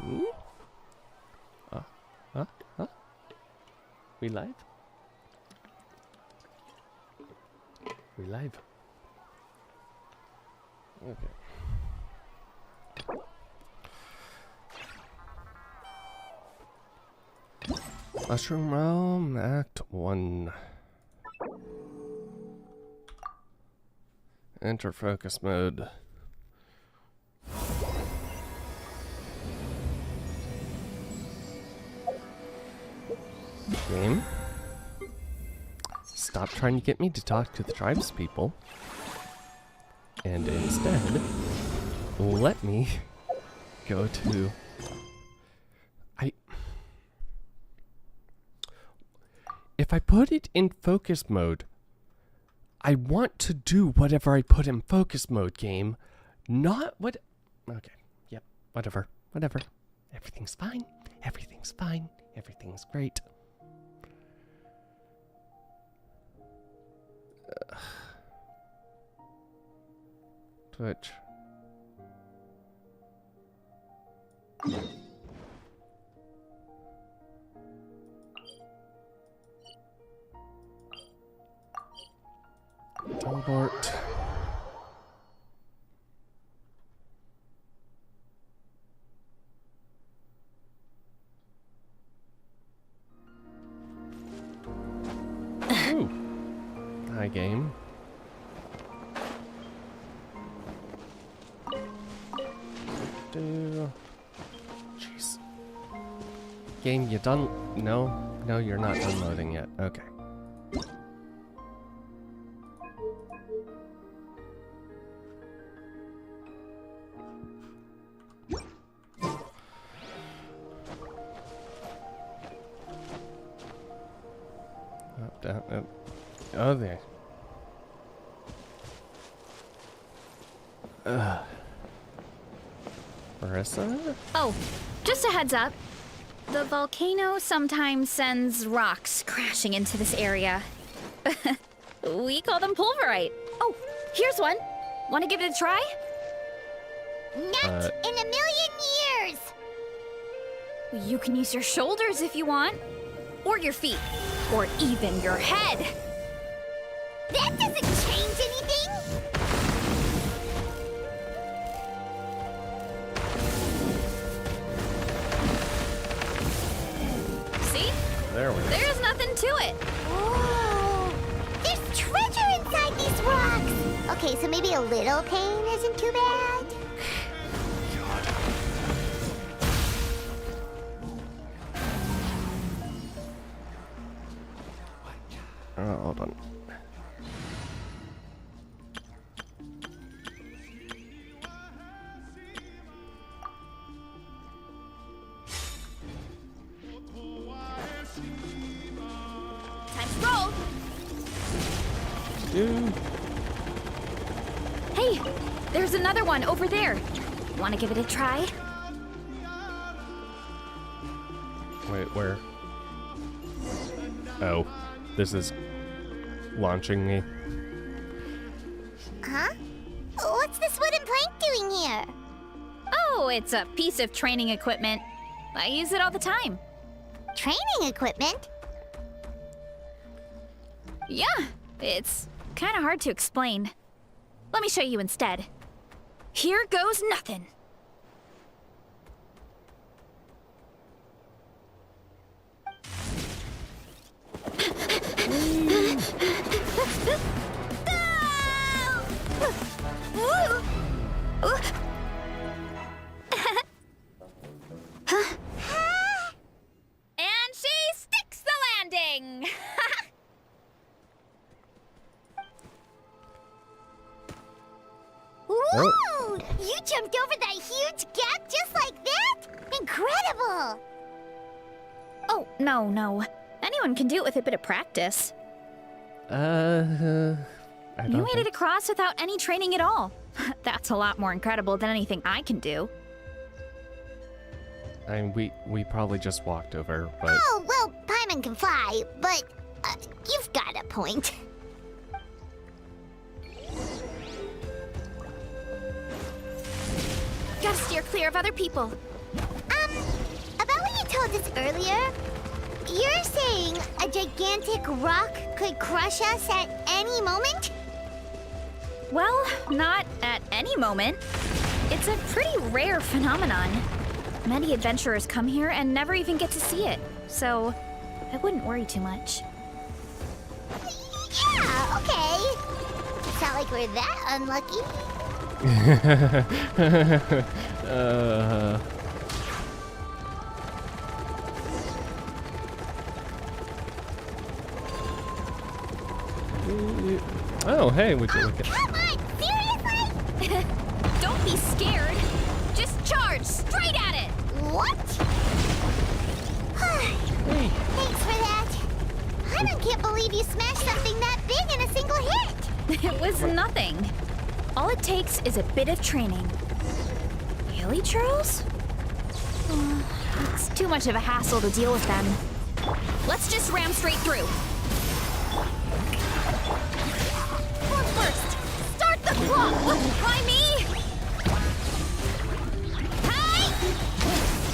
Hmm? Huh? We live? We live. Okay. Mushroom Realm, Act 1. Enter focus mode. Game. Stop trying to get me to talk to the tribespeople. And instead, let me go to... If I put it in focus mode, I want to do whatever I put in focus mode, game. Not what... Okay, yep, whatever. Everything's fine. Everything's great. Twitch. Teleport. Ooh. Hi, game. Jeez. Game, you done? No, you're not done loading yet. Okay. Oh, there. Marissa? Oh, just a heads up. The volcano sometimes sends rocks crashing into this area. We call them pulverite. Oh, here's one. Want to give it a try? Not in a million years! You can use your shoulders if you want. Or your feet. Or even your head. That doesn't change anything! See? There we go. There's nothing to it. Whoa! There's treasure inside these rocks! Okay, so maybe a little pain isn't too bad? Hold on. Time to roll. Dude. Hey, there's another one over there. Want to give it a try? Wait, where? Oh, this is launching me. Huh? What's this wooden plank doing here? Oh, it's a piece of training equipment. I use it all the time. Training equipment? Yeah, it's kind of hard to explain. Let me show you instead. Here goes nothing. And she sticks the landing. Whoa! You jumped over that huge gap just like that? Incredible! Oh, no. Anyone can do it with a bit of practice. I You don't made it across without any training at all. That's a lot more incredible than anything I can do. I mean, we probably just walked over, but Oh, well, Paimon can fly, but you've got a point. Gotta steer clear of other people. told us earlier, you're saying a gigantic rock could crush us at any moment? Well, not at any moment. It's a pretty rare phenomenon. Many adventurers come here and never even get to see it, so I wouldn't worry too much. Yeah, okay. It's not like we're that unlucky. Oh, hey, would you look at Come on, seriously? Don't be scared. Just charge straight at it. What? Hey. Thanks for that. I can't believe you smashed something that big in a single hit. It was nothing. All it takes is a bit of training. Hilly churls? It's too much of a hassle to deal with them. Let's just ram straight through. Form first. Start the clock. Try me. Hi.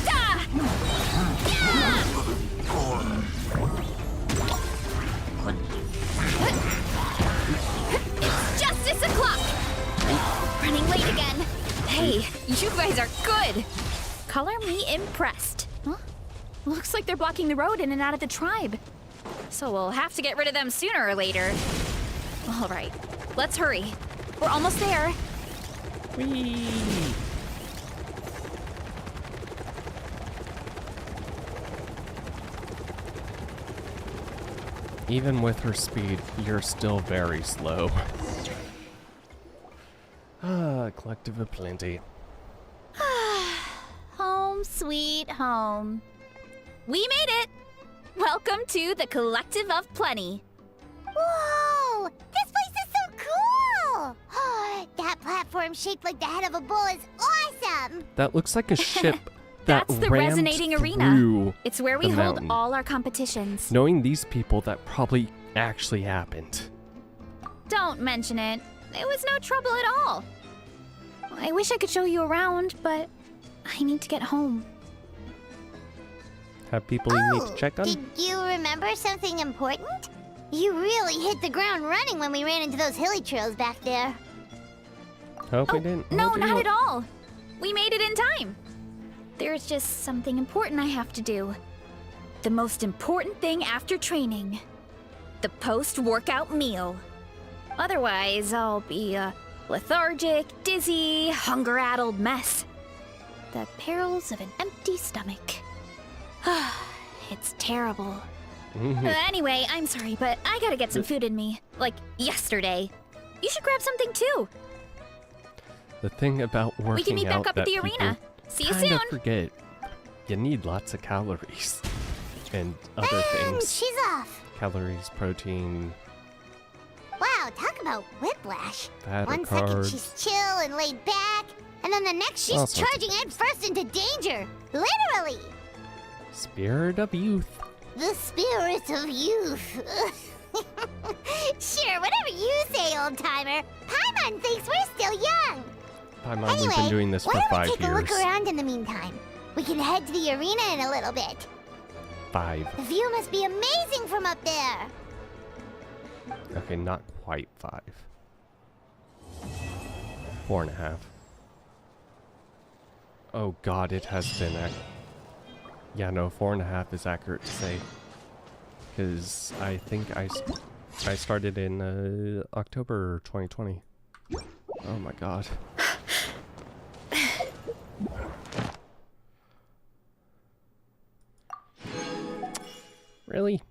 Da. Yeah. It's justice o'clock. Running late again. Hey, you guys are good. Color me impressed. Huh? Looks like they're blocking the road in and out of the tribe. So we'll have to get rid of them sooner or later. All right, let's hurry. We're almost there. Whee! Even with her speed, you're still very slow. Collective of plenty. Home sweet home. We made it! Welcome to the Collective of Plenty. Whoa! This place is so cool! That platform shaped like the head of a bull is awesome! That looks like a ship that That's the rammed resonating arena. through It's where we the hold mountain. all our competitions. Knowing these people, that probably actually happened. Don't mention it. It was no trouble at all. I wish I could show you around, but I need to get home. Have people you need to check on? Did you remember something important? You really hit the ground running when we ran into those hilly trails back there. Hope we didn't. No, hold you not up. at all. We made it in time. There's just something important I have to do. The most important thing after training. The post-workout meal. Otherwise, I'll be a lethargic, dizzy, hunger-addled mess. The perils of an empty stomach. It's terrible. Anyway, I'm sorry, but I gotta get some food in me. Like yesterday. You should grab something too. The thing about working out We can meet back up that at the arena. See you kinda soon. forget, you need lots of calories and other And things. she's off. Calories, protein, Wow, talk about whiplash. fat, or 1 second carbs. she's chill and laid back, and then the next she's All sorts of charging head first into danger. Literally. Spirit of youth. The spirit of youth. Sure, whatever you say, old timer. Paimon thinks we're still young. Paimon, Anyway, we've been doing this why for don't 5 we take a years. look around in the meantime? We can head to the arena in a little bit. 5. The view must be amazing from up there. Okay, not quite 5. 4.5. Oh god, it has been yeah, no, 4.5 is accurate to say. Because I think I started in October 2020. Oh my god. Really?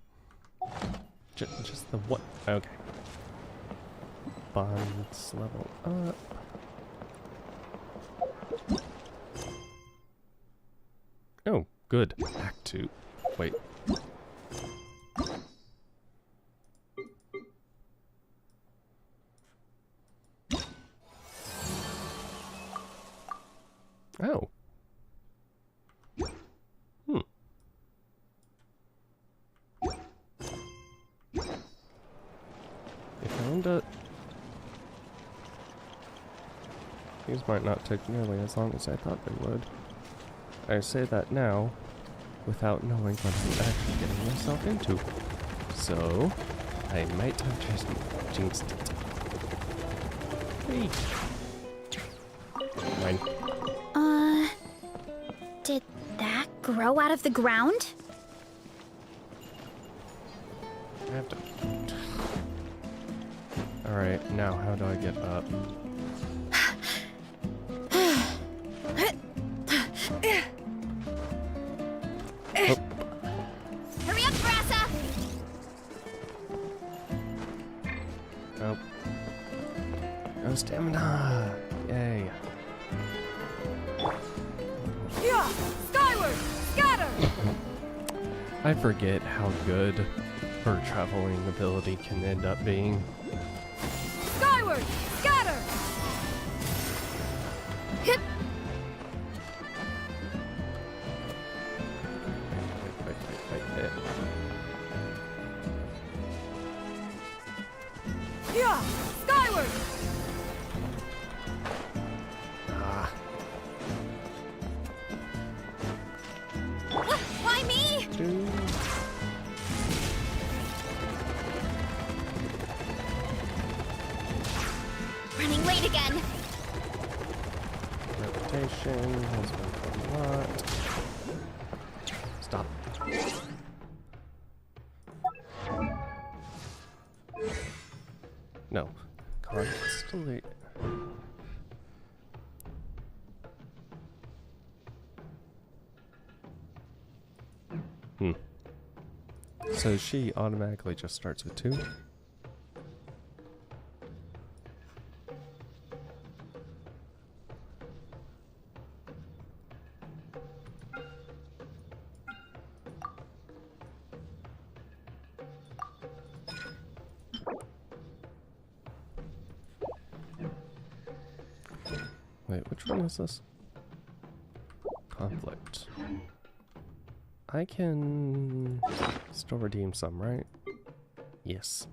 Just the what? Okay. Bonds level up. Oh, good. Act 2. Wait. Oh. They found it. These might not take nearly as long as I thought they would. I say that now, without knowing what I'm actually getting myself into. So, I might have just jinxed it. Hey! Mine. Did that grow out of the ground? I have to... Alright, now how do I get up? Hurry up, Brassa! Oh. No stamina! Yay. Yeah! Skyward! Scatter! I forget how good her traveling ability can end up being. Skyward! Scatter! Hip! Wait. Yeah! Skyward! Ah. Why me? Two. Running late again. Reputation has been a lot. Stop. No. Constantly. So she automatically just starts with 2. Wait, which one is this? Conflict. I can still redeem some, right? Yes.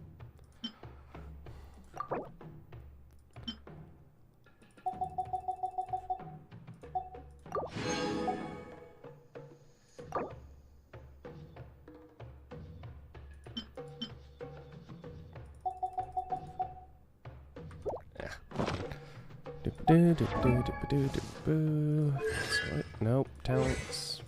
Nope, talents.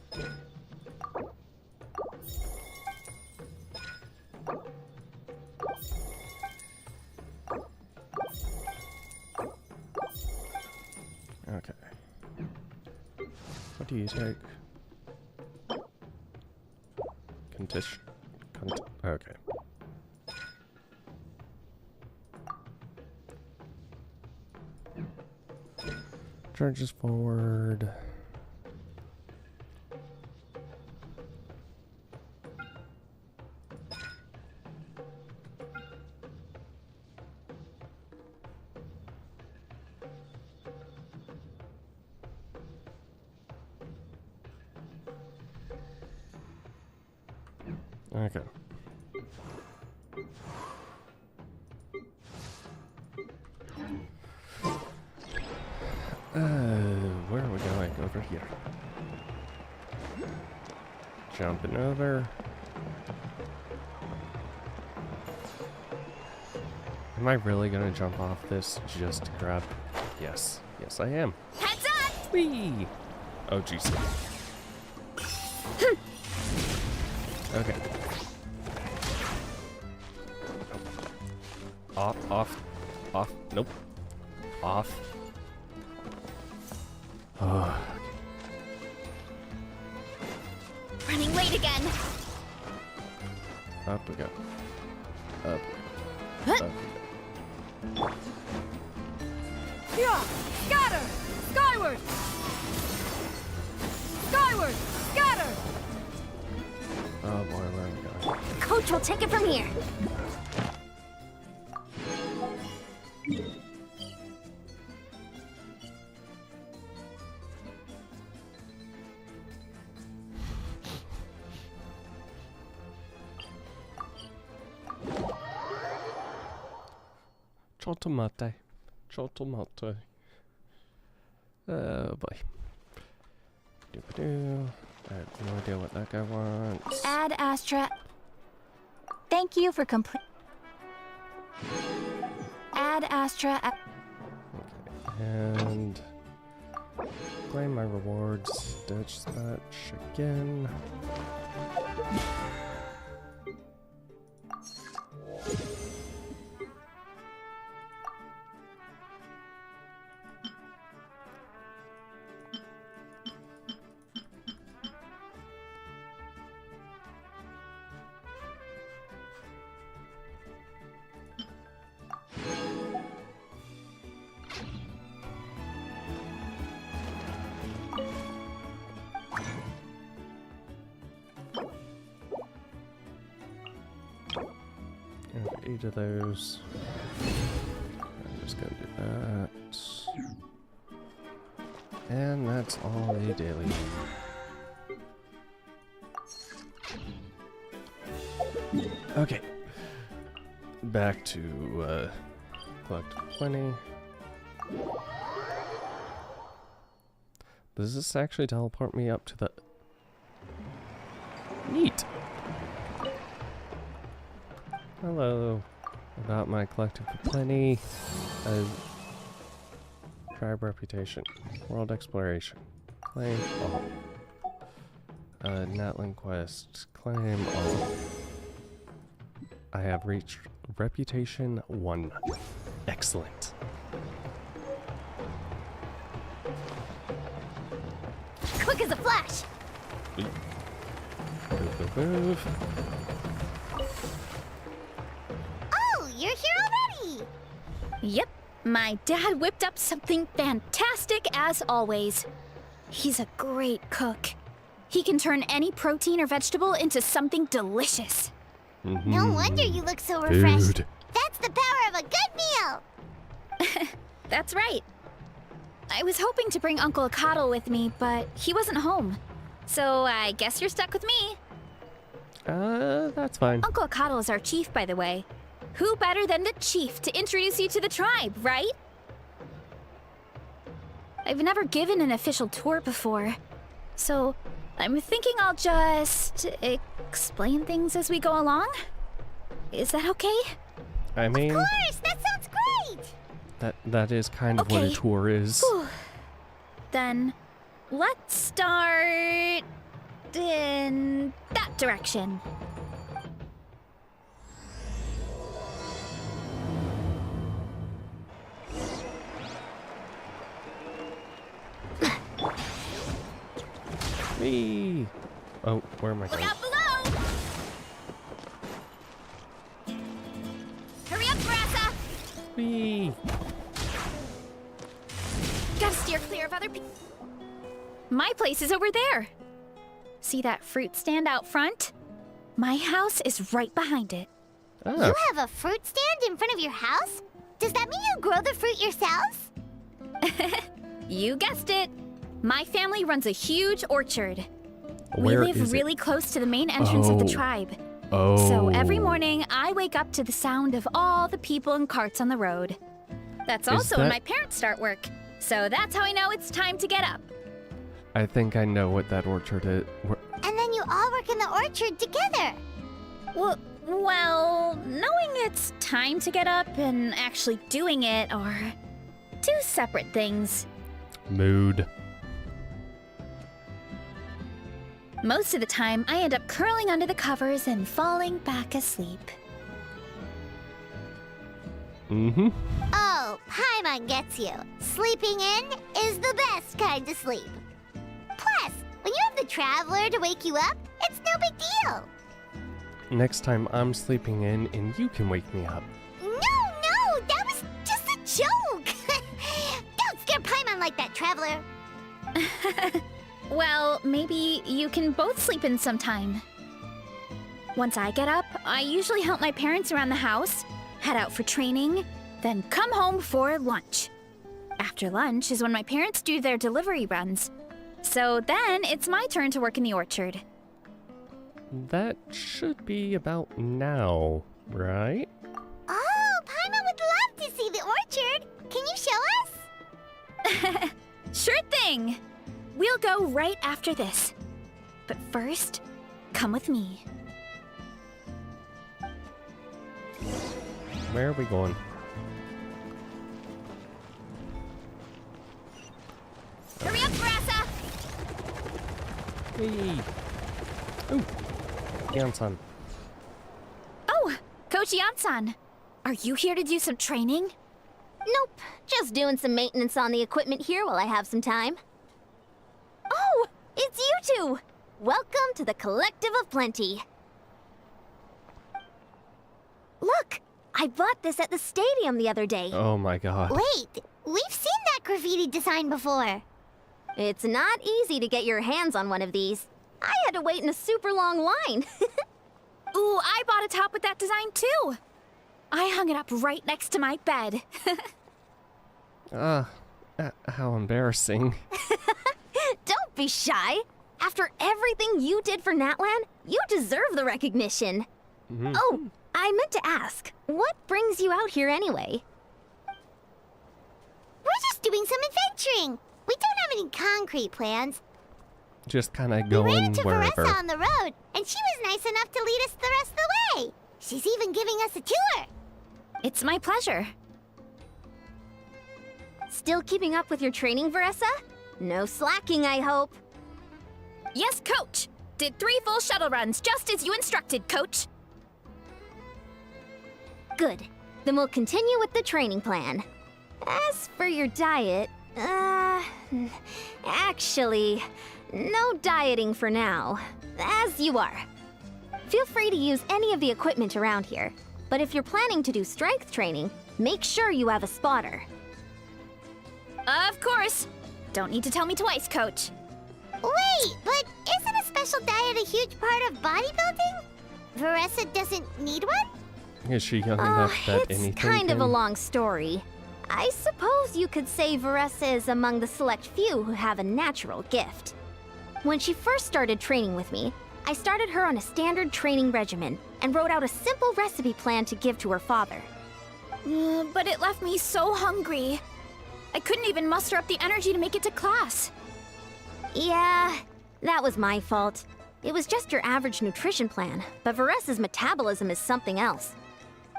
Okay. What do you take? Okay. Charges forward. Okay. Where are we going? Over here. Jumping over. Am I really gonna jump off this just to grab? Yes. Yes, I am. Heads up! Whee! Oh, jeez. Okay. Off. Nope. Off. Oh. Running late again. Up we go. Up. Huh? Up we go. Yeah! Scatter! Skyward! Skyward! Scatter! Oh boy, where are we going? Coach will take it from here. Chotomate. Oh boy. Doo-ba-doo. I have no idea what that guy wants. Add Astra. Thank you for complete. Add Astra. And claim my rewards. Dispatch again. And 8 of those. I'm just gonna do that. And that's all a daily. Okay. Back to collect plenty. Does this actually teleport me up to the... Neat! Hello. About my collective plenty. Tribe reputation. World exploration. Claim all. Natlan quest. Claim all. I have reached reputation 1. Excellent. Quick as a flash. Move. Oh, you're here already. Yep, my dad whipped up something fantastic as always. He's a great cook. He can turn any protein or vegetable into something delicious. No wonder you look so refreshed. Dude. That's the power of a good meal. That's right. I was hoping to bring Uncle Akatl with me, but he wasn't home. So I guess you're stuck with me. That's fine. Uncle Akatl is our chief, by the way. Who better than the chief to introduce you to the tribe, right? I've never given an official tour before, so I'm thinking I'll just explain things as we go along. Is that okay? I mean, Of course, that sounds great. that is kind of what a Okay. tour is. Whew. Then let's start in that direction. Me. Oh, where am I Look going? out below! Hurry up, Brassa! Me. Gotta steer clear of other people. My place is over there. See that fruit stand out front? My house is right behind it. Ah, You have a fruit stand in front of your house? Does that mean you grow the fruit yourselves? You guessed it. My family runs a huge orchard. where we live is really close to the main entrance of the Oh. tribe. it? Oh. So every morning, I wake up to the sound of all the people and carts on the road. That's also when that- my parents start work. So that's how I know it's time to get up. I think I know what that orchard is. And then you all work in the orchard together. Well, knowing it's time to get up and actually doing it are two separate things. Mood. Most of the time, I end up curling under the covers and falling back asleep. Mm-hmm. Oh, Paimon gets you. Sleeping in is the best kind of sleep. Plus, when you have the Traveler to wake you up, it's no big deal. Next time I'm sleeping in and you can wake me up. No, that was just a joke. Don't scare Paimon like that, Traveler. Well, maybe you can both sleep in sometime. Once I get up, I usually help my parents around the house, head out for training, then come home for lunch. After lunch is when my parents do their delivery runs. So then it's my turn to work in the orchard. That should be about now, right? Oh, Paimon would love to see the orchard. Can you show us? Sure thing! We'll go right after this. But first, come with me. Where are we going? Hurry up, Brassa! Hey! Ooh! Yansan. Oh, Coach Yansan. Are you here to do some training? Nope, just doing some maintenance on the equipment here while I have some time. Oh, it's you two! Welcome to the Collective of Plenty. Look, I bought this at the stadium the other day. Oh my god. Wait, we've seen that graffiti design before. It's not easy to get your hands on one of these. I had to wait in a super long line. Ooh, I bought a top with that design too. I hung it up right next to my bed. How embarrassing. Don't be shy. After everything you did for Natlan, you deserve the recognition. Oh, I meant to ask, what brings you out here anyway? We're just doing some adventuring. We don't have any concrete plans. Just kind of We ran going into wherever. Veressa on the road, and she was nice enough to lead us the rest of the way. She's even giving us a tour. It's my pleasure. Still keeping up with your training, Veressa? No slacking, I hope. Yes, Coach. Did 3 full shuttle runs, just as you instructed, Coach. Good. Then we'll continue with the training plan. As for your diet, actually, no dieting for now. As you are. Feel free to use any of the equipment around here. But if you're planning to do strength training, make sure you have a spotter. Of course. Don't need to tell me twice, Coach. Wait, but isn't a special diet a huge part of bodybuilding? Veressa doesn't need one? Is she young enough that anything It's kind of a can- long story. I suppose you could say Veressa is among the select few who have a natural gift. When she first started training with me, I started her on a standard training regimen and wrote out a simple recipe plan to give to her father. But it left me so hungry. I couldn't even muster up the energy to make it to class. Yeah, that was my fault. It was just your average nutrition plan, but Veressa's metabolism is something else.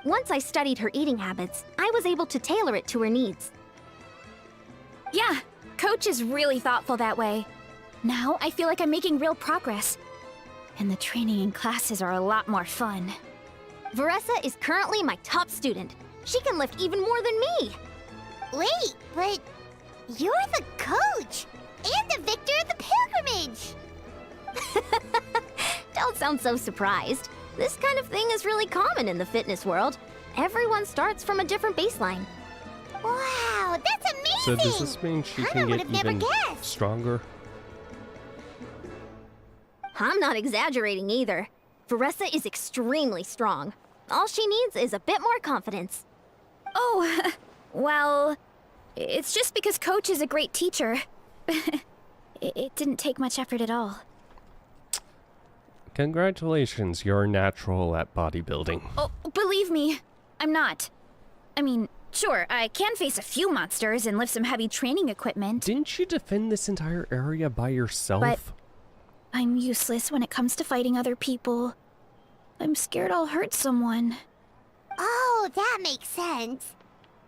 Once I studied her eating habits, I was able to tailor it to her needs. Yeah, Coach is really thoughtful that way. Now I feel like I'm making real progress. And the training and classes are a lot more fun. Veressa is currently my top student. She can lift even more than me. Wait, but you're the coach and the victor of the pilgrimage. Don't sound so surprised. This kind of thing is really common in the fitness world. Everyone starts from a different baseline. Wow, that's amazing! So does this mean she Hannah can would get have never even guessed. stronger? I'm not exaggerating either. Veressa is extremely strong. All she needs is a bit more confidence. Oh, well, it's just because Coach is a great teacher. It didn't take much effort at all. Congratulations, you're natural at bodybuilding. Oh, believe me, I'm not. I mean, sure, I can face a few monsters and lift some heavy training equipment, Didn't you defend this entire area by yourself? But- I'm useless when it comes to fighting other people. I'm scared I'll hurt someone. Oh, that makes sense.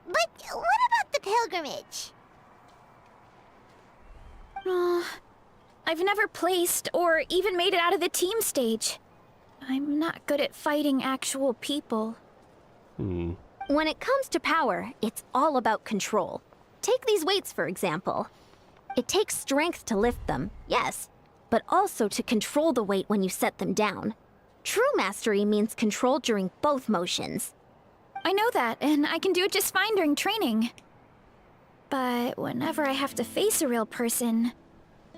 But what about the pilgrimage? I've never placed or even made it out of the team stage. I'm not good at fighting actual people. Hmm. When it comes to power, it's all about control. Take these weights, for example. It takes strength to lift them, yes, but also to control the weight when you set them down. True mastery means control during both motions. I know that, and I can do it just fine during training. But whenever I have to face a real person,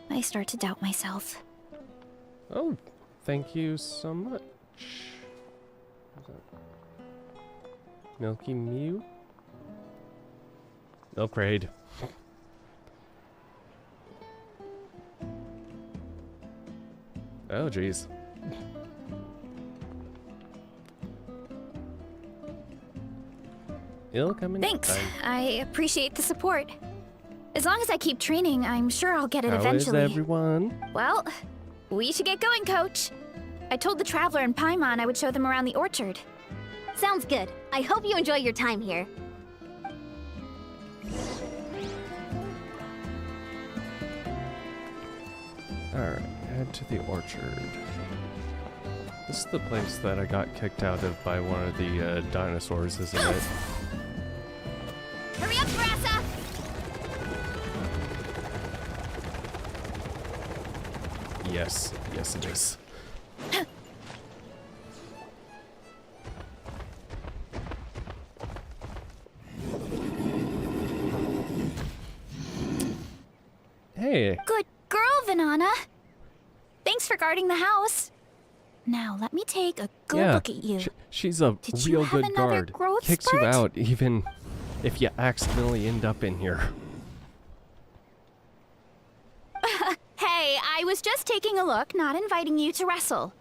I start to doubt myself. Oh, thank you so much. Milky Mew? Milk Raid. Oh, jeez. It'll come in Thanks, time. I appreciate the support. As long as I keep training, I'm sure I'll get it How is eventually. everyone? Well, We should get going, Coach. I told the Traveler and Paimon I would show them around the orchard. Sounds good. I hope you enjoy your time here. Alright, head to the orchard. This is the place that I got kicked out of by one of the dinosaurs, isn't it? Hurry up, Brassa! Yes, yes it is. Hey. Good girl, Vanana. Thanks for guarding the house. Now, let me take a good look at you. She's a Did you real have good another guard. growth Kicks spurt? you out even if you accidentally end up in here. Hey, I was just taking a look, not inviting you to wrestle.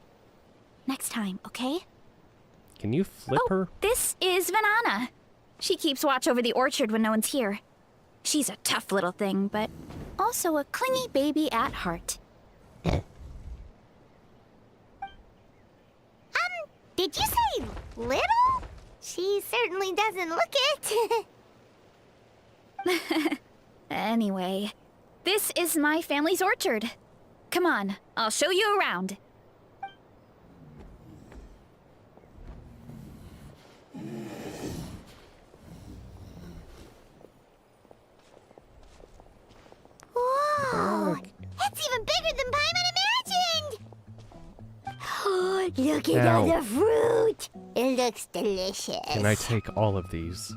Next time, okay? Can you flip her? This is Vanana. She keeps watch over the orchard when no one's here. She's a tough little thing, but also a clingy baby at heart. Did you say little? She certainly doesn't look it. Anyway, this is my family's orchard. Come on, I'll show you around. Whoa! That's even bigger than Paimon imagined! Look at all the fruit! It looks delicious. Can I take all of these?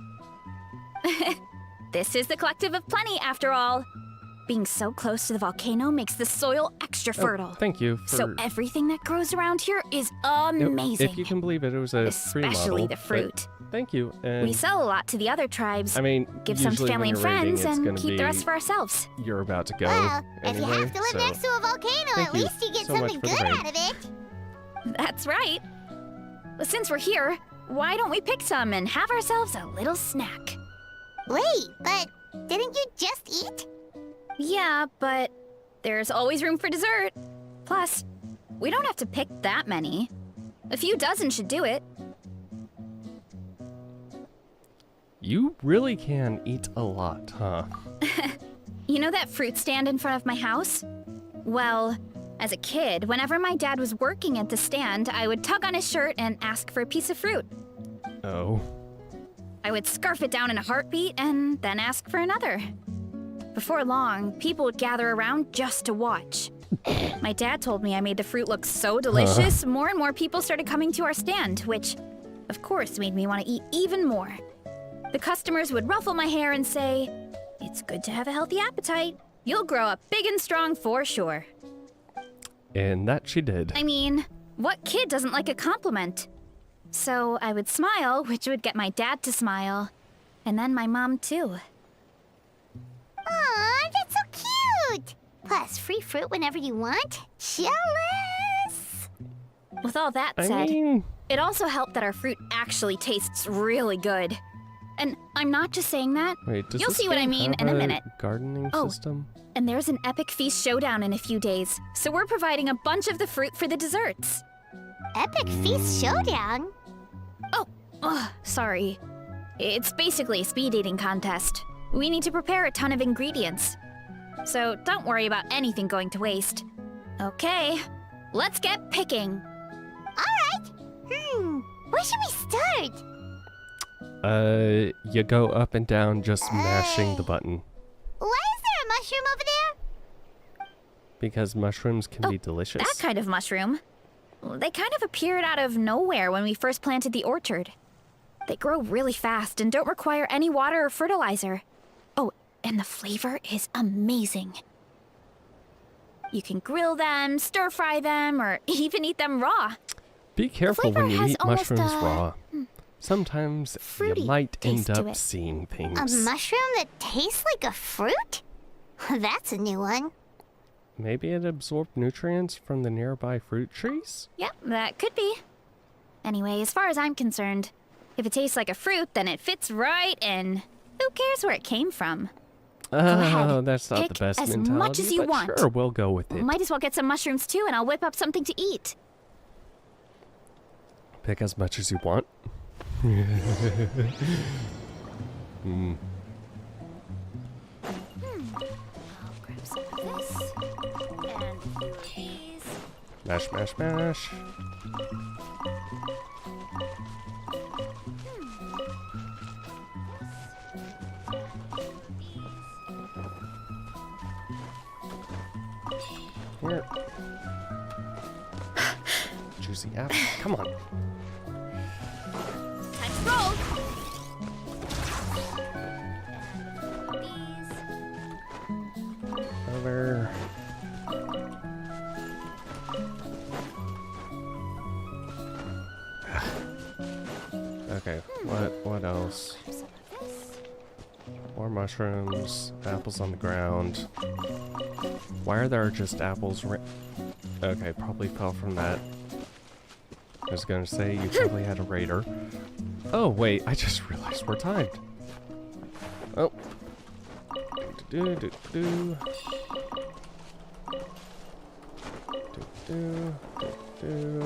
This is the Collective of Plenty, after all. Being so close to the volcano makes the soil extra fertile. Thank you for... So everything that grows around here is amazing. If you can believe it, it was a free model. Especially the fruit. Thank you. And We sell a lot to the other tribes. I mean, give some to usually family when and you're raiding, friends, it's and gonna keep be the rest for ourselves. You're about to go Well, if you anyway, have to live so next to a volcano, thank at you least you get so much something for the good raid. out of it. That's right. But since we're here, why don't we pick some and have ourselves a little snack? Wait, but didn't you just eat? Yeah, but there's always room for dessert. Plus, we don't have to pick that many. A few dozen should do it. You really can eat a lot, huh? You know that fruit stand in front of my house? Well, as a kid, whenever my dad was working at the stand, I would tug on his shirt and ask for a piece of fruit. Oh. I would scarf it down in a heartbeat and then ask for another. Before long, people would gather around just to watch. My dad told me I made the fruit look so delicious, more and more people started coming to our stand, which, of course, made me want to eat even more. The customers would ruffle my hair and say, "It's good to have a healthy appetite. You'll grow up big and strong for sure." And that she did. I mean, what kid doesn't like a compliment? So I would smile, which would get my dad to smile. And then my mom, too. Aw, that's so cute! Plus, free fruit whenever you want. Jealous! With all that I said, mean, it also helped that our fruit actually tastes really good. And I'm not just saying that. wait, does You'll this see what I game mean have in a minute. Gardening Oh. system? And there's an epic feast showdown in a few days, so we're providing a bunch of the fruit for the desserts. Epic Feast Showdown? Ugh, sorry. It's basically a speed eating contest. We need to prepare a ton of ingredients. So don't worry about anything going to waste. Okay, let's get picking. Alright. Where should we start? You go up and down just mashing the button. Why is there a mushroom over there? Because mushrooms can be delicious. That kind of mushroom. They kind of appeared out of nowhere when we first planted the orchard. They grow really fast and don't require any water or fertilizer. Oh, and the flavor is amazing. You can grill them, stir fry them, or even eat them raw. Be careful flavor when you has eat almost mushrooms a raw. Sometimes you fruity might end taste to up it. seeing A things. mushroom that tastes like a fruit? That's a new one. Maybe it absorbed nutrients from the nearby fruit trees? Yep, that could be. Anyway, as far as I'm concerned, if it tastes like a fruit, then it fits right in. Who cares where it came from? Oh, ahead. that's not Pick the best as mentality, much as you but want. sure, we'll go with it. Might as well get some mushrooms too, and I'll whip up something to eat. Pick as much as you want. I'll grab some of this, and a few of these. Mash, mash, mash. Here. Juicy apple. Come on. Time to roll. Over. Okay, what else? More mushrooms, apples on the ground. Why are there just apples? Okay, probably fell from that. I was gonna say you probably had a raider. Oh wait, I just realized we're timed. Oh. Do do do do do do.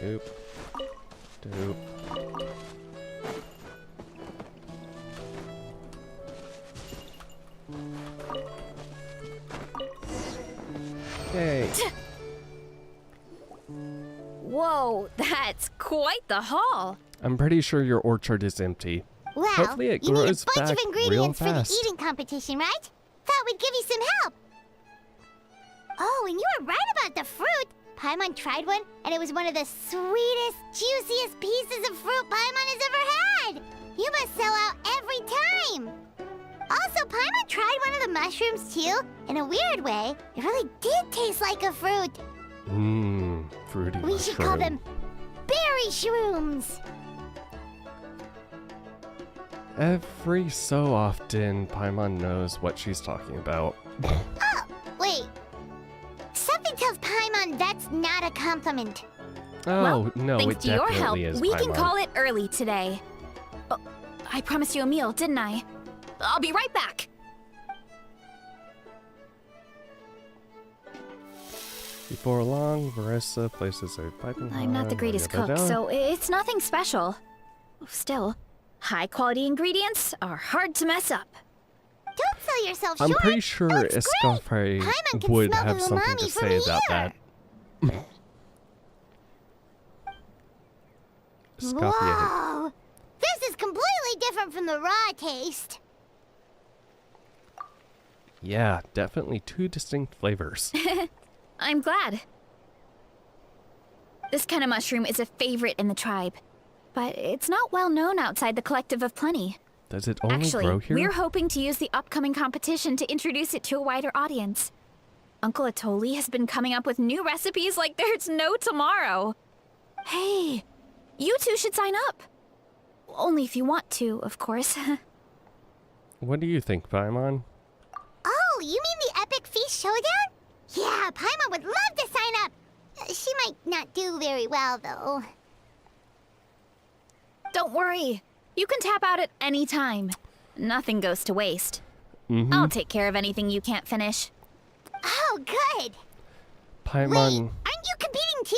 Doop. Doop. Yay. Whoa, that's quite the haul. I'm pretty sure your orchard is empty. Wow, Hopefully it you need a grows bunch of back ingredients real for the fast. eating competition, right? Thought we'd give you some help. Oh, and you were right about the fruit. Paimon tried one, and it was one of the sweetest, juiciest pieces of fruit Paimon has ever had. You must sell out every time. Also, Paimon tried one of the mushrooms too. In a weird way, it really did taste like a fruit. Mmm, fruity We should call mushroom. them berry shrooms. Every so often, Paimon knows what she's talking about. Oh, wait. Something tells Paimon that's not a compliment. Oh, Well, no, thanks it to your help, definitely is we can Paimon. call it early today. Oh, I promised you a meal, didn't I? I'll be right back. Before long, Marissa places a piping I'm not the greatest cook, so it's nothing special. Still, high-quality ingredients are hard to mess up. Don't sell yourself I'm short. pretty sure That's great. Escofre Paimon can would smell have the something to umami from say about here. that. Escoffier. Whoa! This is completely different from the raw taste. Yeah, definitely two distinct flavors. I'm glad. This kind of mushroom is a favorite in the tribe, but it's not well known outside the Collective of Plenty. Does it only Actually, grow here? we're hoping to use the upcoming competition to introduce it to a wider audience. Uncle Atoli has been coming up with new recipes like there's no tomorrow. Hey, you two should sign up. Only if you want to, of course. What do you think, Paimon? Oh, you mean the Epic Feast Showdown? Yeah, Paimon would love to sign up. She might not do very well, though. Don't worry. You can tap out at any time. Nothing goes to waste. Mm-hmm. I'll take care of anything you can't finish. Oh, good. Paimon, Wait, aren't you competing too?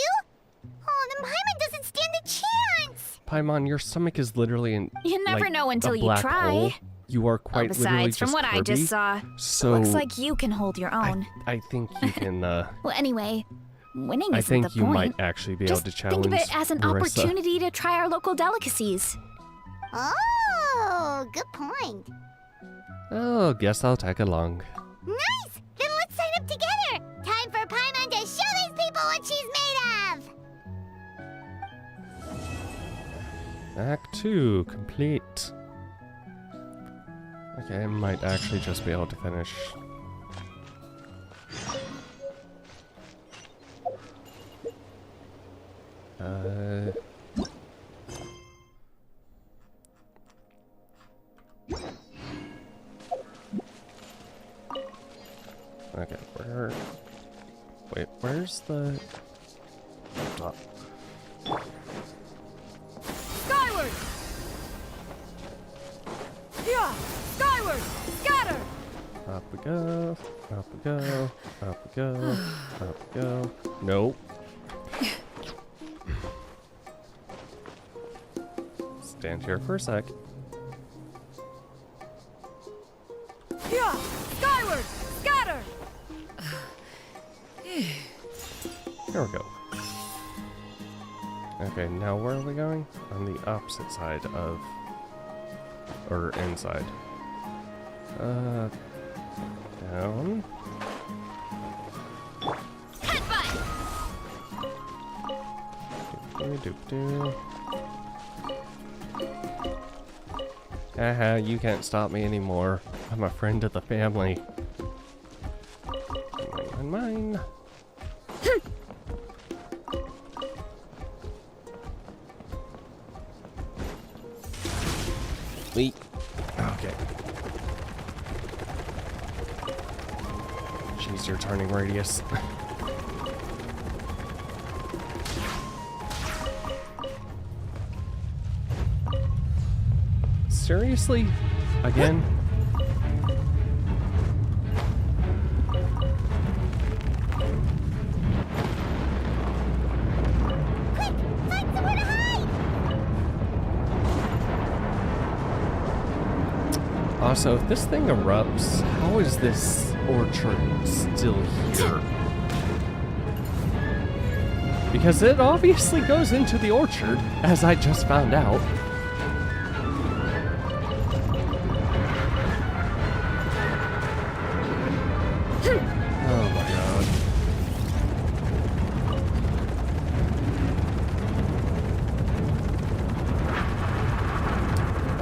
Oh, then Paimon doesn't stand a chance. Paimon, your stomach is literally in You never like, know until a you black try. hole. You are quite literally Besides, from just what I Kirby, just saw, so looks like you can hold your own. I think you can. Well, anyway, winning I isn't think the you point. might actually be Just able to challenge think of it as an Marissa. opportunity to try our local delicacies. Oh, good point. Oh, guess I'll tag along. Nice! Then let's sign up together! Time for Paimon to show these people what she's made of! Act 2 complete. Okay, I might actually just be able to finish. Okay, wait, where's the top? Skyward! Up we go. Up we go. Up we go. Up we go. Nope. Stand here for a sec. Yeah! Skyward! Scatter! There we go. Okay, now where are we going? On the opposite side of... or inside. Down. Doop-doop-doo. Haha, you can't stop me anymore. I'm a friend of the family. Mine, mine, mine. Wait. Okay. Jeez, your turning radius. Seriously? Again? Quick! Find somewhere to hide! Also, if this thing erupts, how is this orchard still here? Because it obviously goes into the orchard, as I just found out. Oh my god.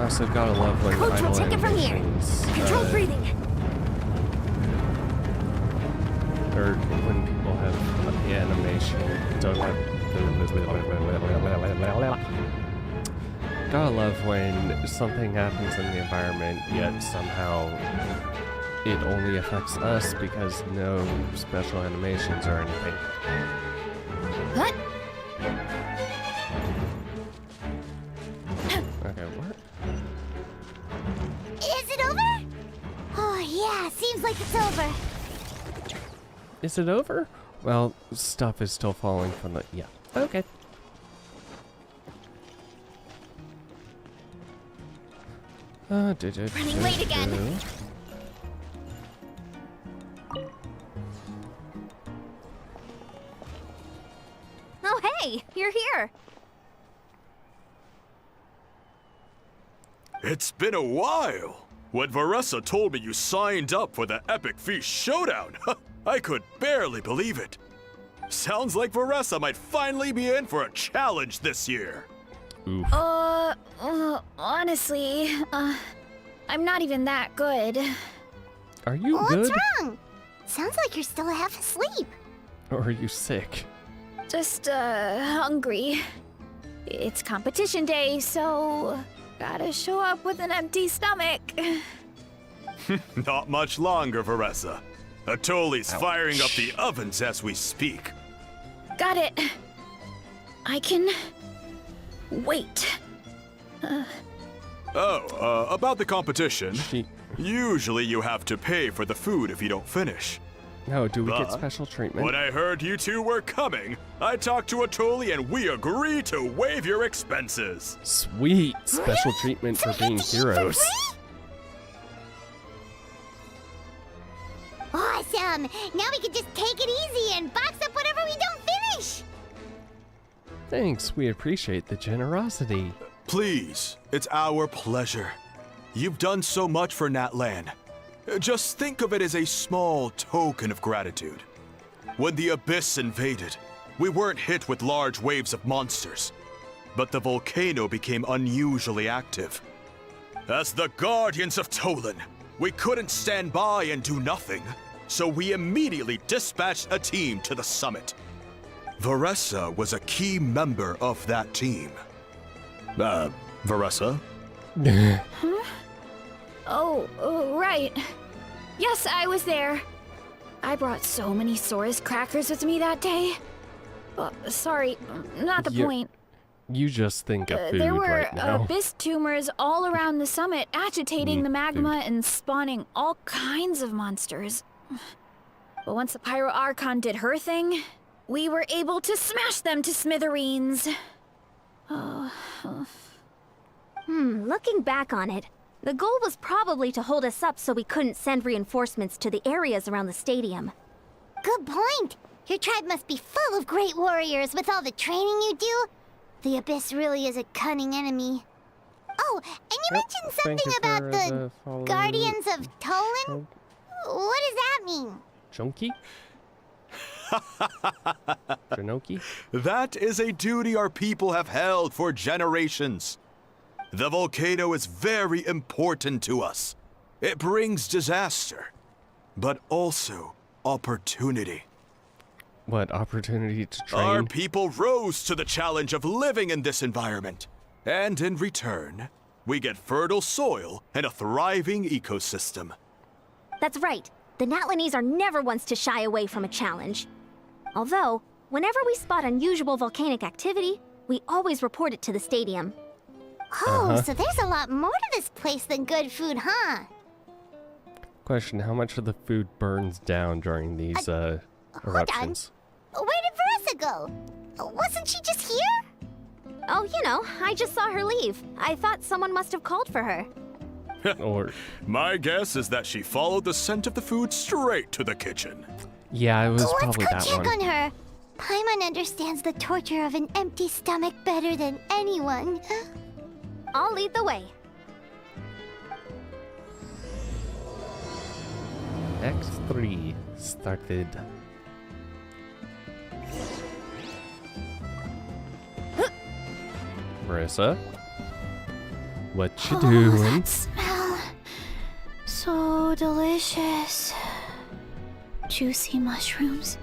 Also, gotta love when Coach, we'll idle take it from here. animations, Controlled breathing. or when people have the animation don't have gotta love when something happens in the environment yet somehow it only affects us because no special animations or anything. What? Okay, what? Is it over? Oh, yeah, seems like it's over. Is it over? Well, stuff is still falling from the... yeah. Okay. Running late again. Oh, hey, you're here. It's been a while. When Varessa told me you signed up for the Epic Feast Showdown, I could barely believe it. Sounds like Varessa might finally be in for a challenge this year. Oof. Honestly, I'm not even that good. Are you What's good? wrong? Sounds like you're still half asleep. Or are you sick? Just, hungry. It's competition day, so gotta show up with an empty stomach. Not much longer, Varessa. Atoli's Ouch. firing up the ovens as we speak. Got it. I can wait. About the competition. She... Usually you have to pay for the food if you don't finish. No, do we get But special treatment? When I heard you two were coming, I talked to Atoli and we agreed to waive your expenses. Sweet special treatment for being heroes. Awesome! Now we can just take it easy and box up whatever we don't finish! Thanks, we appreciate the generosity. Please, it's our pleasure. You've done so much for Natlan. Just think of it as a small token of gratitude. When the Abyss invaded, we weren't hit with large waves of monsters, but the volcano became unusually active. As the Guardians of Tolan, we couldn't stand by and do nothing, so we immediately dispatched a team to the summit. Varessa was a key member of that team. Varessa? Oh, right. Yes, I was there. I brought so many Saurus crackers with me that day. Sorry, not the You- point. You just think of food There were right now. abyss tumors all around the summit, agitating the magma food. and spawning all kinds of monsters. But once the Pyro Archon did her thing, we were able to smash them to smithereens. Looking back on it, the goal was probably to hold us up so we couldn't send reinforcements to the areas around the stadium. Good point. Your tribe must be full of great warriors with all the training you do. The Abyss really is a cunning enemy. Oh, and you mentioned something about the Guardians of Tolan? What does that mean? Junkie? Janoki? That is a duty our people have held for generations. The volcano is very important to us. It brings disaster, but also opportunity. What, opportunity to train? Our people rose to the challenge of living in this environment. And in return, we get fertile soil and a thriving ecosystem. That's right. The Natlanese are never ones to shy away from a challenge. Although, whenever we spot unusual volcanic activity, we always report it to the stadium. Oh, so there's a lot more to this place than good food, huh? Question, how much of the food burns down during these eruptions? Where did Veressa go? Wasn't she just here? Oh, you know, I just saw her leave. I thought someone must have called for her. Or, My guess is that she followed the scent of the food straight to the kitchen. yeah, it was Let's probably go that check one. on her. Paimon understands the torture of an empty stomach better than anyone. I'll lead the way. X3 started. Marissa? What you doing? Smell so delicious. Juicy mushrooms,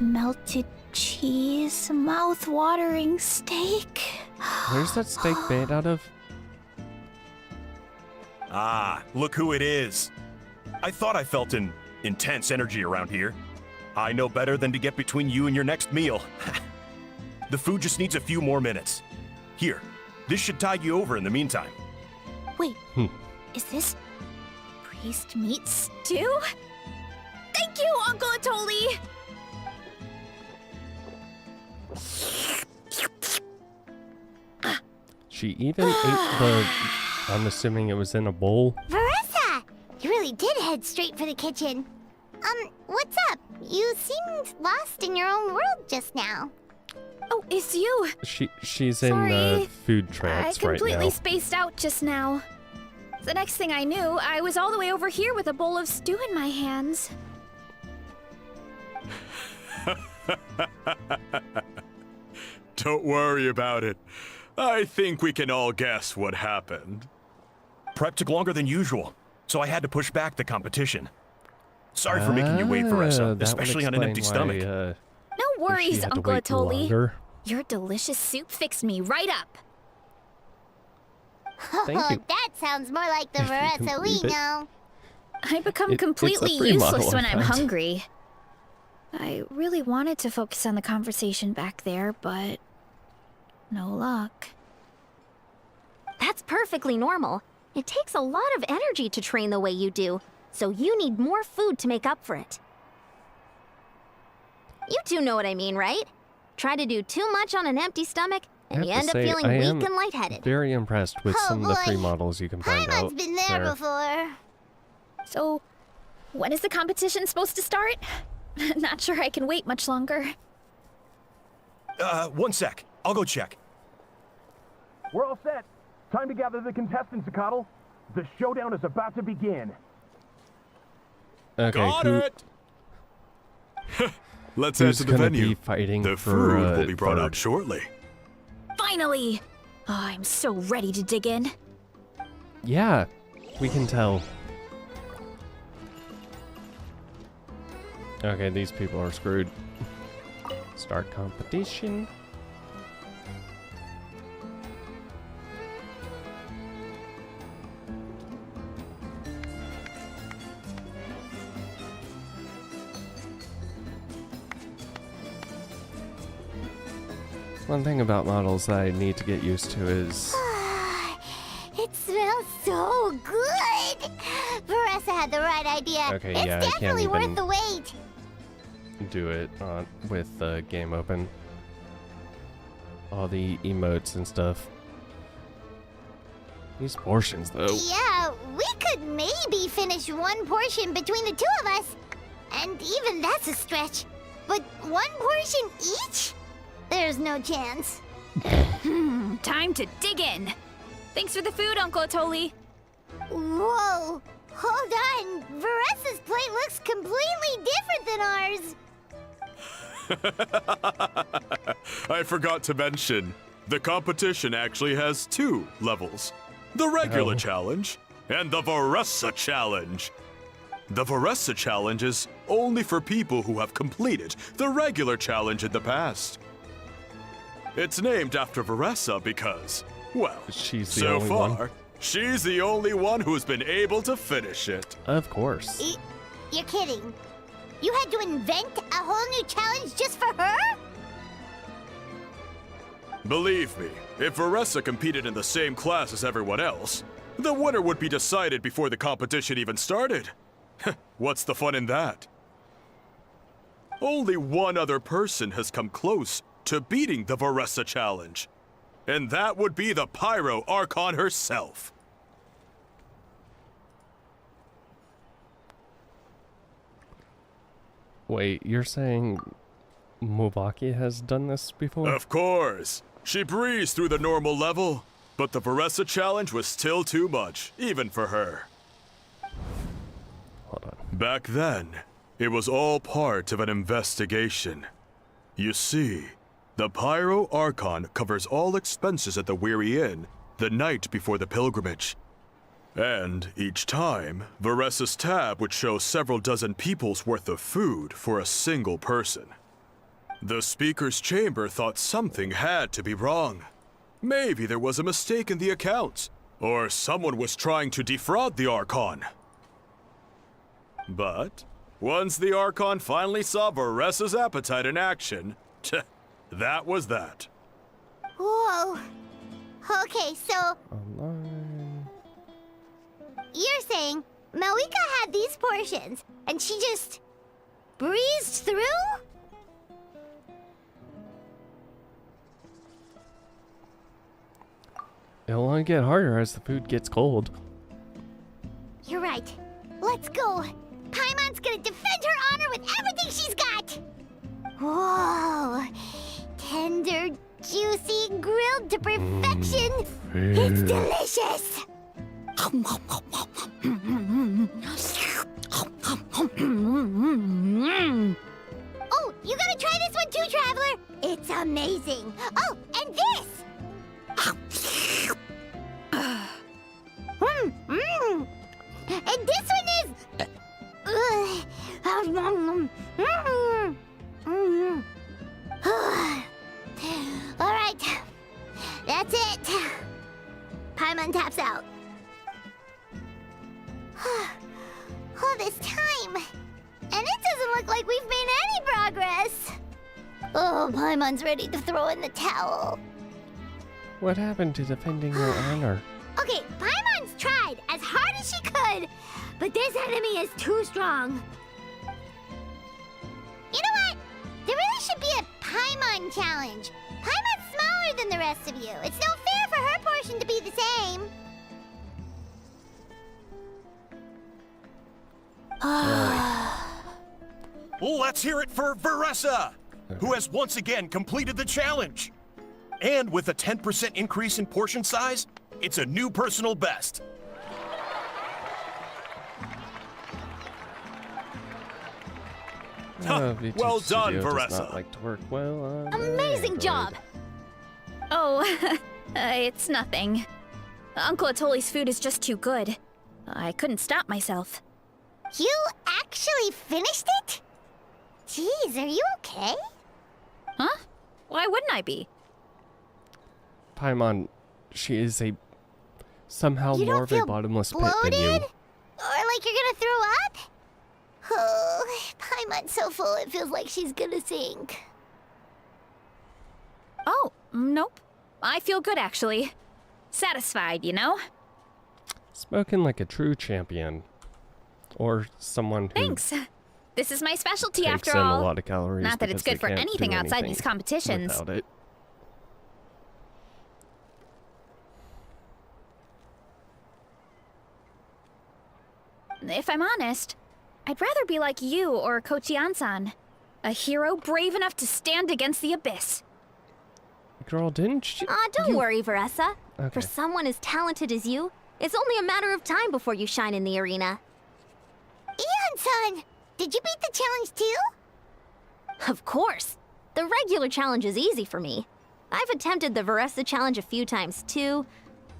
melted cheese, mouth-watering steak. Where's that steak made out of? Ah, look who it is. I thought I felt an intense energy around here. I know better than to get between you and your next meal. The food just needs a few more minutes. Here, this should tide you over in the meantime. Wait, is this priest meat stew? Thank you, Uncle Atoli! She even ate the... I'm assuming it was in a bowl. Veressa! You really did head straight for the kitchen. What's up? You seemed lost in your own world just now. Oh, it's you! She's in Sorry. food I trance right completely now. spaced out just now. The next thing I knew, I was all the way over here with a bowl of stew in my hands. Don't worry about it. I think we can all guess what happened. Prep took longer than usual, so I had to push back the competition. Sorry for making you wait, Veressa, that would especially on an empty explain stomach. why, No she worries, had to Uncle wait Atoli. longer. Your delicious soup fixed me right up. Thank you. That sounds more like the If you can Veressa we believe it. know. I become It's a completely free model, useless when in I'm fact. hungry. I really wanted to focus on the conversation back there, but no luck. That's perfectly normal. It takes a lot of energy to train the way you do, so you need more food to make up for it. You two know what I mean, right? Try to do too much on an empty stomach, and you I have end to up say, feeling I weak am and lightheaded. very impressed with Oh, some of the free boy. models you can find Paimon's out been there before. So, when is the competition supposed to start? Not sure I can wait much longer. 1 sec. I'll go check. We're all set. Time to gather the contestants, Akatl. The showdown is about to begin. Okay, Got who, it! Let's head who's to the gonna venue. be fighting The for food will be brought for- up shortly. Finally! Oh, I'm so ready to dig in. Yeah, we can tell. Okay, these people are screwed. Start competition. One thing about models that I need to get used to is It smells so good! Veressa had the right idea. Okay, it's yeah, I can't definitely worth even- the wait. do it with the game open. All the emotes and stuff. These portions, though. Yeah, we could maybe finish one portion between the two of us. And even that's a stretch. But one portion each? There's no chance. Time to dig in. Thanks for the food, Uncle Atoli. Whoa! Hold on! Veressa's plate looks completely different than ours! I forgot to mention, the competition actually has 2 levels. The regular challenge and the Veressa challenge. The Veressa challenge is only for people who have completed the regular challenge in the past. It's named after Veressa because, well, She's the so only far, one. she's the only one who's been able to finish it. Of course. You're kidding. You had to invent a whole new challenge just for her? Believe me, if Veressa competed in the same class as everyone else, the winner would be decided before the competition even started. What's the fun in that? Only one other person has come close to beating the Veressa challenge, and that would be the Pyro Archon herself. Wait, you're saying Mubaki has done this before? Of course. She breezed through the normal level, but the Veressa challenge was still too much, even for her. Hold on. Back then, it was all part of an investigation. You see, the Pyro Archon covers all expenses at the Weary Inn the night before the pilgrimage. And each time, Veressa's tab would show several dozen people's worth of food for a single person. The speaker's chamber thought something had to be wrong. Maybe there was a mistake in the accounts, or someone was trying to defraud the Archon. But once the Archon finally saw Veressa's appetite in action, that was that. Whoa. Okay, so Online. you're saying Malika had these portions, and she just breezed through? It'll only get harder as the food gets cold. You're right. Let's go. Paimon's gonna defend her honor with everything she's got. Whoa. Tender, juicy, grilled to perfection. It's delicious. Oh, you gotta try this one too, Traveler. It's amazing. Oh, and this. And this one is. All right, that's it. Paimon taps out. All this time, and it doesn't look like we've made any progress. Oh, Paimon's ready to throw in the towel. What happened to defending your honor? Okay, Paimon's tried as hard as she could, but this enemy is too strong. You know what? There really should be a Paimon challenge. Paimon's smaller than the rest of you. It's no fair for her portion to be the same. Let's hear it for Veressa, who has once again completed the challenge. And with a 10% increase in portion size, it's a new personal best. VTuber well done, Studio does Veressa. not like to work well on Amazing Android. job! Oh, it's nothing. Uncle Atoli's food is just too good. I couldn't stop myself. You actually finished it? Jeez, are you okay? Huh? Why wouldn't I be? Paimon, she is a somehow You more don't of a feel bottomless pit bloated? than you. Or like you're gonna throw up? Oh, Paimon's so full it feels like she's gonna sink. Oh, Nope. I feel good, actually. Satisfied, you know? Spoken like a true champion. Or someone who Thanks. This is my specialty, takes after in all. a lot of calories. Not that it's because good for they can't anything do outside anything these competitions. without it. If I'm honest, I'd rather be like you or Kochi-an-san. A hero brave enough to stand against the abyss. Girl, didn't you? Aw, don't worry, Veressa. Okay. For someone as talented as you, it's only a matter of time before you shine in the arena. Ian-san, did you beat the challenge too? Of course. The regular challenge is easy for me. I've attempted the Veressa challenge a few times too,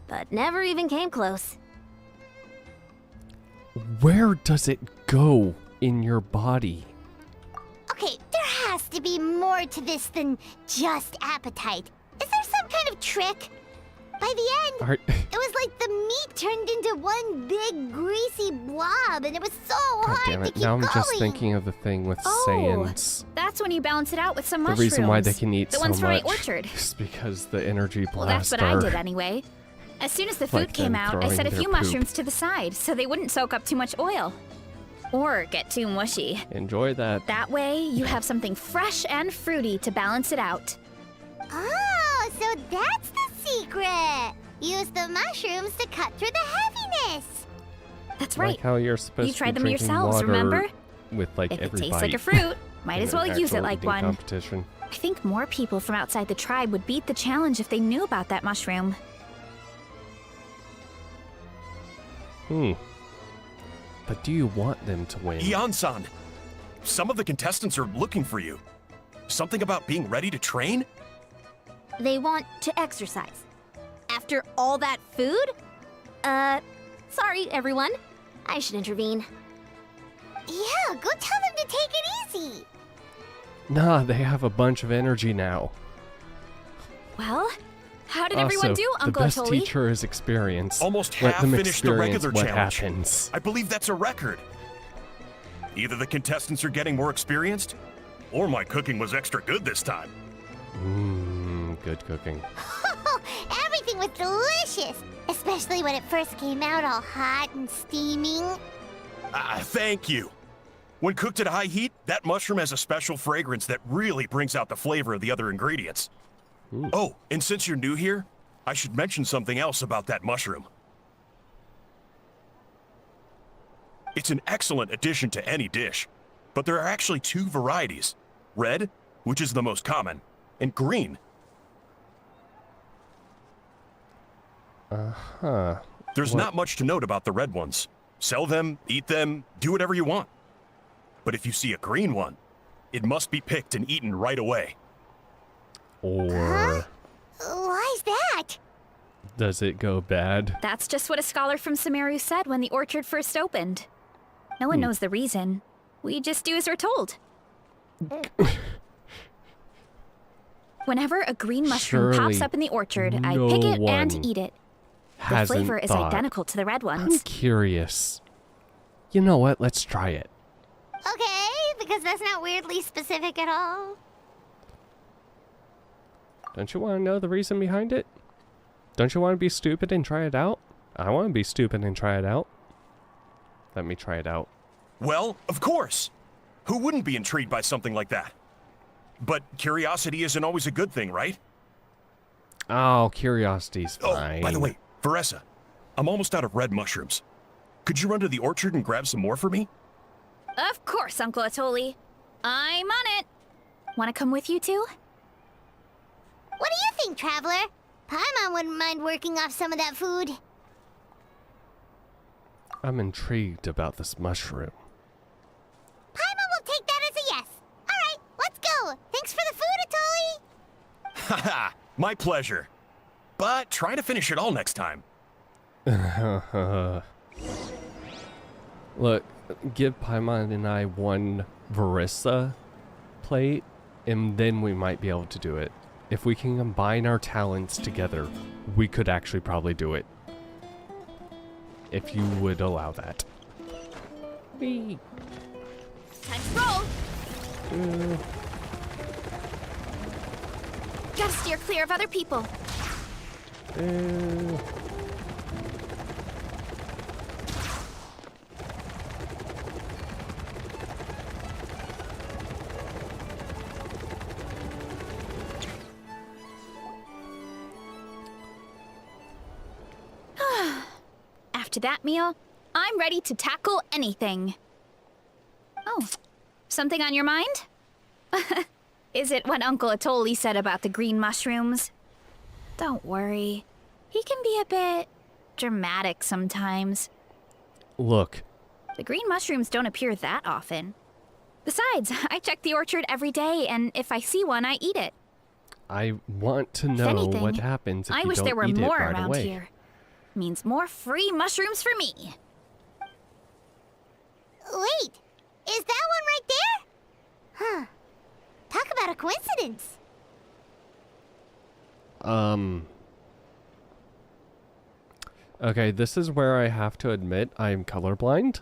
but never even came close. Where does it go in your body? Okay, there has to be more to this than just appetite. Is there some kind of trick? By the end, it was like the meat turned into one big greasy blob, and it was so God hard damn to it! keep Now I'm going. just thinking of the thing with Saiyans. That's when you balance it out with some The mushrooms. reason why they can eat the so ones from much my orchard. is because the energy blast Well, that's what I did anyway. As soon as the food Like came them out, I throwing set a their few poop. mushrooms to the side so they wouldn't soak up too much oil. Or get too mushy. Enjoy that. That way, you have something fresh and fruity to balance it out. Oh, so that's the secret. Use the mushrooms to cut through the heaviness. That's right. Like how you're supposed You to tried be them drinking yourselves, water remember? with like If it every tastes bite. like a fruit, might in as an well use it actual like eating one. competition. I think more people from outside the tribe would beat the challenge if they knew about that mushroom. But do you want them to win? Ian-san, some of the contestants are looking for you. Something about being ready to train? They want to exercise. After all that food? Sorry, everyone. I should intervene. Yeah, go tell them to take it easy. Nah, they have a bunch of energy now. Well, how did Also, everyone do, the Uncle best Atoli? teacher is experience. Almost Let half them finished the experience regular what challenge. happens. I believe that's a record. Either the contestants are getting more experienced, or my cooking was extra good this time. Good cooking. Everything was delicious, especially when it first came out all hot and steaming. Thank you. When cooked at high heat, that mushroom has a special fragrance that really brings out the flavor of the other ingredients. Oh, and since you're new here, I should mention something else about that mushroom. It's an excellent addition to any dish, but there are actually two varieties. Red, which is the most common, and green. There's not much to note about the red ones. Sell them, eat them, do whatever you want. But if you see a green one, it must be picked and eaten right away. Or Why's that? does it go bad? That's just what a scholar from Sumeru said when the orchard first opened. No one knows the reason. We just do as we're told. Whenever a green mushroom Surely pops up in the orchard, I no pick it and one eat it. The Hasn't flavor is thought. identical to the red I'm ones. curious. You know what? Let's try it. Okay, because that's not weirdly specific at all. Don't you want to know the reason behind it? Don't you want to be stupid and try it out? I want to be stupid and try it out. Let me try it out. Well, of course. Who wouldn't be intrigued by something like that? But curiosity isn't always a good thing, right? Oh, curiosity's fine. Oh, by the way, Veressa, I'm almost out of red mushrooms. Could you run to the orchard and grab some more for me? Of course, Uncle Atoli. I'm on it. Want to come with you too? What do you think, Traveler? Paimon wouldn't mind working off some of that food. I'm intrigued about this mushroom. Paimon will take that as a yes. All right, let's go. Thanks for the food, Atoli. Haha, my pleasure. But try to finish it all next time. Look, give Paimon and I one Veressa plate, and then we might be able to do it. If we can combine our talents together, we could actually probably do it. If you would allow that. Whee! Time to roll. Gotta steer clear of other people. After that meal, I'm ready to tackle anything. Oh, something on your mind? Is it what Uncle Atoli said about the green mushrooms? Don't worry. He can be a bit dramatic sometimes. Look, The green mushrooms don't appear that often. Besides, I check the orchard every day, and if I see one, I eat it. I want to know anything, what happens if I you wish don't there were eat it more right around away. here. Means more free mushrooms for me. Wait, is that one right there? Huh. Talk about a coincidence. Okay, this is where I have to admit I'm colorblind.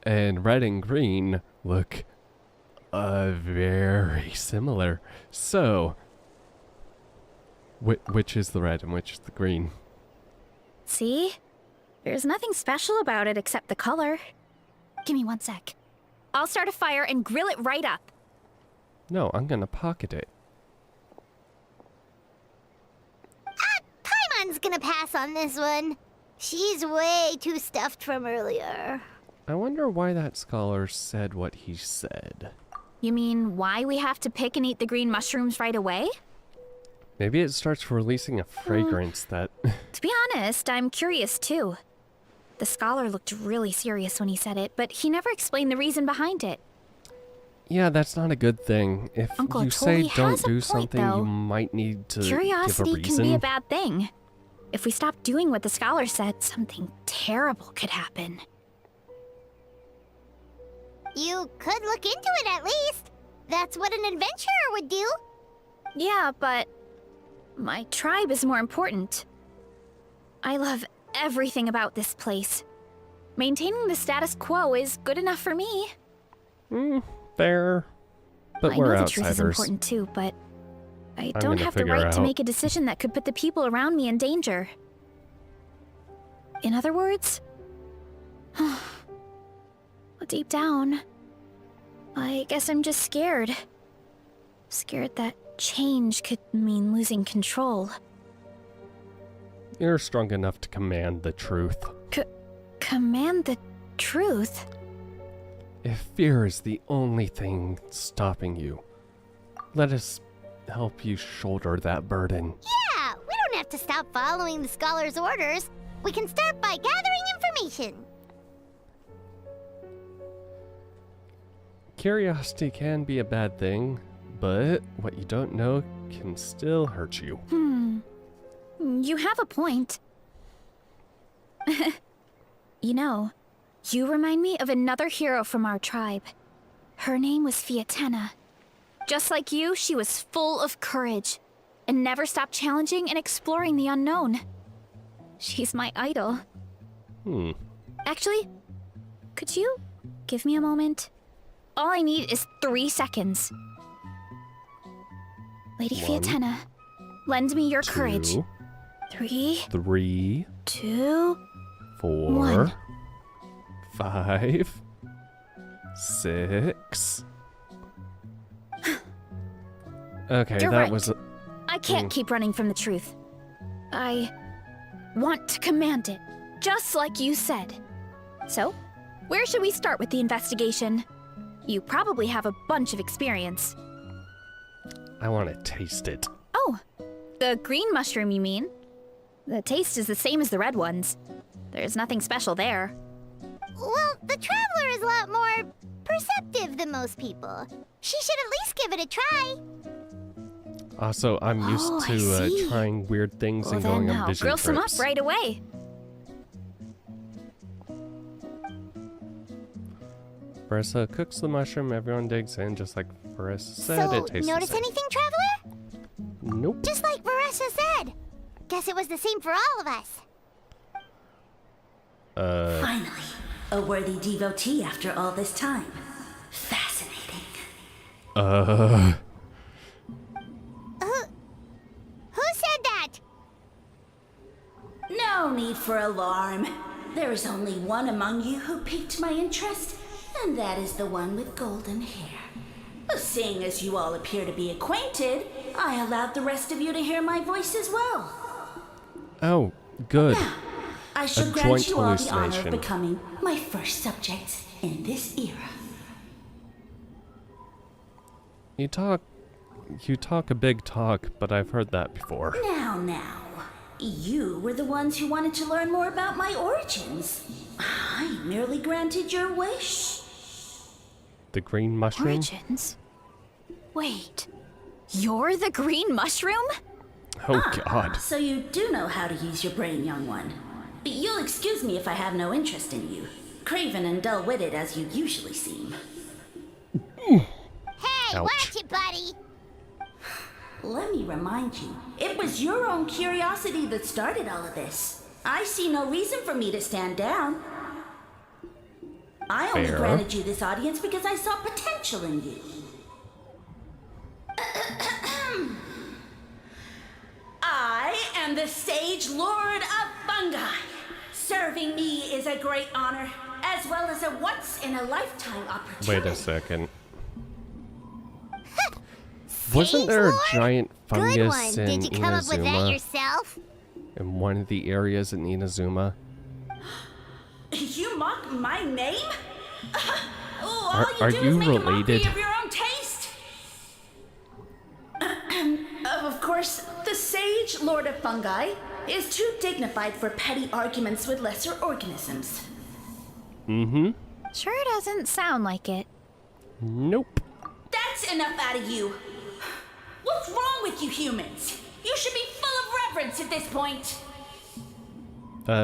And red and green look very similar. So, which is the red and which is the green? See? There's nothing special about it except the color. Give me 1 sec. I'll start a fire and grill it right up. No, I'm gonna pocket it. Paimon's gonna pass on this one. She's way too stuffed from earlier. I wonder why that scholar said what he said. You mean why we have to pick and eat the green mushrooms right away? Maybe it starts releasing a fragrance that... To be honest, I'm curious too. The scholar looked really serious when he said it, but he never explained the reason behind it. Yeah, that's not a good thing. If Uncle you say Atoli don't has a do point, something, though. you might need to give a Curiosity reason. can be a bad thing. If we stop doing what the scholar said, something terrible could happen. You could look into it at least. That's what an adventurer would do. Yeah, but my tribe is more important. I love everything about this place. Maintaining the status quo is good enough for me. Fair. But I we're know the truth is outsiders. important too, but I I'm don't gonna have the figure right to out- make a decision that could put the people around me in danger. In other words, deep down, I guess I'm just scared. Scared that change could mean losing control. You're strong enough to command the truth. Command the truth? If fear is the only thing stopping you, let us help you shoulder that burden. Yeah, we don't have to stop following the scholar's orders. We can start by gathering information. Curiosity can be a bad thing, but what you don't know can still hurt you. You have a point. You know, you remind me of another hero from our tribe. Her name was Fiatena. Just like you, she was full of courage and never stopped challenging and exploring the unknown. She's my idol. Actually, could you give me a moment? All I need is 3 seconds. Lady One, Fiatena, lend me your courage. 2, 3, 3, 2, 4, One. 5, 6. Okay, You're that right. was... I can't keep running from the truth. I want to command it, just like you said. So, where should we start with the investigation? You probably have a bunch of experience. I want to taste it. Oh, the green mushroom, you mean? The taste is the same as the red ones. There's nothing special there. Well, the traveler is a lot more perceptive than most people. She should at least give it a try. Also, I'm Oh, used I to see. trying weird things Well, and then going on I'll vision grill some up trips. right away. Marissa cooks the mushroom, everyone digs in, just like Marissa said. So, It tastes notice the same. anything, traveler? Nope. Just like Marissa said. Guess it was the same for all of us. Finally, a worthy devotee after all this time. Fascinating. need for alarm. There is only one among you who piqued my interest, and that is the one with golden hair. Seeing as you all appear to be acquainted, I allowed the rest of you to hear my voice as well. Oh, good. Now, I shall A grant joint you all the honor of hallucination. becoming my first subjects in this era. You talk a big talk, but I've heard that before. Now. You were the ones who wanted to learn more about my origins. I merely granted your wish. The green mushroom? Origins? Wait, you're the green mushroom? Oh, God. So you do know how to use your brain, young one. You'll excuse me if I have no interest in you, craven and dull-witted as you usually seem. Hey, Ouch. watch it, buddy. Let me remind you, it was your own curiosity that started all of this. I see no reason for me to stand down. I only Fair. granted you this audience because I saw potential in you. I am the Sage Lord of Fungi. Serving me is a great honor, as well as a once-in-a-lifetime opportunity. Wait a second. Wasn't there a Lord? giant Good one. fungus in Did you come up with that Inazuma? yourself? In one of the areas in Inazuma? You mock my name? Oh, Are- all are you do you is make a mockery related? of your own taste. Of course, the Sage Lord of Fungi is too dignified for petty arguments with lesser organisms. Mm-hmm. Sure doesn't sound like it. Nope. That's enough out of you. What's wrong with you humans? You should be full of reverence at this point.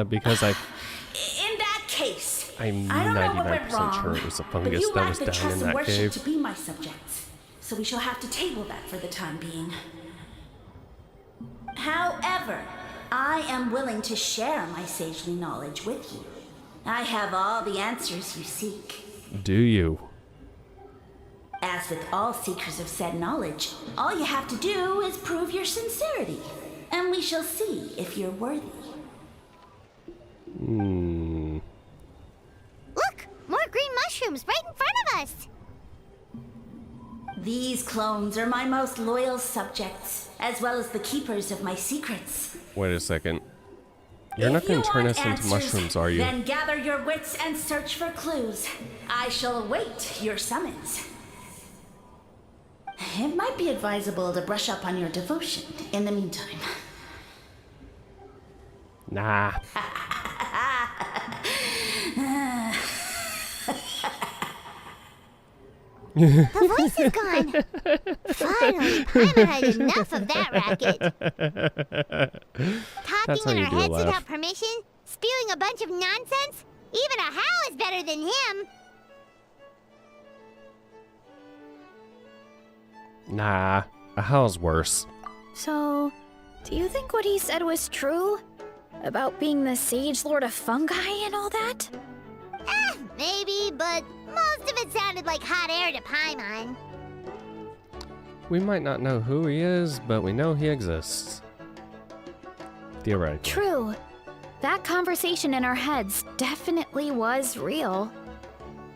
Because In that case, I'm I don't know what went 99% wrong, sure it was a but fungus you that lack was the down trust in and that worship cave. to be my subjects, so we shall have to table that for the time being. However, I am willing to share my sagely knowledge with you. I have all the answers you seek. Do you? As with all seekers of said knowledge, all you have to do is prove your sincerity, and we shall see if you're worthy. Look, more green mushrooms right in front of us. These clones are my most loyal subjects, as well as the keepers of my secrets. Wait a second. You're not If going you to turn want us into answers, mushrooms, are you? Then gather your wits and search for clues. I shall await your summons. It might be advisable to brush up on your devotion in the meantime. Nah. The voice is gone. Finally, Paimon had enough of that racket. That's how Talking in you our do a heads laugh. without permission, spewing a bunch of nonsense. Even a Hal is better than him. Nah. A how's worse. So, do you think what he said was true? About being the Sage Lord of Fungi and all that? Maybe, but most of it sounded like hot air to Paimon. We might not know who he is, but we know he exists. Theoretically. True. That conversation in our heads definitely was real.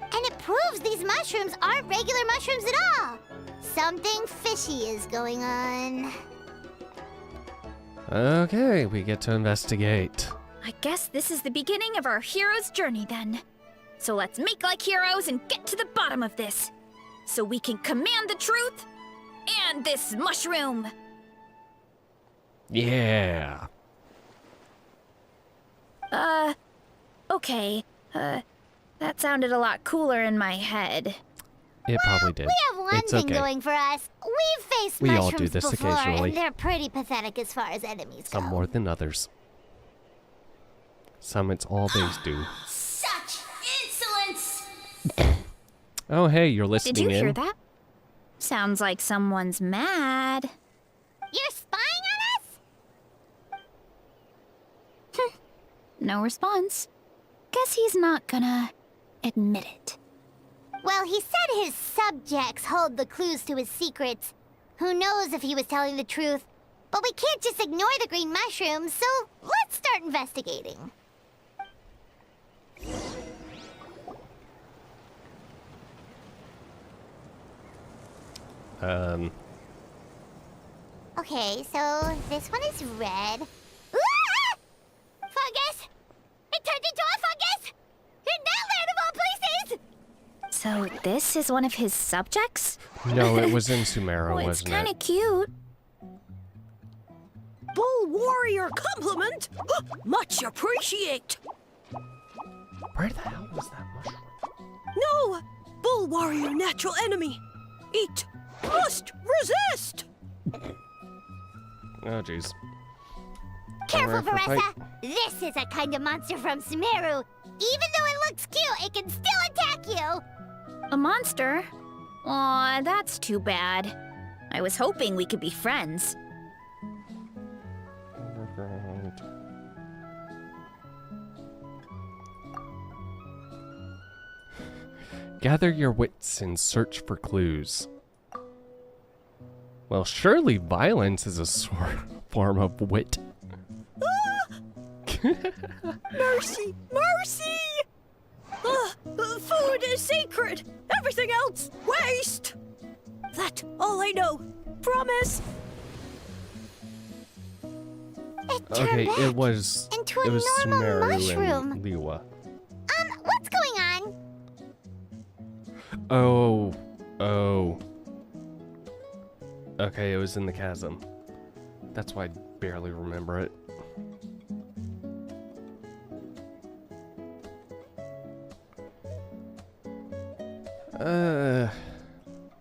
And it proves these mushrooms aren't regular mushrooms at all. Something fishy is going on. Okay, we get to investigate. I guess this is the beginning of our hero's journey then. So let's make like heroes and get to the bottom of this. So we can command the truth and this mushroom. Yeah. Okay. That sounded a lot cooler in my head. It probably did. We have one It's thing okay. going for us. We've faced We all mushrooms do this before, occasionally. and they're pretty pathetic as far as enemies go. Some more than others. Some it's all they do. Such insolence! Oh, hey, you're Did listening you in. hear that? Sounds like someone's mad. You're spying on us? No response. Guess he's not gonna admit it. Well, he said his subjects hold the clues to his secrets. Who knows if he was telling the truth? But we can't just ignore the green mushrooms, so let's let's start investigating. Okay, so this one is red. Ah! Fungus! It turned into a fungus! In that land of all places! So this is one of his subjects? No, it was in Sumeru, Oh, it's wasn't kind it? of cute. Bull warrior compliment. Much appreciate. Where the hell was that mushroom? No, bull warrior natural enemy. Eat. Must resist. Oh, jeez. Careful, Alright, for fight. Varessa! This is a kind of monster from Sumeru. Even though it looks cute, it can still attack you! A monster? Aw, that's too bad. I was hoping we could be friends. Overground. Gather your wits and search for clues. Well, surely violence is a form of wit. Mercy, mercy! Food is sacred. Everything else, waste. That's all I know. Promise. It turned Okay, back it was into a normal Sumeru mushroom. and Liwa. What's going on? Oh. Okay, it was in the chasm. That's why I barely remember it.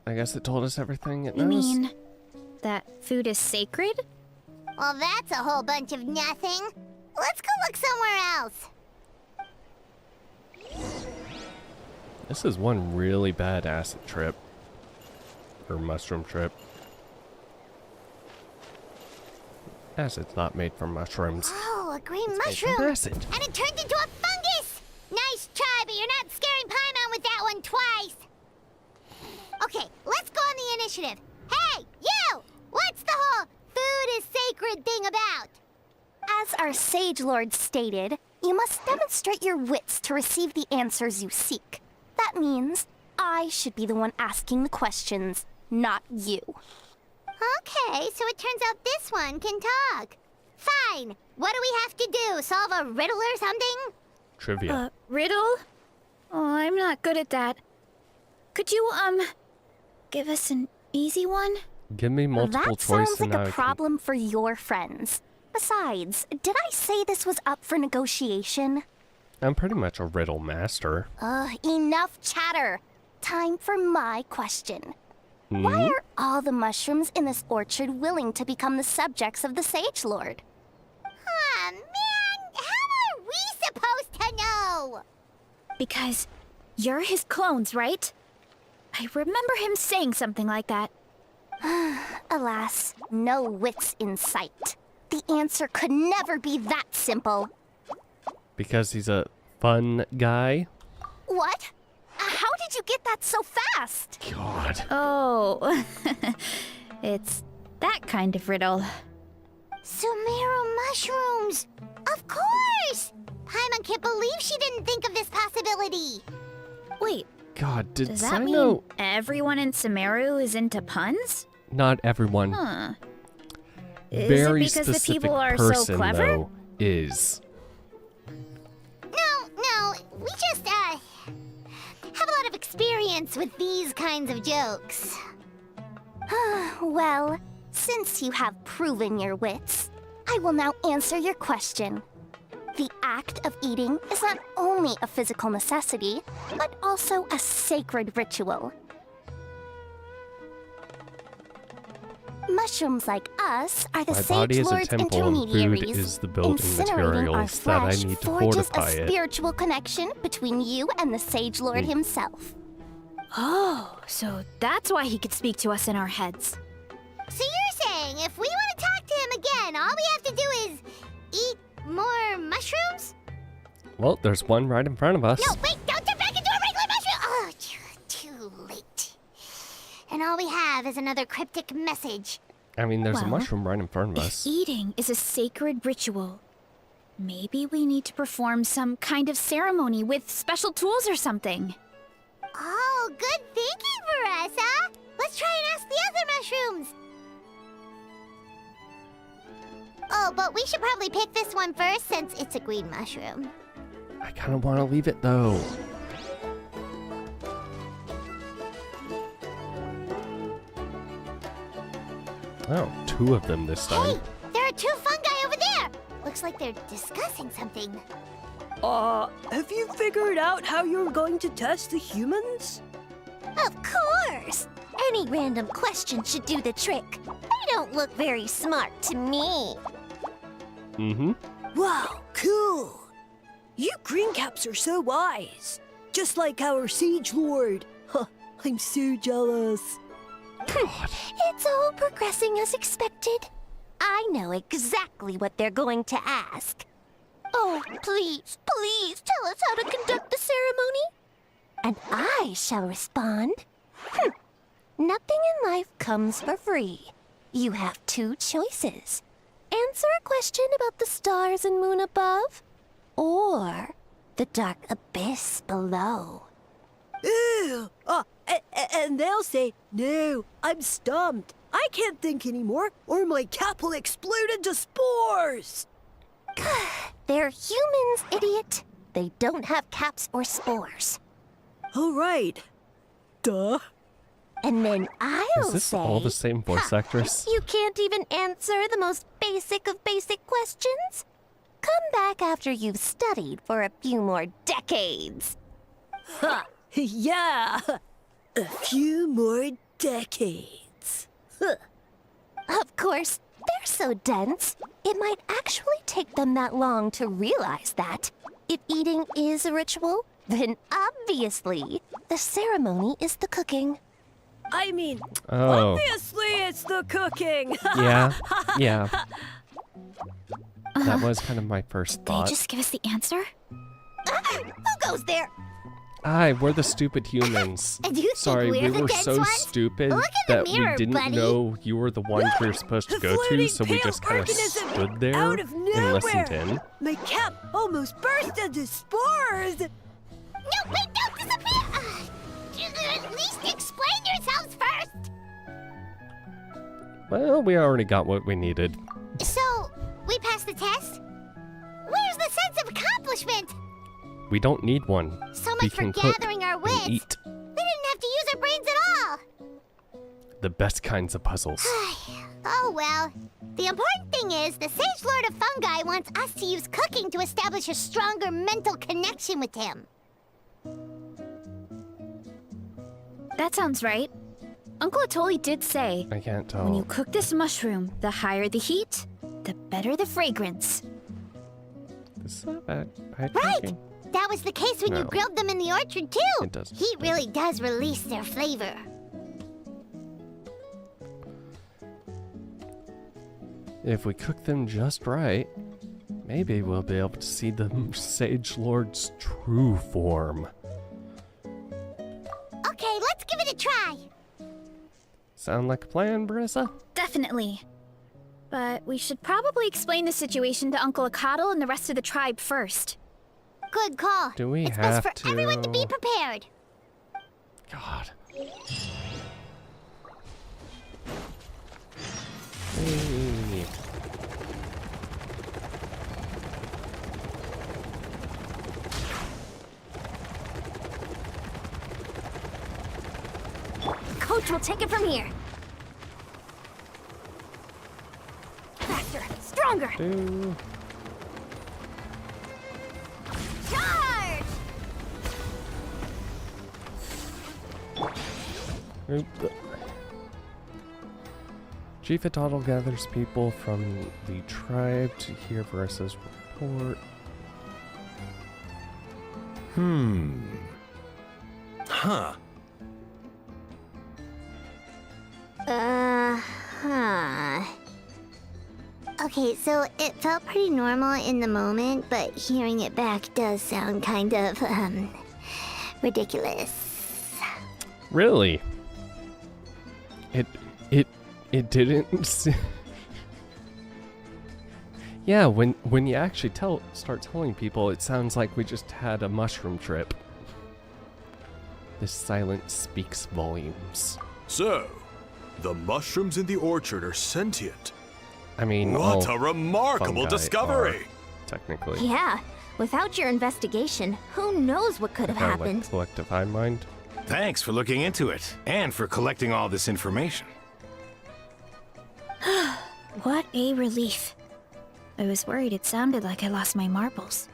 I guess it told us everything it You knows. mean that food is sacred? Well, that's a whole bunch of nothing. Let's go look somewhere else. This is one really bad acid trip. Or mushroom trip. Acid's not made from mushrooms. Oh, a green It's made from mushroom. acid. And it turned into a fungus! Nice try, but you're not scaring Paimon with that one twice. Okay, let's go on the initiative. Hey, you! What's the whole food is sacred thing about? As our Sage Lord stated, you must demonstrate your wits to receive the answers you seek. That means I should be the one asking the questions, not you. Okay, so it turns out this one can talk. Fine. What do we have to do? Solve a riddle or something? Trivia. Riddle? Oh, I'm not good at that. Could you, give us an easy one? Give me multiple That choice sounds and like I a can- problem for your friends. Besides, did I say this was up for negotiation? I'm pretty much a riddle master. Enough chatter. Time for my question. Why are all the mushrooms in this orchard willing to become the subjects of the Sage Lord? Ah, man! How are we supposed to know? Because you're his clones, right? I remember him saying something like that. Alas, no wits in sight. The answer could never be that simple. Because he's a fun guy? What? How did you get that so fast? God. Oh, it's that kind of riddle. Sumeru mushrooms! Of course! Paimon can't believe she didn't think of this possibility. Wait, God, did does that Sino... mean everyone in Sumeru is into puns? Not everyone. Huh. Is Very it because the specific people are person, so clever? though, is. No, we just, have a lot of experience with these kinds of jokes. Well, since you have proven your wits, I will now answer your question. The act of eating is not only a physical necessity, but also a sacred ritual. Mushrooms like us are the My Sage body is a Lord's temple and intermediaries. food is the building Incinerating our materials that I flesh need to forges fortify a it. spiritual connection between you and the Sage Lord himself. Oh, so that's why he could speak to us in our heads. So you're saying if we want to talk to him again, all we have to do is eat more mushrooms? Well, there's one right in front of us. No, wait, don't turn back into a regular mushroom! Oh, too late. And all we have is another cryptic message. I mean, there's a Well, mushroom right in front of If us. eating is a sacred ritual, Maybe we need to perform some kind of ceremony with special tools or something. Oh, good thinking, Veressa. Let's try and ask the other mushrooms. Oh, but we should probably pick this one first since it's a green mushroom. I kind of want to leave it though. Oh, 2 of them this time. Hey, there are 2 fungi over there. Looks like they're discussing something. Have you figured out how you're going to test the humans? Of course! Any random question should do the trick. They don't look very smart to me. Mm-hmm. Wow, cool! You greencaps are so wise. Just like our Siege Lord. Huh, I'm so jealous. God. It's all progressing as expected. I know exactly what they're going to ask. Oh, please, please tell us how to conduct the ceremony. And I shall respond. Nothing in life comes for free. You have 2 choices. Answer a question about the stars and moon above, or the dark abyss below. Ew! And they'll say, no, I'm stumped. I can't think anymore, or my cap will explode into spores. They're humans, idiot. They don't have caps or spores. All right. Duh. And then I'll Is this say... all the same voice actress? You can't even answer the most basic of basic questions? Come back after you've studied for a few more decades. Ha! Yeah! A few more decades. Huh. Of course, they're so dense, it might actually take them that long to realize that. If eating is a ritual, then obviously the ceremony is the cooking. I mean, Oh. obviously it's the cooking. Yeah. Yeah. That was kind of my first They thought. just give us the answer? Who goes there? We're the stupid humans. And you Sorry, think we we're the were dense so ones? stupid Look in the that mirror, we didn't buddy. know you were the ones we were supposed to The go to, floating so we pale just kind of organism stood there out of and listened nowhere. in. My cap almost burst into spores. No, wait, don't disappear! At least explain yourselves first! Well, we already got what we needed. So, we passed the test? Where's the sense of accomplishment? We don't need one. So We much for can cook gathering our and wits. eat We didn't have to use our brains at all. the best kinds of puzzles. Oh well. The important thing is, the Sage Lord of Fungi wants us to use cooking to establish a stronger mental connection with him. That sounds right. Uncle Atoli did say, I can't when you tell. cook this mushroom, the higher the heat, the better the fragrance. Is that bad? Right! Hijacking? That was the case when you No. grilled them in the orchard too. It doesn't. Heat really does release their flavor. If we cook them just right, maybe we'll be able to see the Sage Lord's true form. Okay, let's give it a try. Sound like a plan, Brissa? Definitely. But we should probably explain the situation to Uncle Akatl and the rest of the tribe first. Good call. Do we it's have best for everyone to be to? prepared. God. Hey. Coach will take it from here. Faster, stronger. Do. Charge! Oop. Chief Atotl gathers people from the tribe to hear Verissa's report. Huh. Huh. Okay, so it felt pretty normal in the moment, but hearing it back does sound kind of, ridiculous. Really? It didn't. Yeah, when you actually start telling people, it sounds like we just had a mushroom trip. This silence speaks volumes. So, the mushrooms in the orchard are sentient. I mean, What all a remarkable fungi discovery! are, technically. Yeah, without your investigation, who knows what could have Kinda happened? like collective hive mind. Thanks for looking into it, and for collecting all this information. What a relief. I was worried it sounded like I lost my marbles.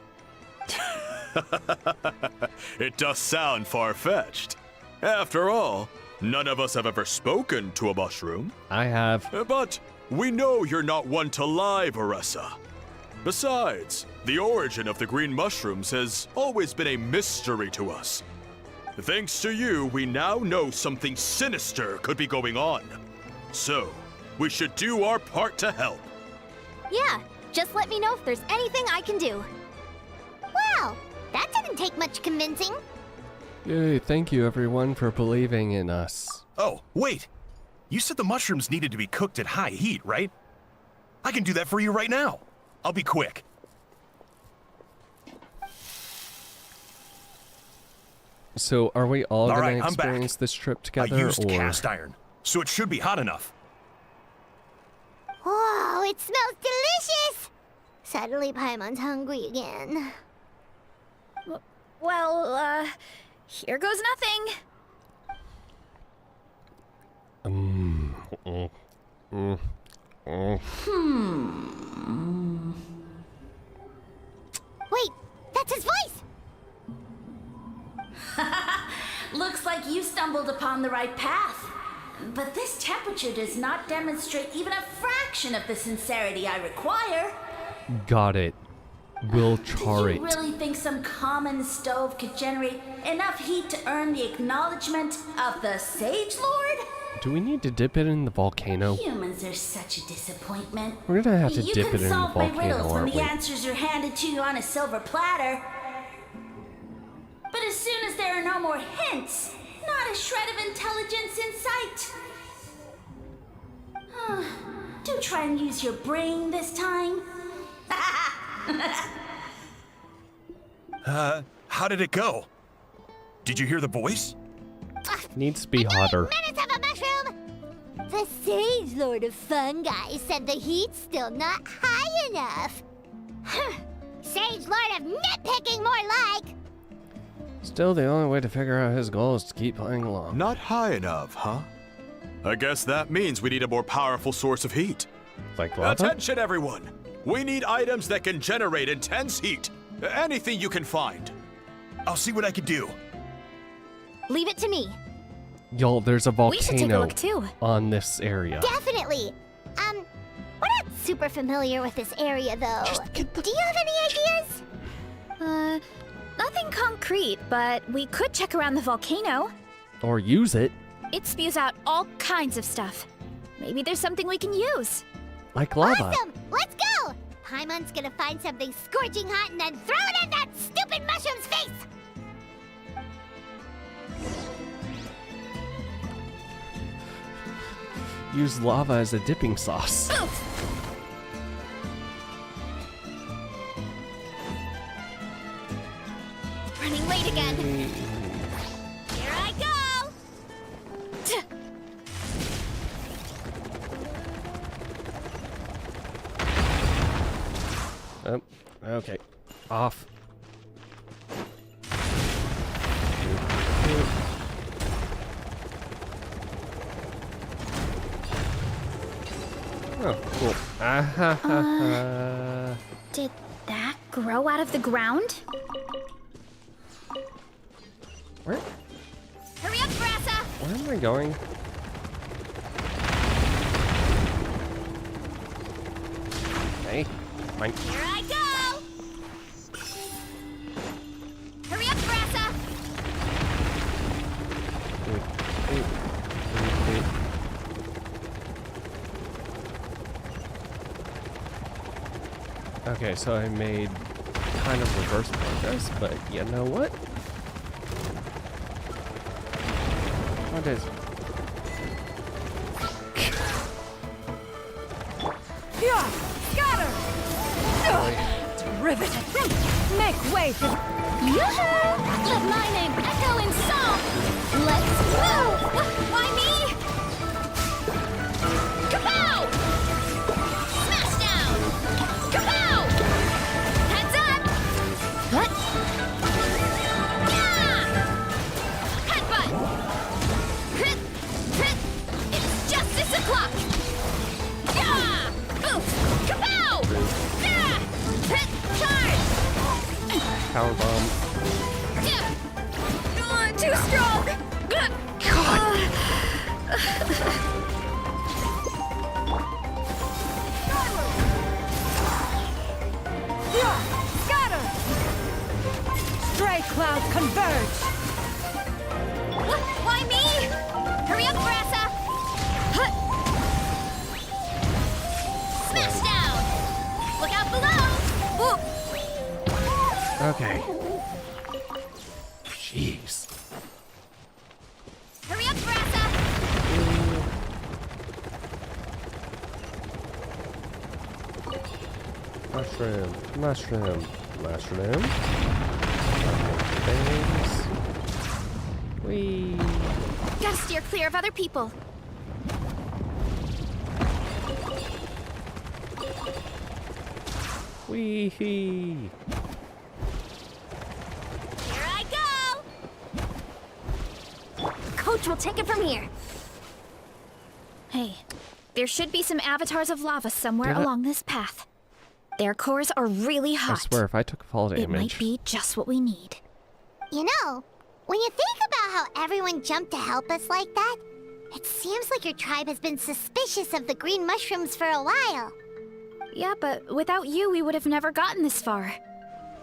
It does sound far-fetched. After all, none of us have ever spoken to a mushroom. I have. But we know you're not one to lie, Varessa. Besides, the origin of the green mushrooms has always been a mystery to us. Thanks to you, we now know something sinister could be going on. So, we should do our part to help. Yeah, just let me know if there's anything I can do. Wow, that didn't take much convincing. Yay, thank you everyone for believing in us. Oh, wait! You said the mushrooms needed to be cooked at high heat, right? I can do that for you right now. I'll be quick. So, are we all All gonna right, I'm back. experience this trip I together, used or cast iron, so it should be hot enough. Whoa, it smells delicious! Suddenly Paimon's hungry again. Well, here goes nothing. Wait, that's his voice! Looks like you stumbled upon the right path. But this temperature does not demonstrate even a fraction of the sincerity I require. got it? We'll char Do it. you really think some common stove could generate enough heat to earn the acknowledgement of the Sage Lord? Do we need to dip it in the volcano? Humans are such a disappointment. We're gonna have to You dip can it in the solve my volcano, riddles when aren't the we? answers are handed to you on a silver platter. But as soon as there are no more hints, not a shred of intelligence in sight. Do try and use your brain this time. How did it go? Did you hear the voice? Needs to be hotter. Minutes of a mushroom! The Sage Lord of Fungi said the heat's still not high enough. Sage Lord of Nitpicking, more like! Still, the only way to figure out his goal is to keep playing along. Not high enough, huh? I guess that means we need a more powerful source of heat. Like lava? Attention, everyone! We need items that can generate intense heat. Anything you can find. I'll see what I can do. Leave it to me. Y'all, there's a We should take a volcano look too. on this area. Definitely! We're not super familiar with this area, though. Do you have any ideas? Nothing concrete, but we could check around the volcano. Or use it, It spews out all kinds of stuff. Maybe there's something we can use. like lava. Awesome! Let's go! Paimon's gonna find something scorching hot and then throw it in that stupid mushroom's face! Use lava as a dipping sauce. Running late again. Here I go! Oh, okay. Off. Oh, cool. Did that grow out of the ground? Where Hurry up, Brassa! am I going? Hey, mine. Here I go! Hurry up, Brassa! Okay, so I made kind of reverse progress, but you know what? What is? Yeah, scatter! riveted. Make way for... Yoo-hoo! Let my name echo in song! Let's move! Why me? Kapow! Smash down! Kapow! Heads up! What? Yeah! Headbutt! Hit! Hit! It's justice o'clock! Yeah! Oof! Kapow! Yeah! Hit! Charge! Powerbomb. Yeah! Too strong! God! Scatter! Stray clouds converge! Why me? Hurry up, Brassa! Huh. Smash down! Look out below! Okay. Jeez. Hurry up, Brassa! Mushroom, mushroom, mushroom. Things. Whee. Gotta steer clear of other people. Wee hee. Here I go! Coach will take it from here. Hey, there should be some avatars of lava somewhere Damn it. along this path. Their cores are really I hot. swear, if I took fall It might damage, be just what we need. You know, when you think about how everyone jumped to help us like that, it seems like your tribe has been suspicious of the green mushrooms for a while. Yeah, but without you, we would have never gotten this far.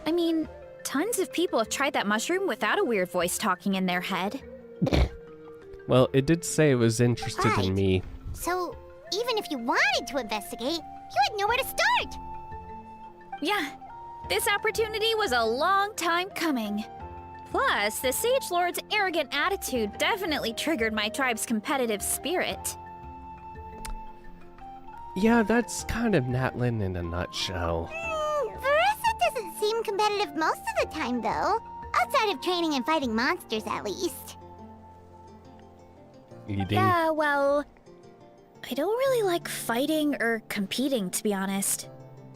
I mean, tons of people have tried that mushroom without a weird voice talking in their head. well, it did say it was interested Right. in me. So, even if you wanted to investigate, you had nowhere to start. Yeah, this opportunity was a long time coming. Plus, the Sage Lord's arrogant attitude definitely triggered my tribe's competitive spirit. Yeah, that's kind of Natlin in a nutshell. Verissa doesn't seem competitive most of the time, though. Outside of training and fighting monsters, at least. Eating. Yeah, well, I don't really like fighting or competing, to be honest.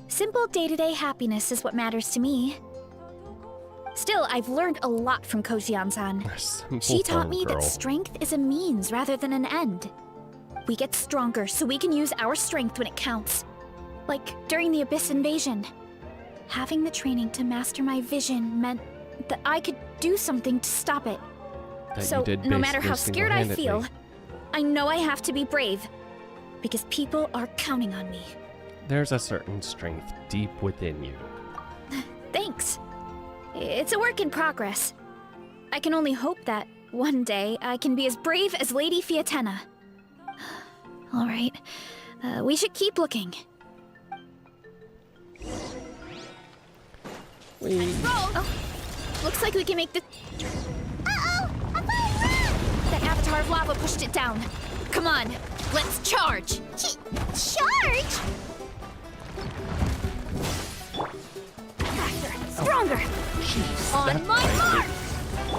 Simple day-to-day happiness is what matters to me. Still, I've learned a lot from Kojian-san. Simple She taught farm me girl. that strength is a means rather than an end. We get stronger so we can use our strength when it counts. Like during the Abyss invasion. Having the training to master my vision meant that I could do something to stop it. That So, you did no matter how basically scared I single-handedly. feel, I know I have to be brave. Because people are counting on me. There's a certain strength deep within you. Thanks. It's a work in progress. I can only hope that one day I can be as brave as Lady Fiatena. All right, we should keep looking. Whee. Oh, looks like we can make the... Uh-oh! A fire run! That avatar of lava pushed it down. Come on, let's charge! Charge? Faster, stronger! Jeez, On that my fight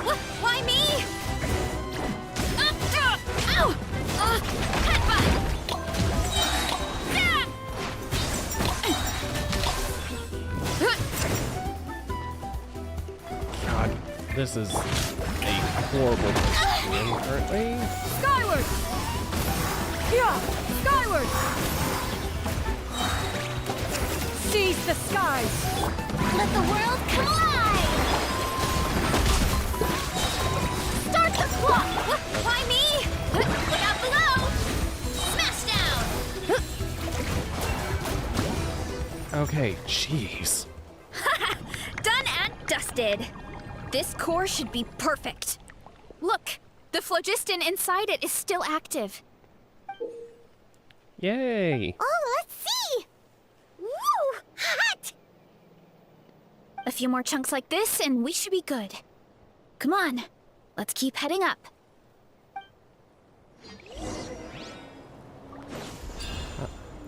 mark! Why me? Ow! Headbutt! God, this is a horrible game currently. Skyward! Yeah! Skyward! Seize the skies! Let the world collide! Start the clock! Why me? Look out below! Smash down! Okay, jeez. Done and dusted. This core should be perfect. Look, the phlogiston inside it is still active. Yay! Oh, let's see! Woo! Hot! A few more chunks like this and we should be good. Come on, let's keep heading up.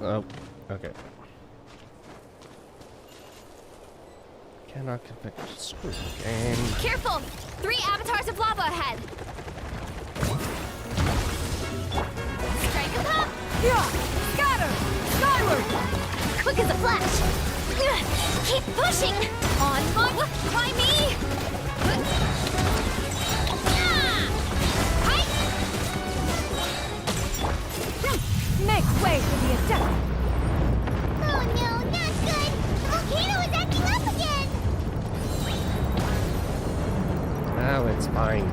Oh, okay. Cannot convict. Screw the game. Careful! 3 avatars of lava ahead. Strike a pop! Yeah! Scatter! Skyward! Quick as a flash. Keep pushing. On my why me? Make way for the attack! Oh no, not good! The volcano is acting up again! Oh, it's fine.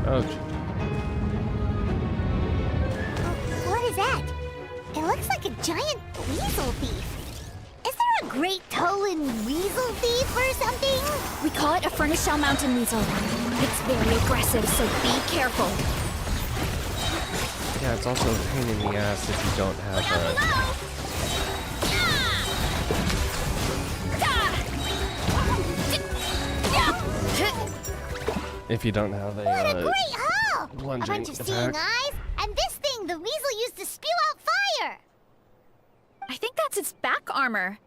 Oh, What is that? It looks like a giant weasel thief. Is there a great Tolan weasel thief or something? We call it a furnace shell mountain weasel. It's very aggressive, so be careful. yeah, it's also a pain in the ass if you don't have a... If you don't have What a a great haul! A plunging bunch of seeing attack. eyes, and this thing the weasel used to spew out fire! I think that's its back armor.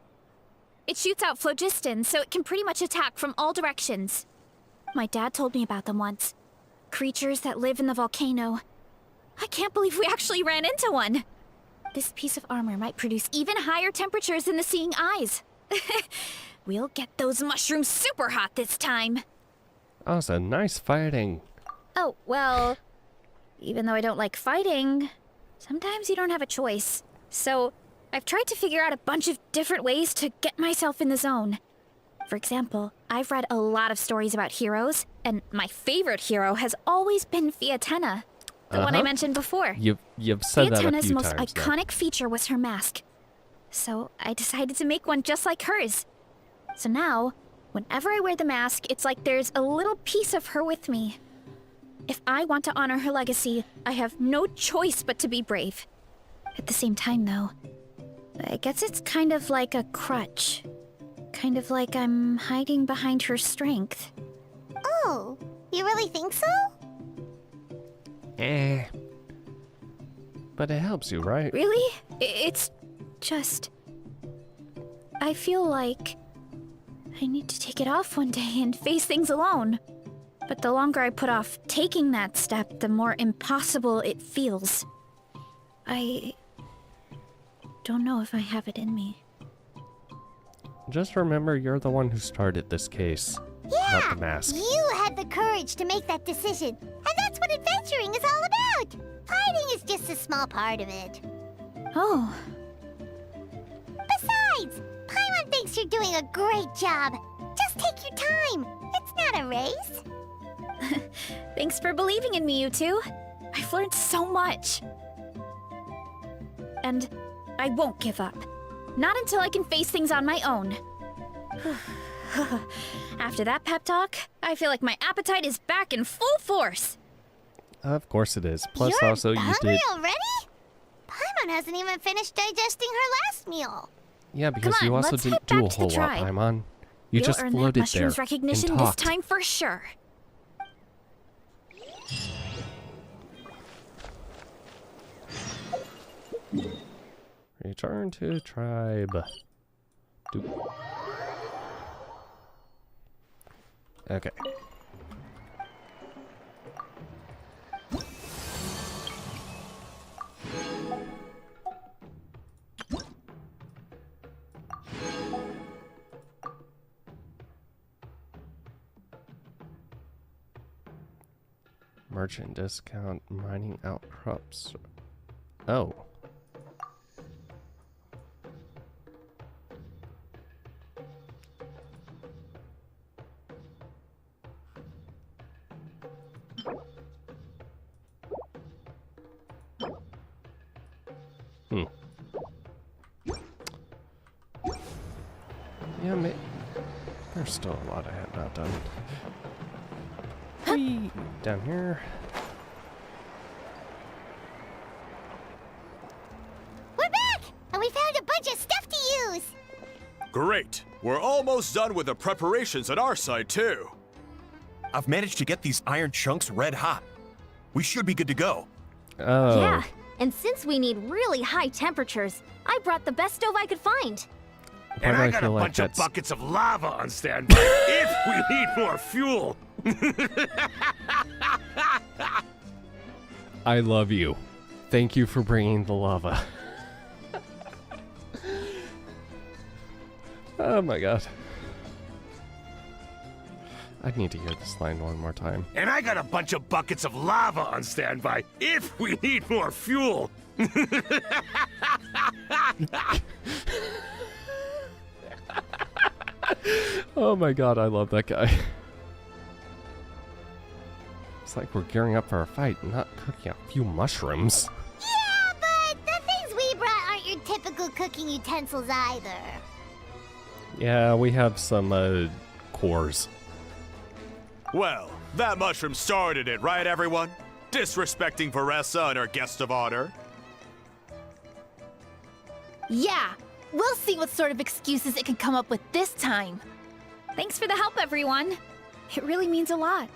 It shoots out phlogiston, so it can pretty much attack from all directions. My dad told me about them once. Creatures that live in the volcano. I can't believe we actually ran into one. This piece of armor might produce even higher temperatures than the seeing eyes. We'll get those mushrooms super hot this time. Oh, so nice fighting. Oh, well, even though I don't like fighting, sometimes you don't have a choice. So, I've tried to figure out a bunch of different ways to get myself in the zone. For example, I've read a lot of stories about heroes, and my favorite hero has always been Fiatenna, the one I mentioned before. You've said that a Fiatenna's few most times now. iconic feature was her mask. So, I decided to make one just like hers. So now, whenever I wear the mask, it's like there's a little piece of her with me. If I want to honor her legacy, I have no choice but to be brave. At the same time, though, I guess it's kind of like a crutch. Kind of like I'm hiding behind her strength. Oh, you really think so? But it helps you, right? Really? It's just... I feel like I need to take it off one day and face things alone. But the longer I put off taking that step, the more impossible it feels. I don't know if I have it in me. Just remember you're the one who started this case. Yeah! Not the mask. You had the courage to make that decision. And that's what adventuring is all about! Fighting is just a small part of it. Oh, Besides, Paimon thinks you're doing a great job. Just take your time. It's not a race. thanks for believing in me, you two. I've learned so much. And I won't give up. Not until I can face things on my own. After that pep talk, I feel like my appetite is back in full force. Of course it is. Plus You're also you hungry did... already? Paimon hasn't even finished digesting her last meal. Yeah, because Come you on, also let's didn't head do a back to the whole lot, tribe. Paimon. You You'll just earn that floated there mushroom's recognition and this talked. time for sure. Return to tribe. Okay. Merchant discount mining outcrops. Oh. Yeah, there's still a lot I have not done. Whee! Down here. We're back! And we found a bunch of stuff to use! Great! We're almost done with the preparations at our side, too. I've managed to get these iron chunks red hot. We should be good to go. Oh. Yeah, and since we need really high temperatures, I brought the best stove I could find. Why And do I got a feel like bunch of that's- buckets of lava on standby if we need more fuel. I love you. Thank you for bringing the lava. Oh my god. I need to hear this line one more time. And I got a bunch of buckets of lava on standby if we need more fuel. Oh my god, I love that guy. It's like we're gearing up for a fight, not cooking a few mushrooms. Yeah, but the things we brought aren't your typical cooking utensils either. Yeah, we have some, cores. Well, that mushroom started it, right, everyone? Disrespecting Varessa and her guest of honor. Yeah, we'll see what sort of excuses it can come up with this time. Thanks for the help, everyone. It really means a lot.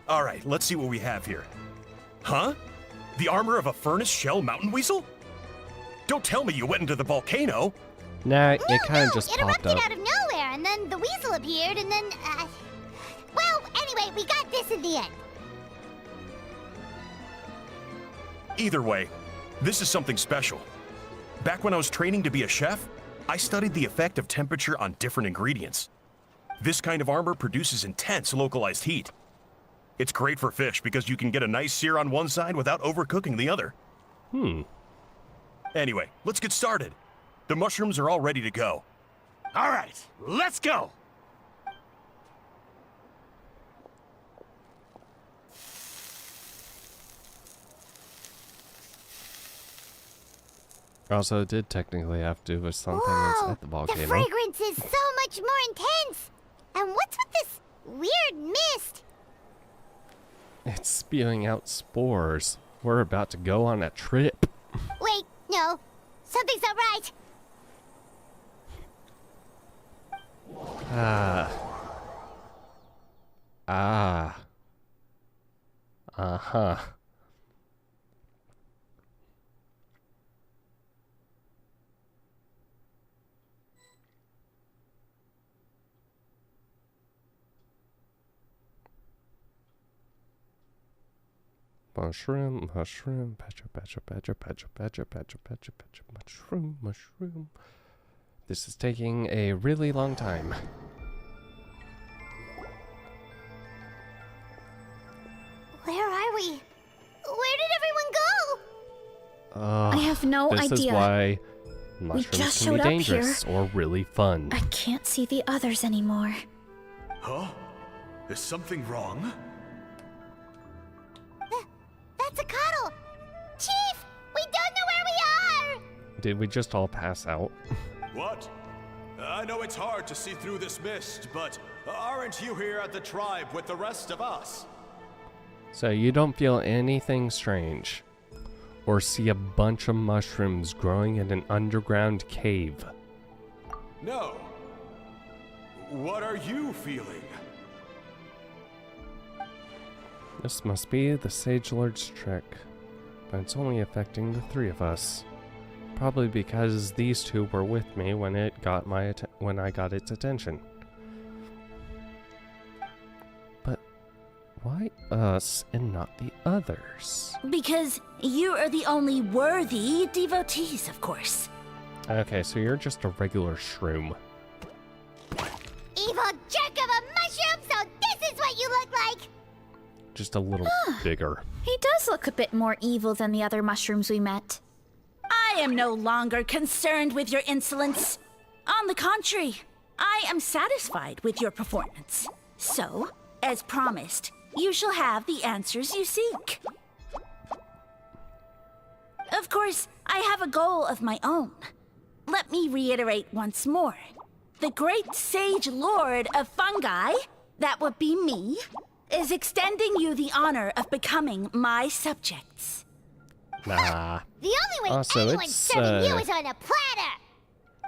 All right, let's see what we have here. Huh? The armor of a furnace shell mountain weasel? Don't tell me you went into the volcano. Nah, it kind No, of just it popped erupted up. out of nowhere, and then the weasel appeared, and then, well, anyway, we got this in the end. Either way, this is something special. Back when I was training to be a chef, I studied the effect of temperature on different ingredients. This kind of armor produces intense localized heat. It's great for fish because you can get a nice sear on one side without overcooking the other. Anyway, let's get started. The mushrooms are all ready to go. All right, let's go. Also, it did technically have to do with something Whoa, inside the volcano. the fragrance is so much more intense. And what's with this weird mist? It's spewing out spores. We're about to go on a trip. Wait, no, something's not right. Uh-huh. Mushroom, mushroom, patcha, patcha, patcha, patcha, patcha, patcha, patcha, patcha, mushroom, mushroom. This is taking a really long time. Where are we? Where did everyone go? I have no this idea. is why We mushrooms just can be showed up here. dangerous or really fun. I can't see the others anymore. Huh? Is something wrong? That's a cuddle. Chief, we don't know where we are. Did we just all pass out? What? I know it's hard to see through this mist, but aren't you here at the tribe with the rest of us? So you don't feel anything strange, or see a bunch of mushrooms growing in an underground cave. No. What are you feeling? This must be the Sage Lord's trick, but it's only affecting the three of us. Probably because these two were with me when it got when I got its attention. But why us and not the others? Because you are the only worthy devotees, of course. Okay, so you're just a regular shroom. Evil jerk of a mushroom, so this is what you look like. Just a little bigger. He does look a bit more evil than the other mushrooms we met. I am no longer concerned with your insolence. On the contrary, I am satisfied with your performance. So, as promised, you shall have the answers you seek. Of course, I have a goal of my own. Let me reiterate once more. The great sage lord of fungi, that would be me, is extending you the honor of becoming my subjects. Nah. The only way Also, anyone's it's, serving you is on a platter.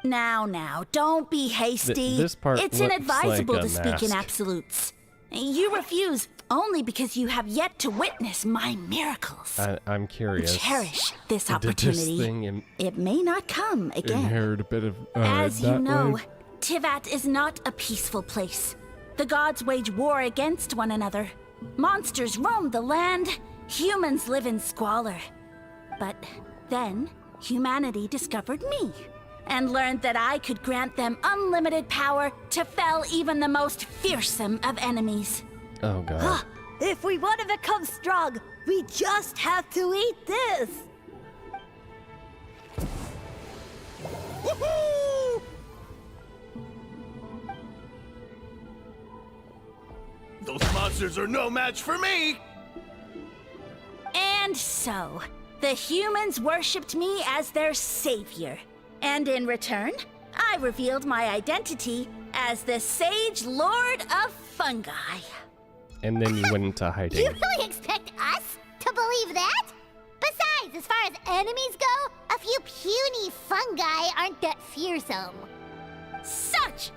Now, don't be hasty. this part it's looks inadvisable like a to speak in mask. absolutes. You refuse only because you have yet to witness my miracles. I'm curious. Cherish this Did opportunity. this thing It may not come again. inherit a bit of As you that know, way? Tivat is not a peaceful place. The gods wage war against one another. Monsters roam the land. Humans live in squalor. But then, humanity discovered me and learned that I could grant them unlimited power to fell even the most fearsome of enemies. Oh god. If we want to become strong, we just have to eat this. Woohoo! Those monsters are no match for me! And so, the humans worshipped me as their savior. And in return, I revealed my identity as the Sage Lord of Fungi. And then you went into hiding. You really expect us to believe that? Besides, as far as enemies go, a few puny fungi aren't that fearsome. Such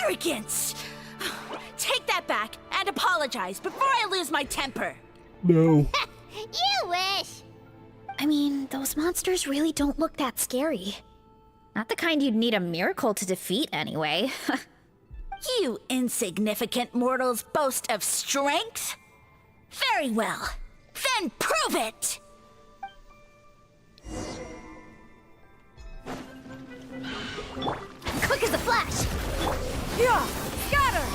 arrogance! Take that back and apologize before I lose my temper. No. You wish! I mean, those monsters really don't look that scary. Not the kind you'd need a miracle to defeat, anyway. You insignificant mortals boast of strength? Very well. Then prove it! Quick as a flash! Yeah, scatter!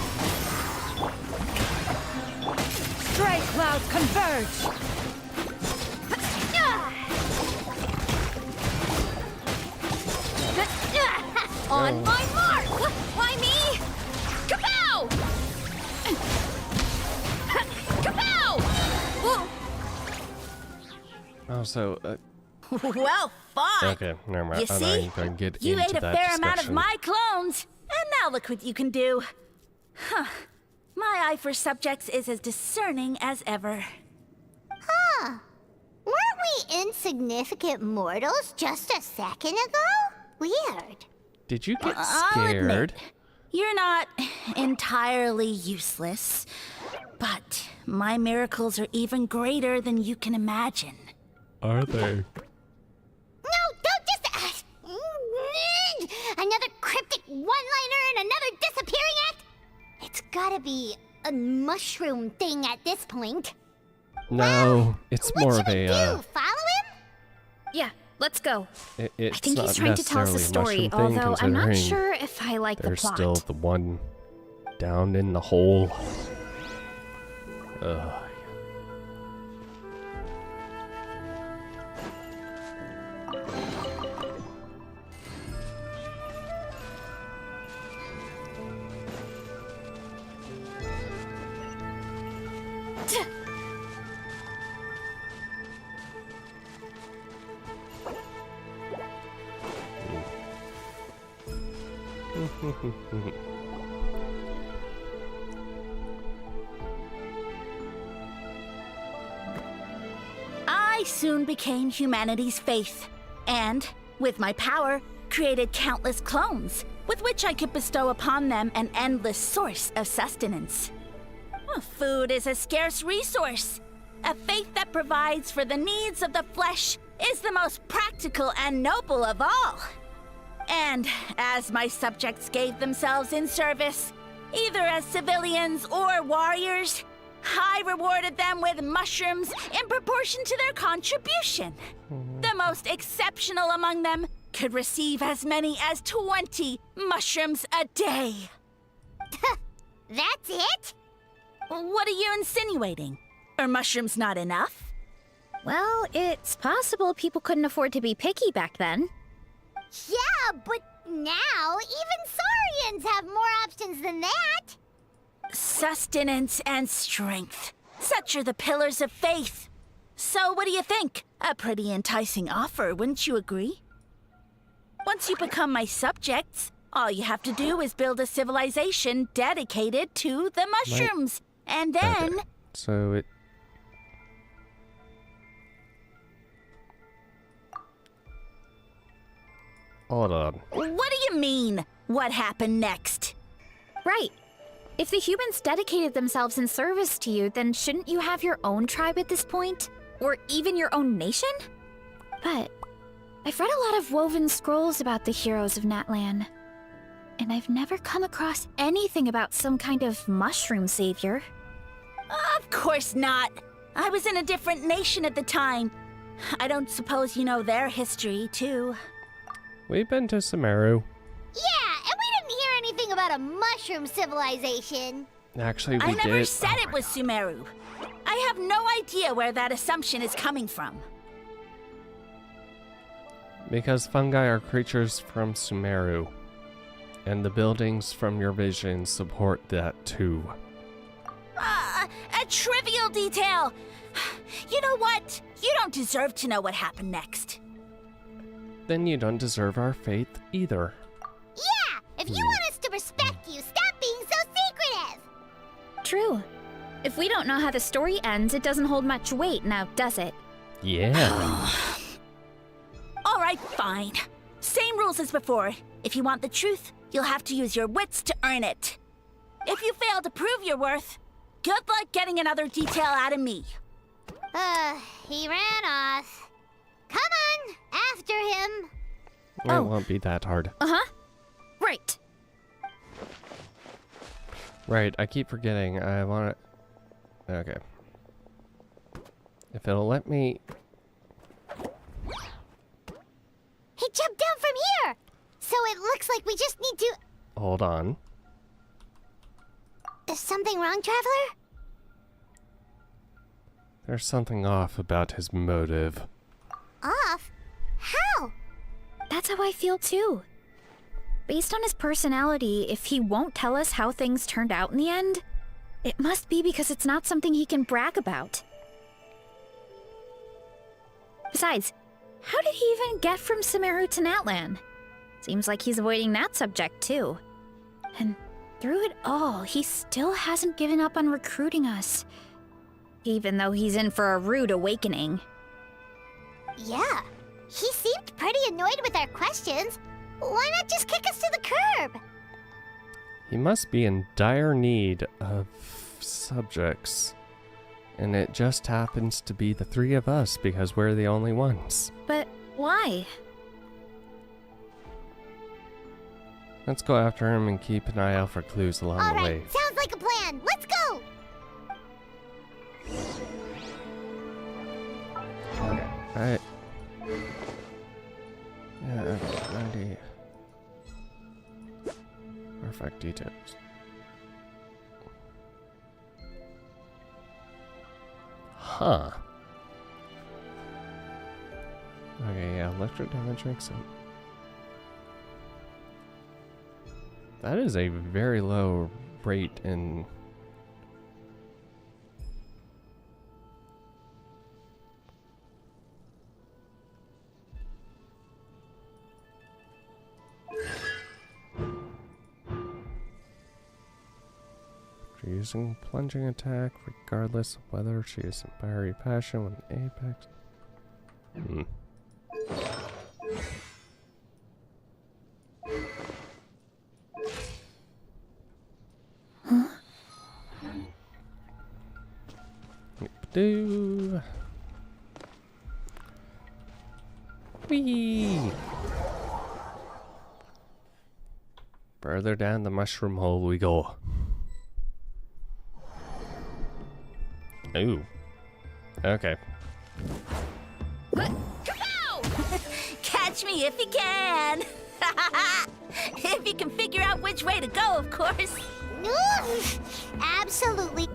Stray clouds converge! On my mark! Why me? Kapow! Kapow! Whoa. Oh, so Well fought! okay, never mind. You I'm see? not gonna get You into ate a that fair amount of discussion. my clones, and now look what you can do. Huh. My eye for subjects is as discerning as ever. Huh. Weren't we insignificant mortals just a second ago? Weird. Did you get I'll admit, scared? you're not entirely useless, but my miracles are even greater than you can imagine. Are they? No, don't just... another cryptic one-liner and another disappearing act? It's gotta be a mushroom thing at this point. No, it's more of a. Follow him? Yeah, let's go. It's I think he's not trying to tell us a necessarily story, mushroom thing, although I'm not considering sure if I like the There's plot. still the one down in the hole. Ugh. I soon became humanity's faith, and, with my power, created countless clones, with which I could bestow upon them an endless source of sustenance. Food is a scarce resource. A faith that provides for the needs of the flesh is the most practical and noble of all. And as my subjects gave themselves in service, either as civilians or warriors, I rewarded them with mushrooms in proportion to their contribution. The most exceptional among them could receive as many as 20 mushrooms a day. That's it? What are you insinuating? Are mushrooms not enough? Well, it's possible people couldn't afford to be picky back then. Yeah, but now even Saurians have more options than that. Sustenance and strength. Such are the pillars of faith. So what do you think? A pretty enticing offer, wouldn't you agree? Once you become my subjects, all you have to do is build a civilization dedicated to the mushrooms. And then... Okay. So it... Hold on. What do you mean? What happened next? Right. If the humans dedicated themselves in service to you, then shouldn't you have your own tribe at this point? Or even your own nation? But I've read a lot of woven scrolls about the heroes of Natlan, and I've never come across anything about some kind of mushroom savior. Of course not. I was in a different nation at the time. I don't suppose you know their history, too. We've been to Sumeru. Yeah, and we didn't hear anything about a mushroom civilization. Actually, we I did. never said it was Sumeru. I have no idea where that assumption is coming from. Because fungi are creatures from Sumeru. And the buildings from your vision support that too. A trivial detail. You know what? You don't deserve to know what happened next. Then you don't deserve our faith either. Yeah, if you want us to respect you, stop being so secretive. True. If we don't know how the story ends, it doesn't hold much weight now, does it? Yeah. All right, fine. Same rules as before. If you want the truth, you'll have to use your wits to earn it. If you fail to prove your worth, good luck getting another detail out of me. He ran off. Come on, after him. It won't be that hard. Uh-huh. Right. Right, I keep forgetting. I want to... Okay. If it'll let me... He jumped down from here. So it looks like we just need to... Hold on. Is something wrong, Traveler? There's something off about his motive. Off? How? That's how I feel too. Based on his personality, if he won't tell us how things turned out in the end, it must be because it's not something he can brag about. Besides, how did he even get from Sumeru to Natlan? Seems like he's avoiding that subject too. And through it all, he still hasn't given up on recruiting us. Even though he's in for a rude awakening. Yeah, he seemed pretty annoyed with our questions. Why not just kick us to the curb? He must be in dire need of subjects. And it just happens to be the three of us because we're the only ones. But why? Let's go after him and keep an eye out for clues along the way. Alright, sounds like a plan. Let's go! Alright. Yeah, 90. Perfect details. Huh. Okay, yeah, electric damage makes sense. That is a very low rate in... Using plunging attack regardless of whether she is in fiery passion with an apex. Do. Whee! Further down the mushroom hole we go. Ooh. Okay. Catch me if you can. If you can figure out which way to go, of course. Absolutely.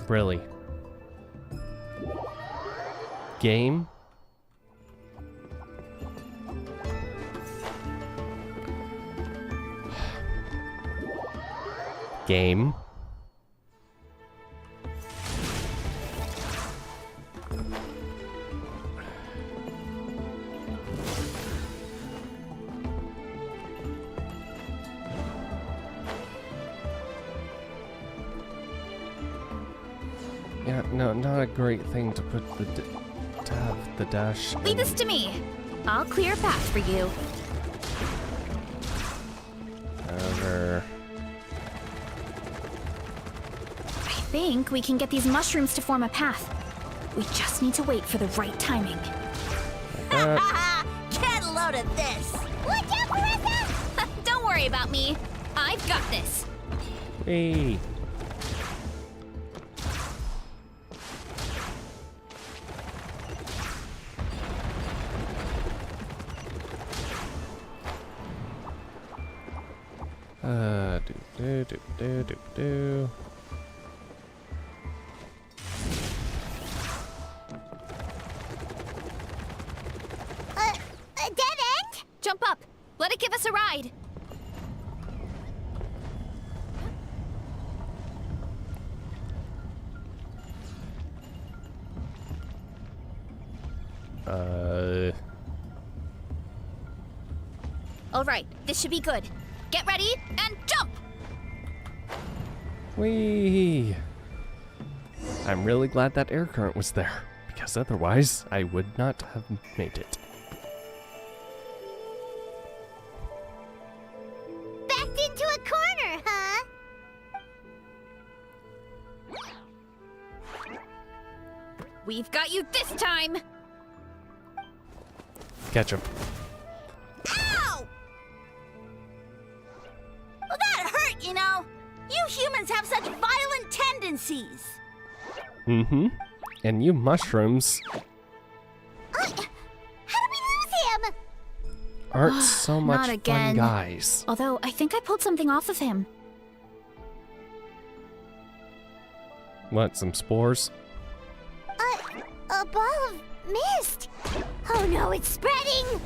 Really? Game? Game? Yeah, no, not a great thing to put to have the dash. Leave this to me. I'll clear a path for you. Over. I think we can get these mushrooms to form a path. We just need to wait for the right timing. Get a load of this! Watch out, Marissa! Don't worry about me. I've got this. Hey. Do. A dead end? Jump up. Let it give us a ride. All right, this should be good. Get ready and jump! Whee! I'm really glad that air current was there, because otherwise I would not have made it. Backed into a corner, huh? We've got you this time! Catch him. Ow! Well, that hurt, you know. You humans have such violent tendencies. Mm-hmm. And you mushrooms How did we lose him? aren't so much Not fun again. guys. Although, I think I pulled something off of him. What, some spores? A ball of mist. Oh no, it's spreading.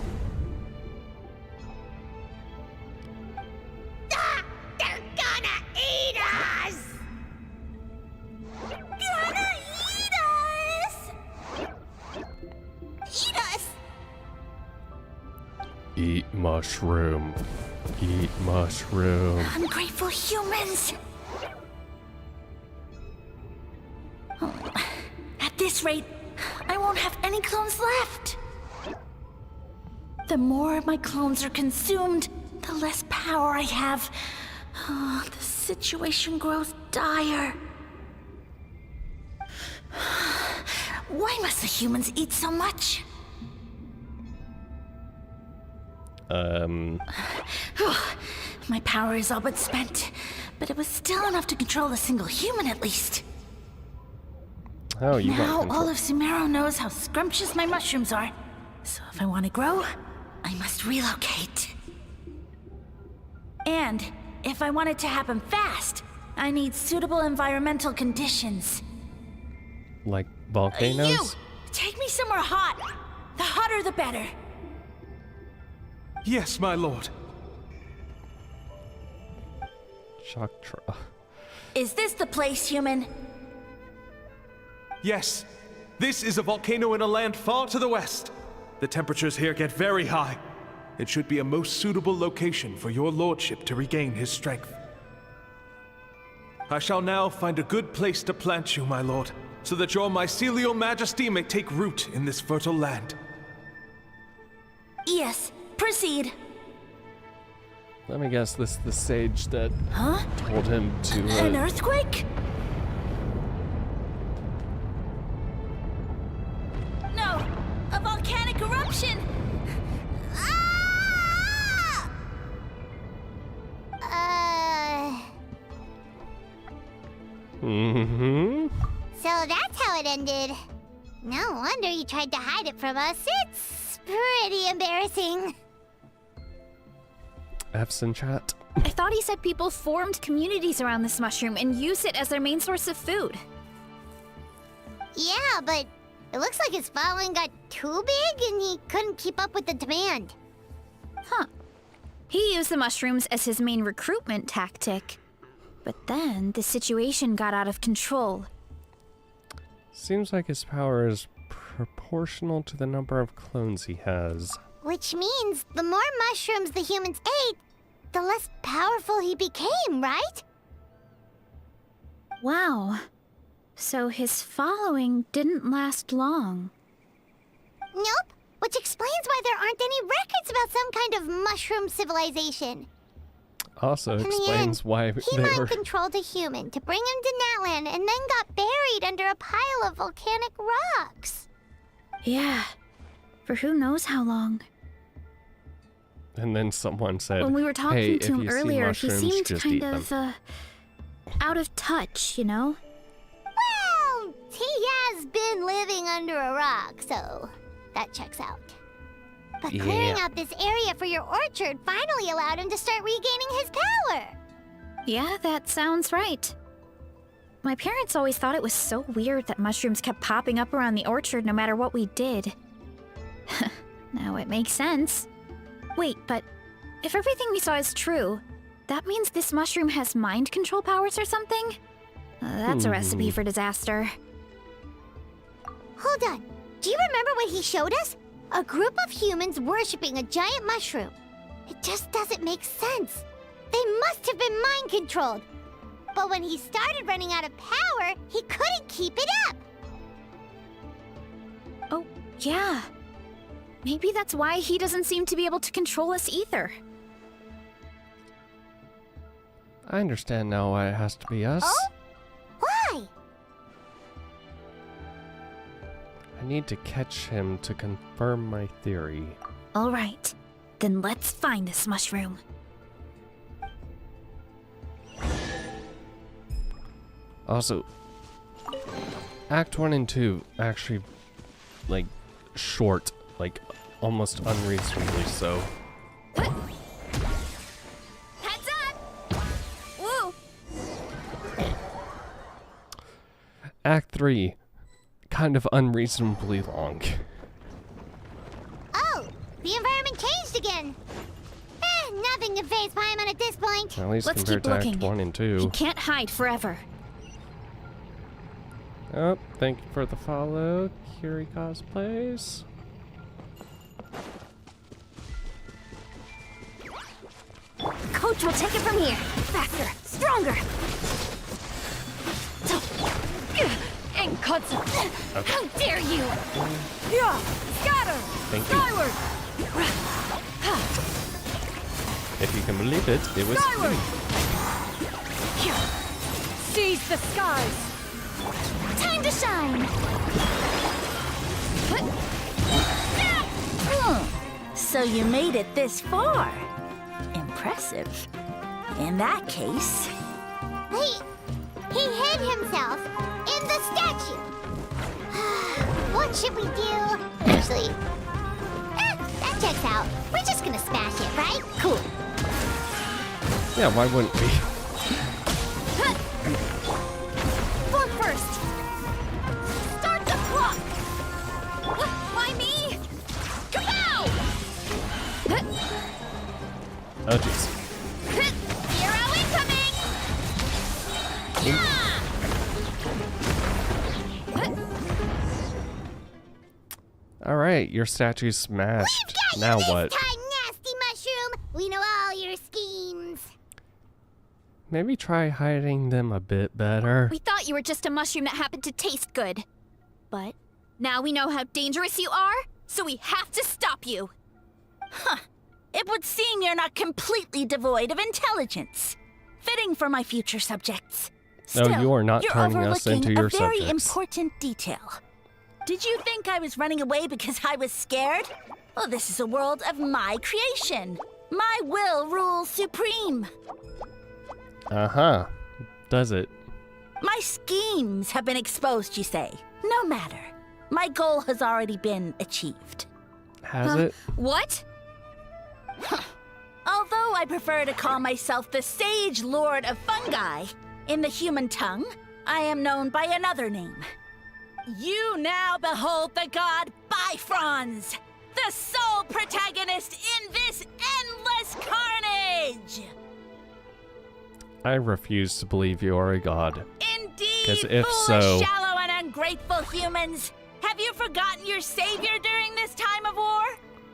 Ah, they're gonna eat us. Gonna eat us. Eat us. Eat mushroom. Eat mushroom. Ungrateful humans. At this rate, I won't have any clones left. The more my clones are consumed, the less power I have. Oh, the situation grows dire. Why must the humans eat so much? My power is all but spent, but it was still enough to control a single human at least. Oh, you Now got all of Sumero knows how scrumptious my mushrooms are. So if I want to grow, I must relocate. And if I want it to happen fast, I need suitable environmental conditions. like volcanoes? You! Take me somewhere hot. The hotter the better. Yes, my lord. Chakra. Is this the place, human? Yes. This is a volcano in a land far to the west. The temperatures here get very high. It should be a most suitable location for your lordship to regain his strength. I shall now find a good place to plant you, my lord, so that your mycelial majesty may take root in this fertile land. Yes, proceed. Let me guess, this is the sage that Huh? told him to. An earthquake? No, a volcanic eruption. Ah! Mm-hmm. So that's how it ended. No wonder you tried to hide it from us. It's pretty embarrassing. F's in chat. I thought he said people formed communities around this mushroom and used it as their main source of food. Yeah, but it looks like his following got too big and he couldn't keep up with the demand. Huh. He used the mushrooms as his main recruitment tactic. But then the situation got out of control. Seems like his power is proportional to the number of clones he has. Which means the more mushrooms the humans ate, the less powerful he became, right? Wow. So his following didn't last long. Nope. Which explains why there aren't any records about some kind of mushroom civilization. also In the explains end, why he they mind were. controlled a human to bring him to Natland and then got buried under a pile of volcanic rocks. Yeah. For who knows how long. And then someone said, When we were "Hey, talking if to him you see earlier, he mushrooms, seemed just kind eat them." of, out of touch, you know? Well, he has been living under a rock, so that checks out. But clearing Yeah. out this area for your orchard finally allowed him to start regaining his power. Yeah, that sounds right. My parents always thought it was so weird that mushrooms kept popping up around the orchard no matter what we did. Now it makes sense. Wait, but if everything we saw is true, that means this mushroom has mind control powers or something? That's a recipe for disaster. Hold on. Do you remember what he showed us? A group of humans worshipping a giant mushroom. It just doesn't make sense. They must have been mind controlled. But when he started running out of power, he couldn't keep it up. Oh, yeah. Maybe that's why he doesn't seem to be able to control us either. I understand now why it has to be us. Oh? Why? I need to catch him to confirm my theory. All right, then let's find this mushroom. Also, Act 1 and 2 actually, like, short, like, almost unreasonably so. Heads up! Woo! Act 3, kind of unreasonably long. Oh, the environment changed again. Nothing can phase Paimon at this point. At least Let's compared keep to looking. Act 1 and 2. He can't hide forever. Oh, thank you for the follow, Kiri Cosplays. Coach will take it from here. Faster, stronger. And cuts. How dare you! Yeah, scatter. Thank you. Skyward. If you can believe it, it was Skyward. me. Seize the skies. Time to shine! So you made it this far. Impressive. In that case... He hid himself in the statue. What should we do? Actually, that checks out. We're just gonna smash it, right? Cool. Yeah, why wouldn't we? Form first! Start the clock! Why me? Kapow! Oh, jeez. Hero incoming! Yeah! Alright, your statue's smashed. Now what? This time, nasty mushroom. We know all your schemes. Maybe try hiding them a bit better. We thought you were just a mushroom that happened to taste good. But now we know how dangerous you are, so we have to stop you. It would seem you're not completely devoid of intelligence. Fitting for my future subjects. No, Still, you are not you're turning us overlooking into your a very subjects. important detail. Did you think I was running away because I was scared? Well, this is a world of my creation. My will rules supreme. Uh-huh. Does it? My schemes have been exposed, you say. No matter. My goal has already been achieved. Has it? What? Although I prefer to call myself the Sage Lord of Fungi, in the human tongue, I am known by another name. You now behold the god Bifrons, the sole protagonist in this endless carnage! I refuse to believe you are a god. Indeed, 'Cause if foolish, so- shallow, and ungrateful humans! Have you forgotten your savior during this time of war?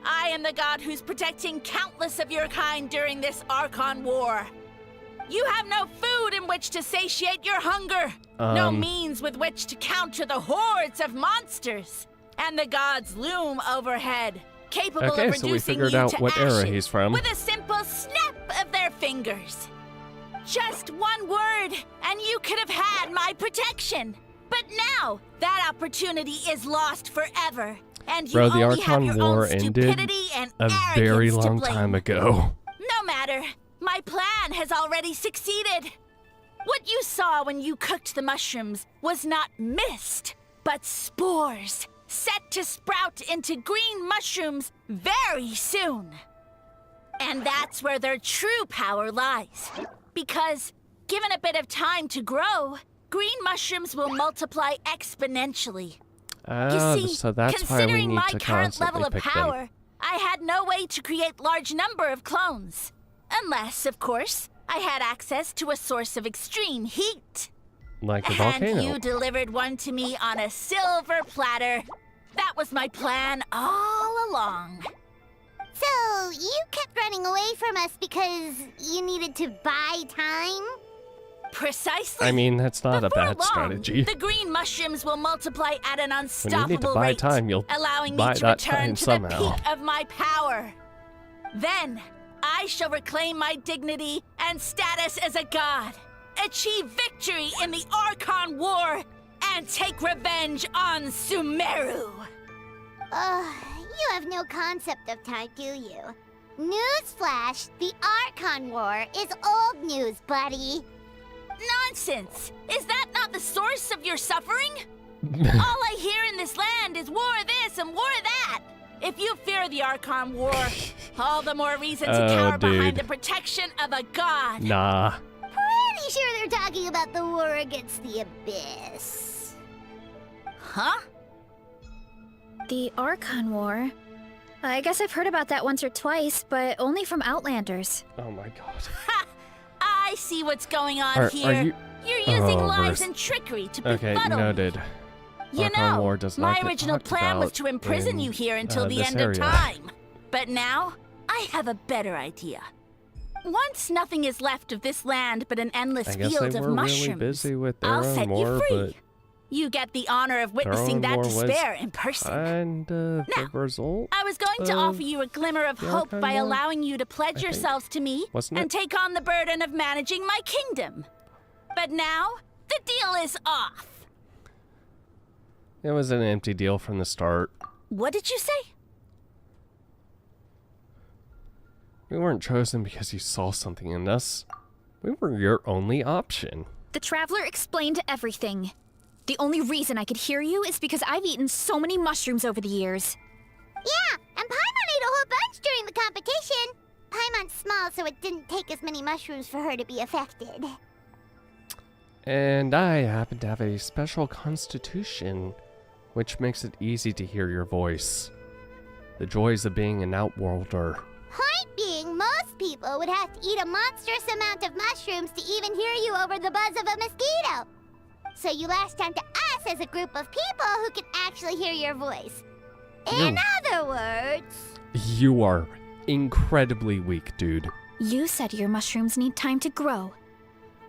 I am the god who's protecting countless of your kind during this Archon war. You have no food in which to satiate your hunger, no means with which to counter the hordes of monsters. And the gods loom overhead, capable Okay, of so we reducing figured you out to what era ashes he's from. with a simple snap of their fingers. Just one word, and you could have had my protection. But now, that opportunity is lost forever. And you Bro, the only have Archon your War own ended stupidity and a arrogance very to long blame. time ago. No matter. My plan has already succeeded. What you saw when you cooked the mushrooms was not mist, but spores, set to sprout into green mushrooms very soon. And that's where their true power lies. Because, given a bit of time to grow, green mushrooms will multiply exponentially. Ah, You see, so that's why we considering need my to current level constantly of pick power, them. I had no way to create large number of clones. Unless, of course, I had access to a source of extreme heat. Like the And volcano. you delivered one to me on a silver platter. That was my plan all along. So, you kept running away from us because you needed to buy time? Precisely. I mean, that's not a Before bad long, strategy. The green mushrooms will multiply at an When unstoppable you need to buy rate, time, you'll allowing buy me to that return time to somehow. the peak of my power. Then, I shall reclaim my dignity and status as a god, achieve victory in the Archon War, and take revenge on Sumeru. You have no concept of time, do you? Newsflash, the Archon War is old news, buddy. Nonsense! Is that not the source of your suffering? All I hear in this land is war this and war that. If you fear the Archon War, all the more reason to cower behind the protection of a god. Nah. Pretty sure they're talking about the war against the Abyss. Huh? The Archon War? I guess I've heard about that once or twice, but only from Outlanders. Oh my god. Ha! I see what's going on here. Are you... You're using Oh, lies verse. and trickery to Okay, befuddle me. noted. You Archon War know, does not my get original talked plan was about to imprison in, you here until the this end area. of time. But now, I have a better idea. Once nothing is left of this land but an endless I guess field they of were mushrooms, really busy with their I'll own set war, you free. but You get the honor of witnessing own that war was despair in person. and the Now, result. I was going to offer you a glimmer of the hope Archon by War, allowing you to pledge I think. yourselves to me Wasn't and it? take on the burden of managing my kingdom. But now, the deal is off. It was an empty deal from the start. What did you say? We weren't chosen because you saw something in us. We were your only option. The Traveler explained everything. The only reason I could hear you is because I've eaten so many mushrooms over the years. Yeah, and Paimon ate a whole bunch during the competition. Paimon's small, so it didn't take as many mushrooms for her to be affected. And I happen to have a special constitution, which makes it easy to hear your voice. The joys of being an outworlder. Point being, most people would have to eat a monstrous amount of mushrooms to even hear you over the buzz of a mosquito. So you latched onto us as a group of people who can actually hear your voice. In other words... You are incredibly weak, dude. You said your mushrooms need time to grow,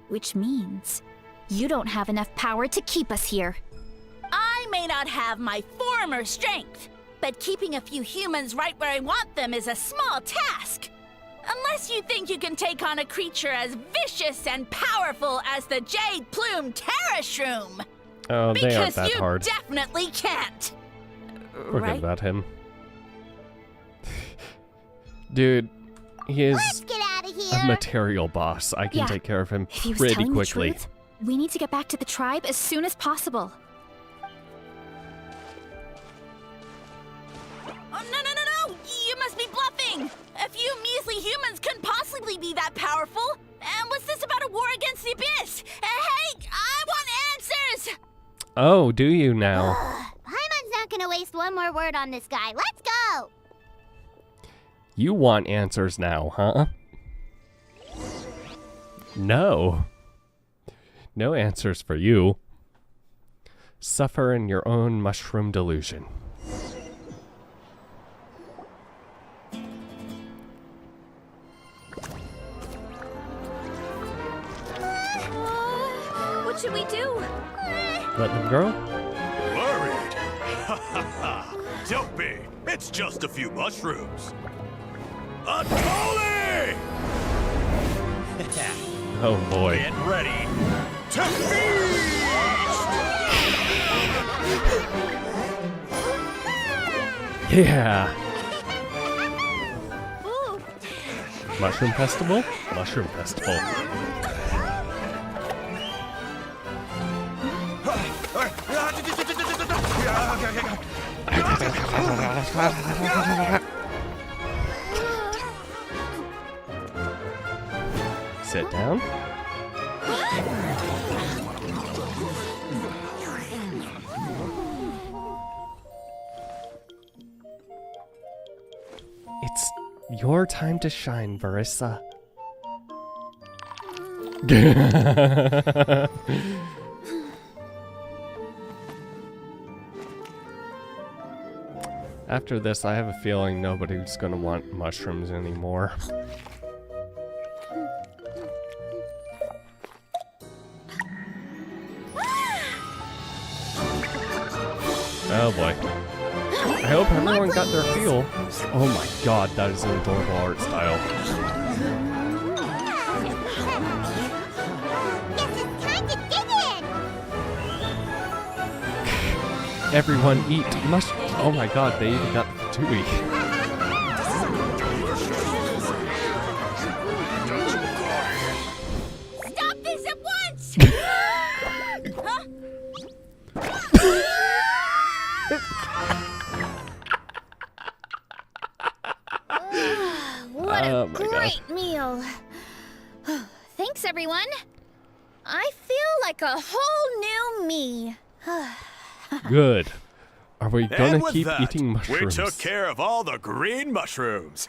which means you don't have enough power to keep us here. I may not have my former strength, but keeping a few humans right where I want them is a small task. Unless you think you can take on a creature as vicious and powerful as the Jade Plume Terrashroom. Oh, they aren't Because that you hard. definitely can't. Forget Right? about him. Dude, he Let's is get out of a here! material boss. I can Yeah. take care of him If he was pretty telling quickly. the truth, we need to get back to the tribe as soon as possible. Oh, no! You must be bluffing! A few measly humans couldn't possibly be that powerful! And what's this about a war against the Abyss? Hey, I want answers! Oh, do you now? Paimon's not gonna waste one more word on this guy. Let's go! You want answers now, huh? No. No answers for you. Suffer in your own mushroom delusion. What should we do? Let them grow? Worried? don't be. It's just a few mushrooms. A Tolly! Oh boy. Get ready to feast! Yeah. Mushroom festival? Mushroom festival. Sit down. It's your time to shine, Verissa. After this, I have a feeling nobody's gonna want mushrooms anymore. Oh boy. I hope everyone got their feel. Oh my god, that is an adorable art style. Guess it's time to dig in. Everyone eat mushrooms. Oh my god, they even got Tui. Stop this at once! What Oh a my gosh. great meal. Thanks, everyone. I feel like a whole new me. Good. Are we And gonna with keep that, eating mushrooms? we took care of all the green mushrooms.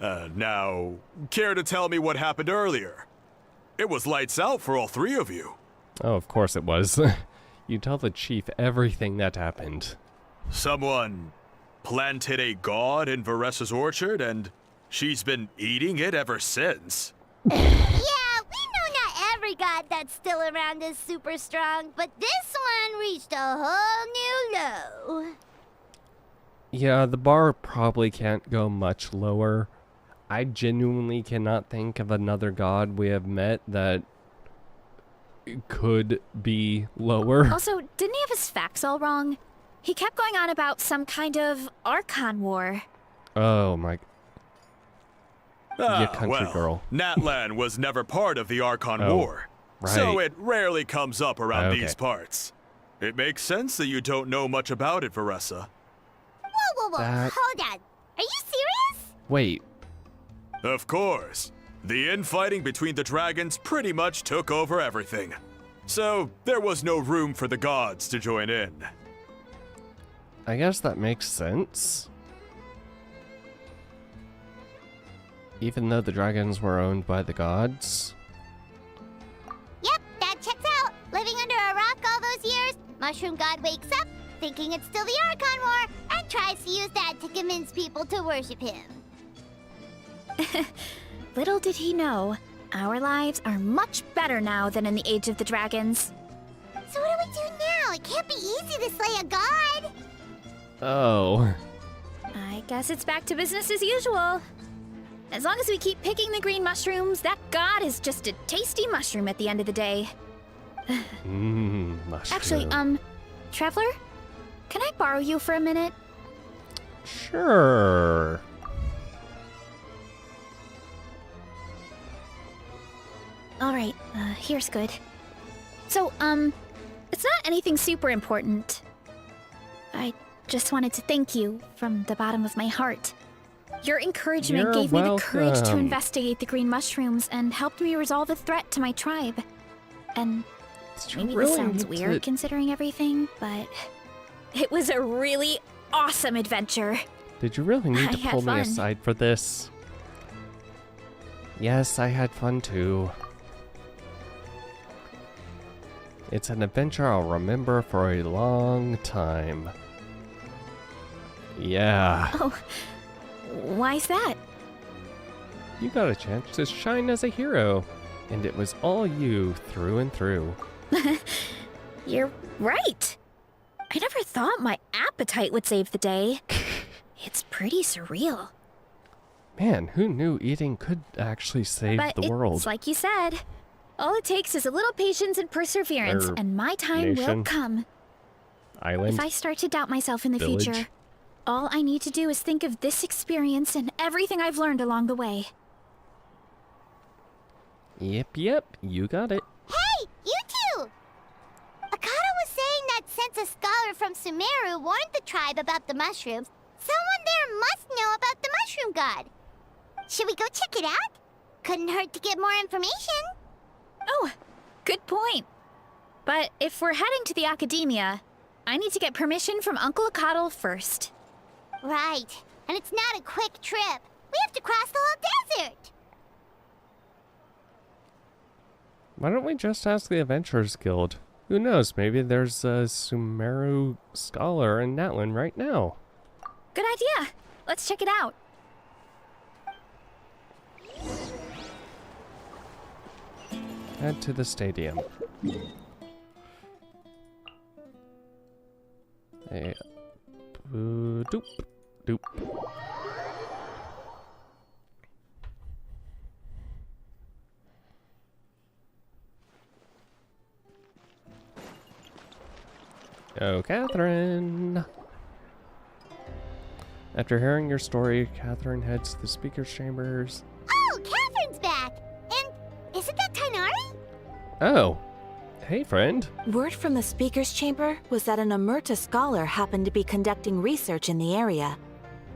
Now, care to tell me what happened earlier? It was lights out for all three of you. Oh, of course it was. You tell the chief everything that happened. Someone planted a god in Veressa's orchard, and she's been eating it ever since. Yeah, we know not every god that's still around is super strong, but this one reached a whole new low. Yeah, the bar probably can't go much lower. I genuinely cannot think of another god we have met that could be lower. Also, didn't he have his facts all wrong? He kept going on about some kind of Archon war. Oh my. You country well, girl. Natlan was never part of the Archon Oh, War, so right. it rarely comes up around Okay. these parts. It makes sense that you don't know much about it, Veressa. Whoa, That- hold on. Are you serious? Wait. Of course. The infighting between the dragons pretty much took over everything. So there was no room for the gods to join in. I guess that makes sense. Even though the dragons were owned by the gods. Yep, that checks out. Living under a rock all those years, Mushroom God wakes up, thinking it's still the Archon War, and tries to use that to convince people to worship him. Little did he know, our lives are much better now than in the Age of the Dragons. So what do we do now? It can't be easy to slay a god. Oh. I guess it's back to business as usual. As long as we keep picking the green mushrooms, that god is just a tasty mushroom at the end of the day. Mushroom. Actually, Traveler? Can I borrow you for a minute? Sure. Alright, here's good. So, it's not anything super important. I just wanted to thank you from the bottom of my heart. Your encouragement You're gave me the courage to welcome. investigate the green mushrooms and helped me resolve a threat to my tribe. And Did you maybe really this sounds need weird to- considering everything, but it was a really awesome adventure. Did you really need I to had pull me fun. aside for this? Yes, I had fun too. It's an adventure I'll remember for a long time. Yeah. Oh, why's that? You got a chance to shine as a hero. And it was all you through and through. You're right. I never thought my appetite would save the day. It's pretty surreal. Man, who knew eating could actually save But the world? it's like you said. All it takes is a little patience and perseverance, and my time will nation. come. Island? If I start to doubt myself in the Village? future, all I need to do is think of this experience and everything I've learned along the way. Yep, you got it. Hey, you two! Akata was saying that since a scholar from Sumeru warned the tribe about the mushrooms, someone there must know about the mushroom god. Should we go check it out? Couldn't hurt to get more information. Oh, good point. But if we're heading to the academia, I need to get permission from Uncle Akatl first. Right. And it's not a quick trip. We have to cross the whole desert. Why don't we just ask the Adventurers Guild? Who knows, maybe there's a Sumeru scholar in Natlan right now. Good idea. Let's check it out. Head to the stadium. Hey, doop, doop. Oh, Catherine! After hearing your story, Catherine heads to the speaker's chambers. Oh, Catherine's back! And isn't that Tainari? Oh, hey friend. Word from the speaker's chamber was that an Omerta scholar happened to be conducting research in the area.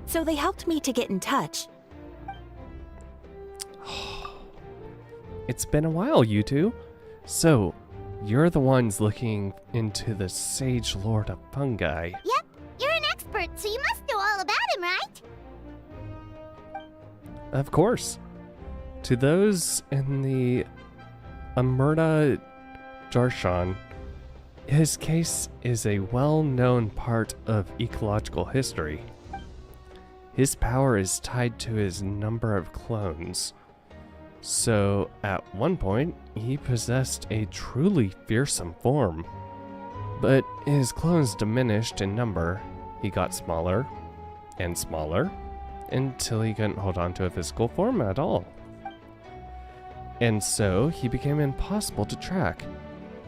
So they helped me to get in touch. It's been a while, you two. So, you're the ones looking into the Sage Lord of Fungi. Yep, you're an expert, so you must know all about him, right? Of course. To those in the Omerta Darshan, his case is a well-known part of ecological history. His power is tied to his number of clones. So, at one point, he possessed a truly fearsome form. But his clones diminished in number. He got smaller and smaller until he couldn't hold on to a physical form at all. And so, he became impossible to track.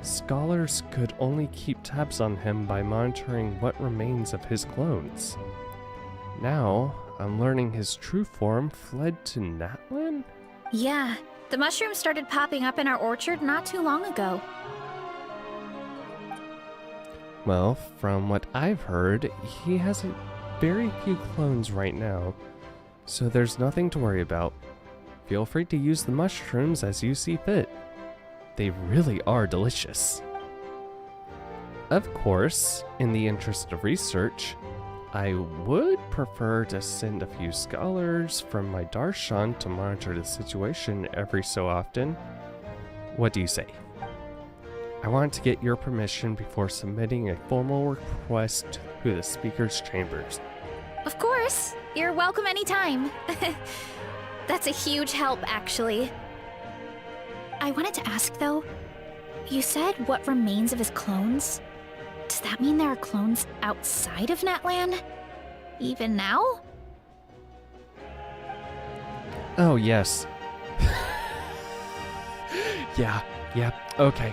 Scholars could only keep tabs on him by monitoring what remains of his clones. Now, I'm learning his true form fled to Natlan? Yeah, the mushrooms started popping up in our orchard not too long ago. Well, from what I've heard, he has very few clones right now, so there's nothing to worry about. Feel free to use the mushrooms as you see fit. They really are delicious. Of course, in the interest of research, I would prefer to send a few scholars from my Darshan to monitor the situation every so often. What do you say? I want to get your permission before submitting a formal request to the speaker's chambers. Of course, you're welcome anytime. That's a huge help, actually. I wanted to ask, though, you said what remains of his clones? Does that mean there are clones outside of Natlan? Even now? Oh, yes. Yeah, okay.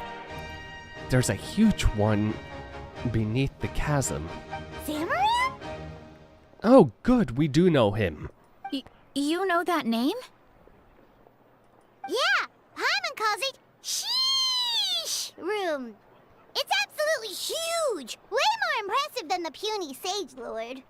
There's a huge one beneath the chasm. Zamaran? Oh, good, we do know him. You know that name? Yeah, Paimon calls it Sheesh Room. It's absolutely huge! Way more impressive than the puny Sage Lord.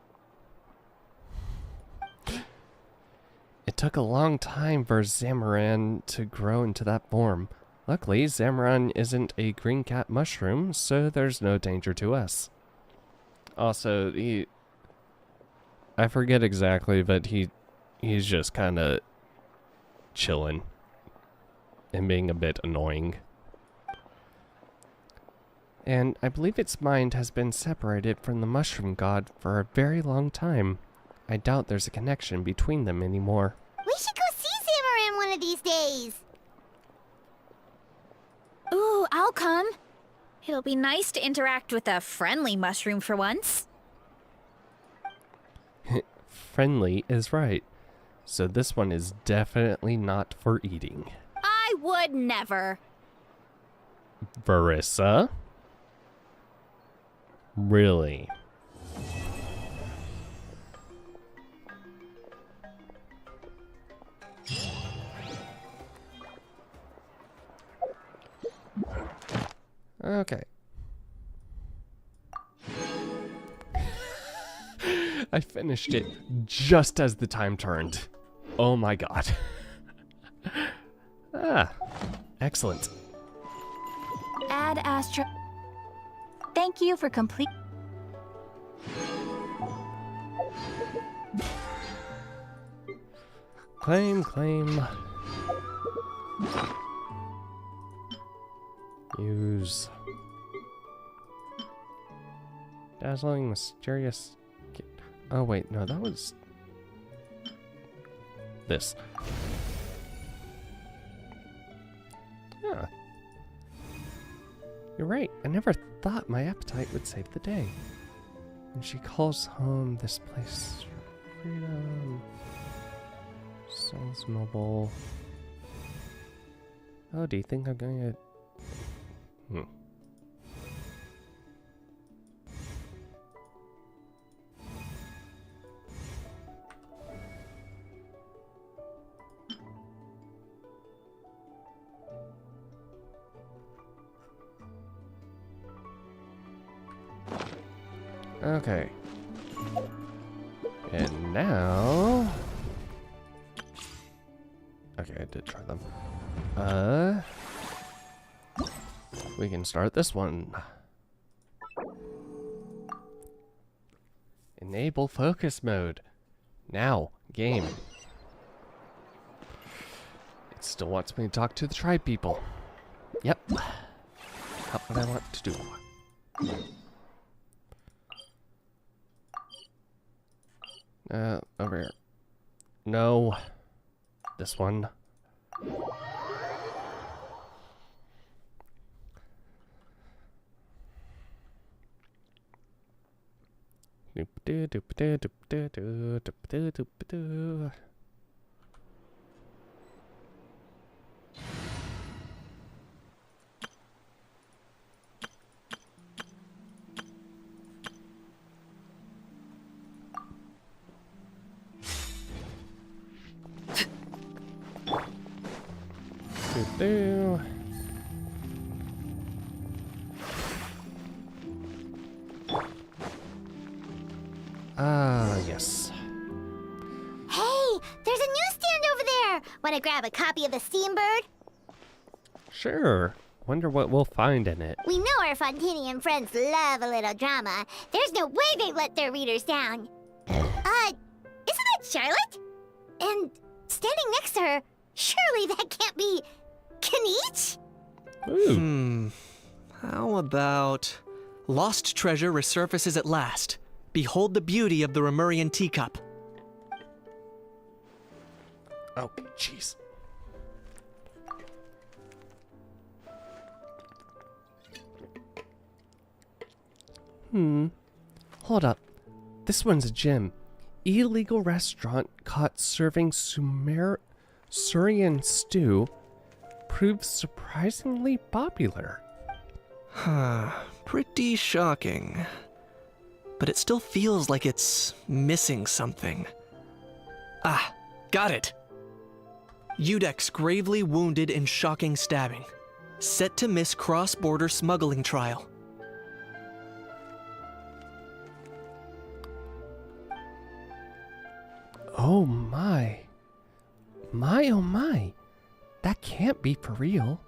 It took a long time for Zamaran to grow into that form. Luckily, Zamaran isn't a green cat mushroom, so there's no danger to us. Also, I forget exactly, but he's just kind of chilling and being a bit annoying. And I believe its mind has been separated from the mushroom god for a very long time. I doubt there's a connection between them anymore. We should go see Zamaran one of these days. Ooh, I'll come. It'll be nice to interact with a friendly mushroom for once. friendly is right. So this one is definitely not for eating. I would never. Verissa? Really? Okay. I finished it just as the time turned. Oh my god. Ah, excellent. Add Astro. Thank you for complete. Claim. Use. Dazzling, mysterious. Oh, wait, no, that was. This. Huh. You're right, I never thought my appetite would save the day. When she calls home this place, freedom. Sounds noble. Oh, do you think I'm going to... Okay. And now... Okay, I did try them. We can start this one. Enable focus mode. Now, game. It still wants me to talk to the tribe people. Yep. Not what I want to do. Over here. No. This one. Yes. Hey, there's a newsstand over there. Want to grab a copy of the Steambird? Sure. Wonder what we'll find in it. We know our Fontanian friends love a little drama. There's no way they'd let their readers down. Isn't that Charlotte? And standing next to her, surely that can't be Kaniche? Ooh. How about... Lost treasure resurfaces at last. Behold the beauty of the Remurian teacup. Oh, jeez. Hold up. This one's a gem. Illegal restaurant caught serving Surian stew proves surprisingly popular. Pretty shocking. But it still feels like it's missing something. Ah, got it! Udex gravely wounded in shocking stabbing. Set to miss cross-border smuggling trial. Oh my. My oh my. That can't be for real.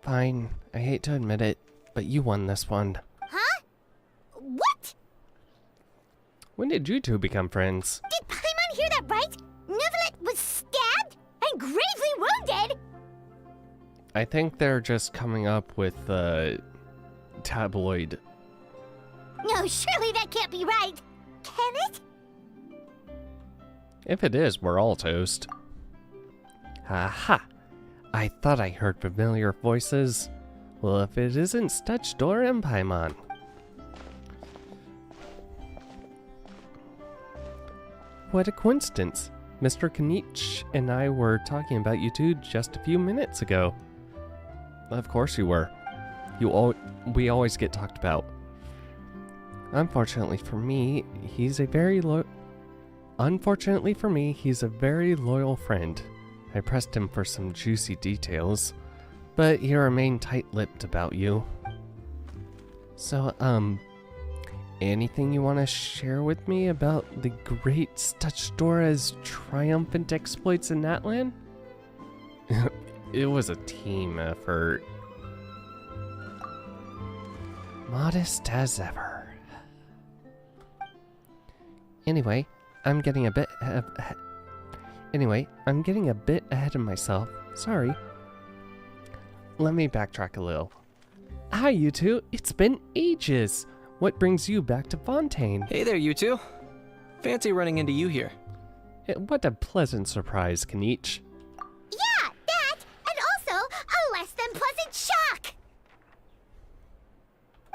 Fine, I hate to admit it, but you won this one. Huh? What? When did you two become friends? Did Paimon hear that right? Neuvillette was stabbed and gravely wounded? I think they're just coming up with tabloid. No, surely that can't be right. Can it? If it is, we're all toast. Aha! I thought I heard familiar voices. Well, if it isn't Stutch Door and Paimon. what a coincidence. Mr. Kanich and I were talking about you two just a few minutes ago. Of course you were. We always get talked about. Unfortunately for me, he's a very loyal friend. I pressed him for some juicy details, but he remained tight-lipped about you. So, anything you want to share with me about the great Stutchdora's triumphant exploits in Natlan? It was a team effort. Modest as ever. Anyway, I'm getting a bit ahead of myself. Sorry. Let me backtrack a little. Hi, you two. It's been ages. What brings you back to Fontaine? Hey there, you two. Fancy running into you here. What a pleasant surprise, Kanich. Yeah, that, and also a less than pleasant shock.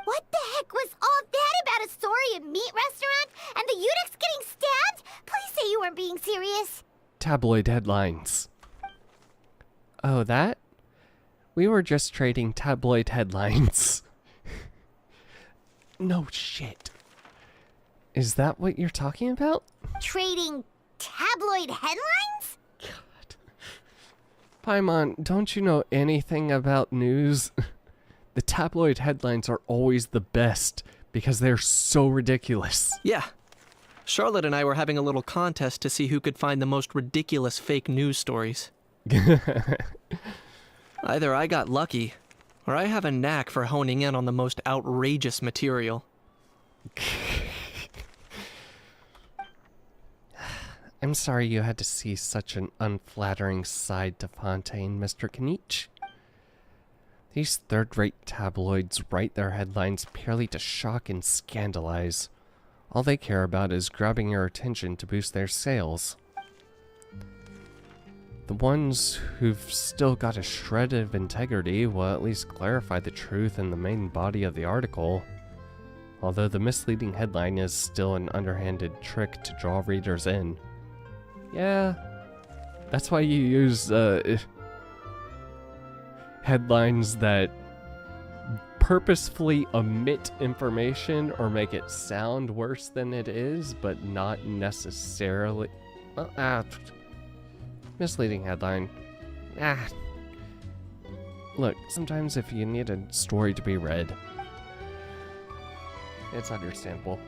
What the heck was all that about a Saurian meat restaurant and the eunuchs getting stabbed? Please say you weren't being serious. Tabloid headlines. Oh, that? We were just trading tabloid headlines. No shit. Is that what you're talking about? Trading tabloid headlines? God. Paimon, don't you know anything about news? The tabloid headlines are always the best because they're so ridiculous. Yeah. Charlotte and I were having a little contest to see who could find the most ridiculous fake news stories. Either I got lucky, or I have a knack for honing in on the most outrageous material. I'm sorry you had to see such an unflattering side to Fontaine, Mr. Kanich. These third-rate tabloids write their headlines purely to shock and scandalize. All they care about is grabbing your attention to boost their sales. The ones who've still got a shred of integrity will at least clarify the truth in the main body of the article. Although the misleading headline is still an underhanded trick to draw readers in. Yeah, that's why you use headlines that purposefully omit information or make it sound worse than it is, but not necessarily... misleading headline. Look, sometimes if you need a story to be read, it's understandable.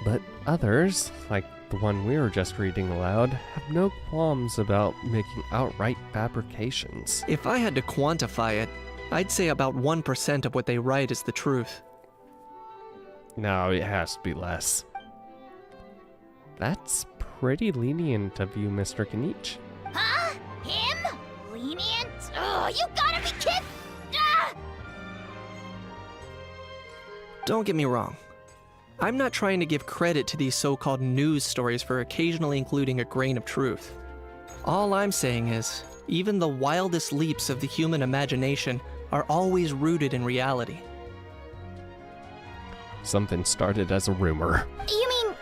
But others, like the one we were just reading aloud, have no qualms about making outright fabrications. If I had to quantify it, I'd say about 1% of what they write is the truth. No, it has to be less. That's pretty lenient of you, Mr. Kanich. Huh? Him? Lenient? Oh, you gotta be kidding! Ah! Don't get me wrong. I'm not trying to give credit to these so-called news stories for occasionally including a grain of truth. All I'm saying is, even the wildest leaps of the human imagination are always rooted in reality. Something started as a rumor. You mean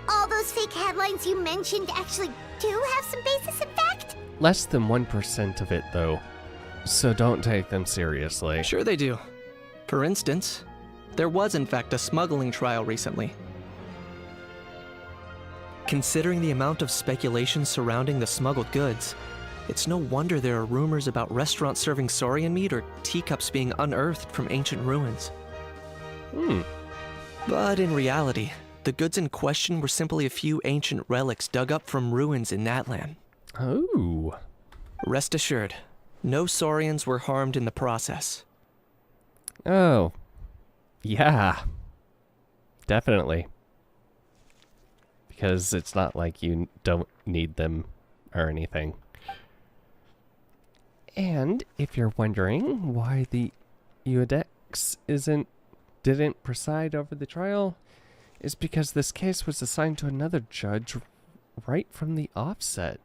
all those fake headlines you mentioned actually do have some basis in fact? Less than 1% of it, though. So don't take them seriously. Sure they do. For instance, there was in fact a smuggling trial recently. Considering the amount of speculation surrounding the smuggled goods, it's no wonder there are rumors about restaurants serving saurian meat or teacups being unearthed from ancient ruins. But in reality, the goods in question were simply a few ancient relics dug up from ruins in Natlan. Oh. Rest assured, no saurians were harmed in the process. Oh. Yeah. Definitely. Because it's not like you don't need them or anything. And if you're wondering why the Eudex didn't preside over the trial, is because this case was assigned to another judge right from the offset.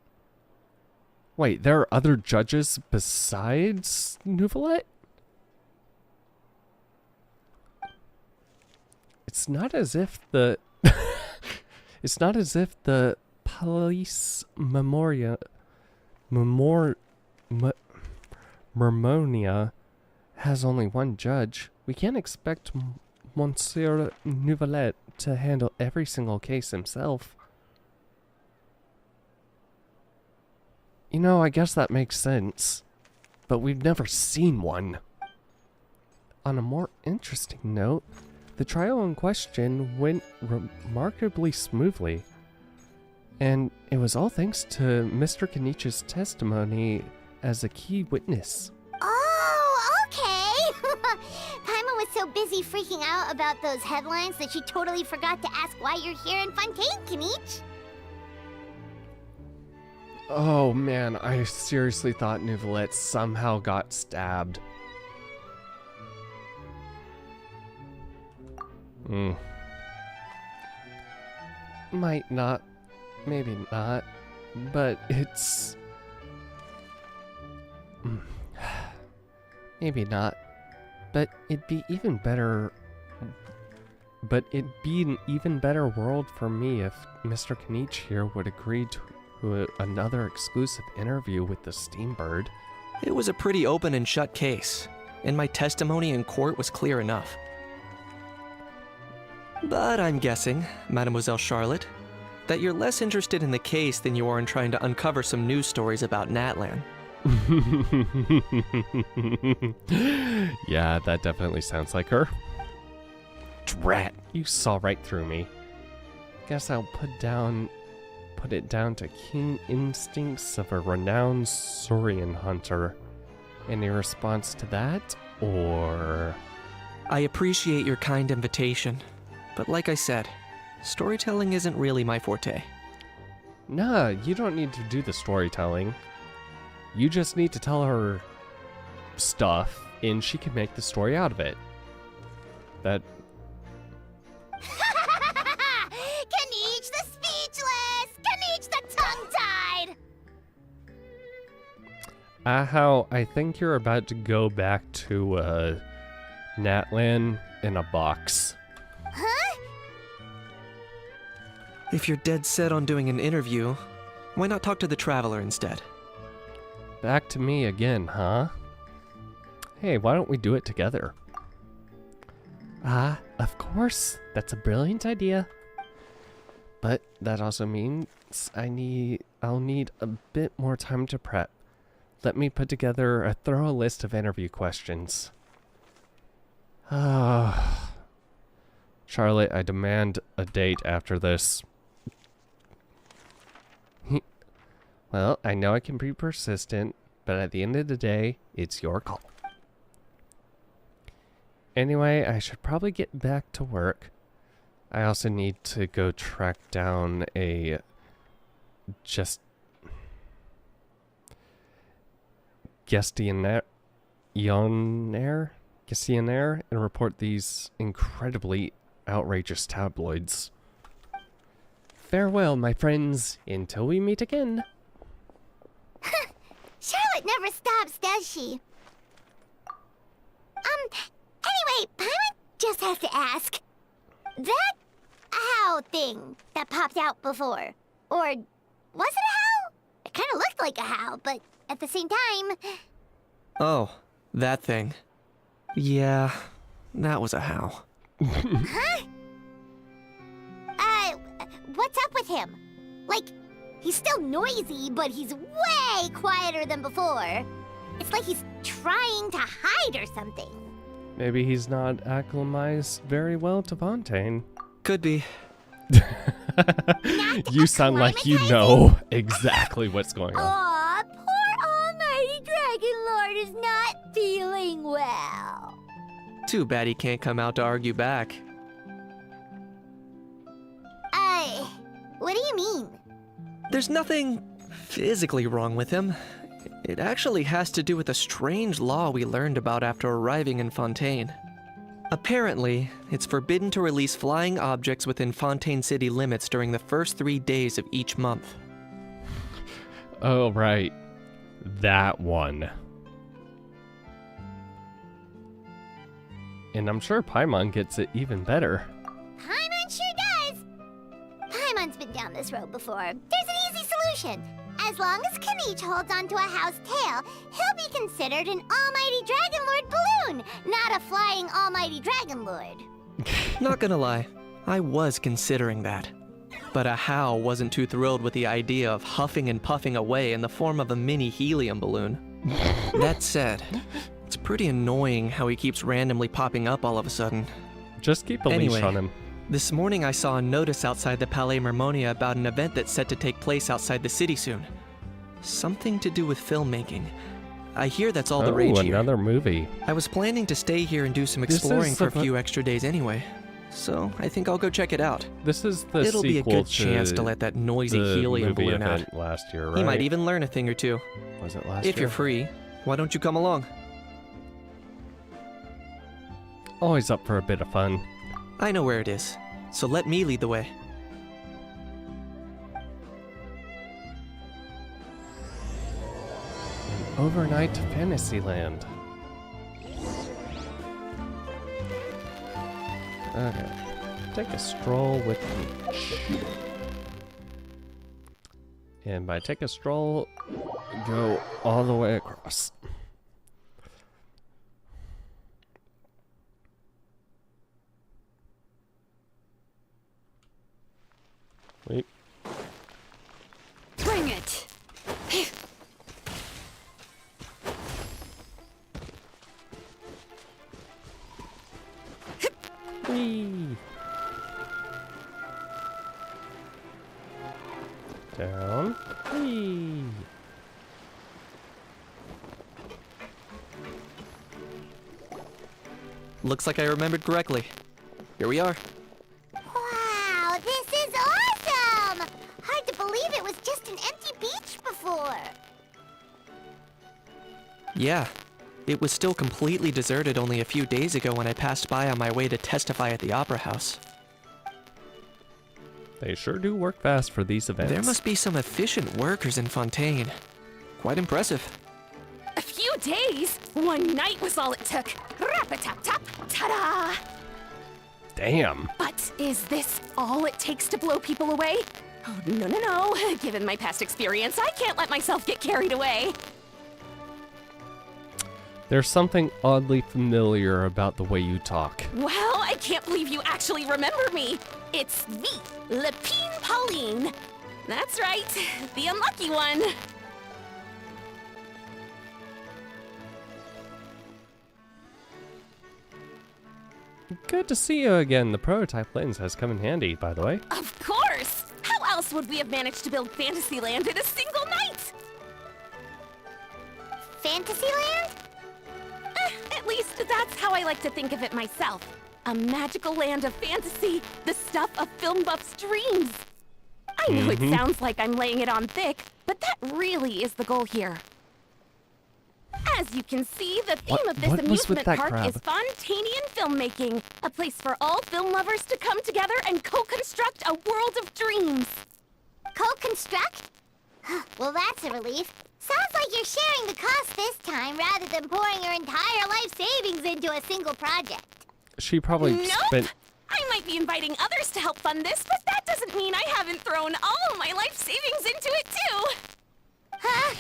Wait, there are other judges besides Nouvelet? It's not as if It's not as if the police Mermonia has only one judge. We can't expect Monsieur Nouvelet to handle every single case himself. You know, I guess that makes sense. But we've never seen one. On a more interesting note, the trial in question went remarkably smoothly. And it was all thanks to Mr. Kenichi's testimony as a key witness. Oh, okay. Paimon was so busy freaking out about those headlines that she totally forgot to ask why you're here in Fontaine, Kenich. Oh man, I seriously thought Nouvelet somehow got stabbed. Might not, maybe not, but it's... maybe not, but it'd be even better... But it'd be an even better world for me if Mr. Kenich here would agree to another exclusive interview with the Steambird. It was a pretty open and shut case, and my testimony in court was clear enough. But I'm guessing, Mademoiselle Charlotte, that you're less interested in the case than you are in trying to uncover some news stories about Natlan. Yeah, that definitely sounds like her. Drat, you saw right through me. Guess I'll put it down to keen instincts of a renowned Saurian hunter. Any response to that, or...? I appreciate your kind invitation, but like I said, storytelling isn't really my forte. Nah, you don't need to do the storytelling. You just need to tell her stuff, and she can make the story out of it. That... Kenich the speechless! Kenich the tongue-tied! How I think you're about to go back to, Natlan in a box. Huh? If you're dead set on doing an interview, why not talk to the Traveler instead? Back to me again, huh? Hey, why don't we do it together? Of course. That's a brilliant idea. But that also means I'll need a bit more time to prep. Let me put together a thorough list of interview questions. Charlotte, I demand a date after this. Well, I know I can be persistent, but at the end of the day, it's your call. Anyway, I should probably get back to work. I also need to go track down a... Gestionnaire and report these incredibly outrageous tabloids. Farewell, my friends, until we meet again. Charlotte never stops, does she? Anyway, Paimon just has to ask. That owl thing that popped out before, or was it a howl? It kind of looked like a howl, but at the same time... Oh, that thing. Yeah, that was a howl. Huh? What's up with him? Like, he's still noisy, but he's way quieter than before. It's like he's trying to hide or something. Maybe he's not acclimatized very well to Fontaine. Could be. You sound like you know exactly what's going on. Aw, poor almighty Dragon Lord is not feeling well. Too bad he can't come out to argue back. What do you mean? There's nothing physically wrong with him. It actually has to do with a strange law we learned about after arriving in Fontaine. Apparently, it's forbidden to release flying objects within Fontaine city limits during the first 3 days of each month. Oh, right. That one. And I'm sure Paimon gets it even better. Paimon sure does. Paimon's down this road before. There's an easy solution. As long as Kanich holds onto a house tail, he'll be considered an almighty Dragon Lord balloon, not a flying almighty Dragon Lord. Not gonna lie, I was considering that. But Ahau wasn't too thrilled with the idea of huffing and puffing away in the form of a mini helium balloon. That said, it's pretty annoying how he keeps randomly popping up all of a sudden. Just keep a leash on him. This morning I saw a notice outside the Palais Mermonia about an event that's set to take place outside the city soon. Something to do with filmmaking. I hear that's all the rage here. Another movie. I was planning to stay here and do some exploring for a few extra days anyway. So I think I'll go check it out. This is the It'll be a sequel good chance to let that noisy the helium movie balloon out. event last year, right? He might even learn a thing or two. Was it last year? If you're free, why don't you come along? Always up for a bit of fun. I know where it is, so let me lead the way. Overnight to Fantasyland. Okay. Take a stroll with Peach. And by take a stroll, go all the way across. Wait. Bring it! Whee! Down. Whee! Looks like I remembered correctly. Here we are. Wow, this is awesome! Hard to believe it was just an empty beach before. Yeah, it was still completely deserted only a few days ago when I passed by on my way to testify at the Opera House. They sure do work fast for these events. There must be some efficient workers in Fontaine. Quite impressive. A few days? One night was all it took. Rap-a-tap-tap, ta-da! Damn. But is this all it takes to blow people away? Oh, no, no, no. Given my past experience, I can't let myself get carried away. There's something oddly familiar about the way you talk. Well, I can't believe you actually remember me. It's me, Lepine Pauline. That's right, the unlucky one. Good to see you again. The prototype lens has come in handy, by the way. Of course! How else would we have managed to build Fantasyland in a single night? Fantasyland? At least that's how I like to think of it myself. A magical land of fantasy, the stuff of film buffs' dreams. I know it sounds like I'm laying it on thick, but that really is the goal here. As you can see, the theme of this amusement park is Fontainian filmmaking, a place for all film lovers to come together and co-construct a world of dreams. Co-construct? Well, that's a relief. Sounds like you're sharing the cost this time rather than pouring your entire life savings into a single project. She probably spent... I might be inviting others to help fund this, but that doesn't mean I haven't thrown all of my life savings into it too. Huh?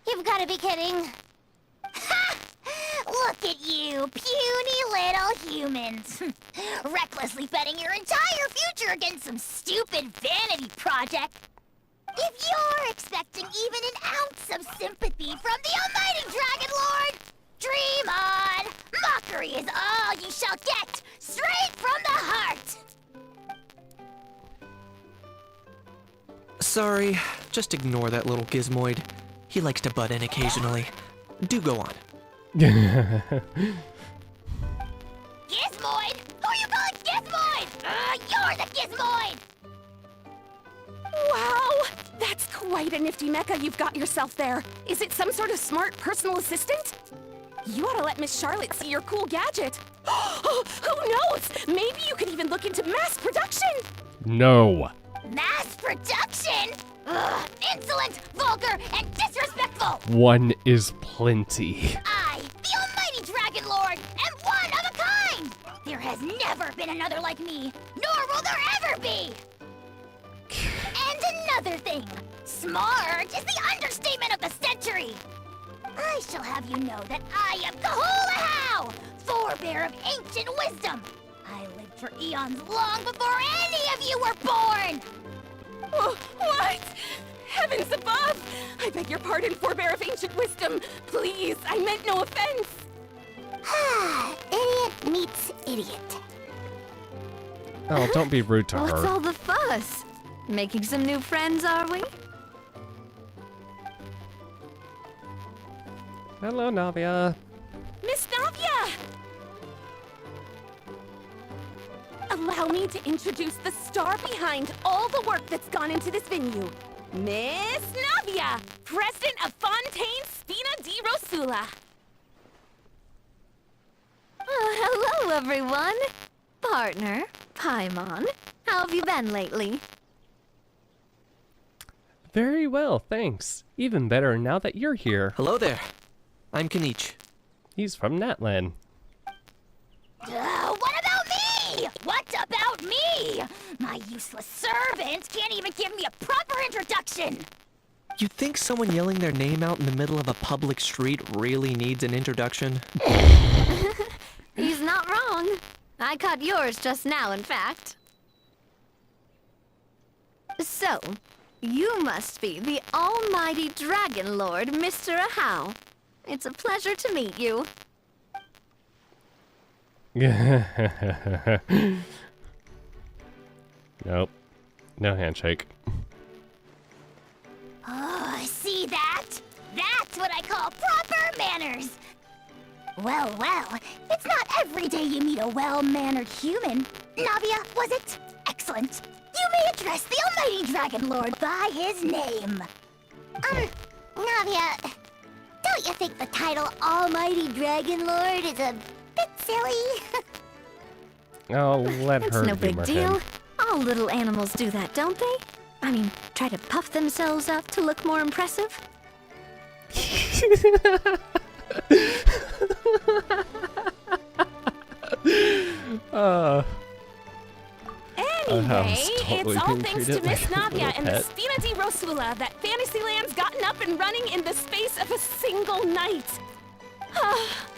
You've got to be kidding. Ha! Look at you, puny little humans. Recklessly betting your entire future against some stupid vanity project. If you're expecting even an ounce of sympathy from the almighty Dragon Lord, dream on! Mockery is all you shall get, straight from the heart! Sorry, just ignore that little gizmoid. He likes to butt in occasionally. Do go on. Gizmoid? Who are you calling Gizmoid? You're the Gizmoid! Wow! That's quite a nifty mecha you've got yourself there. Is it some sort of smart personal assistant? You ought to let Miss Charlotte see your cool gadget. Who knows? Maybe you could even look into mass production. No. Mass production? Ugh, insolent, vulgar, and disrespectful! One is plenty. I, the almighty Dragon Lord, am one of a kind! There has never been another like me, nor will there ever be! other thing. Smart is the understatement of the century. I shall have you know that I am Kahulahau, forebear of ancient wisdom. I lived for eons long before any of you were born. What? Heavens above! I beg your pardon, forebear of ancient wisdom. Please, I meant no offense. Idiot meets idiot. Oh, don't be rude to What's her. all the fuss? Making some new friends, are we? Hello, Navia. Miss Navia! Allow me to introduce the star behind all the work that's gone into this venue. Miss Navia, President of Fontaine Spina di Rosula. Hello, everyone. Partner, Paimon. How have you been lately? Very well, thanks. Even better now that you're here. Hello there. I'm Kanich. He's from Natlan. What about me? What about me? My useless servant can't even give me a proper introduction. You think someone yelling their name out in the middle of a public street really needs an introduction? He's not wrong. I caught yours just now, in fact. So, you must be the almighty Dragon Lord, Mr. Ahau. It's a pleasure to meet you. Nope. No handshake. Oh, see that? That's what I call proper manners. Well, it's not every day you meet a well-mannered human. Navia, was it? Excellent. You may address the almighty Dragon Lord by his name. Navia, don't you think the title Almighty Dragon Lord is a bit silly? Oh, let It's her no big humor deal. him. All little animals do that, don't they? I mean, try to puff themselves up to look more impressive. Anyway, totally it's all being thanks to treated Miss like a Navia little and the pet. Spina di Rosula that Fantasyland's gotten up and running in the space of a single night.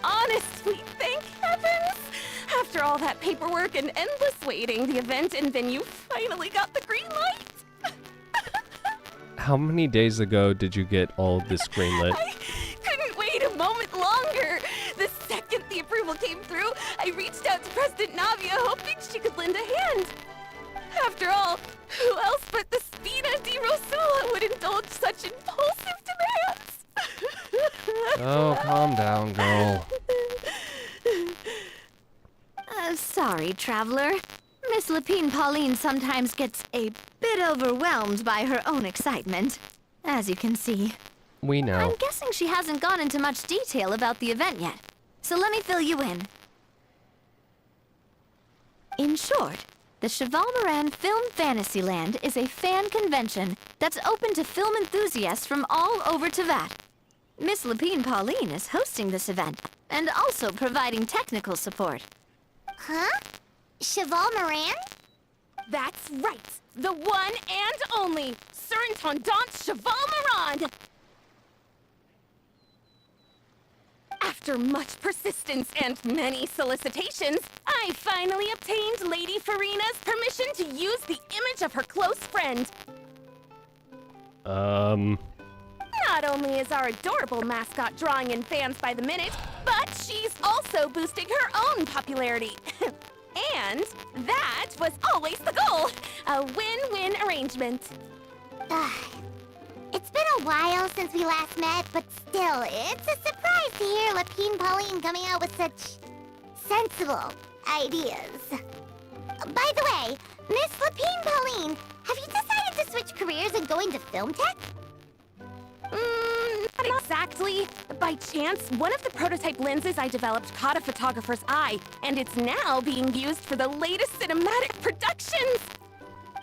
Honestly, thank heavens! After all that paperwork and endless waiting, the event and venue finally got the green light. How many days ago did you get all of this greenlit? I couldn't wait a moment longer. The second the approval came through, I reached out to President Navia, hoping she could lend a hand. After all, who else but the Spina di Rosula would indulge such impulsive demands? Oh, calm down, girl. Sorry, traveler. Miss Lapine Pauline sometimes gets a bit overwhelmed by her own excitement, as you can see. We know. I'm guessing she hasn't gone into much detail about the event yet, so let me fill you in. In short, the Cheval Moran Film Fantasyland is a fan convention that's open to film enthusiasts from all over Teyvat. Miss Lapine Pauline is hosting this event, and also providing technical support. Huh? Cheval Moran? That's right! The one and only Surintendant Cheval Moran! After much persistence and many solicitations, I finally obtained Lady Farina's permission to use the image of her close friend. Not only is our adorable mascot drawing in fans by the minute, but she's also boosting her own popularity. And that was always the goal, a win-win arrangement. It's been a while since we last met, but still, it's a surprise to hear Lapine Pauline coming out with such sensible ideas. By the way, Miss Lapine Pauline, have you decided to switch careers and go into film tech? Not exactly. By chance, one of the prototype lenses I developed caught a photographer's eye, and it's now being used for the latest cinematic productions.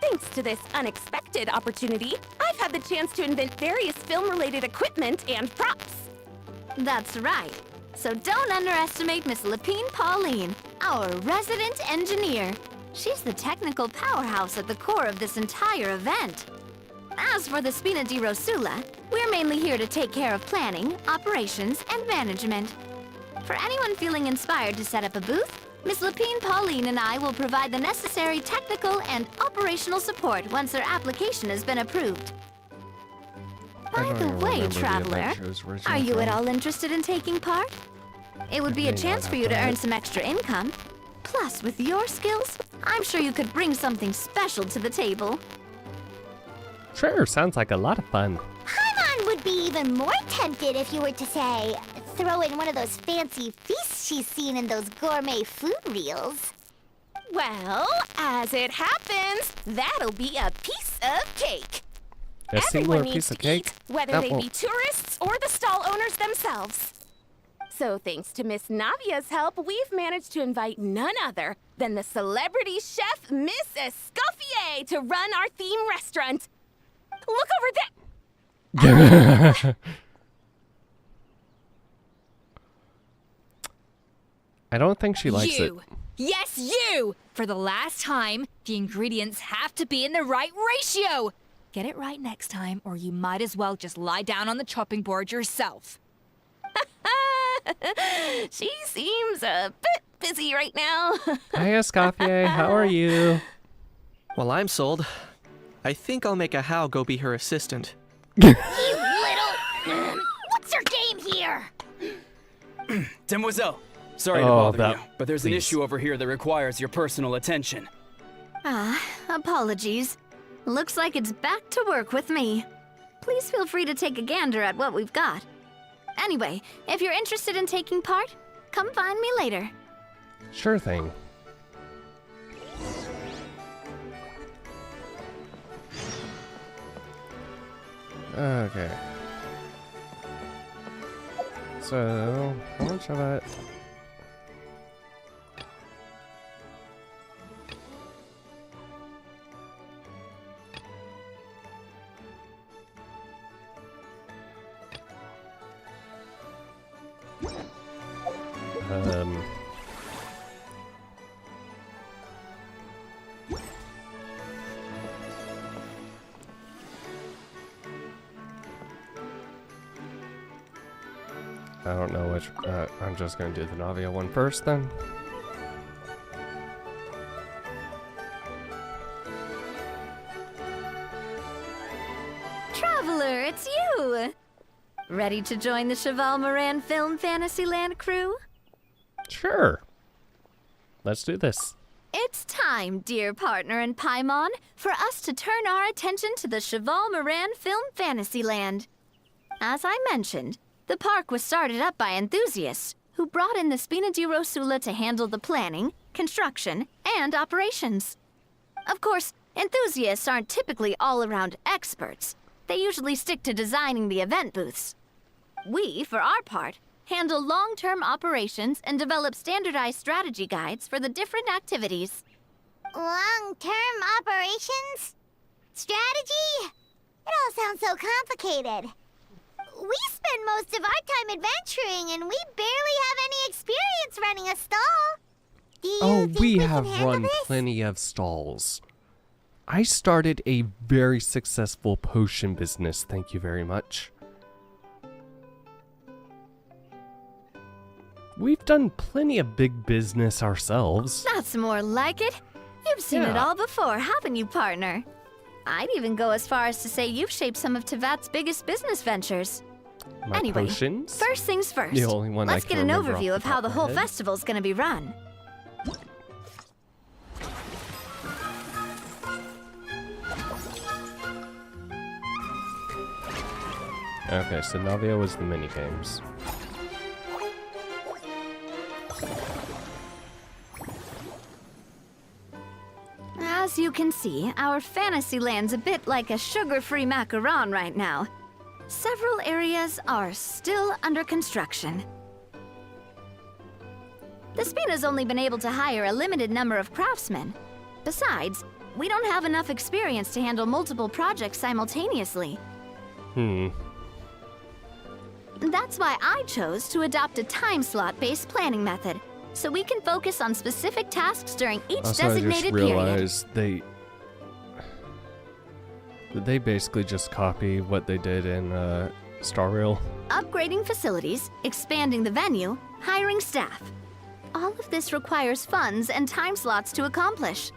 Thanks to this unexpected opportunity, I've had the chance to invent various film-related equipment and props. That's right. So don't underestimate Miss Lapine Pauline, our resident engineer. She's the technical powerhouse at the core of this entire event. As for the Spina di Rosula, we're mainly here to take care of planning, operations, and management. For anyone feeling inspired to set up a booth, Miss Lapine Pauline and I will provide the necessary technical and operational support once their application has been approved. By the way, Traveler, are you at all interested in taking part? It would be a chance for you to earn some extra income. Plus, with your skills, I'm sure you could bring something special to the table. Sure, sounds like a lot of fun. Paimon would be even more tempted if you were to say, throw in one of those fancy feasts she's seen in those gourmet food reels. Well, as it happens, that'll be a piece of cake. A singular Everyone piece needs of to cake? eat, whether That they be won't- tourists or the stall owners themselves. So thanks to Miss Navia's help, we've managed to invite none other than the celebrity chef Miss Escoffier to run our theme restaurant. Look over there. I don't think she likes it. You! Yes, you! For the last time, the ingredients have to be in the right ratio! Get it right next time, or you might as well just lie down on the chopping board yourself. She seems a bit busy right now. Hi, Escoffier. How are you? Well, I'm sold. I think I'll make a How go be her assistant. You little... What's your game here? Demoiselle, sorry to bother you, but there's an issue over here that requires your personal attention. Apologies. Looks like it's back to work with me. Please feel free to take a gander at what we've got. Anyway, if you're interested in taking part, come find me later. Sure thing. Okay. So, how much of it? I don't know which. I'm just gonna do the Navia one first then. Traveler, it's you! Ready to join the Cheval Moran Film Fantasyland crew? Sure. Let's do this. It's time, dear partner and Paimon, for us to turn our attention to the Cheval Moran Film Fantasyland. As I mentioned, the park was started up by enthusiasts who brought in the Spina di Rosula to handle the planning, construction, and operations. Of course, enthusiasts aren't typically all-around experts. They usually stick to designing the event booths. We, for our part, handle long-term operations and develop standardized strategy guides for the different activities. Long-term operations? Strategy? It all sounds so complicated. We spend most of our time adventuring, and we barely have any experience running a stall. Do you think we can have handle run this? plenty of stalls. I started a very successful potion business, thank you very much. We've done plenty of big business ourselves. That's more like it. You've seen it Yeah. all before, haven't you, partner? I'd even go as far as to say you've shaped some of Tevat's biggest business ventures. My Anyway, potions? first things first. The only one I Let's can get an remember off overview the of top how the of my whole head. festival's gonna be run. Okay, so Navia was the mini games. As you can see, our Fantasyland's a bit like a sugar-free macaron right now. Several areas are still under construction. The Spina's only been able to hire a limited number of craftsmen. Besides, we don't have enough experience to handle multiple projects simultaneously. That's why I chose to adopt a time slot-based planning method, so we can focus on specific tasks during each Also, I just designated period. realized They basically just copy what they did in Star Rail. Upgrading facilities, expanding the venue, hiring staff. All of this requires funds and time slots to accomplish.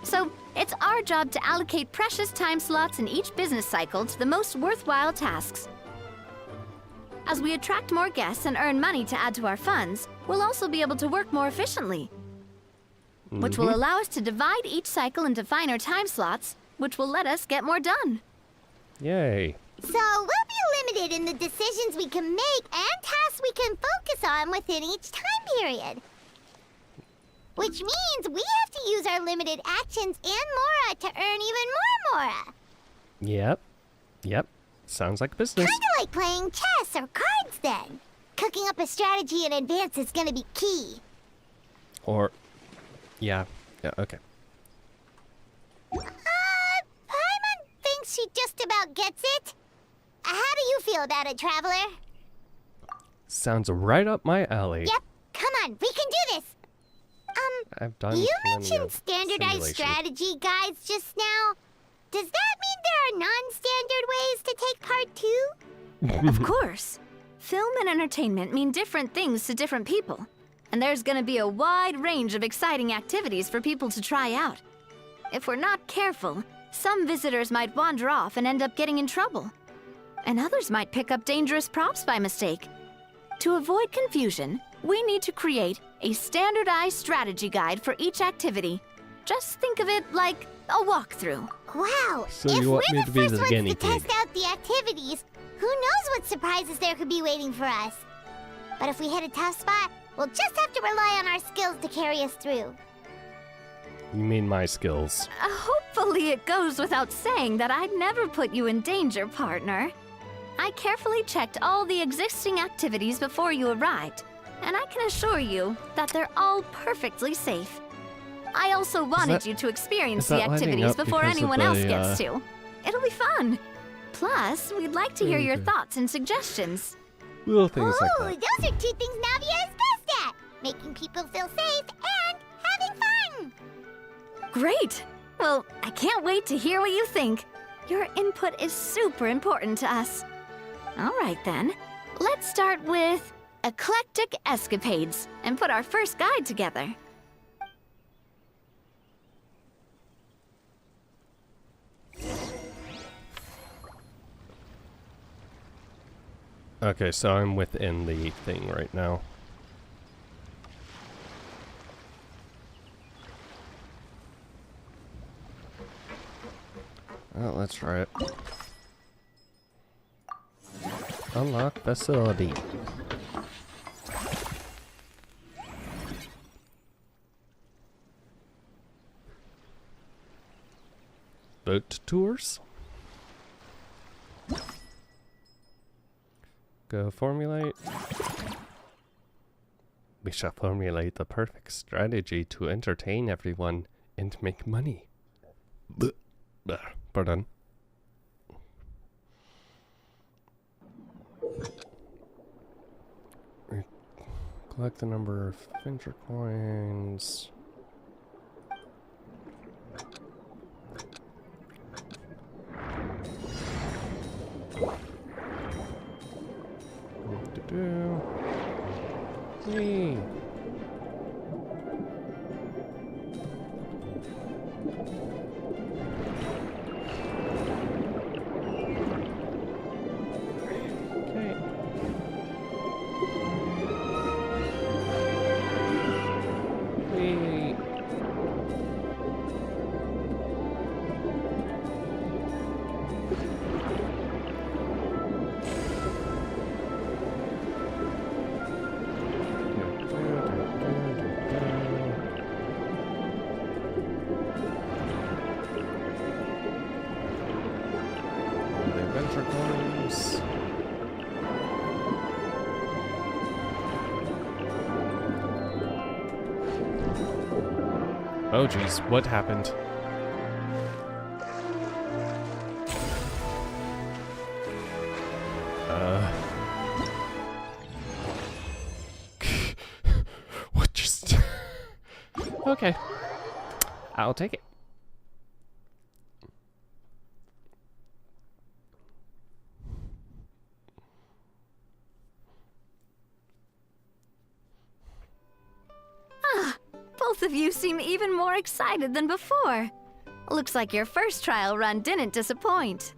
So, it's our job to allocate precious time slots in each business cycle to the most worthwhile tasks. As we attract more guests and earn money to add to our funds, we'll also be able to work more efficiently. Which will allow us to divide each cycle into finer time slots, which will let us get more done. Yay. So we'll be limited in the decisions we can make and tasks we can focus on within each time period. Which means we have to use our limited actions and Mora to earn even more Mora. Yep. Yep. Sounds like business. Kinda like playing chess or cards then. Cooking up a strategy in advance is gonna be key. Or... Yeah. Yeah, okay. Paimon thinks she just about gets it. How do you feel about it, Traveler? Sounds right up my alley. Yep, come on, we can do this. I've done You plenty mentioned of standardized simulation. strategy guides just now. Does that mean there are non-standard ways to take part too? Of course. Film and entertainment mean different things to different people. And there's gonna be a wide range of exciting activities for people to try out. If we're not careful, some visitors might wander off and end up getting in trouble. And others might pick up dangerous props by mistake. To avoid confusion, we need to create a standardized strategy guide for each activity. Just think of it like a walkthrough. Wow, So if you want we're me the to be first the ones guinea to pig? test out the activities, who knows what surprises there could be waiting for us. But if we hit a tough spot, we'll just have to rely on our skills to carry us through. You mean my skills. Hopefully it goes without saying that I'd never put you in danger, partner. I carefully checked all the existing activities before you arrived, and I can assure you that they're all perfectly safe. I also wanted you to experience the activities before anyone else gets to. It'll be fun. Plus, we'd like to hear your thoughts and suggestions. Little things like that. Those are two things Navia is best at. Making people feel safe and having fun. Great! Well, I can't wait to hear what you think. Your input is super important to us. All right then, let's start with eclectic escapades and put our first guide together. Okay, so I'm within the thing right now. Oh, let's try it. Unlock facility. Boat tours? Go formulate. We shall formulate the perfect strategy to entertain everyone and make money. Pardon. Collect the number of venture coins. What to do? Yay! Oh geez, what happened? What just... Okay. I'll take it. Both of you seem even more excited than before. Looks like your first trial run didn't disappoint.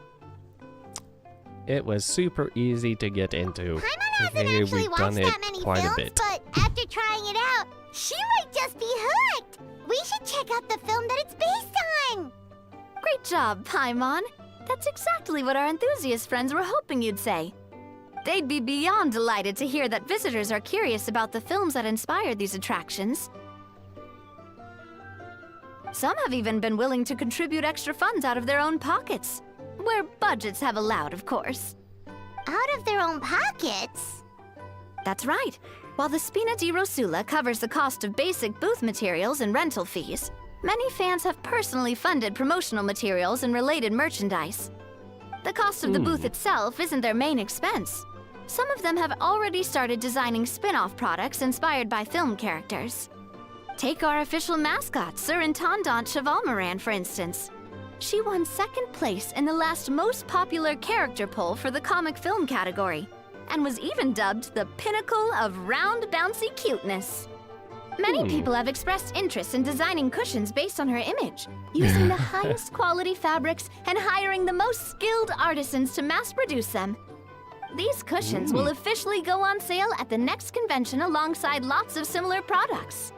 It was super easy to get into. Hasn't actually watched that many quite films, a bit. but after trying it out, she might just be hooked. We should check out the film that it's based on. Great job, Paimon. That's exactly what our enthusiast friends were hoping you'd say. They'd be beyond delighted to hear that visitors are curious about the films that inspired these attractions. Some have even been willing to contribute extra funds out of their own pockets. Where budgets have allowed, of course. Out of their own pockets? That's right. While the Spina di Rosula covers the cost of basic booth materials and rental fees, many fans have personally funded promotional materials and related merchandise. The cost of the booth itself isn't their main expense. Some of them have already started designing spin-off products inspired by film characters. Take our official mascot, Surintendant Chevalmoran, for instance. She won second place in the last most popular character poll for the comic film category, and was even dubbed the pinnacle of round, bouncy cuteness. Many people have expressed interest in designing cushions based on her image, using the highest quality fabrics and hiring the most skilled artisans to mass produce them. These cushions will officially go on sale at the next convention alongside lots of similar products.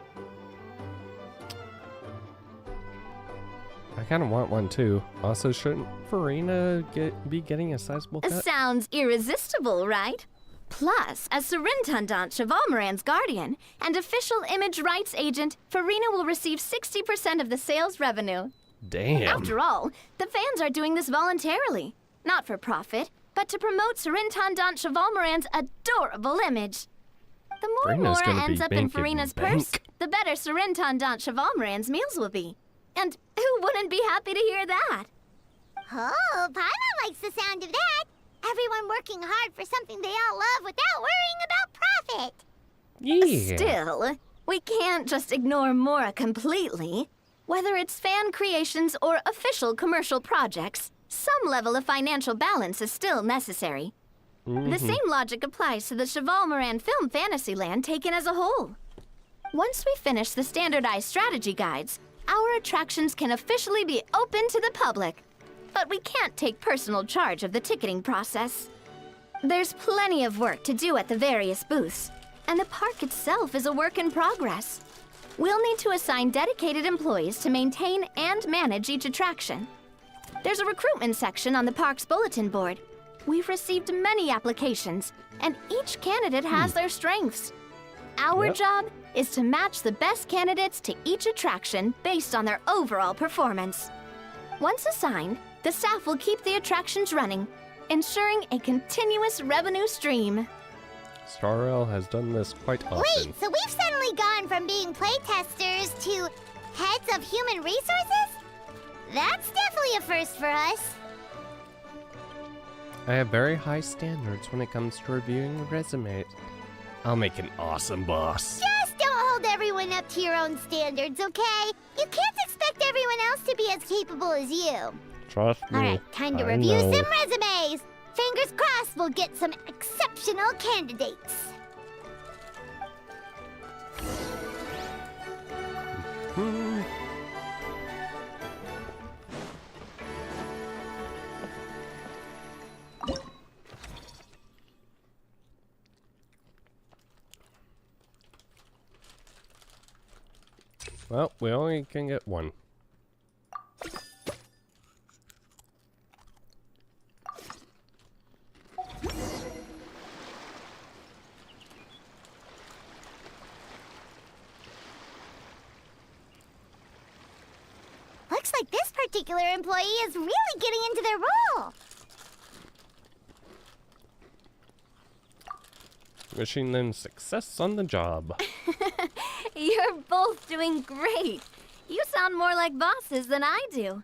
I kind of want one too. Also, shouldn't Farina be getting a sizable cut? Sounds irresistible, right? Plus, as Surintendant Chevalmoran's guardian and official image rights agent, Farina will receive 60% of the sales revenue. Damn. After all, the fans are doing this voluntarily. Not for profit, but to promote Surintendant Chevalmoran's adorable image. The more Farina's Mora gonna be ends up in banking Farina's bank. purse, the better Surintendant Chevalmoran's meals will be. And who wouldn't be happy to hear that? Oh, Paimon likes the sound of that. Everyone working hard for something they all love without worrying about profit. Yeah. Still, we can't just ignore Mora completely. Whether it's fan creations or official commercial projects, some level of financial balance is still necessary. The same logic applies to the Chevalmoran Film Fantasyland taken as a whole. Once we finish the standardized strategy guides, our attractions can officially be open to the public. But we can't take personal charge of the ticketing process. There's plenty of work to do at the various booths, and the park itself is a work in progress. We'll need to assign dedicated employees to maintain and manage each attraction. There's a recruitment section on the park's bulletin board. We've received many applications, and each candidate has their strengths. Our job is to match the best candidates to each attraction based on their overall performance. Once assigned, the staff will keep the attractions running, ensuring a continuous revenue stream. Starrel has done this quite often. Wait, so we've suddenly gone from being playtesters to heads of human resources? That's definitely a first for us. I have very high standards when it comes to reviewing resumes. I'll make an awesome boss. Just don't hold everyone up to your own standards, okay? You can't expect everyone else to be as capable as you. Trust me. Alright, time to I review know. some resumes. Fingers crossed we'll get some exceptional candidates. Well, we only can get one. Looks like this particular employee is really getting into their role. Wishing them success on the job. You're both doing great. You sound more like bosses than I do.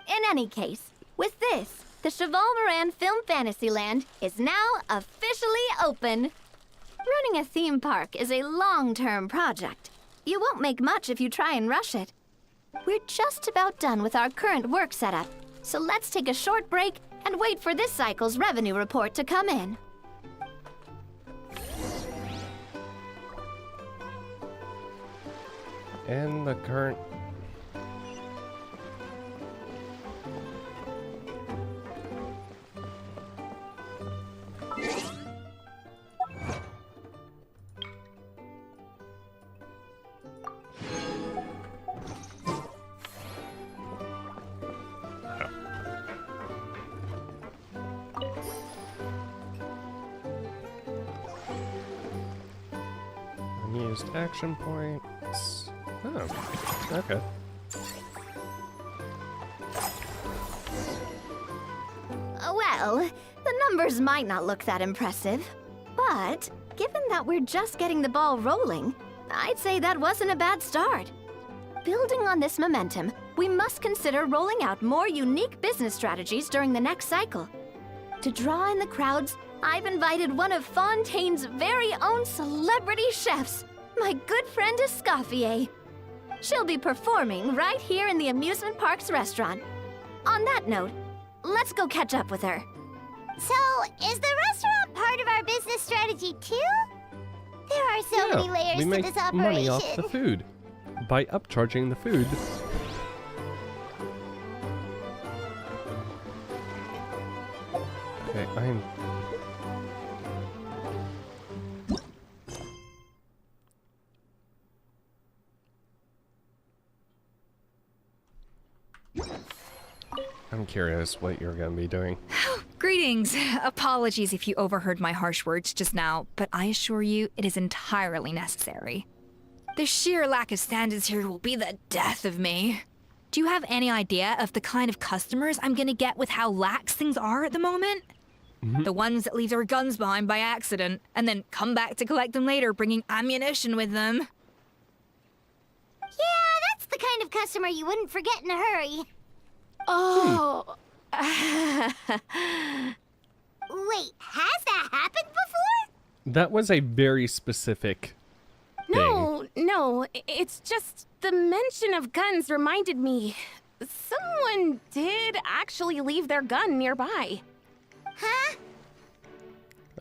In any case, with this, the Chevalmoran Film Fantasyland is now officially open. Running a theme park is a long-term project. You won't make much if you try and rush it. We're just about done with our current work setup, so let's take a short break and wait for this cycle's revenue report to come in. And the current... Unused action points. Oh, okay. Well, the numbers might not look that impressive, but given that we're just getting the ball rolling, I'd say that wasn't a bad start. Building on this momentum, we must consider rolling out more unique business strategies during the next cycle. To draw in the crowds, I've invited one of Fontaine's very own celebrity chefs, my good friend Escoffier. She'll be performing right here in the amusement park's restaurant. On that note, let's go catch up with her. So, is the restaurant part of our business strategy too? There are so many layers we to make this operation. money off the food by upcharging the food. Okay, I'm curious what you're gonna be doing. Greetings. Apologies if you overheard my harsh words just now, but I assure you it is entirely necessary. The sheer lack of standards here will be the death of me. Do you have any idea of the kind of customers I'm gonna get with how lax things are at the moment? The ones that leave their guns behind by accident, and then come back to collect them later, bringing ammunition with them. Yeah, that's the kind of customer you wouldn't forget in a hurry. Oh. Wait, has that happened before? That was a very specific thing. No, it's just the mention of guns reminded me. Someone did actually leave their gun nearby. Huh?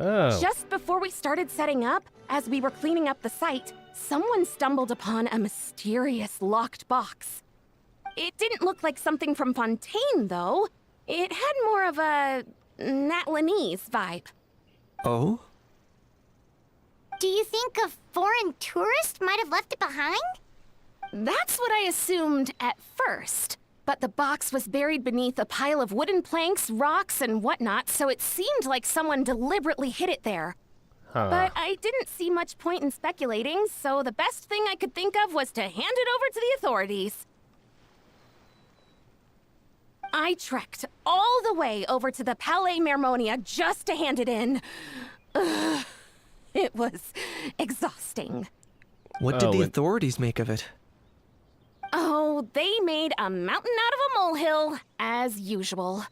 Oh. Just before we started setting up, as we were cleaning up the site, someone stumbled upon a mysterious locked box. It didn't look like something from Fontaine, though. It had more of a Natlanese vibe. Oh? Do you think a foreign tourist might have left it behind? That's what I assumed at first. But the box was buried beneath a pile of wooden planks, rocks, and whatnot, so it seemed like someone deliberately hid it there. Huh. But I didn't see much point in speculating, so the best thing I could think of was to hand it over to the authorities. I trekked all the way over to the Palais Mermonia just to hand it in. Ugh, it was exhausting. What did the authorities make of it? Oh, they made a mountain out of a molehill, as usual.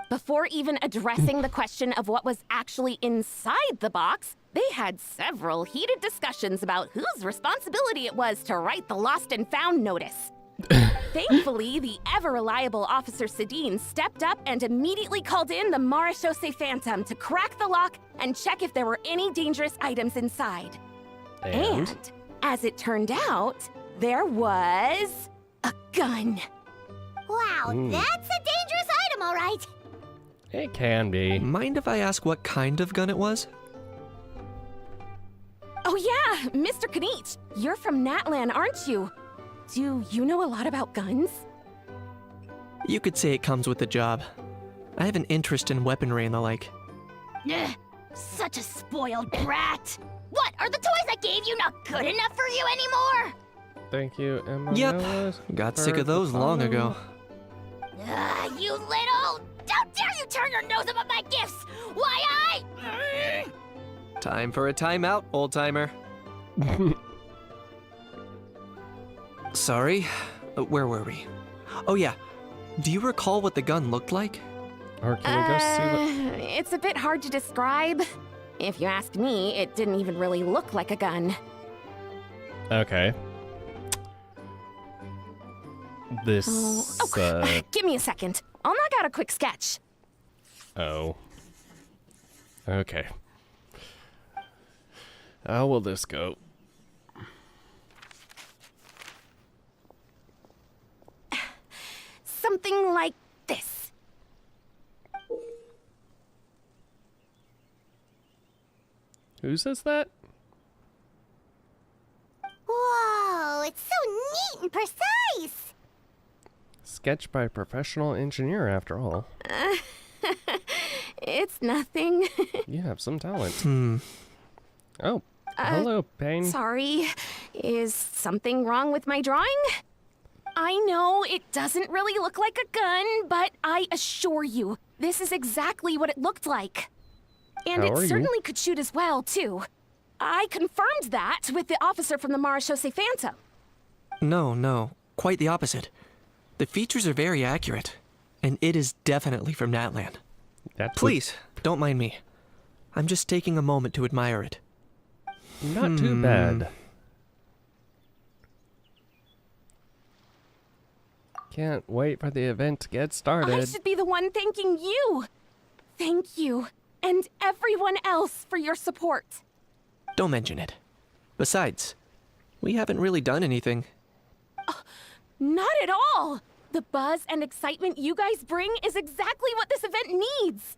Before even addressing the question of what was actually inside the box, they had several heated discussions about whose responsibility it was to write the lost and found notice. Thankfully, the ever-reliable Officer Sedine stepped up and immediately called in the Marechaussee Phantom to crack the lock and check if there were any dangerous items inside. And as it turned out, there was a gun. Wow, that's a dangerous item, all right. It can be. Mind if I ask what kind of gun it was? Oh yeah, Mr. Kanich, you're from Natlan, aren't you? Do you know a lot about guns? You could say it comes with the job. I have an interest in weaponry and the like. Ugh, such a spoiled brat. What, are the toys I gave you not good enough for you anymore? Thank you, Emma. Yep. Got sick of those long ago. You little... Don't dare you turn your nose up at my gifts! Why, Time for a timeout, old-timer. Sorry, where were we? Oh yeah, do you recall what the gun looked like? Or can we go see what... It's a bit hard to describe. If you ask me, it didn't even really look like a gun. Okay. This, Give me a second. I'll knock out a quick sketch. Oh. Okay. How will this go? something like this. Who says that? Whoa, it's so neat and precise. Sketched by a professional engineer, after all. It's nothing. You have some talent. Oh, hello, Payne. Sorry. Is something wrong with my drawing? I know it doesn't really look like a gun, but I assure you, this is exactly what it looked like. And How it are you? certainly could shoot as well, too. I confirmed that with the officer from the Marechaussee Phantom. No, quite the opposite. The features are very accurate, and it is definitely from Natlan. Please, don't mind me. I'm just taking a moment to admire it. Not too bad. Can't wait for the event to get started. I should be the one thanking you. Thank you, and everyone else for your support. Don't mention it. Besides, we haven't really done anything. Not at all! The buzz and excitement you guys bring is exactly what this event needs.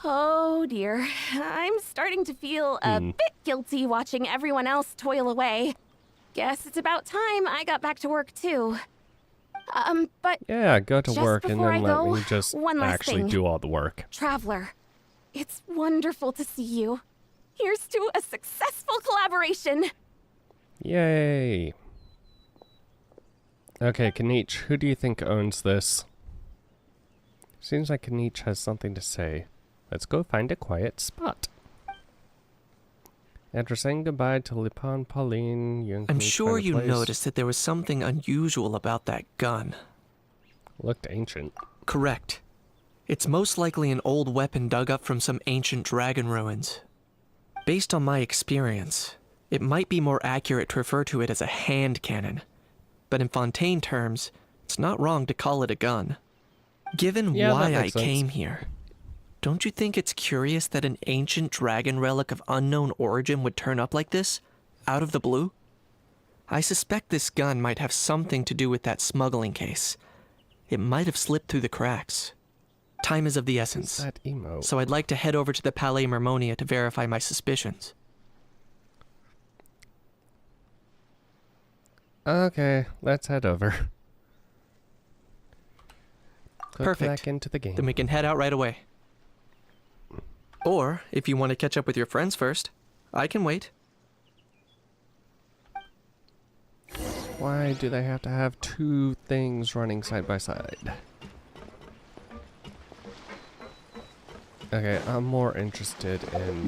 Oh dear, I'm starting to feel a bit guilty watching everyone else toil away. Guess it's about time I got back to work too. But Yeah, go to just work and before then I let go, me just one last actually thing. do all the work. Traveler, it's wonderful to see you. Here's to a successful collaboration. Yay. Okay, Kanich, who do you think owns this? Seems like Kanich has something to say. Let's go find a quiet spot. After saying goodbye to Lipon, Pauline, you and I'm Kanich sure find a you place. noticed that there was something unusual about that gun. Looked ancient. Correct. It's most likely an old weapon dug up from some ancient dragon ruins. Based on my experience, it might be more accurate to refer to it as a hand cannon. But in Fontaine terms, it's not wrong to call it a gun. Given Yeah, why that I makes sense. came here, don't you think it's curious that an ancient dragon relic of unknown origin would turn up like this, out of the blue? I suspect this gun might have something to do with that smuggling case. It might have slipped through the cracks. Time is of the essence, That emote. so I'd like to head over to the Palais Mermonia to verify my suspicions. Okay, let's head over. Click Perfect. back into the game. Then we can head out right away. Or, if you want to catch up with your friends first, I can wait. Why do they have to have two things running side by side? Okay, I'm more interested in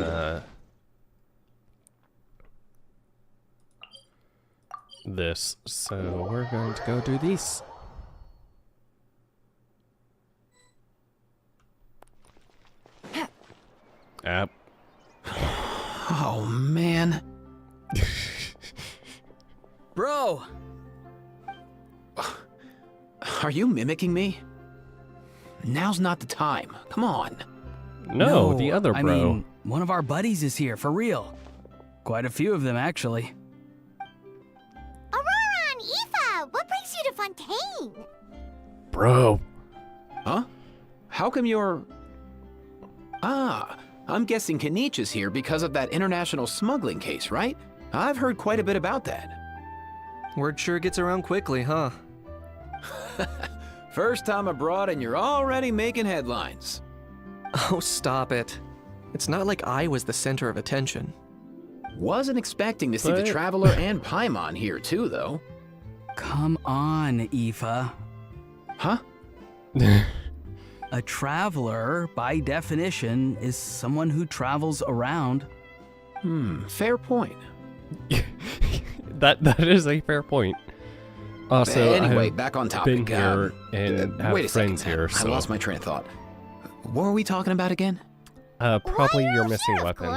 this, so we're going to go do these. App. Oh, man. Bro! Are you mimicking me? Now's not the time. Come on. No, the other bro. I mean, one of our buddies is here, for real. Quite a few of them, actually. Aurora and Aoife, what brings you to Fontaine? Bro. Huh? How come you're... Ah, I'm guessing Kanich is here because of that international smuggling case, right? I've heard quite a bit about that. Word sure gets around quickly, huh? First time abroad and you're already making headlines. Oh, stop it. It's not like I was the center of attention. Wasn't expecting to see the Traveler and Paimon here too, though. Come on, Aoife. Huh? A traveler, by definition, is someone who travels around. Fair point. That is a fair point. Also, anyway, I've back on topic. been here and have wait a friends second. here, I so lost my train of thought. What were we talking about again? probably your missing weapon.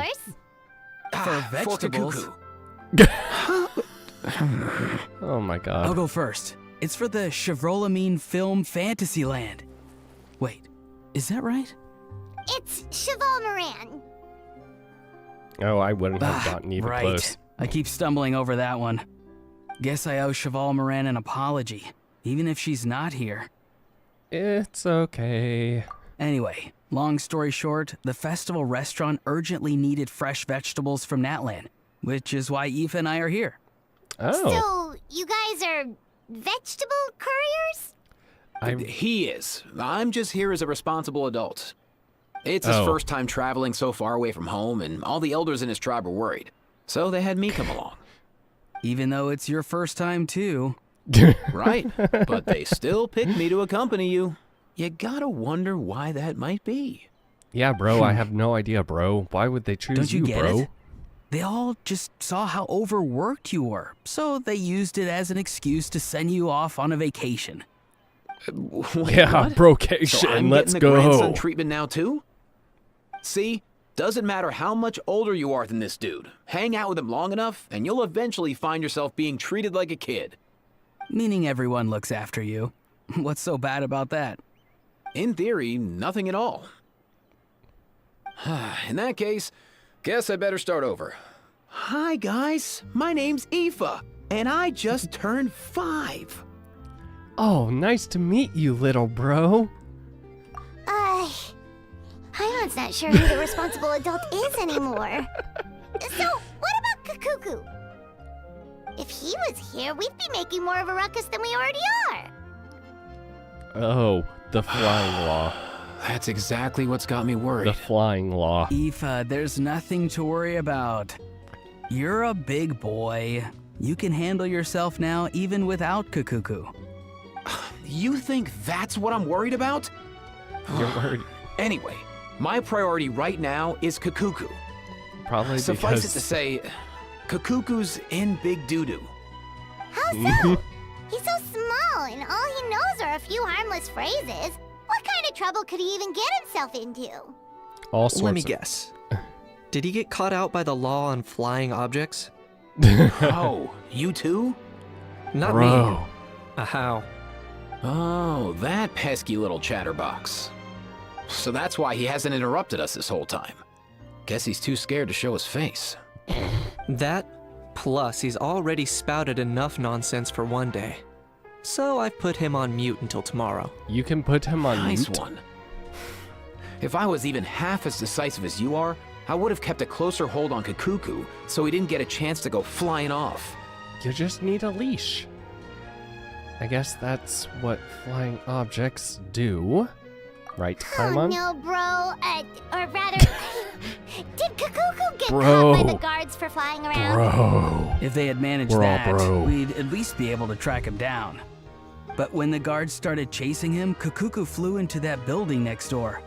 For vegetables. Oh my god. I'll go first. It's for the Chevrolamine Film Fantasyland. Wait, is that right? It's Cheval Moran. Oh, I wouldn't have gotten even right. close. I keep stumbling over that one. Guess I owe Cheval Moran an apology, even if she's not here. It's okay. Anyway, long story short, the festival restaurant urgently needed fresh vegetables from Natlan, which is why Aoife and I are here. So, you guys are vegetable couriers? He is. I'm just here as a responsible adult. It's his first time traveling so far away from home, and all the elders in his tribe were worried. So they had me come along. Even though it's your first time, too. Right, but they still picked me to accompany you. You gotta wonder why that might be. Yeah, bro, I have no idea, bro. Why would they choose Don't you get bro? it? They all just saw how overworked you were, so they used it as an excuse to send you off on a vacation. Wait, Yeah, what? brocation, So I'm let's getting the go. grandson treatment now too? See? Doesn't matter how much older you are than this dude. Hang out with him long enough, and you'll eventually find yourself being treated like a kid. Meaning everyone looks after you. What's so bad about that? In theory, nothing at all. In that case, guess I better start over. Hi guys, my name's Aoife, and I just turned 5. Oh, nice to meet you, little bro. Paimon's not sure who the responsible adult is anymore. So, what about Kakuku? If he was here, we'd be making more of a ruckus than we already are. Oh, the flying law. That's exactly what's got me worried. The flying law. Aoife, there's nothing to worry about. You're a big boy. You can handle yourself now even without Kakuku. You think that's what I'm worried about? You're worried. Anyway, my priority right now is Kakuku. Probably Suffice because... it to say, Kakuku's in big doo-doo. How so? He's so small, and all he knows are a few harmless phrases. What kind of trouble could he even get himself into? All sorts Let me of... guess. Did he get caught out by the law on flying objects? Oh, you too? Not Bro. me. How? Oh, that pesky little chatterbox. So that's why he hasn't interrupted us this whole time. Guess he's too scared to show his face. That, plus he's already spouted enough nonsense for one day. So I've put him on mute until tomorrow. You can put him on Nice mute? one. If I was even half as decisive as you are, I would have kept a closer hold on Kakuku so he didn't get a chance to go flying off. You just need a leash. I guess that's what flying objects do. Right, Paimon? No, bro. Or rather, did Kakuku get Bro. caught by the guards for flying around? Bro. If they had managed We're all that, bro. we'd at least be able to track him down. But when the guards started chasing him, Kakuku flew into that building next door.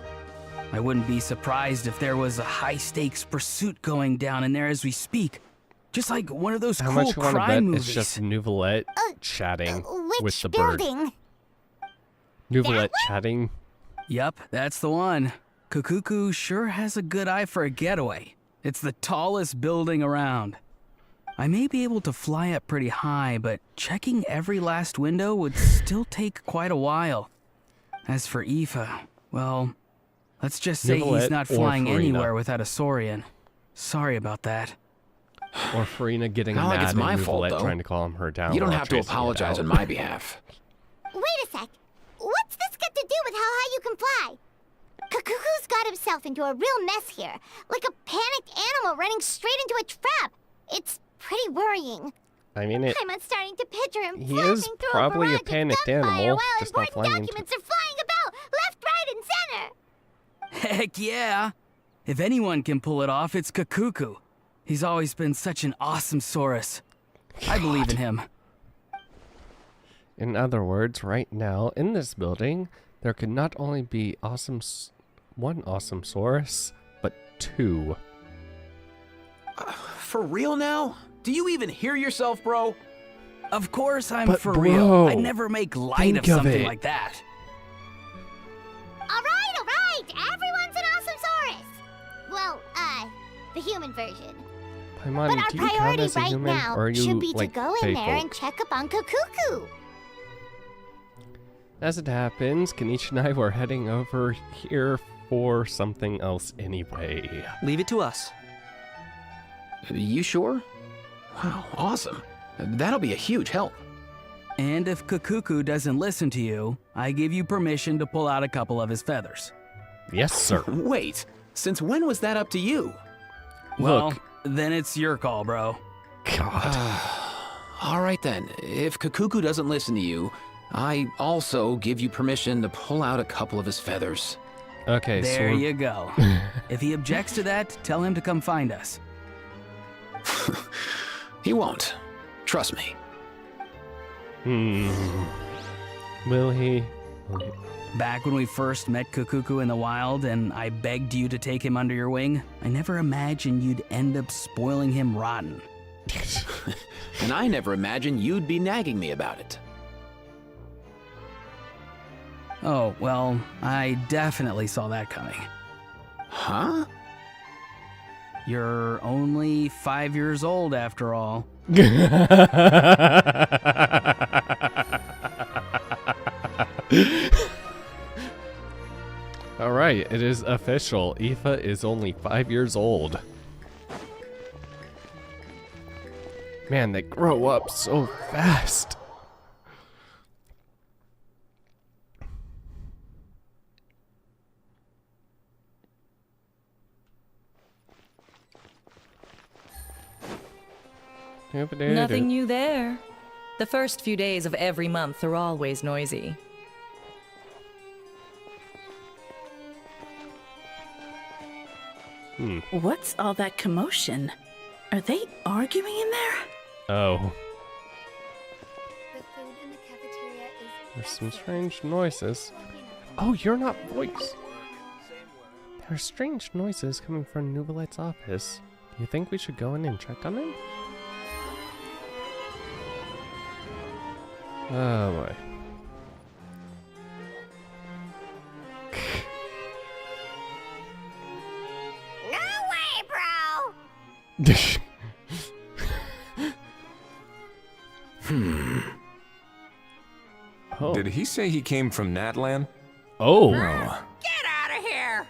I wouldn't be surprised if there was a high-stakes pursuit going down in there as we speak. Just like one of those How cool much you want to bet crime movies. it's just Nouvelette chatting Which with the bird? building? Nouvelette chatting? Yep, that's the one. Kakuku sure has a good eye for a getaway. It's the tallest building around. I may be able to fly up pretty high, but checking every last window would still take quite a while. As for Aoife, well, let's just say he's Nouvelette not or flying Farina? anywhere without a Saurian. Sorry about that. Or Farina getting Not like mad it's and my fault, Nouvelette though. trying to calm her down. You don't while have to chasing it apologize out. on my behalf. Wait a sec. What's this got to do with how high you can fly? Kakuku's got himself into a real mess here, like a panicked animal running straight into a trap. It's pretty worrying. I mean, it. I'm starting to picture him He flashing is through probably a a barrage panicked of gunfire animal, while just not important flying into- documents are flying about left, right, and center. Heck yeah! If anyone can pull it off, it's Kakuku. He's always been such an awesome Saurus. I believe in him. In other words, right now, in this building, there could not only be one awesome Saurus, but 2. For real now? Do you even hear yourself, bro? Of course I'm But for bro, real. I'd never make light think of something it. like that. All right. Everyone's an awesome Saurus. Well, the human version. Paimon, But our do you count priority as a right human, now or are you, should be like, to go in fey there folk? and check up on Kakuku. As it happens, Kenichi and I were heading over here for something else anyway. Leave it to us. You sure? Wow, awesome. That'll be a huge help. And if Kukuku doesn't listen to you, I give you permission to pull out a couple of his feathers. Yes, sir. Wait, since when was that up to you? Well, then it's your call, bro. God. All right then, if Kukuku doesn't listen to you, I also give you permission to pull out a couple of his feathers. Okay, there so you go. If he objects to that, tell him to come find us. He won't. Trust me. Will he? Back when we first met Kukuku in the wild and I begged you to take him under your wing, I never imagined you'd end up spoiling him rotten. And I never imagined you'd be nagging me about it. Oh, well, I definitely saw that coming. Huh? You're only 5 years old after all. All right, it is official. Aoife is only 5 years old. Man, they grow up so fast. Nothing new there. The first few days of every month are always noisy. What's all that commotion? Are they arguing in there? Oh. There's some strange noises. Oh, you're not voice. There are strange noises coming from Nouvlette's office. Do you think we should go in and check on him? Oh my. Oh. Did he say he came from Natlan? Oh. No. Get out of here!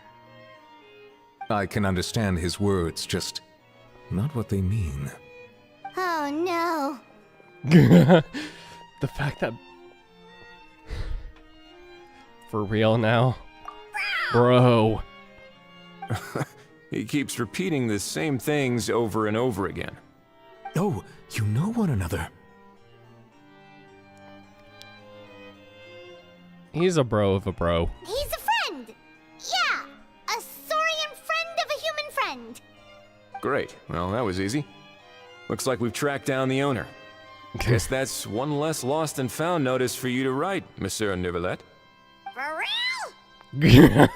I can understand his words, just not what they mean. Oh no. The fact that... For real now? Bro. He keeps repeating the same things over and over again. Oh, you know one another. He's a bro of a bro. He's a friend. Yeah, a saurian friend of a human friend. Great. Well, that was easy. Looks like we've tracked down the owner. Guess that's one less lost and found notice for you to write, Monsieur Neuvillette. For real?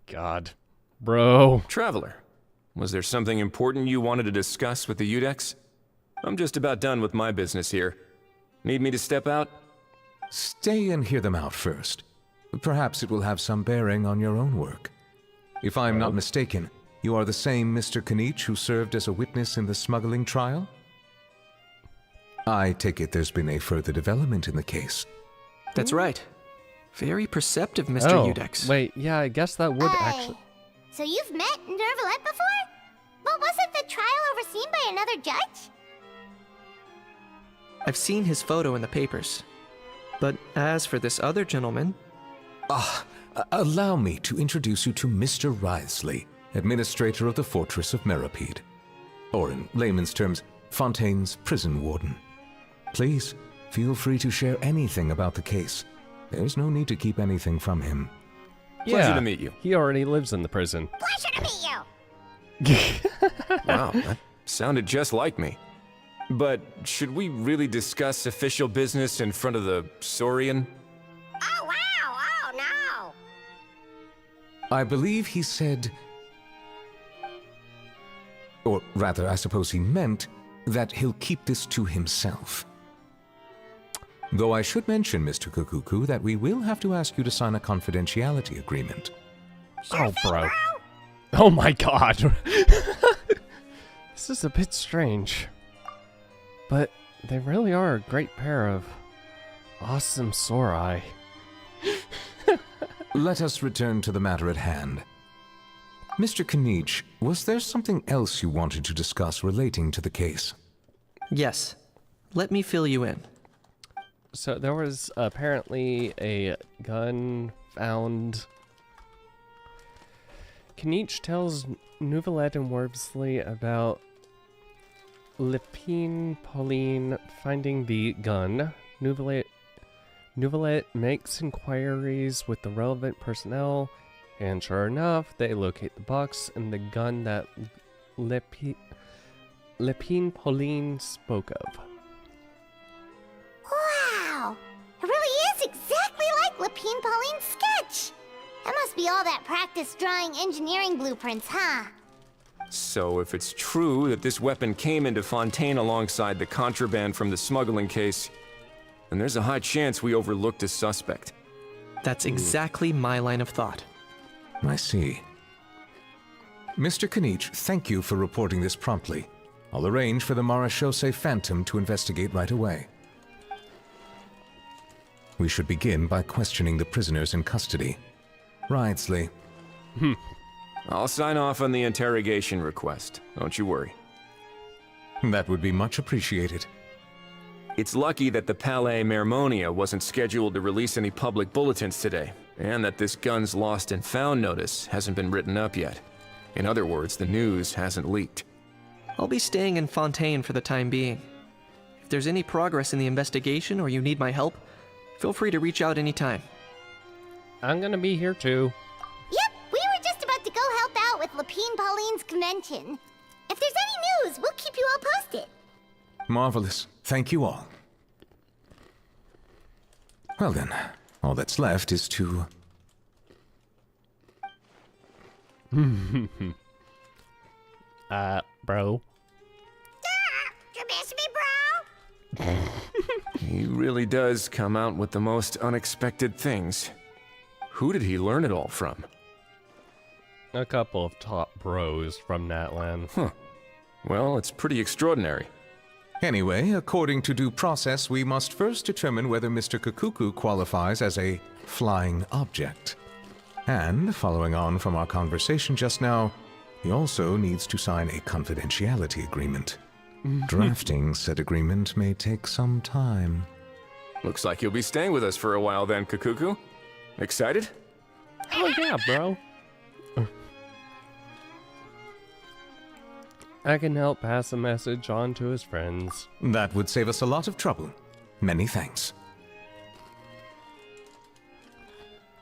God. Bro. Traveler, was there something important you wanted to discuss with the Udex? I'm just about done with my business here. Need me to step out? Stay and hear them out first. Perhaps it will have some bearing on your own work. If I'm not mistaken, you are the same Mr. Kanich who served as a witness in the smuggling trial? I take it there's been a further development in the case. That's right. Very perceptive, Mr. Udex. Wait, yeah, I guess that would actually... So you've met Neuvillette before? But wasn't the trial overseen by another judge? I've seen his photo in the papers. But as for this other gentleman... Allow me to introduce you to Mr. Wriothesley, administrator of the Fortress of Meripede. Or in layman's terms, Fontaine's prison warden. Please, feel free to share anything about the case. There's no need to keep anything from him. Pleasure to meet you. He already lives in the prison. Pleasure to meet you. Wow, that sounded just like me. But should we really discuss official business in front of the Saurian? Oh, wow. Oh, no. I believe he said... Or rather, I suppose he meant that he'll keep this to himself. Though I should mention, Mr. Kukuku, that we will have to ask you to sign a confidentiality agreement. Oh, bro. Oh my god. This is a bit strange. But they really are a great pair of awesome Sauri. Let us return to the matter at hand. Mr. Kanich, was there something else you wanted to discuss relating to the case? Yes. Let me fill you in. So there was apparently a gun found. Kanich tells Nouvelette and Wormsley about Lipine Pauline finding the gun. Nouvelette makes inquiries with the relevant personnel, and sure enough, they locate the box and the gun that Lipine Pauline spoke of. Wow! It really is exactly like Lipine Pauline's sketch! That must be all that practice drawing engineering blueprints, huh? So if it's true that this weapon came into Fontaine alongside the contraband from the smuggling case, then there's a high chance we overlooked a suspect. That's exactly my line of thought. I see. Mr. Kanich, thank you for reporting this promptly. I'll arrange for the Marechaussee Phantom to investigate right away. We should begin by questioning the prisoners in custody. Ridesley. I'll sign off on the interrogation request. Don't you worry. That would be much appreciated. It's lucky that the Palais Mermonia wasn't scheduled to release any public bulletins today, and that this gun's lost and found notice hasn't been written up yet. In other words, the news hasn't leaked. I'll be staying in Fontaine for the time being. If there's any progress in the investigation or you need my help, feel free to reach out anytime. I'm gonna be here too. Yep, we were just about to go help out with Lipine Pauline's convention. If there's any news, we'll keep you all posted. Marvelous. Thank you all. Well then, all that's left is to... Bro. You miss me, bro? He really does come out with the most unexpected things. Who did he learn it all from? A couple of top bros from Natlan. Huh. Well, it's pretty extraordinary. Anyway, according to due process, we must first determine whether Mr. Kakuku qualifies as a flying object. And, following on from our conversation just now, he also needs to sign a confidentiality agreement. Drafting said agreement may take some time. Looks like you'll be staying with us for a while then, Kakuku. Excited? Oh yeah, bro. I can help pass a message on to his friends. That would save us a lot of trouble. Many thanks.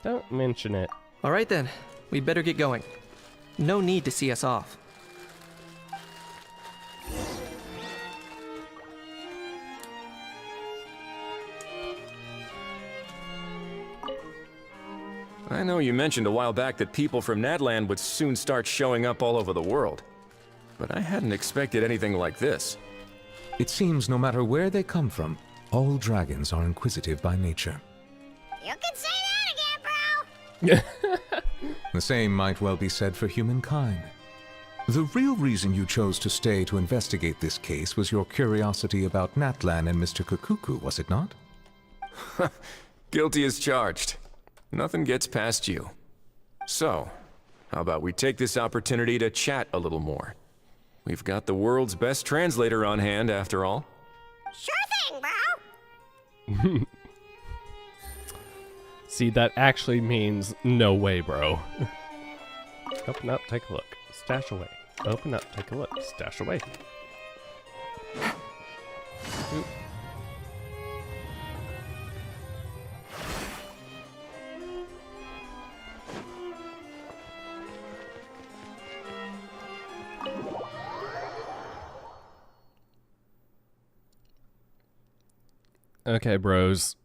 Don't mention it. All right then, we'd better get going. No need to see us off. I know you mentioned a while back that people from Natlan would soon start showing up all over the world. But I hadn't expected anything like this. It seems no matter where they come from, all dragons are inquisitive by nature. You can say that again, bro! The same might well be said for humankind. The real reason you chose to stay to investigate this case was your curiosity about Natlan and Mr. Kakuku, was it not? Guilty as charged. Nothing gets past you. So, how about we take this opportunity to chat a little more? We've got the world's best translator on hand, after all. Sure thing, bro! See, that actually means no way, bro. Open up, take a look. Stash away. Open up, take a look. Stash away. Oop. Okay, bros.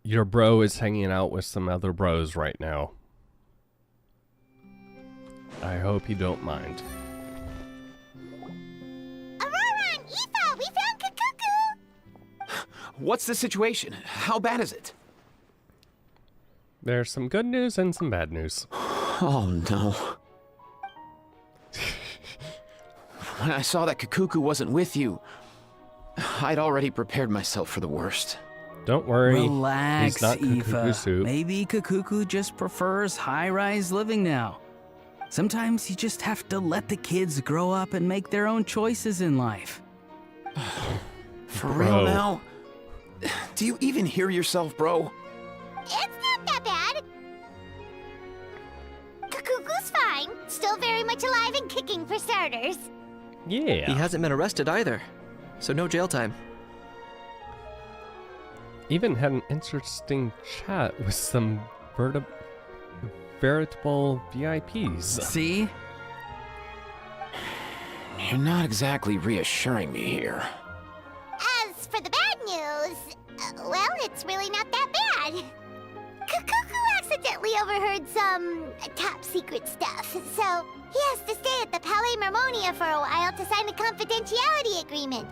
Your bro is hanging out with some other bros right now. I hope you don't mind. Aurora and Aoife, we found Kakuku! What's the situation? How bad is it? There's some good news and some bad news. Oh no. When I saw that Kakuku wasn't with you, I'd already prepared myself for the worst. Don't worry. Relax, he's not Kakuku Aoife. soup. Maybe Kakuku just prefers high-rise living now. Sometimes you just have to let the kids grow up and make their own choices in life. For real now? Do you even hear yourself, bro? It's not that bad. Kakuku's fine. Still very much alive and kicking for starters. Yeah. He hasn't been arrested either, so no jail time. Even had an interesting chat with some veritable VIPs. See? You're not exactly reassuring me here. As for the bad news, well, it's really not that bad. Kakuku accidentally overheard some top secret stuff, so he has to stay at the Palais Mermonia for a while to sign a confidentiality agreement.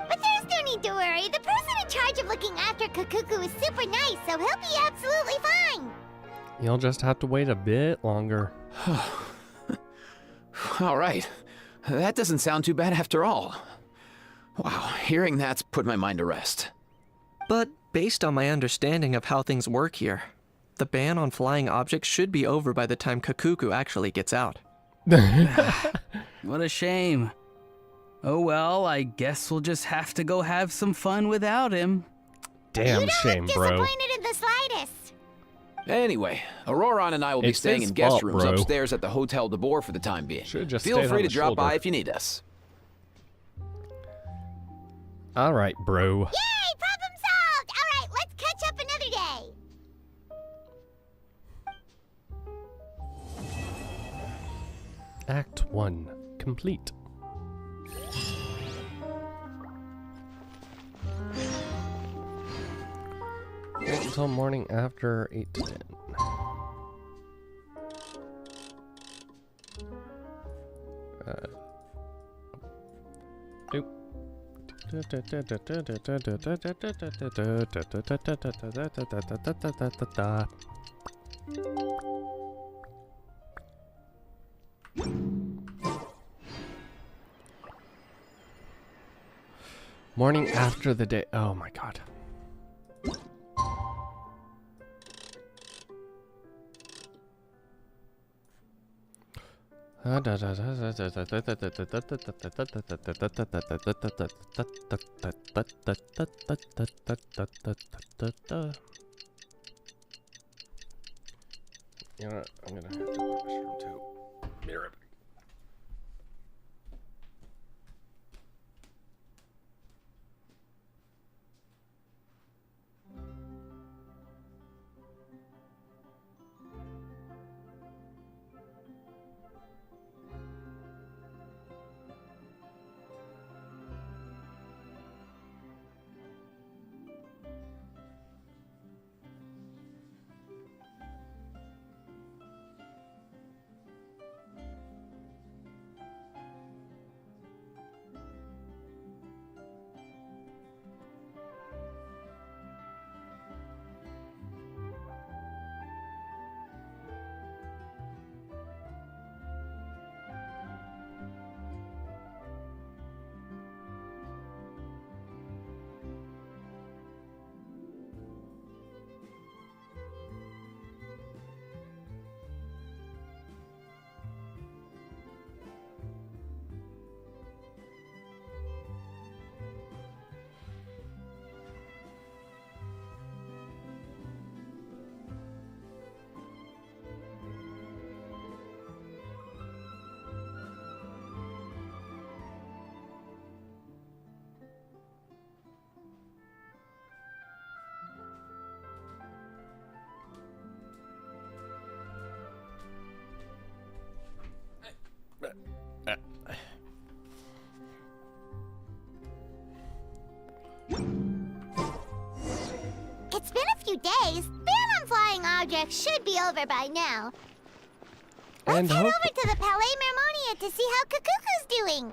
But there's no need to worry. The person in charge of looking after Kakuku is super nice, so he'll be absolutely fine. You'll just have to wait a bit longer. All right. That doesn't sound too bad after all. Wow, hearing that's put my mind to rest. But based on my understanding of how things work here, the ban on flying objects should be over by the time Kakuku actually gets out. What a shame. Oh well, I guess we'll just have to go have some fun without him. Damn shame, bro. Disappointed in the slightest. Anyway, Auroron and I will be It's staying his in guest fault, rooms bro. upstairs at the Hotel de Boer for the time being. Should've just Feel stayed free on to the drop by shoulder. if you need us. All right, bro. Yay, problem solved! All right, let's catch up another day. Act 1 complete. Wait until morning after 8 to 10. Nope. Morning after the day. Oh my god. You know what? I'm gonna have to go to the restroom too. Be right back. It's been a few days. Ban on flying objects should be over by now. And Let's head over to the Palais Mermonia to see how Kakuku's doing.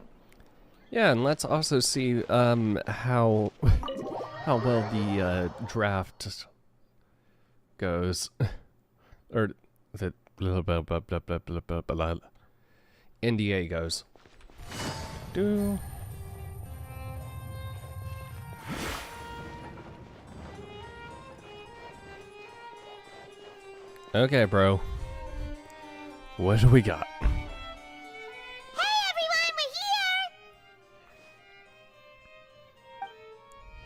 Yeah, and let's also see how well the draft goes, or the blah blah blah blah blah blah blah blah NDA goes. Okay, bro. What do we got? Hey everyone, we're here!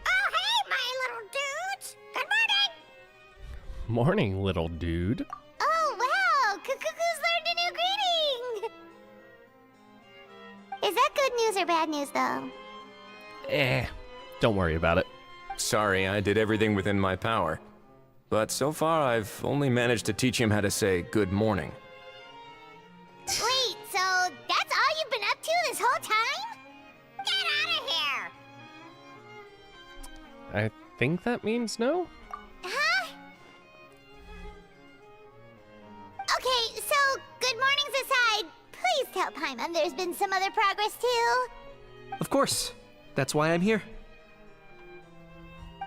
Oh hey, my little Morning, little dude. Oh, wow! Cuckoo's learned a new greeting! Is that good news or bad news, though? Don't worry about it. Sorry, I did everything within my power. But so far, I've only managed to teach him how to say good morning. Wait, so that's all you've been up to this whole time? Get out of here! I think that means no? Huh? Okay, so good mornings aside, please tell Paimon there's been some other progress too. Of course. That's why I'm here.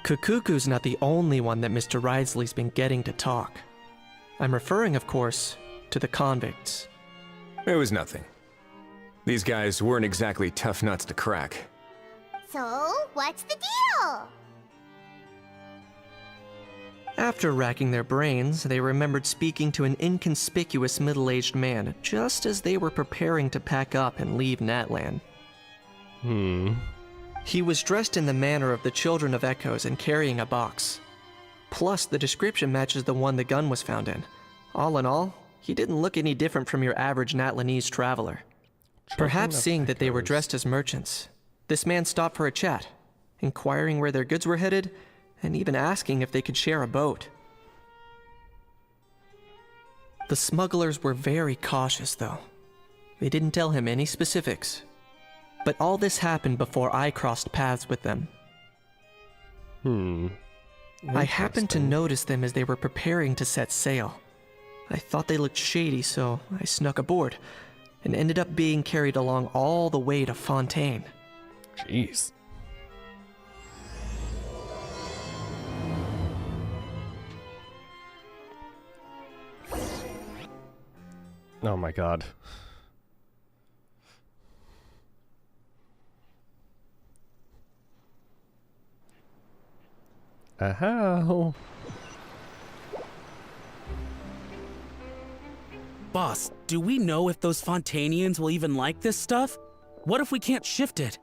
Kukuku's not the only one that Mr. Ridesley's been getting to talk. I'm referring, of course, to the convicts. It was nothing. These guys weren't exactly tough nuts to crack. So, what's the deal? After racking their brains, they remembered speaking to an inconspicuous middle-aged man just as they were preparing to pack up and leave Natlan. He was dressed in the manner of the Children of Echoes and carrying a box. Plus, the description matches the one the gun was found in. All in all, he didn't look any different from your average Natlanese traveler. Perhaps seeing that they were dressed as merchants, this man stopped for a chat, inquiring where their goods were headed, and even asking if they could share a boat. The smugglers were very cautious, though. They didn't tell him any specifics. But all this happened before I crossed paths with them. I happened to notice them as they were preparing to set sail. I thought they looked shady, so I snuck aboard, and ended up being carried along all the way to Fontaine. Jeez. Oh my god. How? Boss, do we know if those Fontainians will even like this stuff? What if we can't shift it?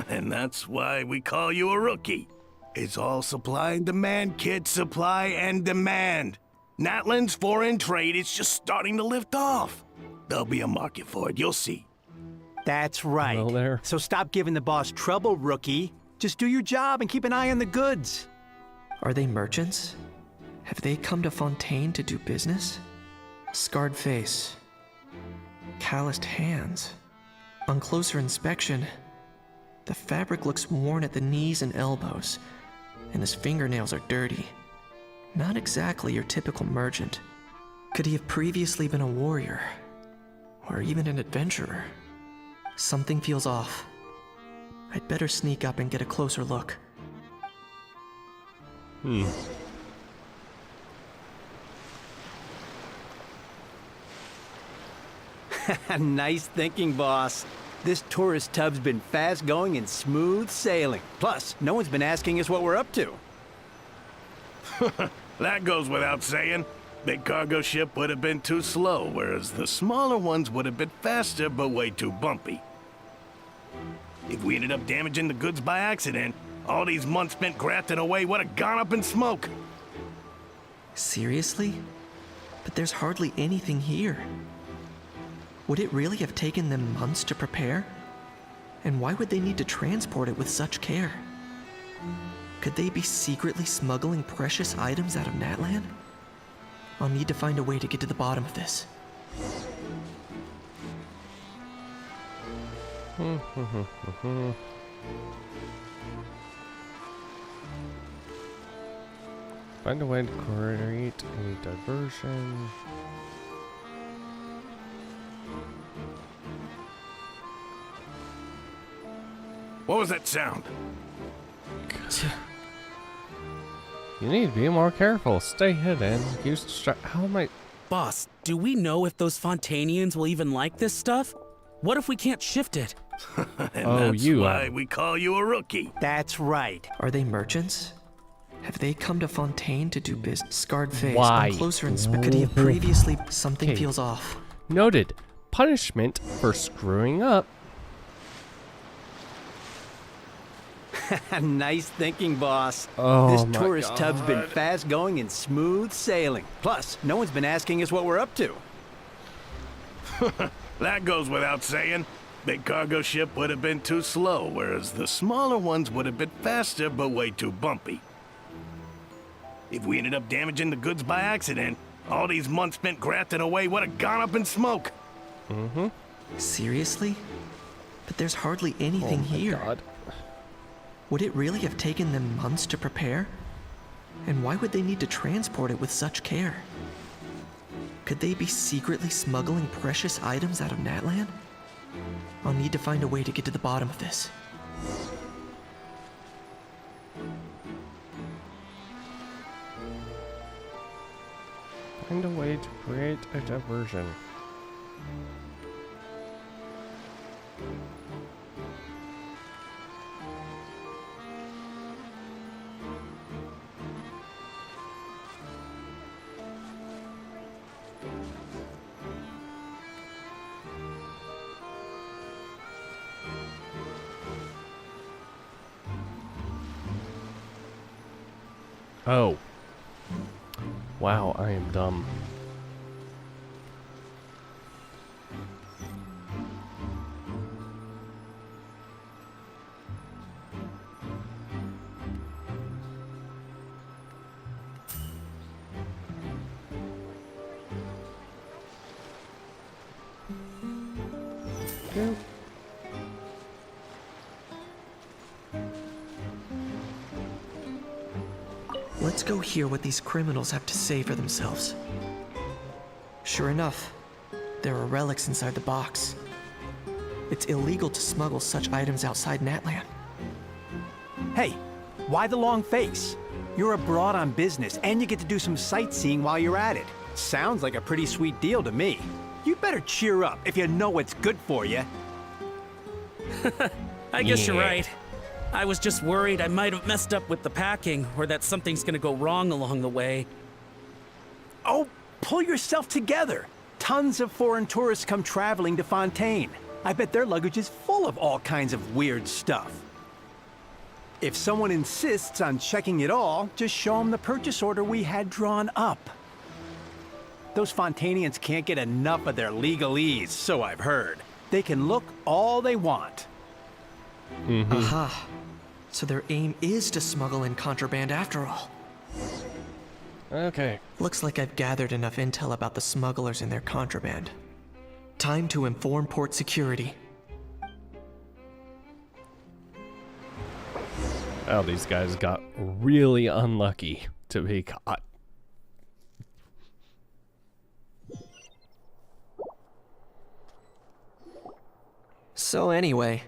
And that's why we call you a rookie. It's all supply and demand, kid. Supply and demand. Natlan's foreign trade is just starting to lift off. There'll be a market for it, you'll see. That's right. So stop giving the boss trouble, rookie. Just do your job and keep an eye on the goods. Are they merchants? Have they come to Fontaine to do business? Scarred face. Calloused hands. On closer inspection, the fabric looks worn at the knees and elbows, and his fingernails are dirty. Not exactly your typical merchant. Could he have previously been a warrior? Or even an adventurer? Something feels off. I'd better sneak up and get a closer look. Nice thinking, boss. This tourist tub's been fast going and smooth sailing. Plus, no one's been asking us what we're up to. That goes without saying. Big cargo ship would have been too slow, whereas the smaller ones would have been faster but way too bumpy. If we ended up damaging the goods by accident, all these months spent grafting away would have gone up in smoke. Seriously? But there's hardly anything here. Would it really have taken them months to prepare? And why would they need to transport it with such care? Could they be secretly smuggling precious items out of Natlan? I'll need to find a way to get to the bottom of this. Find a way to create a diversion. What was that sound? You need to be more careful. Stay hidden. Use how am I? Boss, do we know if those Fontainians will even like this stuff? What if we can't shift it? And that's why we call you a rookie. That's right. Are they merchants? Have they come to Fontaine to do business? Scarred face. Why? On closer inspection. Could he have previously? Something Okay. feels off. Noted. Punishment for screwing up. Nice thinking, boss. Oh This my tourist tub's been God. fast going and smooth sailing. Plus, no one's been asking us what we're up to. That goes without saying. Big cargo ship would have been too slow, whereas the smaller ones would have been faster but way too bumpy. If we ended up damaging the goods by accident, all these months spent grafting away would have gone up in smoke. Mm-hmm. Seriously? But there's hardly anything here. God. Would it really have taken them months to prepare? And why would they need to transport it with such care? Could they be secretly smuggling precious items out of Natlan? I'll need to find a way to get to the bottom of this. Find a way to create a diversion. Oh. Wow, I am dumb. Go. Let's go hear what these criminals have to say for themselves. Sure enough, there are relics inside the box. It's illegal to smuggle such items outside Natlan. Hey, why the long face? You're abroad on business, and you get to do some sightseeing while you're at it. Sounds like a pretty sweet deal to me. You better cheer up if you know what's good for you. I guess you're right. I was just worried I might have messed up with the packing, or that something's gonna go wrong along the way. Oh, pull yourself together. Tons of foreign tourists come traveling to Fontaine. I bet their luggage is full of all kinds of weird stuff. If someone insists on checking it all, just show them the purchase order we had drawn up. Those Fontainians can't get enough of their legalese, so I've heard. They can look all they want. Aha. So their aim is to smuggle in contraband after all. Okay. Looks like I've gathered enough intel about the smugglers and their contraband. Time to inform port security. Oh, these guys got really unlucky to be caught. So anyway,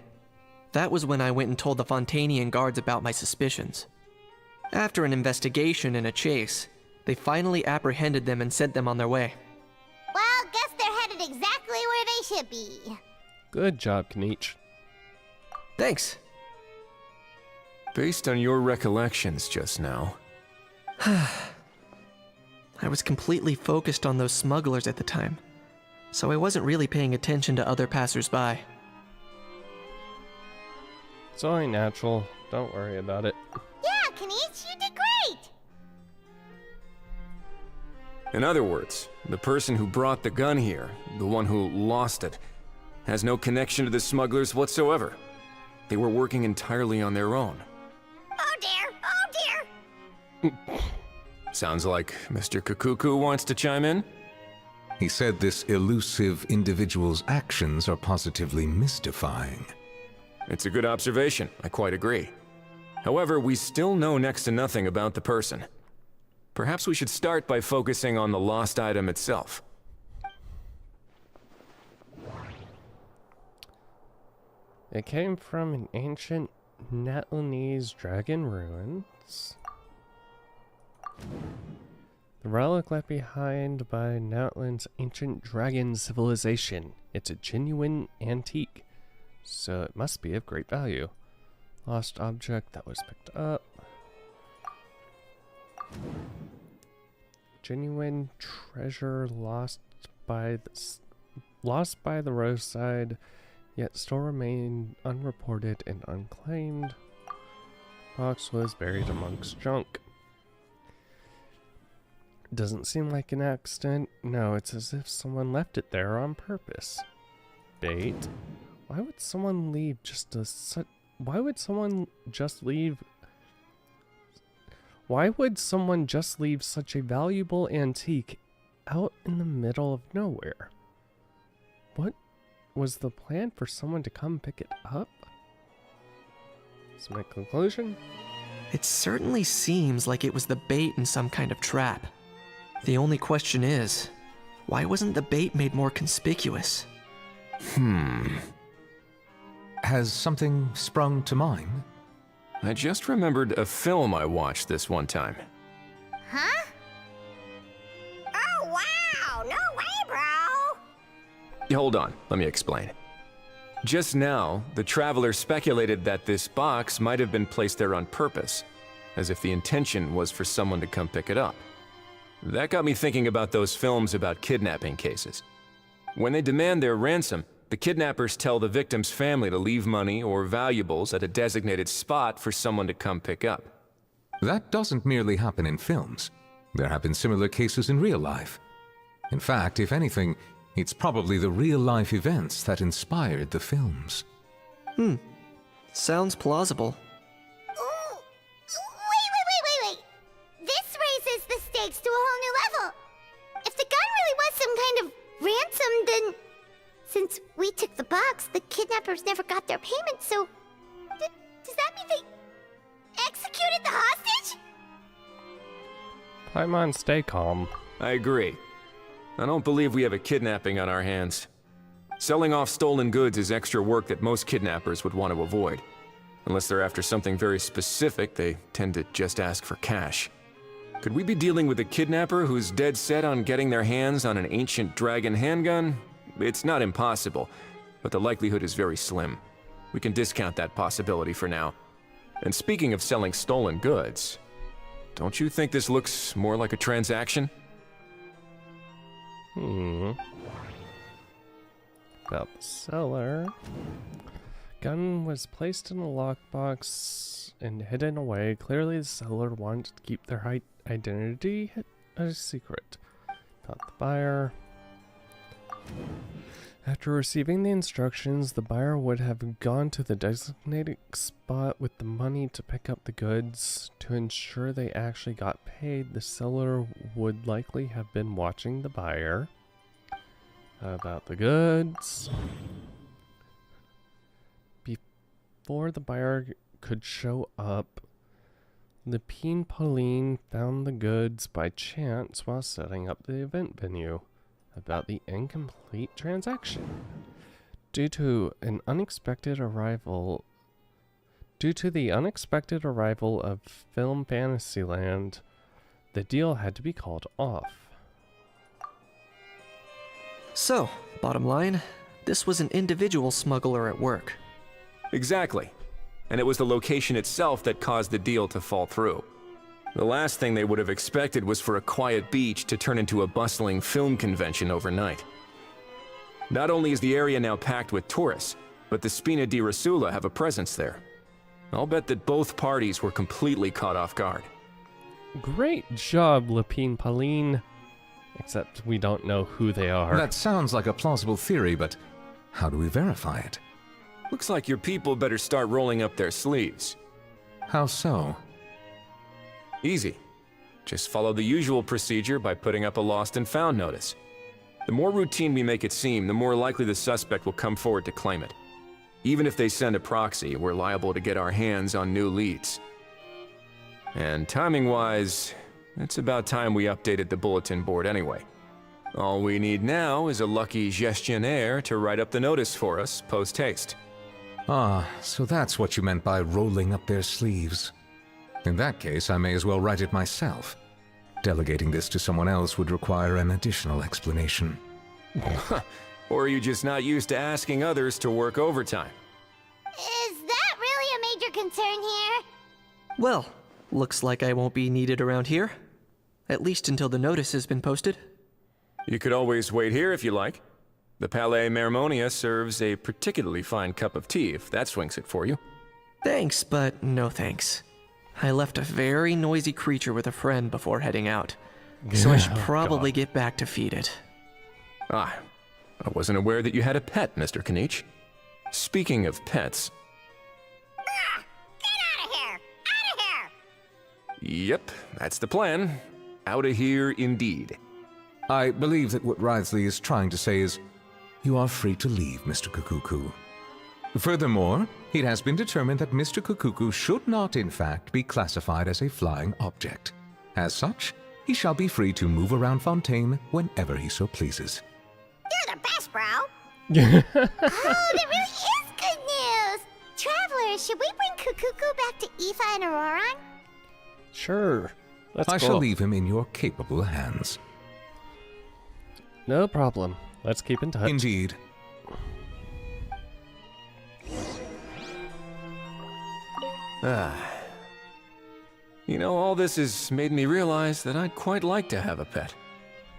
that was when I went and told the Fontainian guards about my suspicions. After an investigation and a chase, they finally apprehended them and sent them on their way. Well, guess they're headed exactly where they should be. Good job, Kniech. Thanks. Based on your recollections just now. I was completely focused on those smugglers at the time, so I wasn't really paying attention to other passersby. It's only natural. Don't worry about it. Yeah, Kniech, you did great! In other words, the person who brought the gun here, the one who lost it, has no connection to the smugglers whatsoever. They were working entirely on their own. Oh dear, oh dear! Sounds like Mr. Kakuku wants to chime in? He said this elusive individual's actions are positively mystifying. It's a good observation, I quite agree. However, we still know next to nothing about the person. Perhaps we should start by focusing on the lost item itself. It came from an ancient Natlanese dragon ruins. The relic left behind by Natlan's ancient dragon civilization. It's a genuine antique, so it must be of great value. Lost object that was picked up. Genuine treasure lost by the roadside, yet still remain unreported and unclaimed. lockbox was buried amongst junk. Doesn't seem like an accident. No, it's as if someone left it there on purpose. Bait? Why would someone leave just a Why would someone just leave such a valuable antique out in the middle of nowhere? What was the plan for someone to come pick it up? That's my conclusion. It certainly seems like it was the bait in some kind of trap. The only question is, why wasn't the bait made more conspicuous? Has something sprung to mind? I just remembered a film I watched this one time. Huh? Oh, wow! No way, bro! Hold on, let me explain. Just now, the traveler speculated that this box might have been placed there on purpose, as if the intention was for someone to come pick it up. That got me thinking about those films about kidnapping cases. When they demand their ransom, the kidnappers tell the victim's family to leave money or valuables at a designated spot for someone to come pick up. That doesn't merely happen in films. There have been similar cases in real life. In fact, if anything, it's probably the real-life events that inspired the films. Sounds plausible. Ooh. Wait. This raises the stakes to a whole new level. If the gun really was some kind of ransom, then since we took the box, the kidnappers never got their payment, so does that mean they executed the hostage? Paimon, stay calm. I agree. I don't believe we have a kidnapping on our hands. Selling off stolen goods is extra work that most kidnappers would want to avoid. Unless they're after something very specific, they tend to just ask for cash. Could we be dealing with a kidnapper who's dead set on getting their hands on an ancient dragon handgun? It's not impossible, but the likelihood is very slim. We can discount that possibility for now. And speaking of selling stolen goods, don't you think this looks more like a transaction? About the seller. Gun was placed in a lockbox and hidden away. Clearly the seller wanted to keep their identity a secret. About the buyer. After receiving the instructions, the buyer would have gone to the designated spot with the money to pick up the goods. To ensure they actually got paid, the seller would likely have been watching the buyer. About the goods. Before the buyer could show up, Lepine Pauline found the goods by chance while setting up the event venue. About the incomplete transaction. Due to the unexpected arrival of Film Fantasyland, the deal had to be called off. So, bottom line, this was an individual smuggler at work. Exactly. And it was the location itself that caused the deal to fall through. The last thing they would have expected was for a quiet beach to turn into a bustling film convention overnight. Not only is the area now packed with tourists, but the Spina di Rosula have a presence there. I'll bet that both parties were completely caught off guard. Great job, Lepine Pauline. Except we don't know who they are. That sounds like a plausible theory, but how do we verify it? Looks like your people better start rolling up their sleeves. How so? Easy. Just follow the usual procedure by putting up a lost and found notice. The more routine we make it seem, the more likely the suspect will come forward to claim it. Even if they send a proxy, we're liable to get our hands on new leads. And timing-wise, it's about time we updated the bulletin board anyway. All we need now is a lucky gestionnaire to write up the notice for us post-haste. Ah, so that's what you meant by rolling up their sleeves. In that case, I may as well write it myself. Delegating this to someone else would require an additional explanation. Or are you just not used to asking others to work overtime? Is that really a major concern here? Well, looks like I won't be needed around here. At least until the notice has been posted. You could always wait here if you like. The Palais Mermonia serves a particularly fine cup of tea if that swings it for you. Thanks, but no thanks. I left a very noisy creature with a friend before heading out, so I should probably get back to feed it. Ah, I wasn't aware that you had a pet, Mr. Kanich. Speaking of pets... Get out of here! Out of here! Yep, that's the plan. Out of here indeed. I believe that what Wriothesley is trying to say is, you are free to leave, Mr. Kukuku. Furthermore, it has been determined that Mr. Kukuku should not, in fact, be classified as a flying object. As such, he shall be free to move around Fontaine whenever he so pleases. You're the best, bro! Oh, that really is good news! Travelers, should we bring Kukuku back to Aoife and Auroran? Sure. Let's I go. shall leave him in your capable hands. No problem. Let's keep in touch. Indeed. You know, all this has made me realize that I'd quite like to have a pet.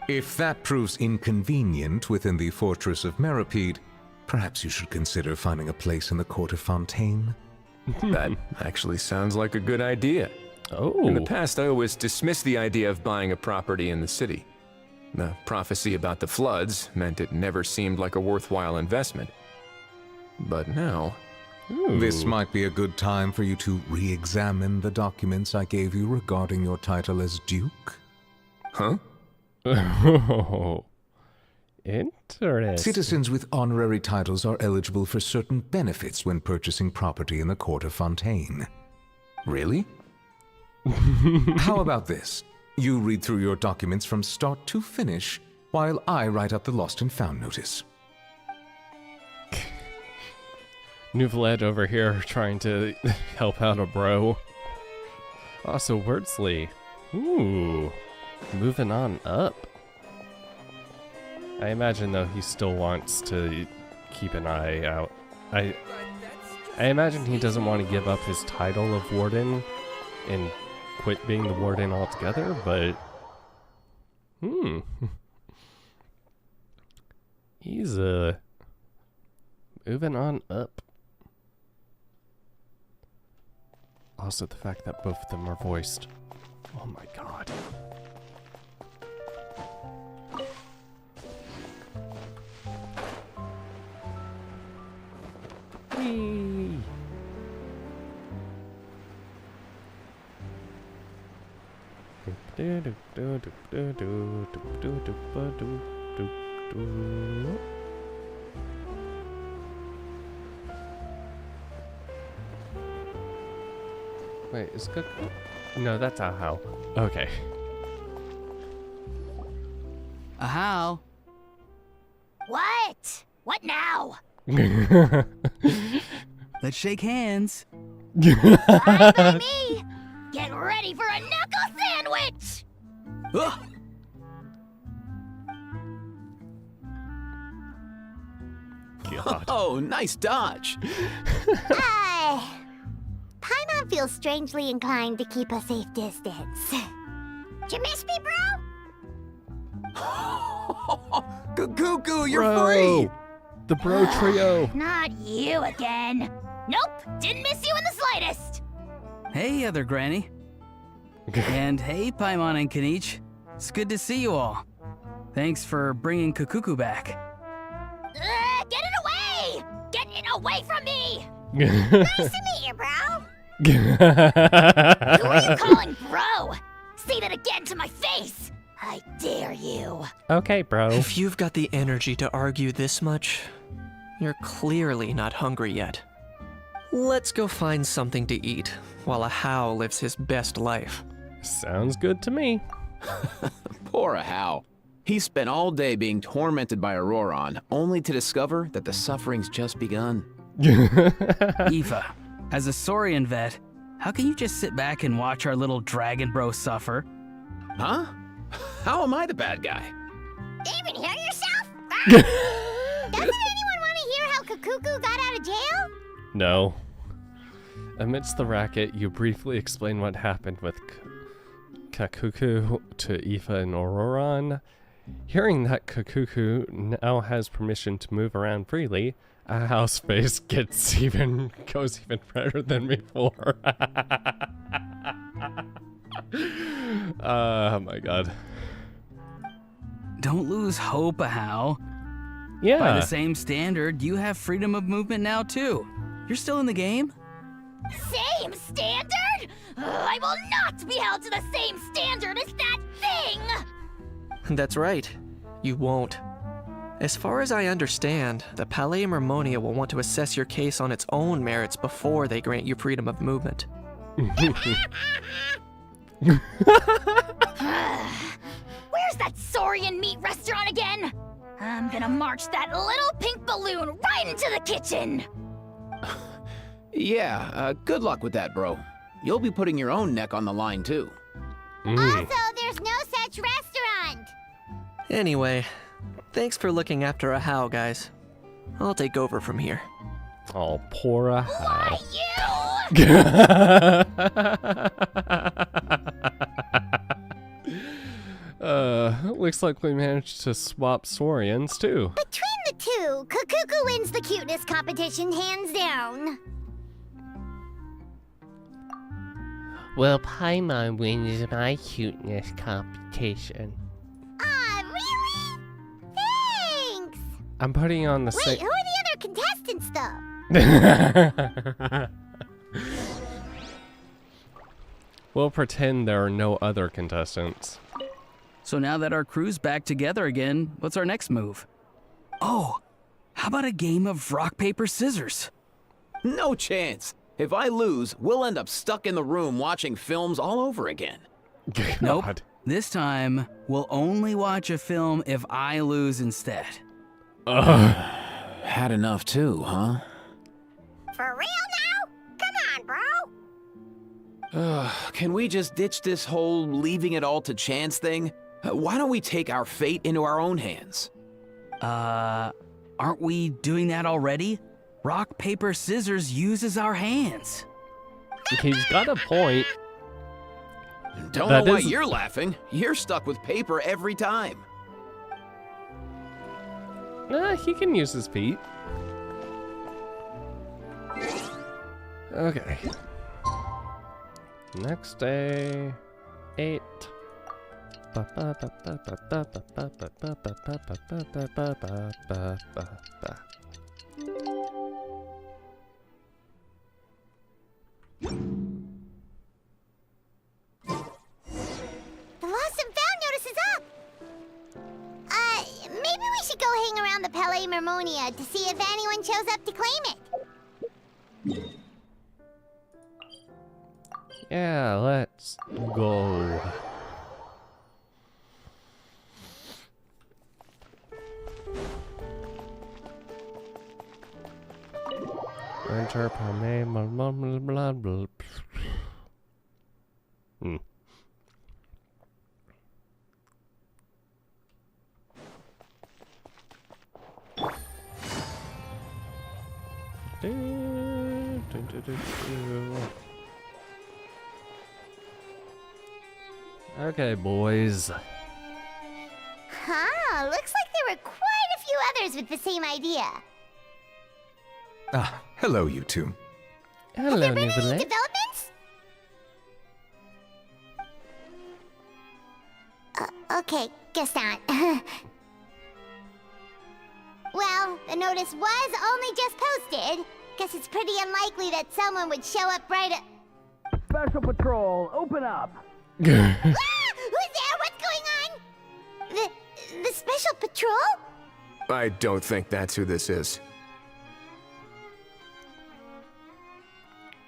If that proves inconvenient within the fortress of Meripede, perhaps you should consider finding a place in the court of Fontaine. That actually sounds like a good idea. Oh. In the past, I always dismissed the idea of buying a property in the city. The prophecy about the floods meant it never seemed like a worthwhile investment. But now... This might be a good time for you to re-examine the documents I gave you regarding your title as Duke. Huh? Oh, interesting. Citizens with honorary titles are eligible for certain benefits when purchasing property in the court of Fontaine. Really? How about this? You read through your documents from start to finish, while I write up the lost and found notice. Nouvelette over here trying to help out a bro. Also, Wordsley. Ooh. Moving on up. I imagine, though, he still wants to keep an eye out. I imagine he doesn't want to give up his title of warden and quit being the warden altogether, but... He's, moving on up. Also, the fact that both of them are voiced. Oh my god. Whee! Wait, is good? No, that's a how. Okay. A how? What? What now? Let's shake hands. Fine by me! Get ready for a knuckle sandwich! Ugh. God. Oh, nice dodge. Paimon feels strangely inclined to keep a safe distance. Did you miss me, bro? Kukuku, you're Bro. free! The bro trio. Not you again. Nope, didn't miss you in the slightest. Hey, other granny. And hey, Paimon and Kanich. It's good to see you all. Thanks for bringing Kukuku back. Get it away! Get it away from me! Nice to meet you, bro. Who are you calling bro? Say that again to my face. I dare you. Okay, bro. If you've got the energy to argue this much, you're clearly not hungry yet. Let's go find something to eat while a How lives his best life. Sounds good to me. Poor How. He spent all day being tormented by Auroran, only to discover that the suffering's just begun. Aoife, as a Saurian vet, how can you just sit back and watch our little dragon bro suffer? Huh? How am I the bad guy? Even hear yourself? Doesn't anyone want to hear how Kukuku got out of jail? No. Amidst the racket, you briefly explain what happened with Kakuku to Aoife and Auroran. Hearing that Kakuku now has permission to move around freely, a house face goes even better than before. Oh my god. Don't lose hope, How. Yeah. By the same standard, you have freedom of movement now too. You're still in the game? Same standard? I will not be held to the same standard as that thing! That's right. You won't. As far as I understand, the Palais Mermonia will want to assess your case on its own merits before they grant you freedom of movement. Where's that saurian meat restaurant again? I'm gonna march that little pink balloon right into the kitchen! Yeah, good luck with that, bro. You'll be putting your own neck on the line, too. Also, there's no such restaurant. Anyway, thanks for looking after a How, guys. I'll take over from here. Oh, poor a How. Looks like we managed to swap Saurians too. Between the two, Kukuku wins the cuteness competition hands down. Well, Paimon wins my cuteness competition. Ah, really? Thanks! I'm putting on the Wait, who are the other contestants, though? We'll pretend there are no other contestants. So now that our crew's back together again, what's our next move? Oh, how about a game of rock, paper, scissors? No chance. If I lose, we'll end up stuck in the room watching films all over again. Nope. This time, we'll only watch a film if I lose instead. Had enough too, huh? For real now? Come on, bro. Can we just ditch this whole leaving it all to chance thing? Why don't we take our fate into our own hands? Aren't we doing that already? Rock, paper, scissors uses our hands. He's got a point. Don't know why you're laughing. You're stuck with paper every time. He can use his feet. Okay. Next day, 8. The lost and found notice is up! Maybe we should go hang around the Palais Mermonia to see if anyone shows up to claim it. Yeah, let's go. Enter Palais Mermonia. Okay, boys. Huh, looks like there were quite a few others with the same idea. Ah, hello, you two. Hello, Have there been any Nicolette. developments? Okay, guess not. Well, the notice was only just posted. Guess it's pretty unlikely that someone would show up right at... Special Patrol, open up! Ah! Who's there? What's going on? The Special Patrol? I don't think that's who this is.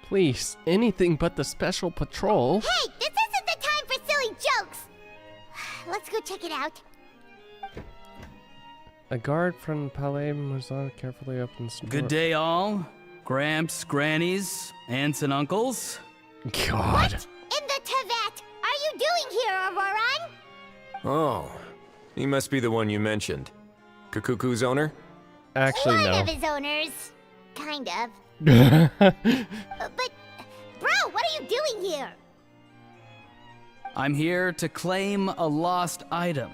Please, anything but the Special Patrol. Hey, this isn't the time for silly jokes! Let's go check it out. A guard from Palais Mermonia carefully opens the door. Good day, all. Gramps, grannies, aunts, and uncles. God. In the Tevat! Are you doing here, Auroran? Oh, he must be the one you mentioned. Kukuku's owner? Actually, One no. of his owners. Kind of. But, bro, what are you doing here? I'm here to claim a lost item.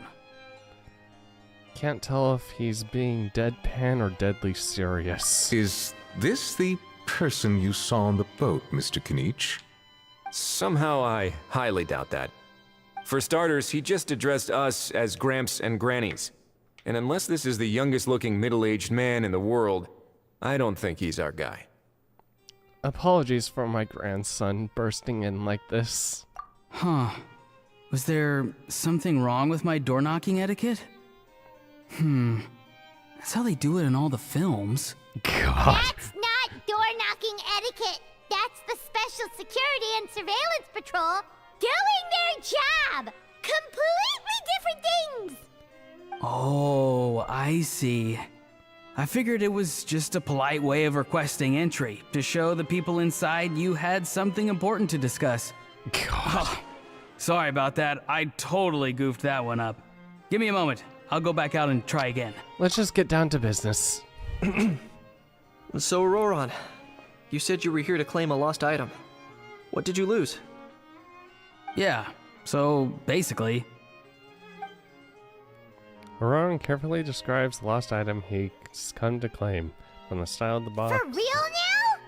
Can't tell if he's being deadpan or deadly serious. Is this the person you saw on the boat, Mr. Kinich? Somehow I highly doubt that. For starters, he just addressed us as Gramps and Grannies. And unless this is the youngest looking middle-aged man in the world, I don't think he's our guy. Apologies for my grandson bursting in like this. Huh. Was there something wrong with my door-knocking etiquette? That's how they do it in all the films. God. That's not door-knocking etiquette. That's the Special Security and Surveillance Patrol doing their job. Completely different things. Oh, I see. I figured it was just a polite way of requesting entry to show the people inside you had something important to discuss. God. Oh, sorry about that. I totally goofed that one up. Give me a moment. I'll go back out and try again. Let's just get down to business. So, Roran, you said you were here to claim a lost item. What did you lose? Yeah, so basically... Roran carefully describes the lost item he's come to claim from the style of the box. For real now?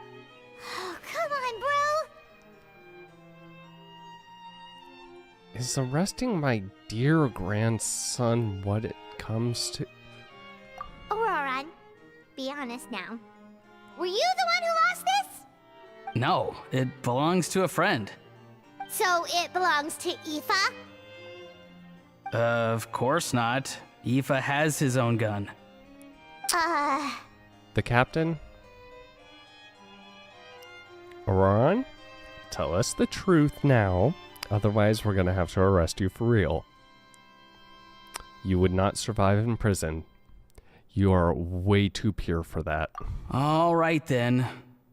Oh, come on, bro. Is arresting my dear grandson what it comes to? Auroran, be honest now. Were you the one who lost this? No, it belongs to a friend. So it belongs to Aoife? Of course not. Aoife has his own gun. The captain? Auroran, tell us the truth now. Otherwise, we're gonna have to arrest you for real. You would not survive in prison. You are way too pure for that. All right then.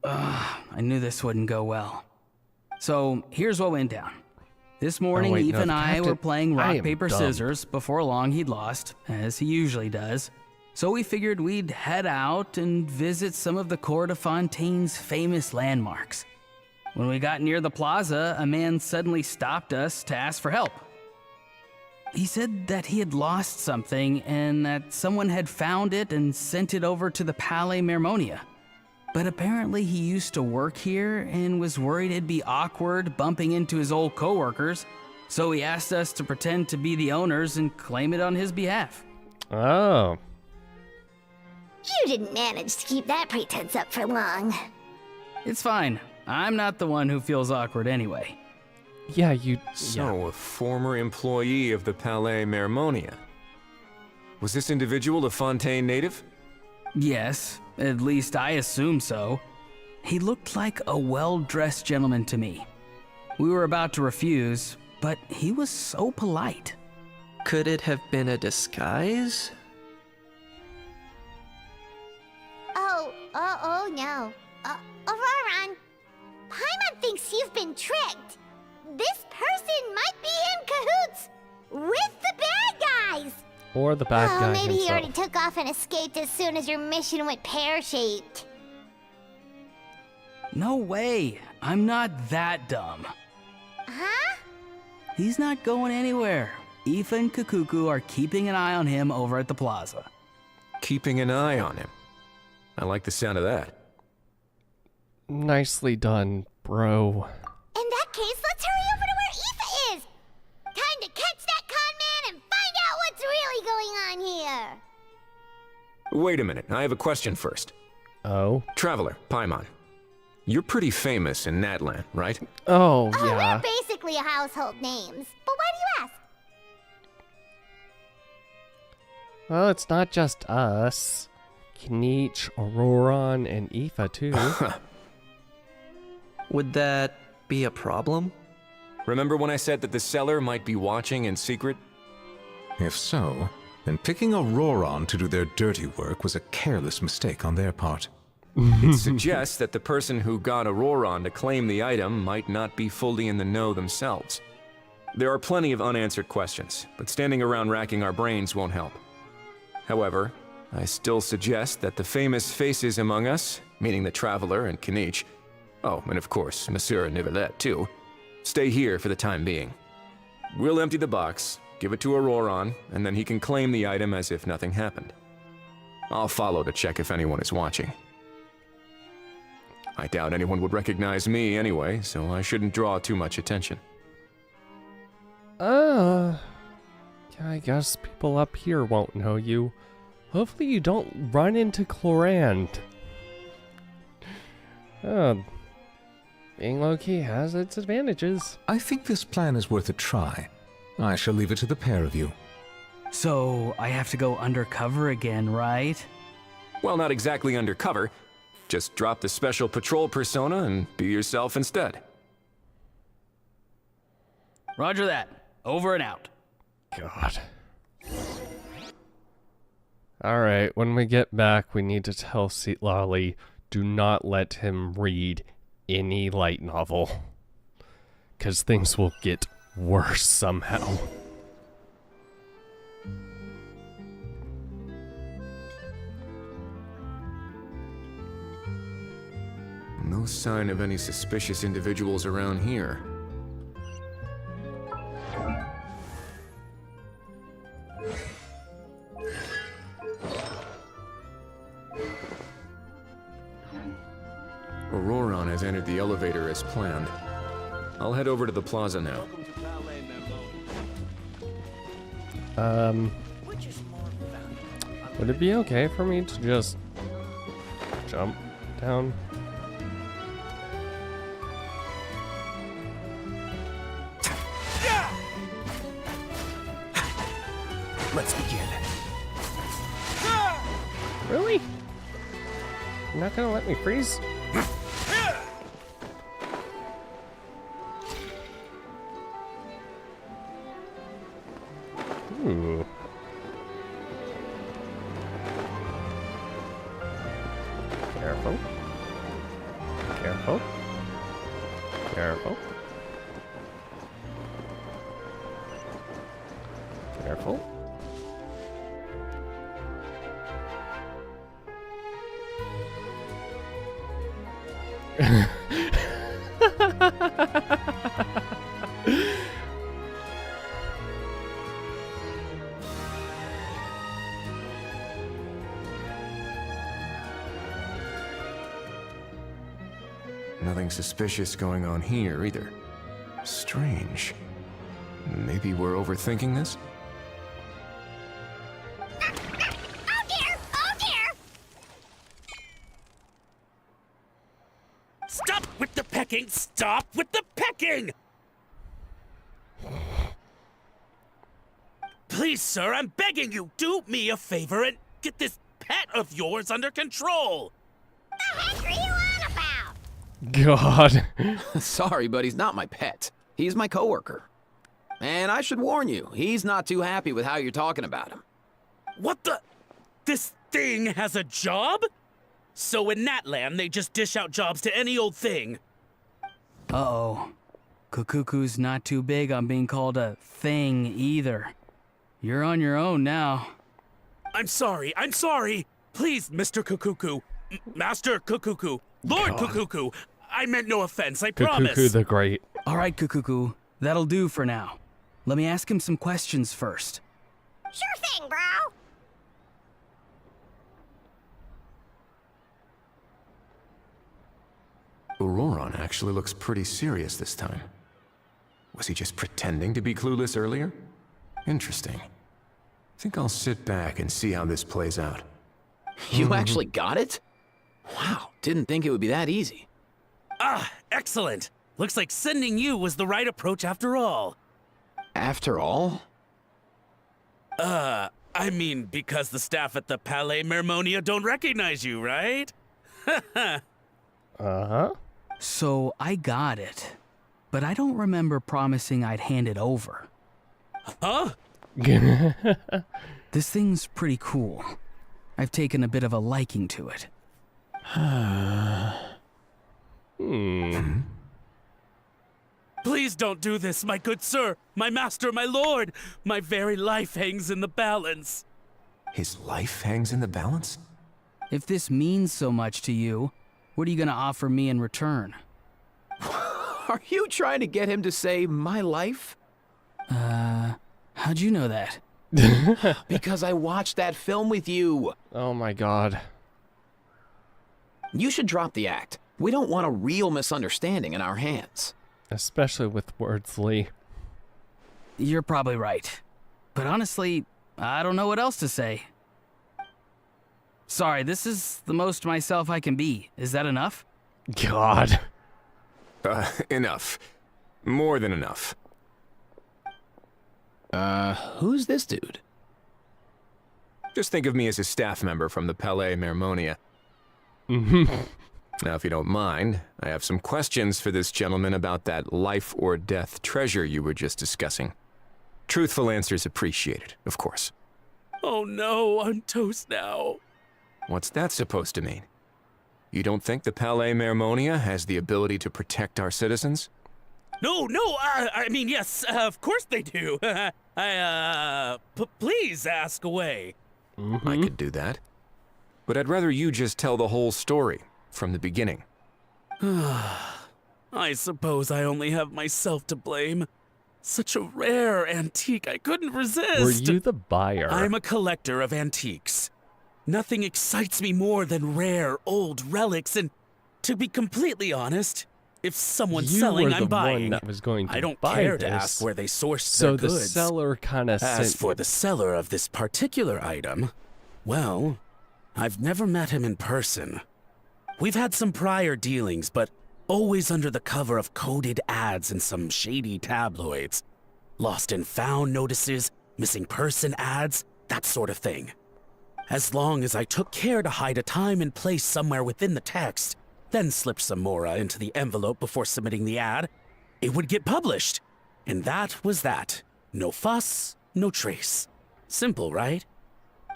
I knew this wouldn't go well. So here's what went down. This morning, Aoife and I were playing rock, paper, scissors. Before long, he'd lost, as he usually does. So we figured we'd head out and visit some of the Cour de Fontaine's famous landmarks. When we got near the plaza, a man suddenly stopped us to ask for help. He said that he had lost something and that someone had found it and sent it over to the Palais Mermonia. But apparently he used to work here and was worried it'd be awkward bumping into his old coworkers, so he asked us to pretend to be the owners and claim it on his behalf. Oh. You didn't manage to keep that pretense up for long. It's fine. I'm not the one who feels awkward anyway. Yeah, you... So, a former employee of the Palais Mermonia. Was this individual a Fontaine native? Yes, at least I assume so. He looked like a well-dressed gentleman to me. We were about to refuse, but he was so polite. Could it have been a disguise? Oh no. Auroran, Paimon thinks you've been tricked. This person might be in cahoots with the bad guys. Or the bad guy maybe himself. he already took off and escaped as soon as your mission went pear-shaped. No way. I'm not that dumb. Huh? He's not going anywhere. Aoife and Kakuku are keeping an eye on him over at the plaza. Keeping an eye on him. I like the sound of that. Nicely done, bro. In that case, let's hurry over to where Aoife is. Time to catch that con man and find out what's really going on here. Wait a minute, I have a question first. Oh? Traveler, Paimon. You're pretty famous in Natlan, right? Oh, Oh, yeah. we're basically household names. But why do you ask? Well, it's not just us. Kinich, Auroran, and Aoife, too. Would that be a problem? Remember when I said that the seller might be watching in secret? If so, then picking Auroran to do their dirty work was a careless mistake on their part. It suggests that the person who got Auroran to claim the item might not be fully in the know themselves. There are plenty of unanswered questions, but standing around racking our brains won't help. However, I still suggest that the famous faces among us, meaning the Traveler and Kinich, oh, and of course, Monsieur Nivelet too, stay here for the time being. We'll empty the box, give it to Auroran, and then he can claim the item as if nothing happened. I'll follow to check if anyone is watching. I doubt anyone would recognize me anyway, so I shouldn't draw too much attention. Yeah, I guess people up here won't know you. Hopefully you don't run into Clorand. Being low-key has its advantages. I think this plan is worth a try. I shall leave it to the pair of you. So, I have to go undercover again, right? Well, not exactly undercover. Just drop the special patrol persona and be yourself instead. Roger that. Over and out. God. Alright, when we get back, we need to tell Seatlali, do not let him read any light novel. Because things will get worse somehow. No sign of any suspicious individuals around here. Auroron has entered the elevator as planned. I'll head over to the plaza now. Would it be okay for me to just jump down? Let's begin. Really? You're not gonna let me freeze? Ooh. Careful. Careful. Careful. Careful. Nothing suspicious going on here either. Strange. Maybe we're overthinking this? Stop with the pecking! Stop with the pecking! Please, sir, I'm begging you, do me a favor and get this pet of yours under control! The heck are you on about? God. Sorry, but he's not my pet. He's my coworker. And I should warn you, he's not too happy with how you're talking about him. What the? This thing has a job? So in Natland, they just dish out jobs to any old thing. Uh-oh. Kukuku's not too big on being called a thing either. You're on your own now. I'm sorry. Please, Mr. Kukuku. Master Kukuku. Lord Kukuku. I meant no offense, I promise. Kukuku the Great. All right, Kukuku. That'll do for now. Let me ask him some questions first. Sure thing, bro. Auroron actually looks pretty serious this time. Was he just pretending to be clueless earlier? Interesting. Think I'll sit back and see how this plays out. You actually got it? Wow, didn't think it would be that easy. Ah, excellent. Looks like sending you was the right approach after all. After all? I mean, because the staff at the Palais Mermonia don't recognize you, right? Uh-huh. So I got it, but I don't remember promising I'd hand it over. Huh? This thing's pretty cool. I've taken a bit of a liking to it. Please don't do this, my good sir, my master, my lord. My very life hangs in the balance. His life hangs in the balance? If this means so much to you, what are you gonna offer me in return? Are you trying to get him to say my life? How'd you know that? Because I watched that film with you. Oh my god. You should drop the act. We don't want a real misunderstanding in our hands. Especially with Wordsley. You're probably right. But honestly, I don't know what else to say. Sorry, this is the most myself I can be. Is that enough? God. Enough. More than enough. Who's this dude? Just think of me as a staff member from the Palais Mermonia. Now, if you don't mind, I have some questions for this gentleman about that life or death treasure you were just discussing. Truthful answers appreciated, of course. Oh no, I'm toast now. What's that supposed to mean? You don't think the Palais Mermonia has the ability to protect our citizens? No, I mean, yes, of course they do. Please ask away. I could do that. But I'd rather you just tell the whole story, from the beginning. I suppose I only have myself to blame. Such a rare antique, I couldn't resist. Were you the buyer? I'm a collector of antiques. Nothing excites me more than rare, old relics, and to be completely honest, if someone's selling, I'm buying. That was going to I don't buy care this. to ask where they sourced So their the goods. seller kind of As sent... for the seller of this particular item, well, I've never met him in person. We've had some prior dealings, but always under the cover of coded ads in some shady tabloids. Lost and found notices, missing person ads, that sort of thing. As long as I took care to hide a time and place somewhere within the text, then slip some mora into the envelope before submitting the ad, it would get published. And that was that. No fuss, no trace. Simple, right?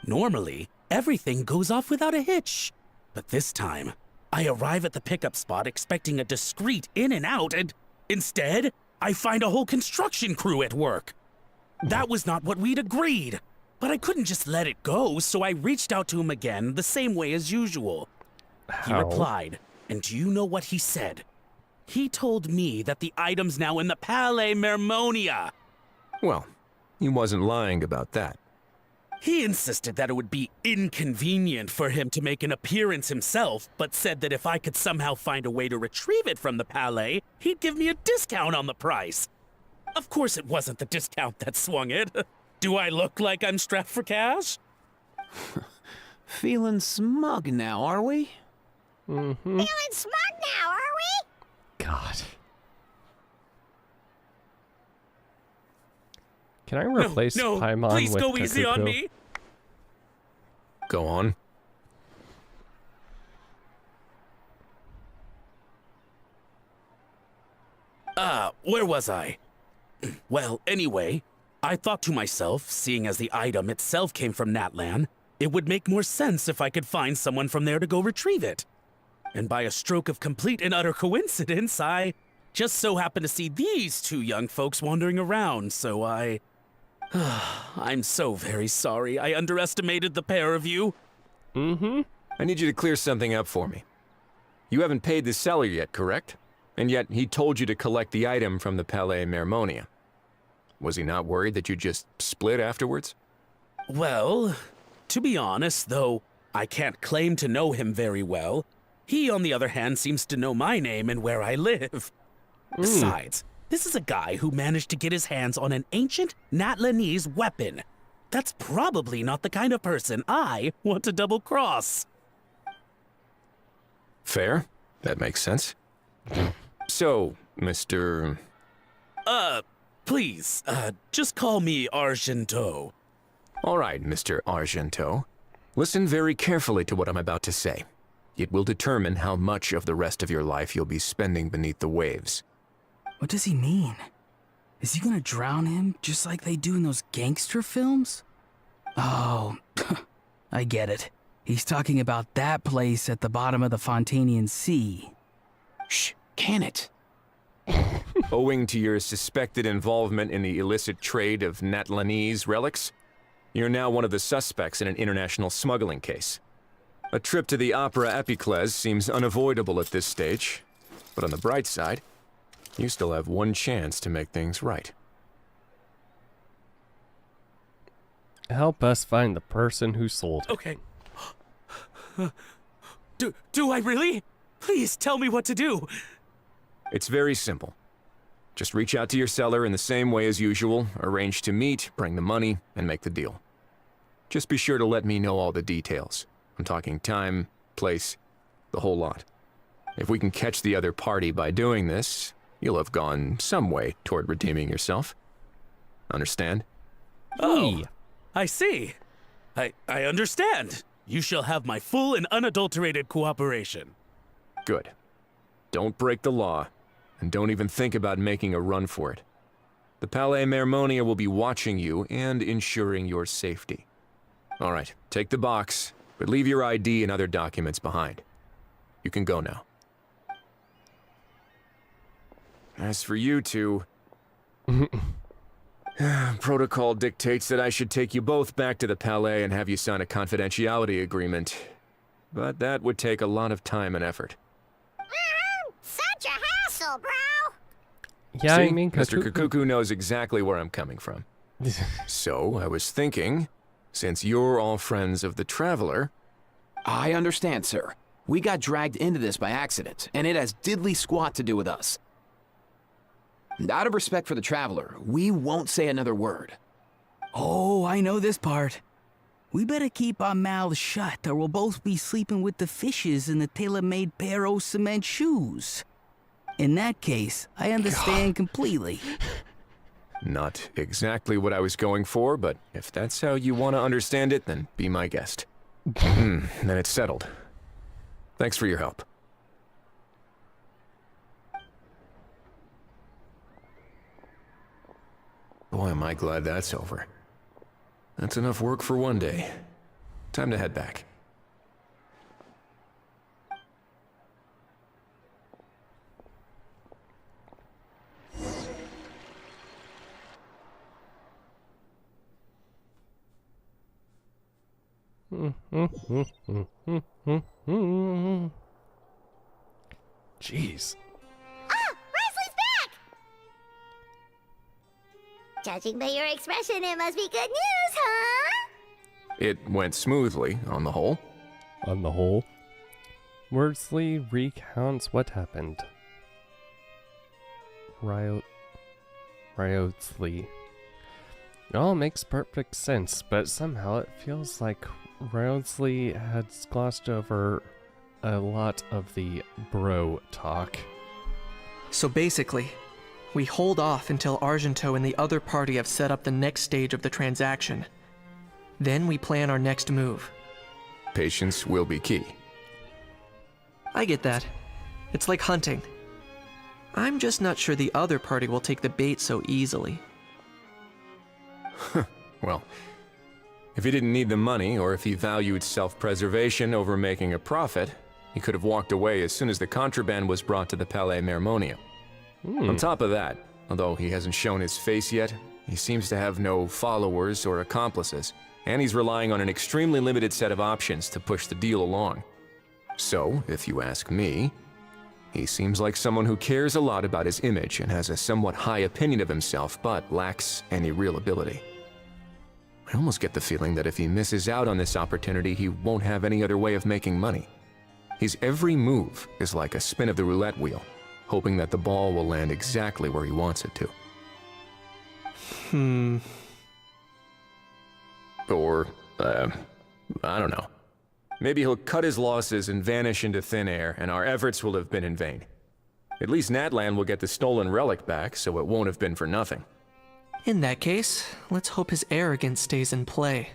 Normally, everything goes off without a hitch. But this time, I arrive at the pickup spot expecting a discreet in and out, and instead, I find a whole construction crew at work. That was not what we'd agreed. But I couldn't just let it go, so I reached out to him again the same way as usual. He replied, and do you know what he said? He told me that the item's now in the Palais Mermonia. Well, he wasn't lying about that. He insisted that it would be inconvenient for him to make an appearance himself, but said that if I could somehow find a way to retrieve it from the Palais, he'd give me a discount on the price. Of course it wasn't the discount that swung it. Do I look like I'm strapped for cash? Feeling smug now, are we? Feeling smug now, are we? God. Can I replace Paimon please with go easy on Kakuko? me. Go on. Where was I? Well, anyway, I thought to myself, seeing as the item itself came from Natlan, it would make more sense if I could find someone from there to go retrieve it. And by a stroke of complete and utter coincidence, I just so happened to see these two young folks wandering around, so I'm so very sorry. I underestimated the pair of you. I need you to clear something up for me. You haven't paid the seller yet, correct? And yet he told you to collect the item from the Palais Mermonia. Was he not worried that you just split afterwards? Well, to be honest, though I can't claim to know him very well, he, on the other hand, seems to know my name and where I live. Besides, this is a guy who managed to get his hands on an ancient Natlanese weapon. That's probably not the kind of person I want to double-cross. Fair. That makes sense. So, Mr. Please, just call me Argento. All right, Mr. Argento. Listen very carefully to what I'm about to say. It will determine how much of the rest of your life you'll be spending beneath the waves. What does he mean? Is he gonna drown him just like they do in those gangster films? Oh, I get it. He's talking about that place at the bottom of the Fontanian Sea. Shh, can it? Owing to your suspected involvement in the illicit trade of Natlanese relics, you're now one of the suspects in an international smuggling case. A trip to the Opera Epiclese seems unavoidable at this stage, but on the bright side, you still have one chance to make things right. Help us find the person who sold it. Okay. Do I really? Please tell me what to do. It's very simple. Just reach out to your seller in the same way as usual, arrange to meet, bring the money, and make the deal. Just be sure to let me know all the details. I'm talking time, place, the whole lot. If we can catch the other party by doing this, you'll have gone some way toward redeeming yourself. Understand? Oh, I see. I understand. You shall have my full and unadulterated cooperation. Good. Don't break the law, and don't even think about making a run for it. The Palais Mermonia will be watching you and ensuring your safety. All right, take the box, but leave your ID and other documents behind. You can go now. As for you two... Protocol dictates that I should take you both back to the Palais and have you sign a confidentiality agreement. But that would take a lot of time and effort. Such a hassle, bro! Yeah, See, I mean, Mr. Kukuku knows exactly where I'm coming from. So, I was thinking, since you're all friends of the Traveler... I understand, sir. We got dragged into this by accident, and it has diddly squat to do with us. Out of respect for the Traveler, we won't say another word. Oh, I know this part. We better keep our mouths shut, or we'll both be sleeping with the fishes in the tailor-made pair of cement shoes. In that case, I understand completely. Not exactly what I was going for, but if that's how you want to understand it, then be my guest. Then it's settled. Thanks for your help. Boy, am I glad that's over. That's enough work for one day. Time to head back. Jeez. Ah! Wesley's back! Judging by your expression, it must be good news, huh? It went smoothly, on the whole. On the whole? Worsley recounts what happened. Riosley. It all makes perfect sense, but somehow it feels like Riosley has glossed over a lot of the bro talk. So basically, we hold off until Argento and the other party have set up the next stage of the transaction. Then we plan our next move. Patience will be key. I get that. It's like hunting. I'm just not sure the other party will take the bait so easily. Well, if he didn't need the money, or if he valued self-preservation over making a profit, he could have walked away as soon as the contraband was brought to the Palais Mermonia. On top of that, although he hasn't shown his face yet, he seems to have no followers or accomplices, and he's relying on an extremely limited set of options to push the deal along. So, if you ask me, he seems like someone who cares a lot about his image and has a somewhat high opinion of himself, but lacks any real ability. I almost get the feeling that if he misses out on this opportunity, he won't have any other way of making money. His every move is like a spin of the roulette wheel, hoping that the ball will land exactly where he wants it to. Or, I don't know. Maybe he'll cut his losses and vanish into thin air, and our efforts will have been in vain. At least Natlan will get the stolen relic back, so it won't have been for nothing. In that case, let's hope his arrogance stays in play.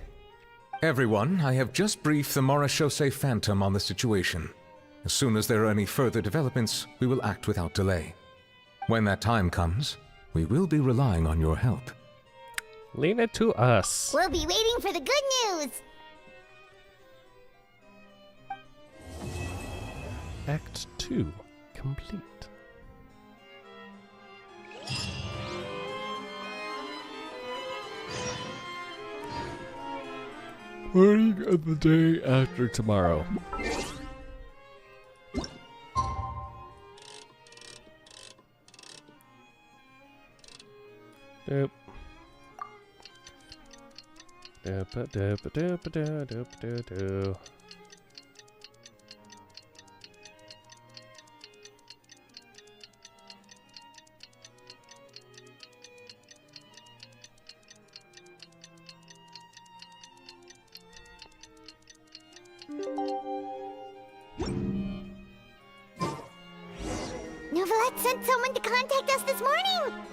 Everyone, I have just briefed the Morishose Phantom on the situation. As soon as there are any further developments, we will act without delay. When that time comes, we will be relying on your help. Leave it to us. We'll be waiting for the good news! Act 2 complete. Morning of the day after tomorrow. Doop. Doop doop doop doop doop doop. Ellot sent someone to contact us this morning.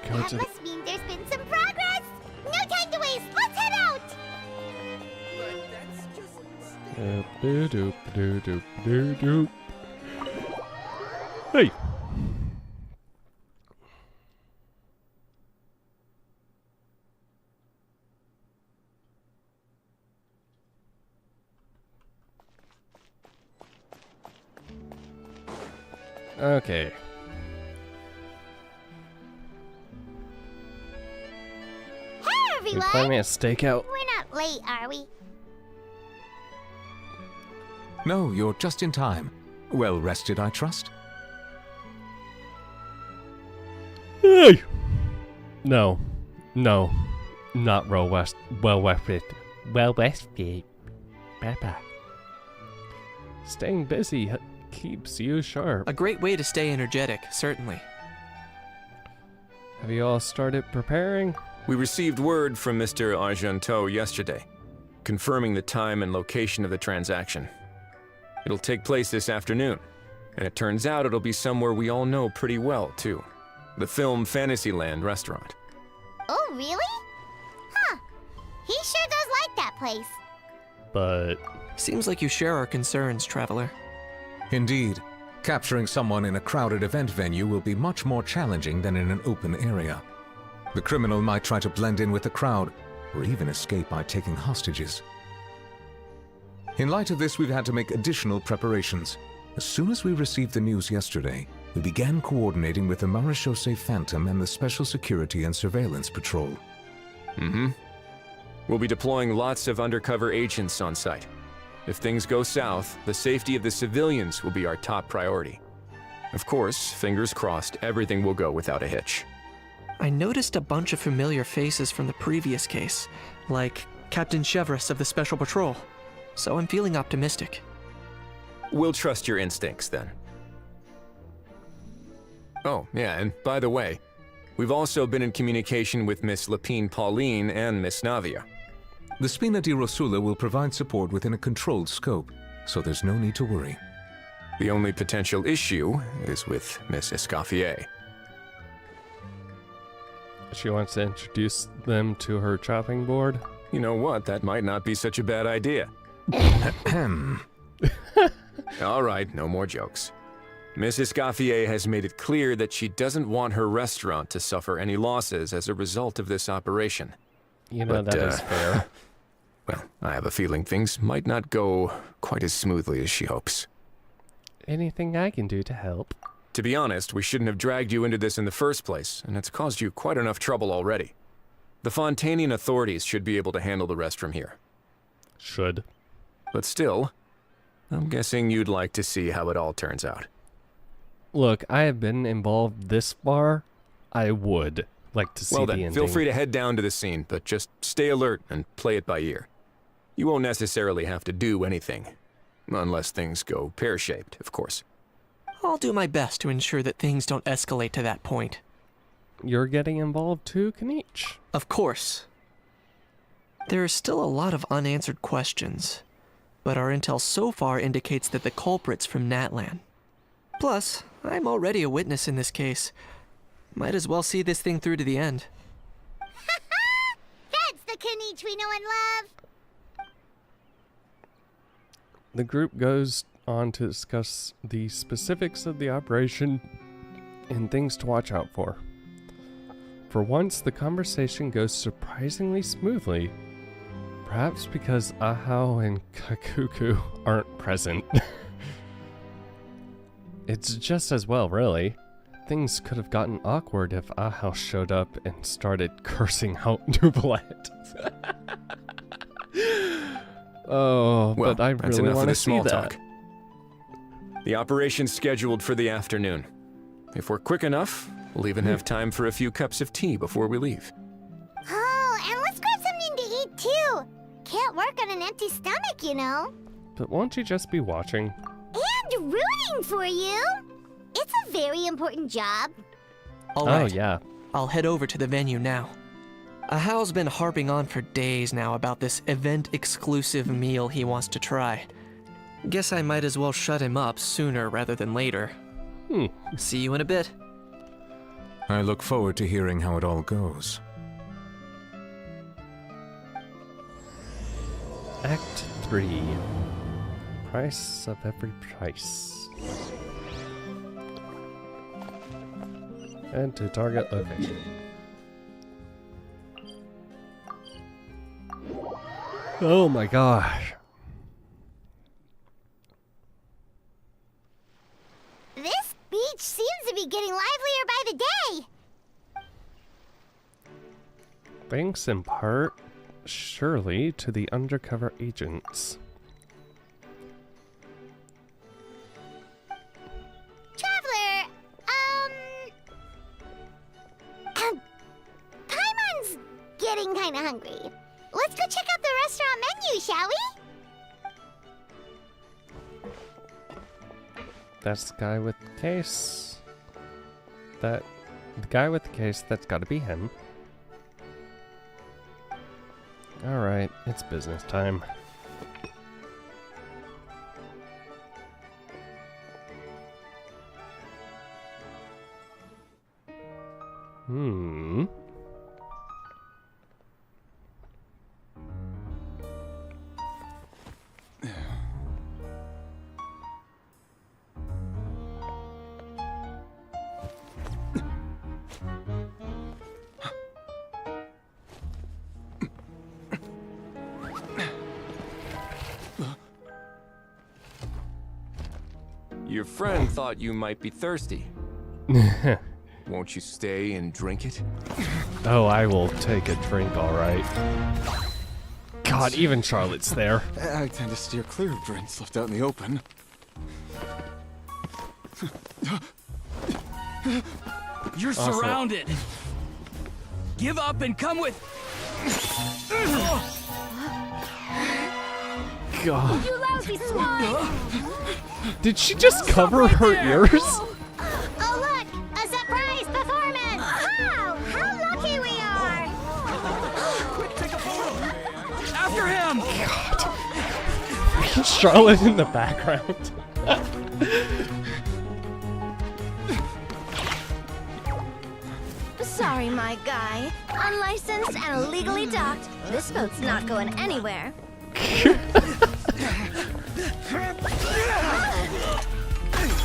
That must mean there's been some progress. No time to waste. Let's head out. Doop, doop, doop, doop, doop. Hey. Okay. Hey, everyone. We planning a stakeout? We're not late, are we? No, you're just in time. Well rested, I trust? Hey! No. No. Not well rested. Well rested. Papa. Staying busy keeps you sharp. A great way to stay energetic, certainly. Have you all started preparing? We received word from Mr. Argenteau yesterday, confirming the time and location of the transaction. It'll take place this afternoon, and it turns out it'll be somewhere we all know pretty well, too. The Film Fantasyland restaurant. Oh, really? Huh. He sure does like that place. But... Seems like you share our concerns, Traveler. Indeed. Capturing someone in a crowded event venue will be much more challenging than in an open area. The criminal might try to blend in with the crowd, or even escape by taking hostages. In light of this, we've had to make additional preparations. As soon as we received the news yesterday, we began coordinating with the Marechaussee Phantom and the Special Security and Surveillance Patrol. We'll be deploying lots of undercover agents on site. If things go south, the safety of the civilians will be our top priority. Of course, fingers crossed, everything will go without a hitch. I noticed a bunch of familiar faces from the previous case, like Captain Chevrolet of the Special Patrol, so I'm feeling optimistic. We'll trust your instincts, then. Oh, yeah, and by the way, we've also been in communication with Miss Lapine Pauline and Miss Navia. The Spina di Rosula will provide support within a controlled scope, so there's no need to worry. The only potential issue is with Miss Escoffier. She wants to introduce them to her chopping board? You know what, that might not be such a bad idea. All right, no more jokes. Miss Escoffier has made it clear that she doesn't want her restaurant to suffer any losses as a result of this operation. You know, that is fair. Well, I have a feeling things might not go quite as smoothly as she hopes. Anything I can do to help? To be honest, we shouldn't have dragged you into this in the first place, and it's caused you quite enough trouble already. The Fontanian authorities should be able to handle the rest from here. Should. But still, I'm guessing you'd like to see how it all turns out. Look, I have been involved this far. I would like to see the ending. Feel free to head down to the scene, but just stay alert and play it by ear. You won't necessarily have to do anything, unless things go pear-shaped, of course. I'll do my best to ensure that things don't escalate to that point. You're getting involved too, Kanich? Of course. There are still a lot of unanswered questions, but our intel so far indicates that the culprit's from Natlan. Plus, I'm already a witness in this case. Might as well see this thing through to the end. That's the Kanich we know and love! The group goes on to discuss the specifics of the operation and things to watch out for. For once, the conversation goes surprisingly smoothly. Perhaps because Ahau and Kakuku aren't present. It's just as well, really. Things could have gotten awkward if Ahau showed up and started cursing out Nublet. Oh, well, but I really want to see that. Talk. The operation's scheduled for the afternoon. If we're quick enough, we'll even have time for a few cups of tea before we leave. Oh, and let's grab something to eat too. Can't work on an empty stomach, you know. But won't you just be watching? And rooting for you. It's a very important job. All right. Oh, yeah. I'll head over to the venue now. Ahau's been harping on for days now about this event-exclusive meal he wants to try. Guess I might as well shut him up sooner rather than later. See you in a bit. I look forward to hearing how it all goes. Act 3. Price of every price. And to target location. Oh my gosh. This beach seems to be getting livelier by the day. Thanks in part, surely, to the undercover agents. Traveler, Paimon's getting kinda hungry. Let's go check out the restaurant menu, shall we? That's the guy with the case. The guy with the case, that's gotta be him. Alright, it's business time. Your friend thought you might be thirsty. Won't you stay and drink it? Oh, I will take a drink, alright. God, even Charlotte's there. I tend to steer clear of drinks left out in the open. You're surrounded. Give up and come with. God. You lousy swine! Did she just cover her ears? Oh look! A surprise performance! Wow! How lucky we are! After him! God. Charlotte in the background. Sorry, my guy. Unlicensed and illegally docked. This boat's not going anywhere.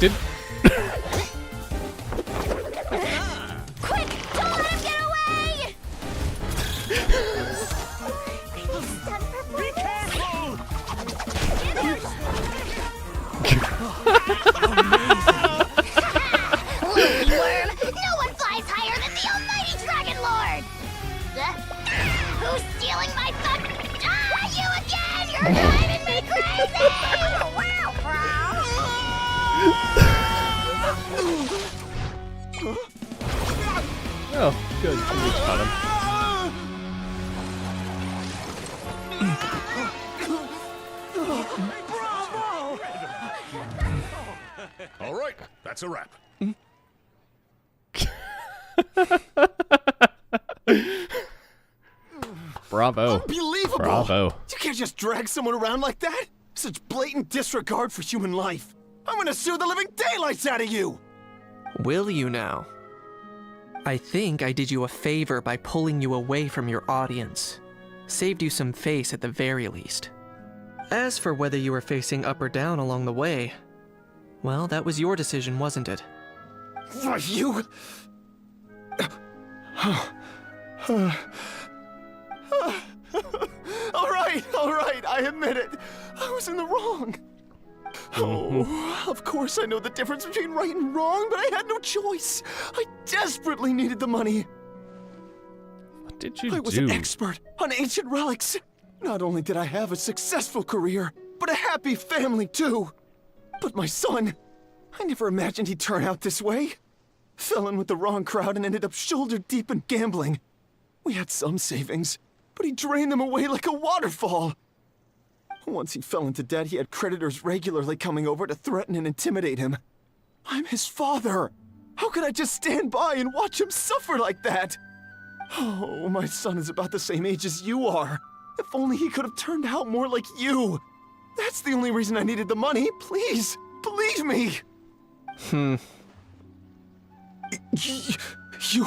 Did Quick! Don't let him get away! Be careful! Loony worm! No one flies higher than the almighty Dragon Lord! Who's stealing my fun? Ah, you again! You're driving me crazy! Wow, Oh, good. Somebody's got him. All right, that's a wrap. Bravo. Unbelievable! Bravo. You can't just drag someone around like that! Such blatant disregard for human life! I'm gonna sue the living daylights out of you! Will you now? I think I did you a favor by pulling you away from your audience. Saved you some face at the very least. As for whether you were facing up or down along the way, well, that was your decision, wasn't it? Why, you... All right, I admit it. I was in the wrong. Oh, of course I know the difference between right and wrong, but I had no choice. I desperately needed the money. What did you do? I was an expert on ancient relics. Not only did I have a successful career, but a happy family too. But my son, I never imagined he'd turn out this way. Fell in with the wrong crowd and ended up shoulder deep in gambling. We had some savings, but he drained them away like a waterfall. Once he fell into debt, he had creditors regularly coming over to threaten and intimidate him. I'm his father. How could I just stand by and watch him suffer like that? Oh, my son is about the same age as you are. If only he could have turned out more like you. That's the only reason I needed the money. Please, believe me. You...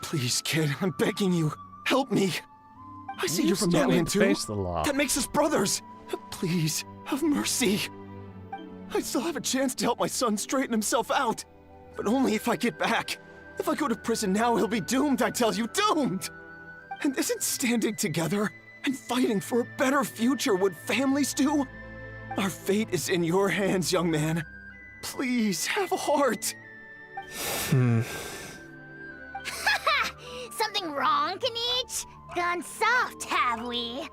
Please, kid, I'm begging you. Help me. I see You you're from still need Natlan to too. face the law. That makes us brothers. Please, have mercy. I still have a chance to help my son straighten himself out. But only if I get back. If I go to prison now, he'll be doomed, I tell you, doomed! And isn't standing together and fighting for a better future what families do? Our fate is in your hands, young man. Please, have a heart. Something wrong, Kanich? Gone soft, have we?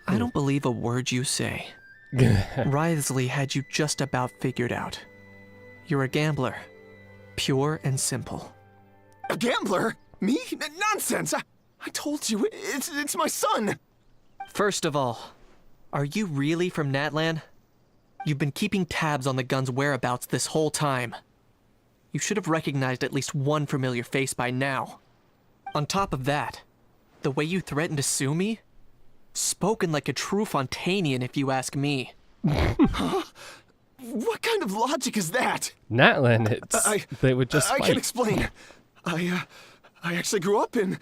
I don't believe a word you say. Wriothesley had you just about figured out. You're a gambler. Pure and simple. A gambler? Me? Nonsense! I told you, it's my son! First of all, are you really from Natlan? You've been keeping tabs on the gun's whereabouts this whole time. You should have recognized at least one familiar face by now. On top of that, the way you threatened to sue me? Spoken like a true Fontanian, if you ask me. Huh? What kind of logic is that? Natlan, they would just I fight. can explain. I actually grew up in...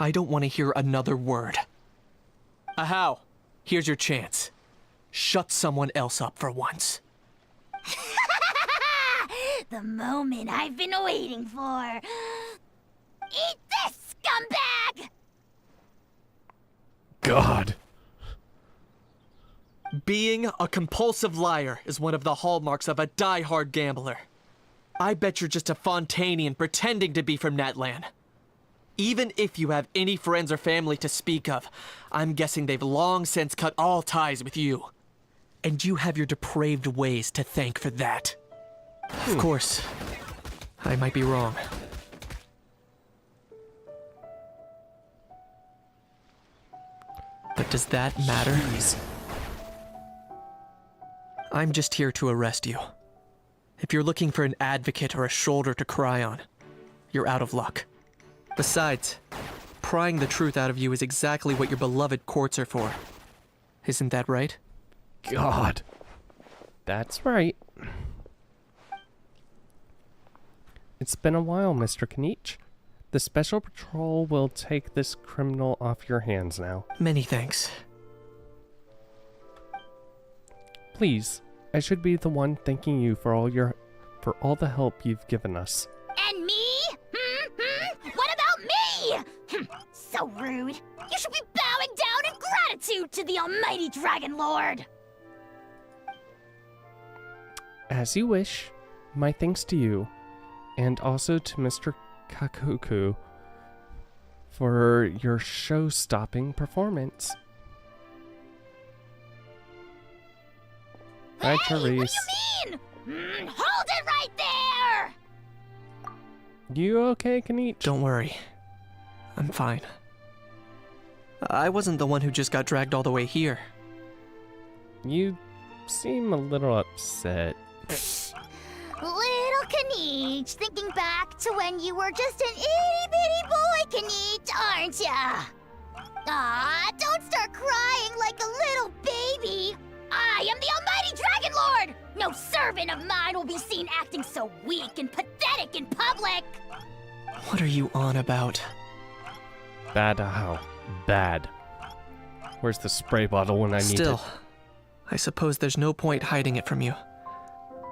I don't want to hear another word. Ahau, here's your chance. Shut someone else up for once. The moment I've been waiting for. Eat this, scumbag! God. Being a compulsive liar is one of the hallmarks of a die-hard gambler. I bet you're just a Fontanian pretending to be from Natlan. Even if you have any friends or family to speak of, I'm guessing they've long since cut all ties with you. And you have your depraved ways to thank for that. Of course, I might be wrong. But does that matter? I'm just here to arrest you. If you're looking for an advocate or a shoulder to cry on, you're out of luck. Besides, prying the truth out of you is exactly what your beloved courts are for. Isn't that right? God. That's right. It's been a while, Mr. Kanich. The Special Patrol will take this criminal off your hands now. Many thanks. Please, I should be the one thanking you for all the help you've given us. And me? What about me? So rude. You should be bowing down in gratitude to the almighty Dragon Lord. As you wish. My thanks to you, and also to Mr. Kakuku for your show-stopping performance. Hi, Therese. What do you mean? Hold it right there! You okay, Kanich? Don't worry. I'm fine. I wasn't the one who just got dragged all the way here. You seem a little upset. Little Kanich, thinking back to when you were just an itty-bitty boy, Kanich, aren't ya? Aw, don't start crying like a little baby. I am the almighty Dragon Lord! No servant of mine will be seen acting so weak and pathetic in public! What are you on about? Bad how? Bad. Where's the spray bottle when I need it? Still, I suppose there's no point hiding it from you.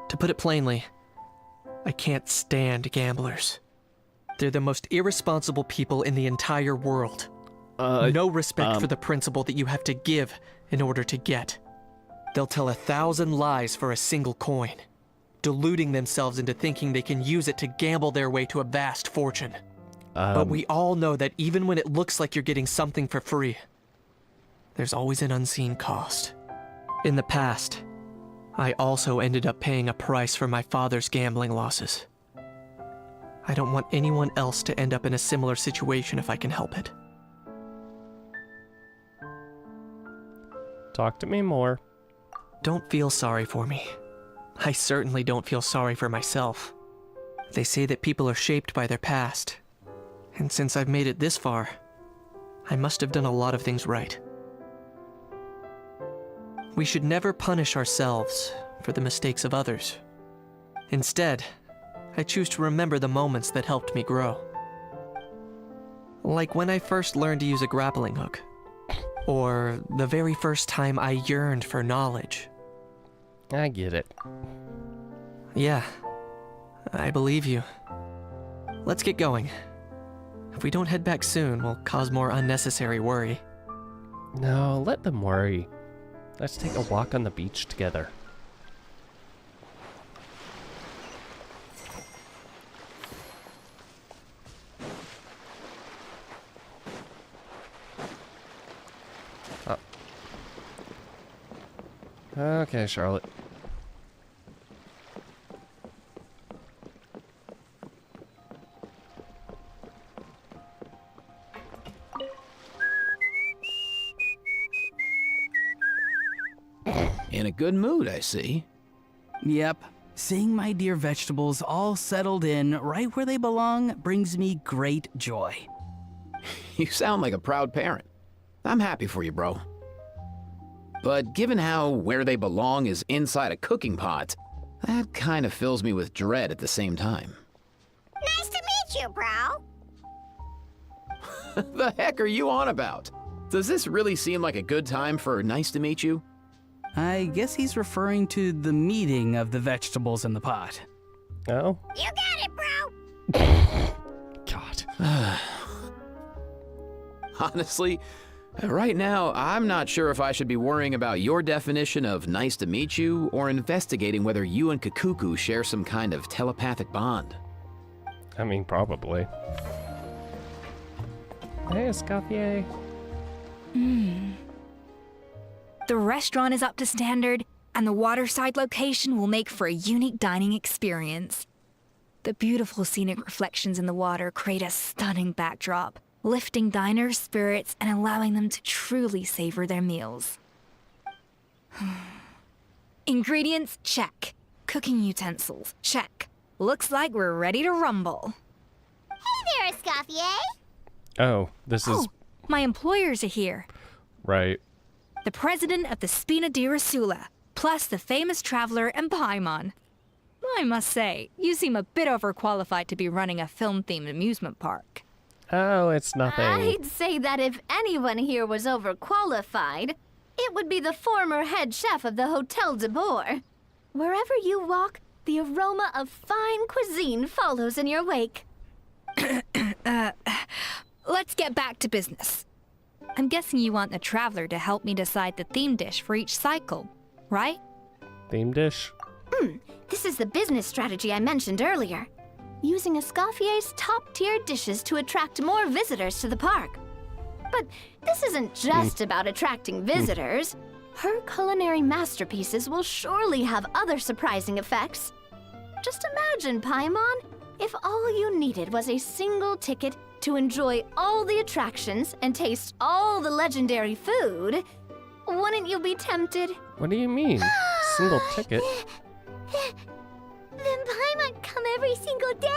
To put it plainly, I can't stand gamblers. They're the most irresponsible people in the entire world. No respect for the principle that you have to give in order to get. They'll tell 1,000 lies for a single coin, deluding themselves into thinking they can use it to gamble their way to a vast fortune. But we all know that even when it looks like you're getting something for free, there's always an unseen cost. In the past, I also ended up paying a price for my father's gambling losses. I don't want anyone else to end up in a similar situation if I can help it. Talk to me more. Don't feel sorry for me. I certainly don't feel sorry for myself. They say that people are shaped by their past, And since I've made it this far, I must have done a lot of things right. We should never punish ourselves for the mistakes of others. Instead, I choose to remember the moments that helped me grow. Like when I first learned to use a grappling hook. Or the very first time I yearned for knowledge. I get it. Yeah, I believe you. Let's get going. If we don't head back soon, we'll cause more unnecessary worry. No, let them worry. Let's take a walk on the beach together. Oh. Okay, Charlotte. In a good mood, I see. Yep. Seeing my dear vegetables all settled in right where they belong brings me great joy. You sound like a proud parent. I'm happy for you, bro. But given how where they belong is inside a cooking pot, that kind of fills me with dread at the same time. Nice to meet you, bro. The heck are you on about? Does this really seem like a good time for nice to meet you? I guess he's referring to the meeting of the vegetables in the pot. Oh? You got it, bro. God. Honestly, right now, I'm not sure if I should be worrying about your definition of nice to meet you or investigating whether you and Kakuku share some kind of telepathic bond. I mean, probably. Hey, Escoffier. The restaurant is up to standard, and the waterside location will make for a unique dining experience. The beautiful scenic reflections in the water create a stunning backdrop, lifting diners' spirits and allowing them to truly savor their meals. Ingredients, check. Cooking utensils, check. Looks like we're ready to rumble. Hey there, Escoffier. Oh, this is... Oh, my employers are here. Right. The president of the Spina di Rasula, plus the famous traveler and Paimon. I must say, you seem a bit overqualified to be running a film-themed amusement park. Oh, it's nothing. I'd say that if anyone here was overqualified, it would be the former head chef of the Hotel de Boer. Wherever you walk, the aroma of fine cuisine follows in your wake. Let's get back to business. I'm guessing you want the traveler to help me decide the theme dish for each cycle, right? Theme dish? This is the business strategy I mentioned earlier. Using Escoffier's top-tier dishes to attract more visitors to the park. But this isn't just about attracting visitors. Her culinary masterpieces will surely have other surprising effects. Just imagine, Paimon, if all you needed was a single ticket to enjoy all the attractions and taste all the legendary food. Wouldn't you be tempted? What do you mean? Single ticket? Then Paimon come every single day.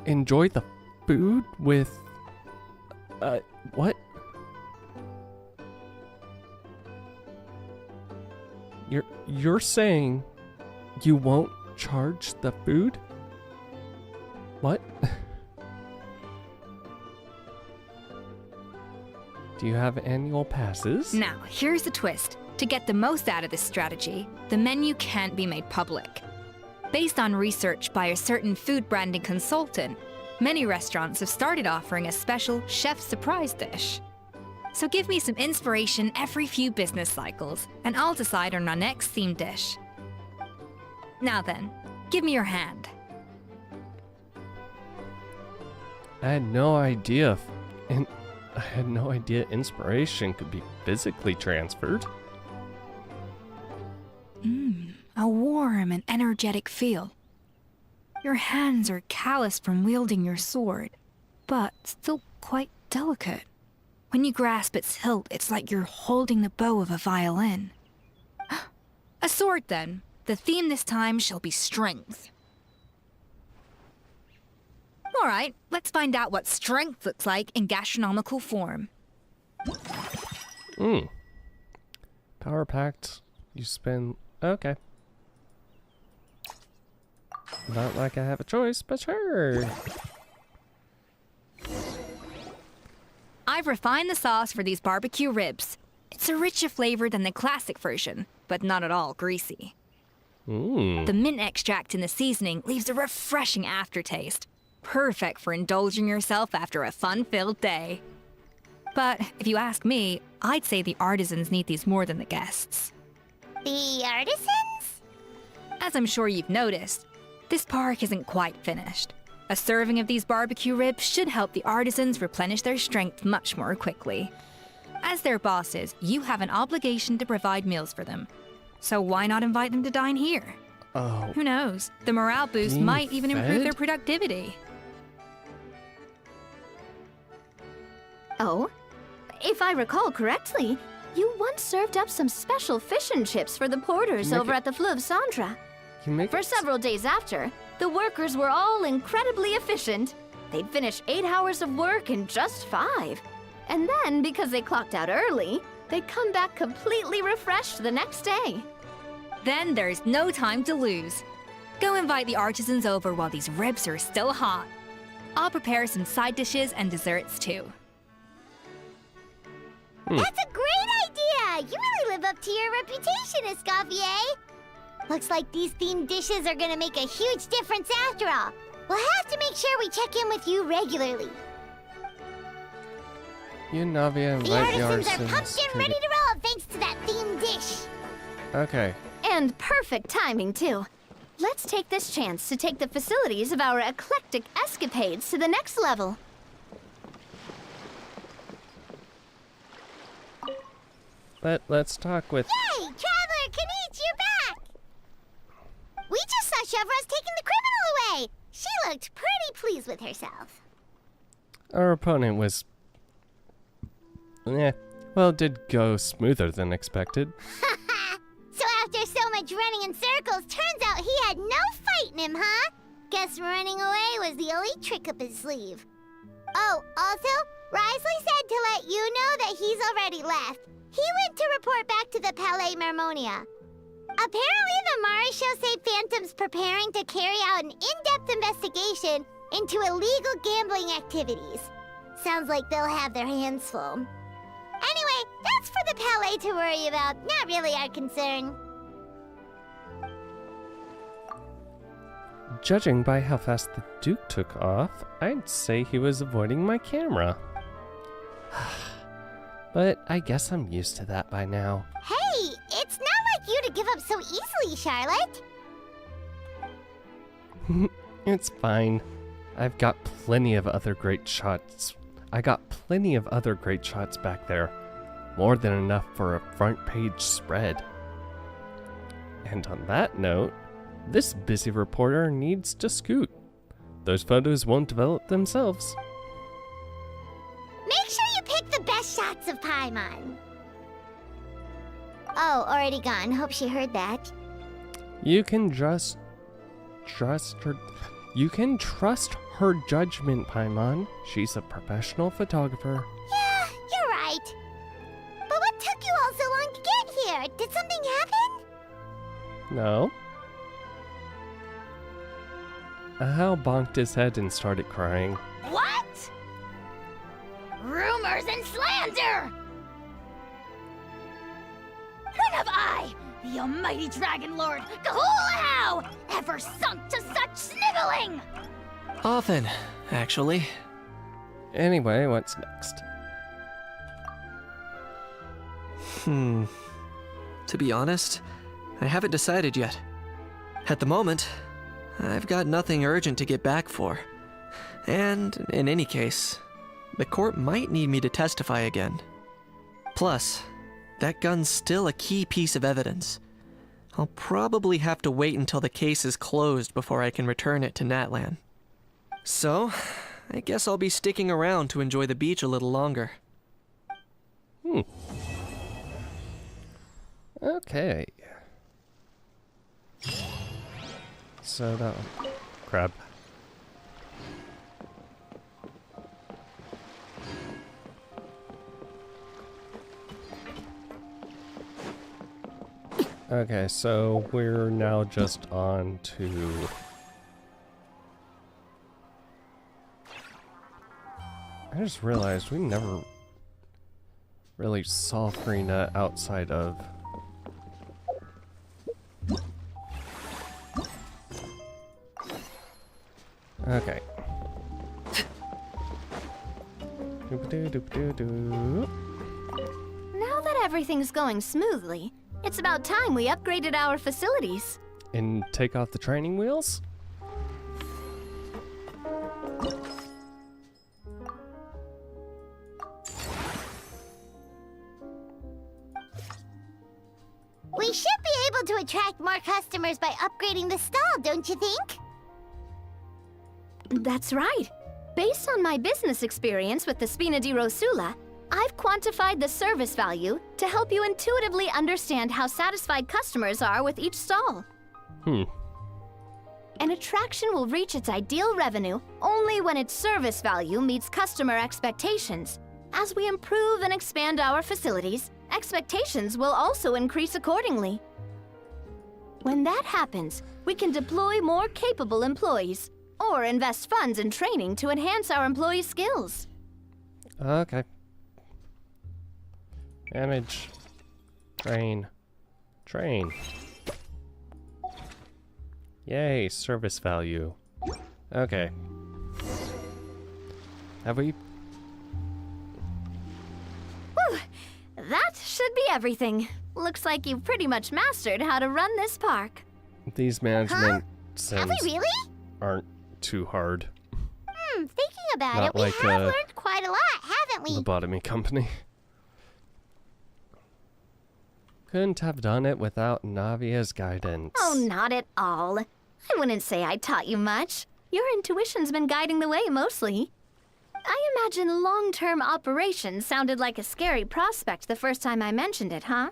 Enjoy the food with... what? You're saying you won't charge the food? What? Do you have annual passes? Now, here's the twist. To get the most out of this strategy, the menu can't be made public. Based on research by a certain food branding consultant, many restaurants have started offering a special chef surprise dish. So give me some inspiration every few business cycles, and I'll decide on our next theme dish. Now then, give me your hand. I had no idea inspiration could be physically transferred. A warm and energetic feel. Your hands are calloused from wielding your sword, but still quite delicate. When you grasp its hilt, it's like you're holding the bow of a violin. A sword, then. The theme this time shall be strength. All right, let's find out what strength looks like in gastronomical form. Power packed. You spend. Okay. Not like I have a choice, but sure. I've refined the sauce for these barbecue ribs. It's a richer flavor than the classic version, but not at all greasy. The mint extract in the seasoning leaves a refreshing aftertaste. Perfect for indulging yourself after a fun-filled day. But if you ask me, I'd say the artisans need these more than the guests. The artisans? As I'm sure you've noticed, this park isn't quite finished. A serving of these barbecue ribs should help the artisans replenish their strength much more quickly. As their bosses, you have an obligation to provide meals for them. So why not invite them to dine here? Oh. Who knows? The morale boost Being might even improve fed? their productivity. Oh? If I recall correctly, you once served up some special fish and chips for the porters Make over it- at the Fleuve Cendra. Can make For it several days after, the workers were all incredibly efficient. They'd finish 8 hours of work in just 5. And then, because they clocked out early, they'd come back completely refreshed the next day. Then there's no time to lose. Go invite the artisans over while these ribs are still hot. I'll prepare some side dishes and desserts too. That's a great idea! You really live up to your reputation, Escoffier. Looks like these themed dishes are gonna make a huge difference after all. We'll have to make sure we check in with you regularly. You and Navia The invite the artisans are artisans. pumped and ready to roll thanks to that themed dish. Okay. And perfect timing, too. Let's take this chance to take the facilities of our eclectic escapades to the next level. But let's talk with. Hey, Traveler Kanich, you're back! We just saw Chevro's taking the criminal away. She looked pretty pleased with herself. Our opponent was. Well, it did go smoother than expected. So after so much running in circles, turns out he had no fight in him, huh? Guess running away was the only trick up his sleeve. Oh, also, Risley said to let you know that he's already left. He went to report back to the Palais Mermonia. Apparently, the Mari show say Phantom's preparing to carry out an in-depth investigation into illegal gambling activities. Sounds like they'll have their hands full. Anyway, that's for the Palais to worry about, not really our concern. Judging by how fast the Duke took off, I'd say he was avoiding my camera. But I guess I'm used to that by now. Hey, it's not like you to give up so easily, Charlotte. It's fine. I've got plenty of other great shots. I got plenty of other great shots back there. More than enough for a front page spread. And on that note, this busy reporter needs to scoot. Those photos won't develop themselves. Make sure you pick the best shots of Paimon. Oh, already gone. Hope she heard that. You can just trust her. You can trust her judgment, Paimon. She's a professional photographer. Yeah, you're right. But what took you all so long to get here? Did something happen? No. Hal bonked his head and started crying. What? Rumors and slander! When have I, the almighty Dragon Lord, Kahulahau, ever sunk to such sniveling? Often, actually. Anyway, what's next? To be honest, I haven't decided yet. At the moment, I've got nothing urgent to get back for. And in any case, the court might need me to testify again. Plus, that gun's still a key piece of evidence. I'll probably have to wait until the case is closed before I can return it to Natlan. So, I guess I'll be sticking around to enjoy the beach a little longer. Okay. So that crab. Okay, so we're now just on to... I just realized we never really saw Farina outside of... Okay. Doop-a-doo-doop-a-doo-doo. Now that everything's going smoothly, it's about time we upgraded our facilities. And take off the training wheels? We should be able to attract more customers by upgrading the stall, don't you think? That's right. Based on my business experience with the Spina di Rosula, I've quantified the service value to help you intuitively understand how satisfied customers are with each stall. An attraction will reach its ideal revenue only when its service value meets customer expectations. As we improve and expand our facilities, expectations will also increase accordingly. When that happens, we can deploy more capable employees or invest funds in training to enhance our employees' skills. Okay. Damage. Train. Train. Yay, service value. Okay. Have we... Whew! That should be everything. Looks like you've pretty much mastered how to run this park. These management Have we really? aren't too hard. Thinking about Not it, we like, have learned quite a lot, haven't we? Lobotomy company. Couldn't have done it without Navia's guidance. Oh, not at all. I wouldn't say I taught you much. Your intuition's been guiding the way mostly. I imagine long-term operations sounded like a scary prospect the first time I mentioned it, huh?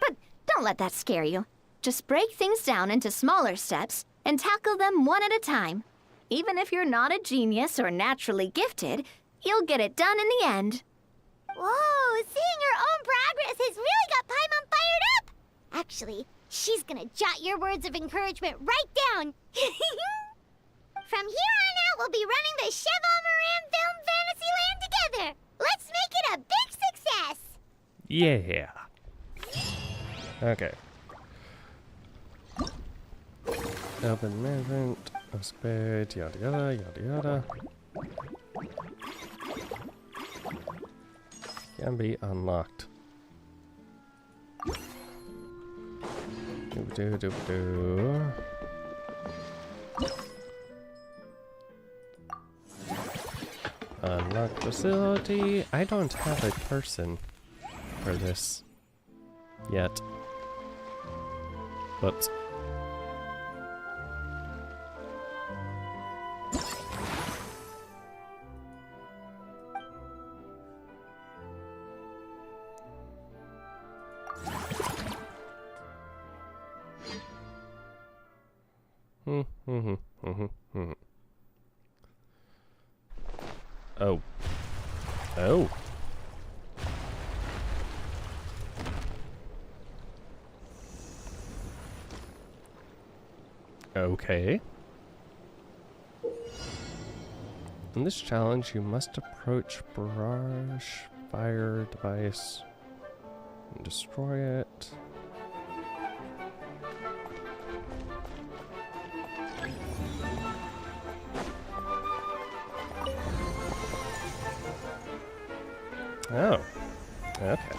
But don't let that scare you. Just break things down into smaller steps and tackle them one at a time. Even if you're not a genius or naturally gifted, you'll get it done in the end. Whoa, seeing your own progress has really got Paimon fired up! Actually, she's gonna jot your words of encouragement right down. From here on out, we'll be running the Cheval Moran Film Fantasyland together. Let's make it a big success. Yeah. Okay. Open management, spade, yada yada, yada yada. Can be unlocked. Do. Unlock facility. I don't have a person for this yet. But Oh. Oh. Okay. In this challenge, you must approach barrage fire device and destroy it. Oh, okay.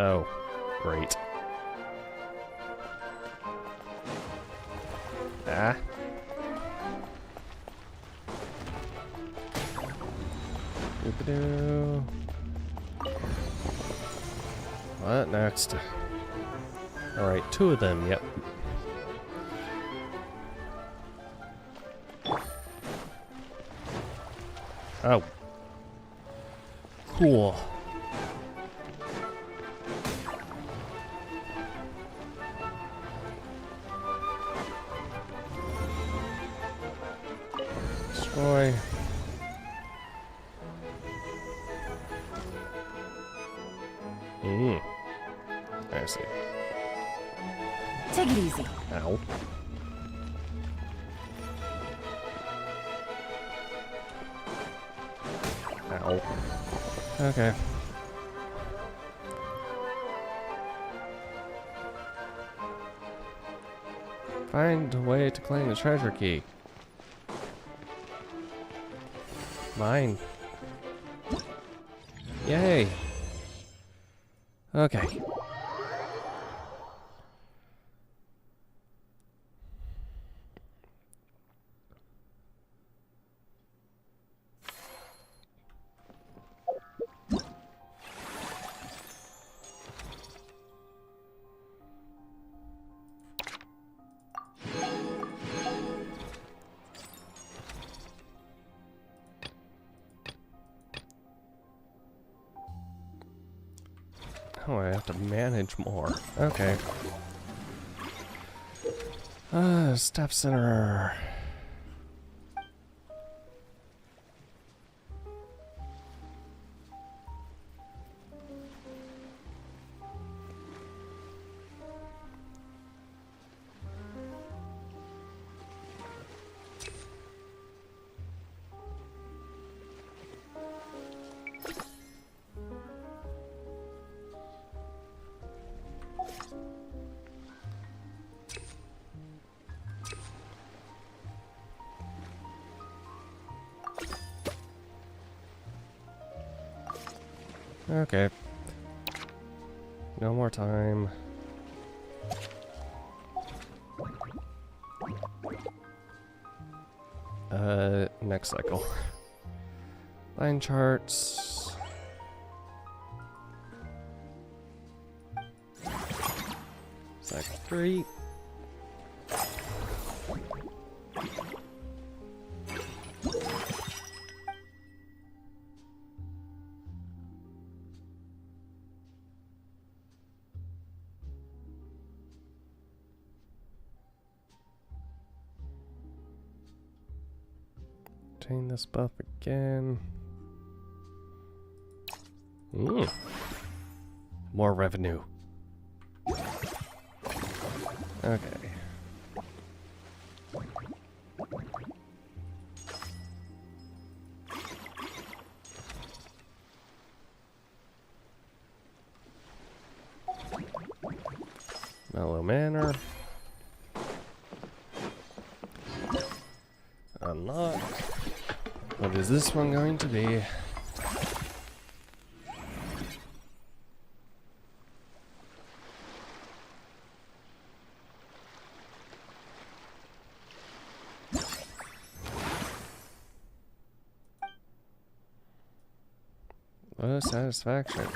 Oh, great. Ah. Doop-a-doo. What next? Alright, 2 of them, yep. Oh. Cool. Boy. I see. Take it easy. Ow. Ow. Okay. Find a way to claim the treasure key. Mine. Yay. Okay. Oh, I have to manage more. Okay. Staff center. Okay. No more time. Next cycle. Line charts. Cycle 3. Obtain this buff again. More revenue. Okay. Mellow Manor. Unlock. What is this one going to be? What a satisfaction.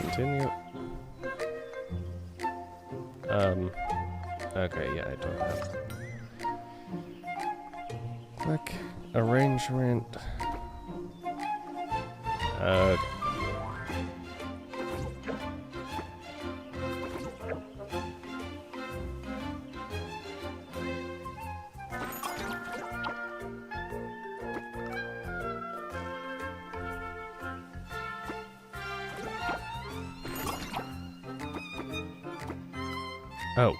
Continue. Okay, yeah, I don't have. Click arrangement. Okay. Oh,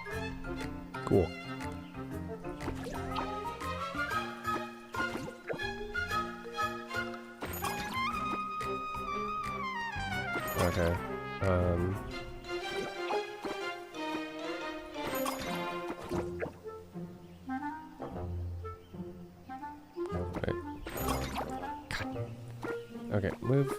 cool. Okay. Wait. Okay, move.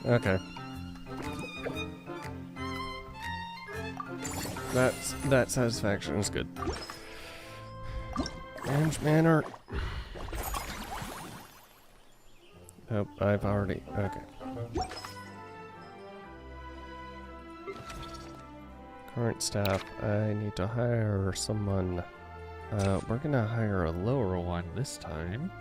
Okay. That satisfaction is good. Orange manor. Oh, I've already. Okay. Current staff. I need to hire someone. We're gonna hire a lower one this time.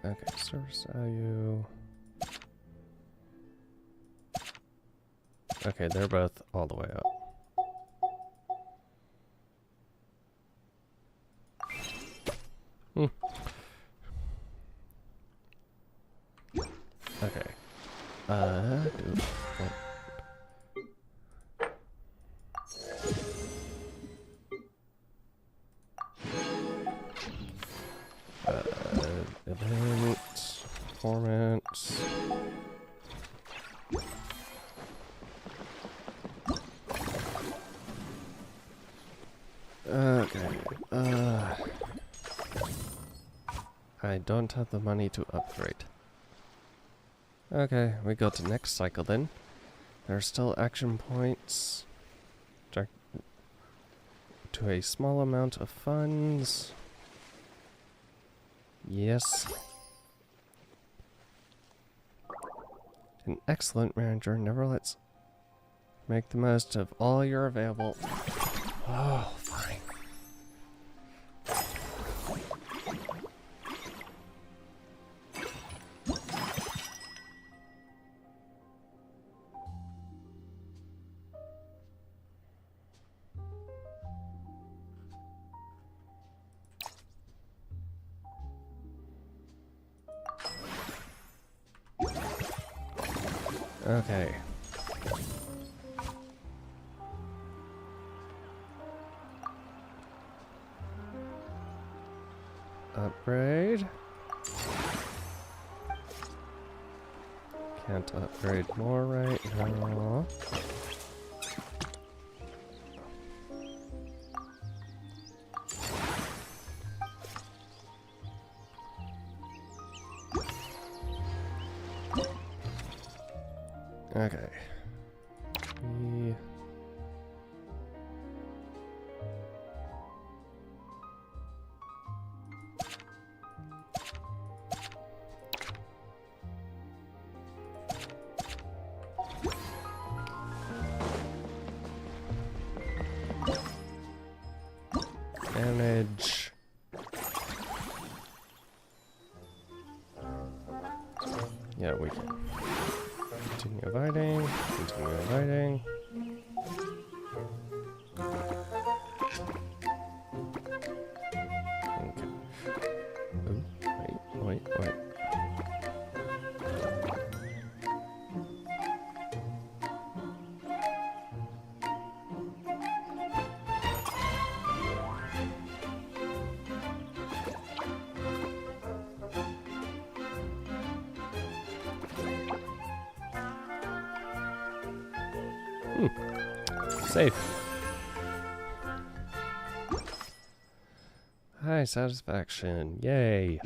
Okay, service value. Okay, they're both all the way up. Okay. Event, performance. Okay. I don't have the money to upgrade. Okay, we go to next cycle then. There are still action points. To a small amount of funds. Yes. An excellent manager never lets make the most of all your available. Oh, fine. Okay. Upgrade. Can't upgrade more right now. Okay. Manage. Yeah, we can. Continue inviting. Continue inviting. Okay. Oh, wait. Safe. High satisfaction. Yay.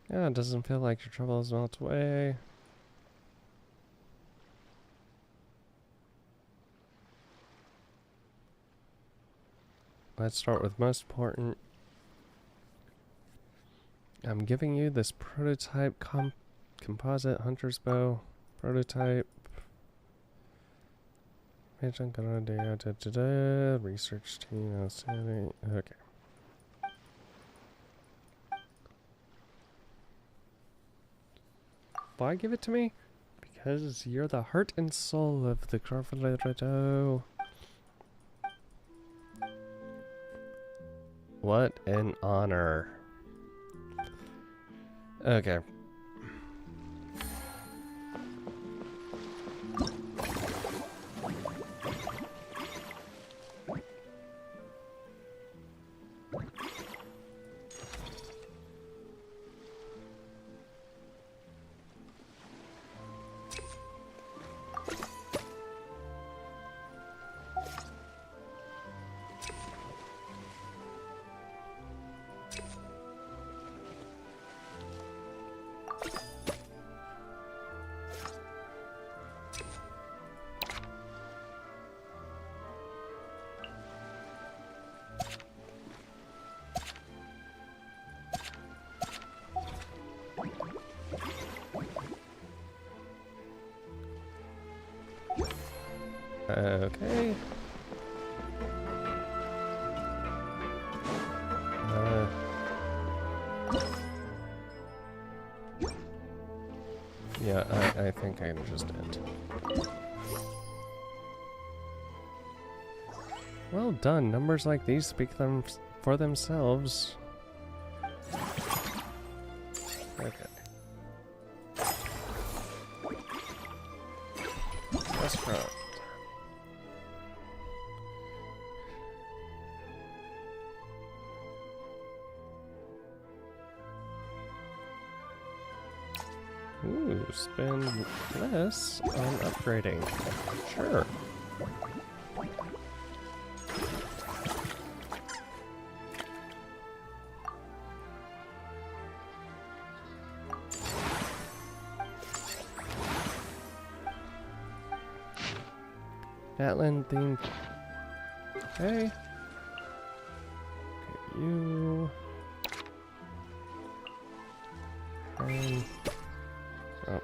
Yeah, it doesn't feel like your trouble is melted away. Let's start with most important. I'm giving you this prototype composite hunter's bow. Prototype. Research team outstanding. Okay. Why give it to me? Because you're the heart and soul of the Corvaledo. What an honor. Okay. Yeah, I think I'm just dead. Well done. Numbers like these speak for themselves. Okay. Restaurant. Ooh, spend less on upgrading. Sure. Gatland theme. Hey. Okay, you. And. Oh.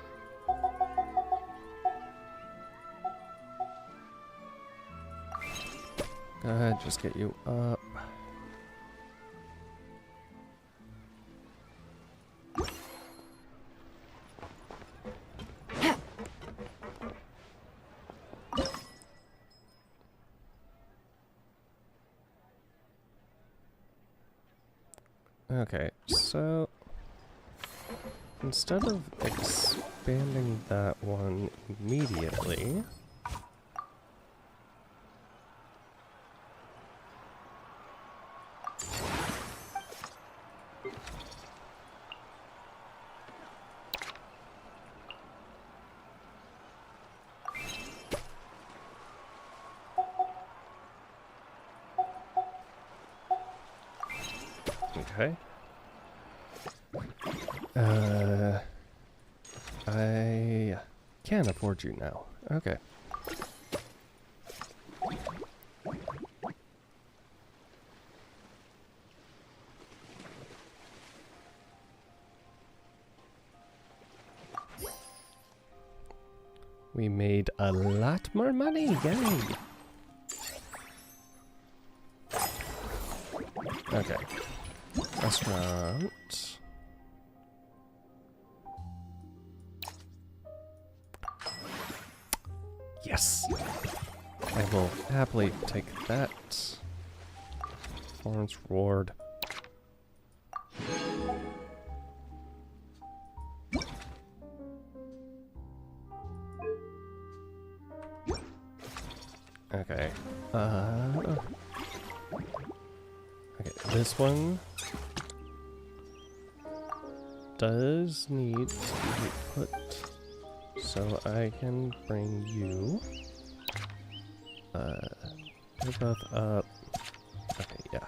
Go ahead, just get you up. Okay, so instead of expanding that one immediately, okay. I can afford you now. Okay. We made a lot more money, yay! Okay. Restaurant. Yes! I will happily take that. Florence Ward. Okay. Okay, this one does need to be put so I can bring you. You're both up. Okay, yeah.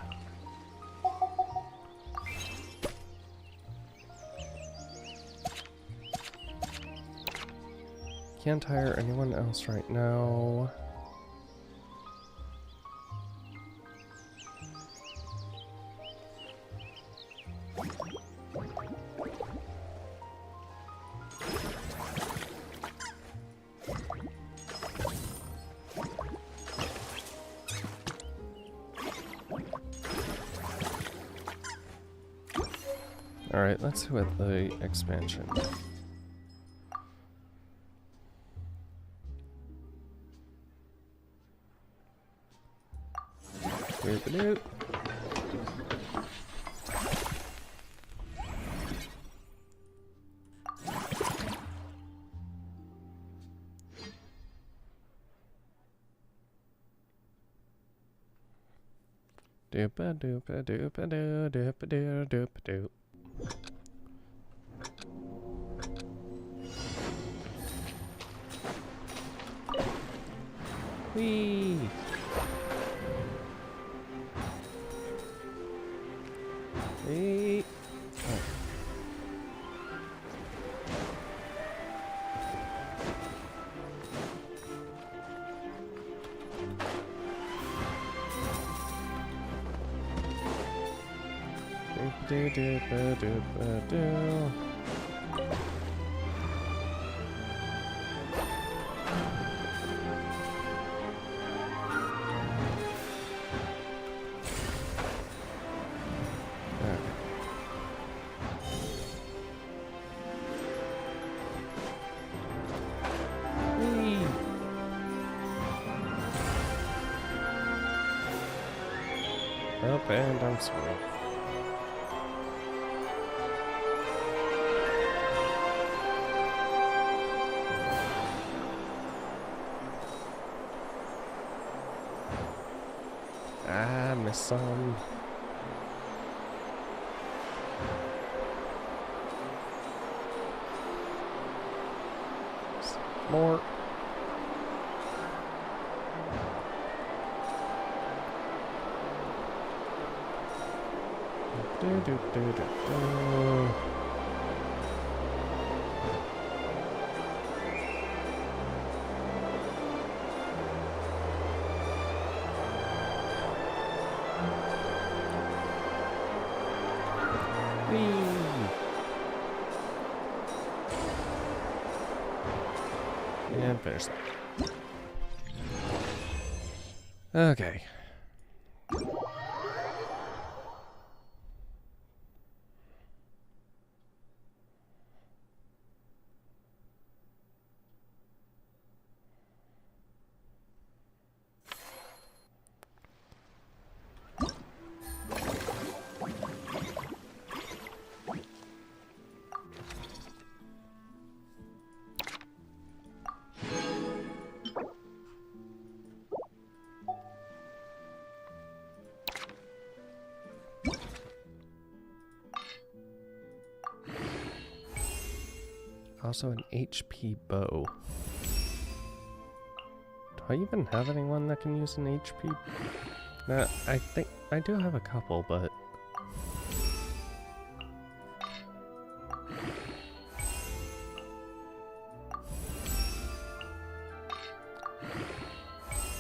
Can't hire anyone else right now. Alright, let's see what the expansion. Doop-a-doop. Doop-a-doop-a-doop-a-doo, doop-a-doo, doop-a-doo. Whee! Whee! Oh. Doop-a-doo-doop-a-doop-a-doo. Oh, and I'm sorry. Ah, missed some. More. And finish that. Okay. Also an HP bow. Do I even have anyone that can use an HP? No, I think I do have a couple, but...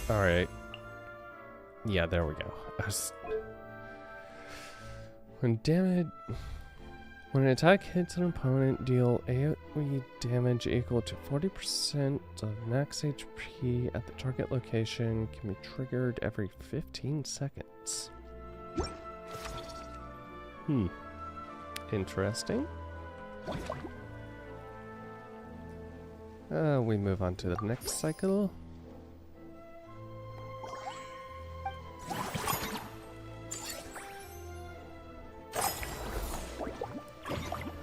Alright. Yeah, there we go. When an attack hits an opponent, deal AoE damage equal to 40% of max HP at the target location. Can be triggered every 15 seconds. Interesting. We move on to the next cycle.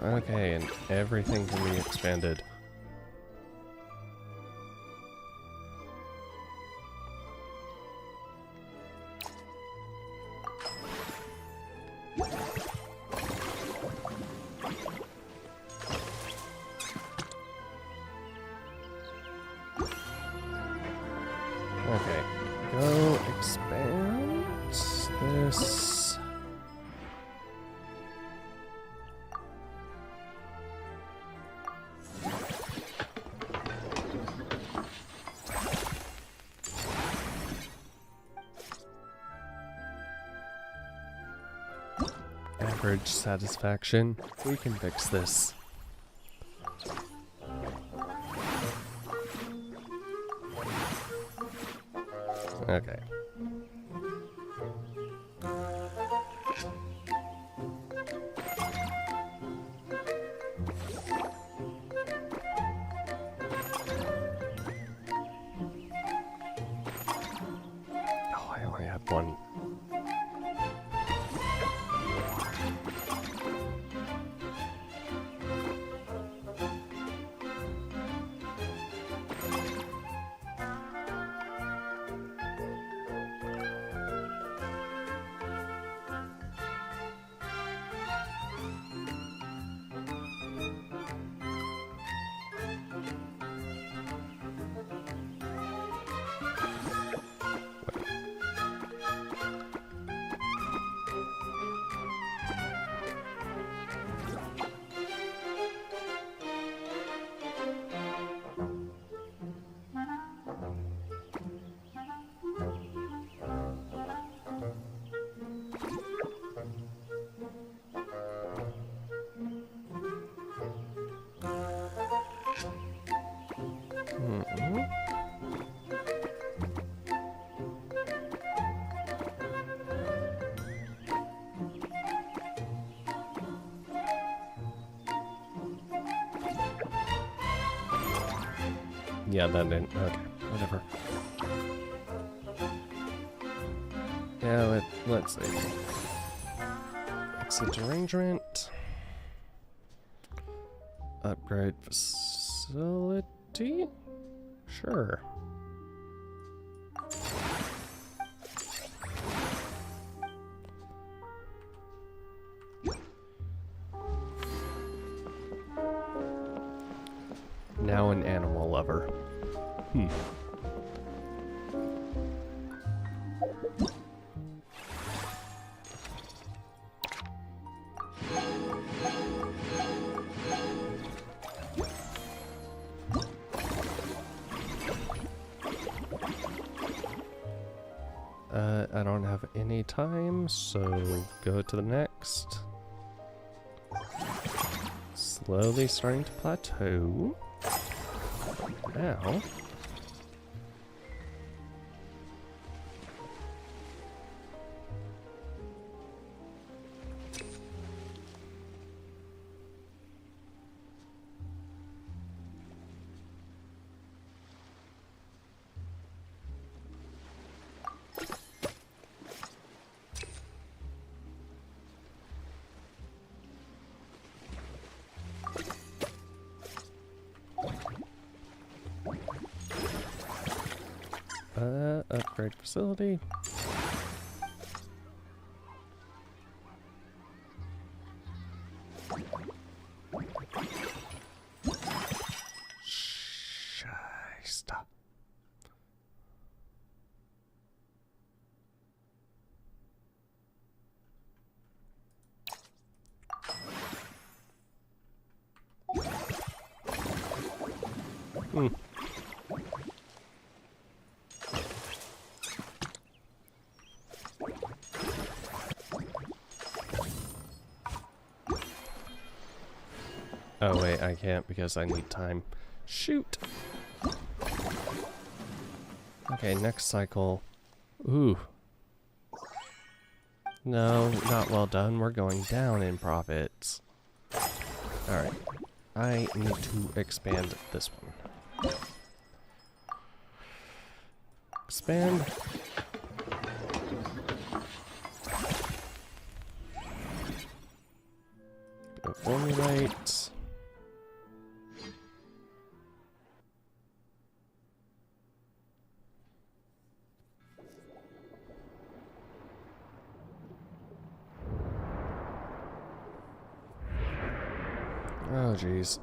Okay, and everything can be expanded. Okay, go expand this. Average satisfaction. We can fix this. Okay. Oh, I only have one. Yeah, that didn't. Okay, whatever. Yeah, let's see. Exit arrangement. Upgrade facility? Sure. Now an animal lover. I don't have any time, so go to the next. Slowly starting to plateau. Now. Upgrade facility. Stop. Oh wait, I can't because I need time. Shoot! Okay, next cycle. Ooh. No, not well done. We're going down in profits. Alright. I need to expand this one. Expand. Go formulate. Oh, jeez.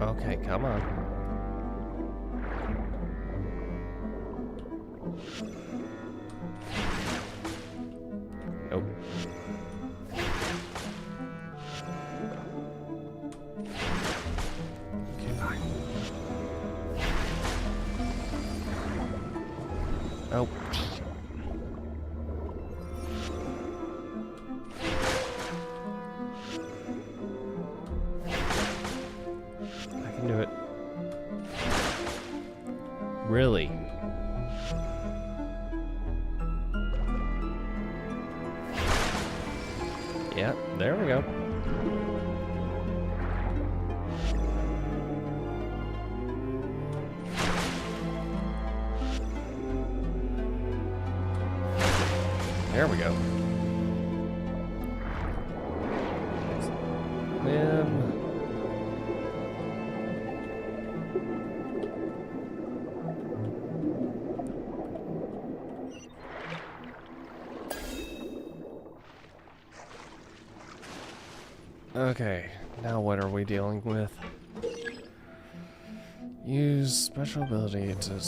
Okay, come on. Nope. Oh. I can do it. Really? Yeah, there we go. There we go. Okay, now what are we dealing with? Use special ability to...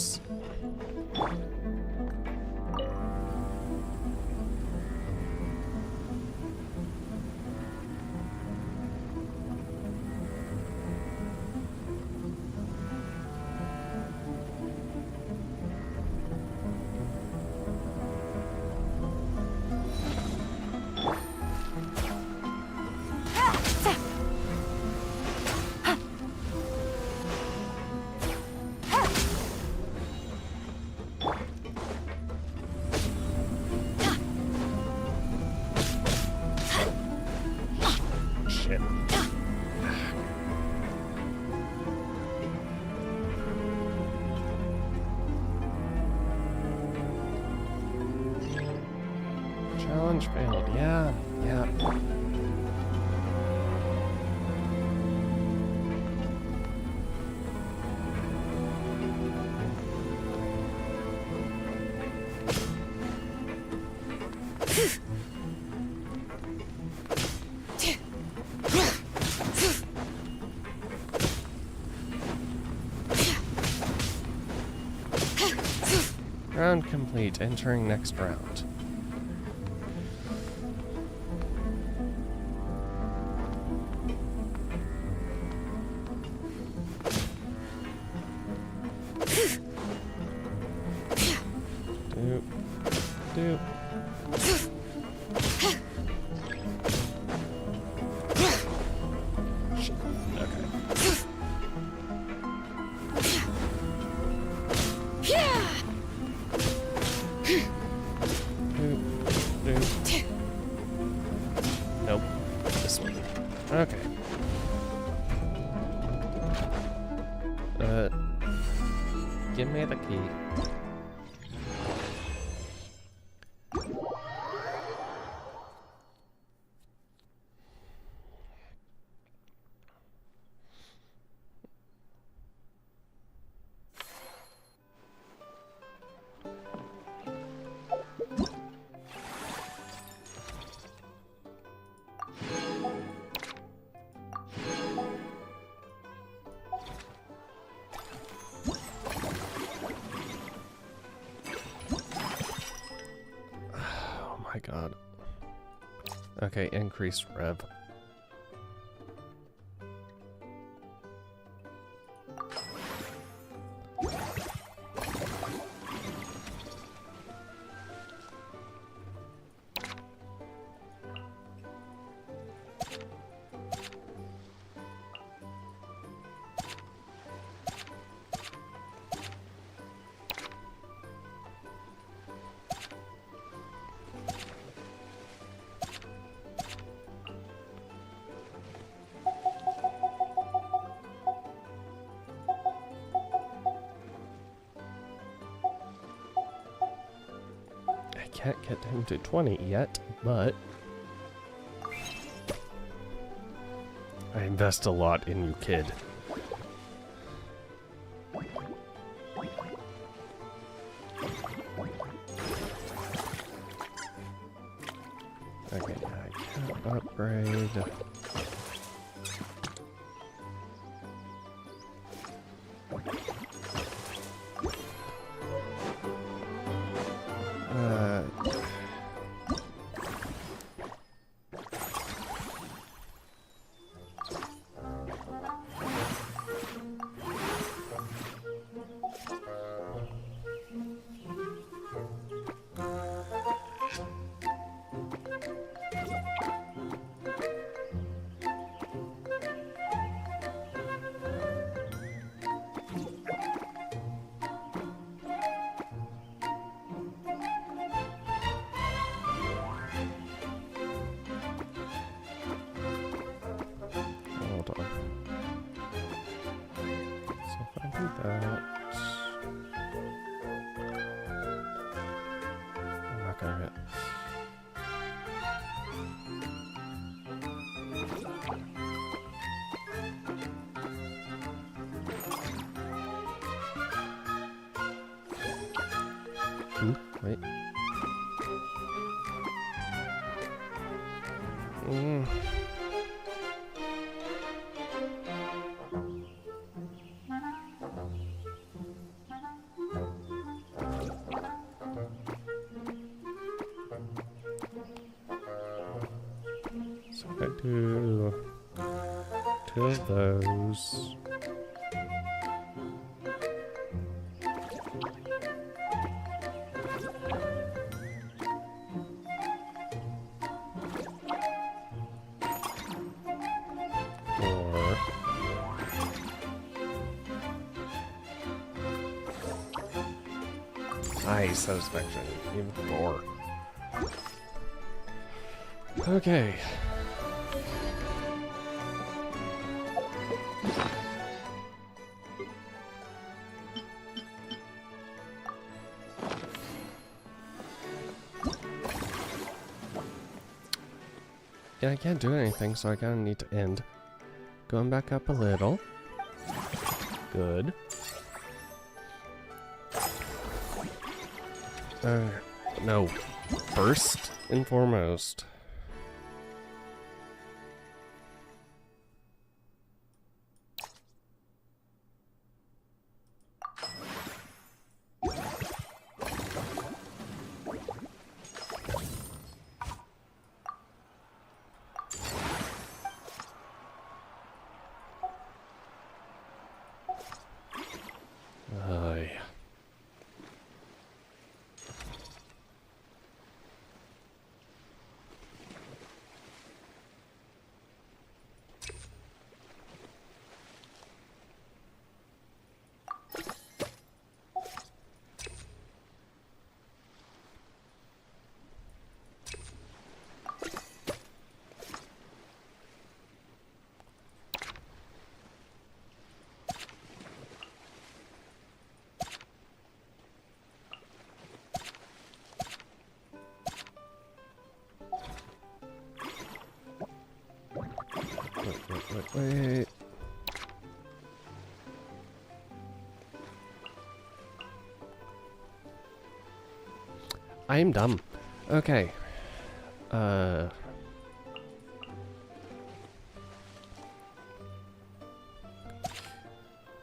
Challenge failed. Yeah, yeah. Round complete. Entering next round. Doop. Nope. This one. Okay. Give me the key. My god. Okay, increase rev. Can't get him to 20 yet, but I invest a lot in you, kid. Okay, I can't upgrade. Wait. So I do 2 of those. Nice satisfaction. Even 4. Okay. Yeah, I can't do anything, so I kinda need to end. Going back up a little. Good. No. First and foremost. Yeah. Wait. I am dumb. Okay.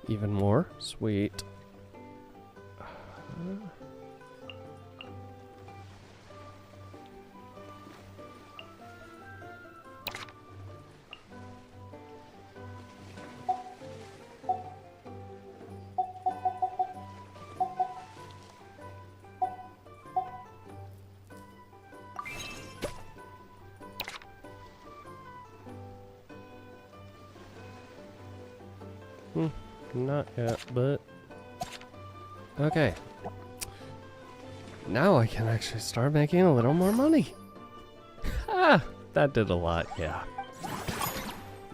Even more? Sweet. Not yet, but... Okay. Now I can actually start making a little more money. Ah, that did a lot, yeah.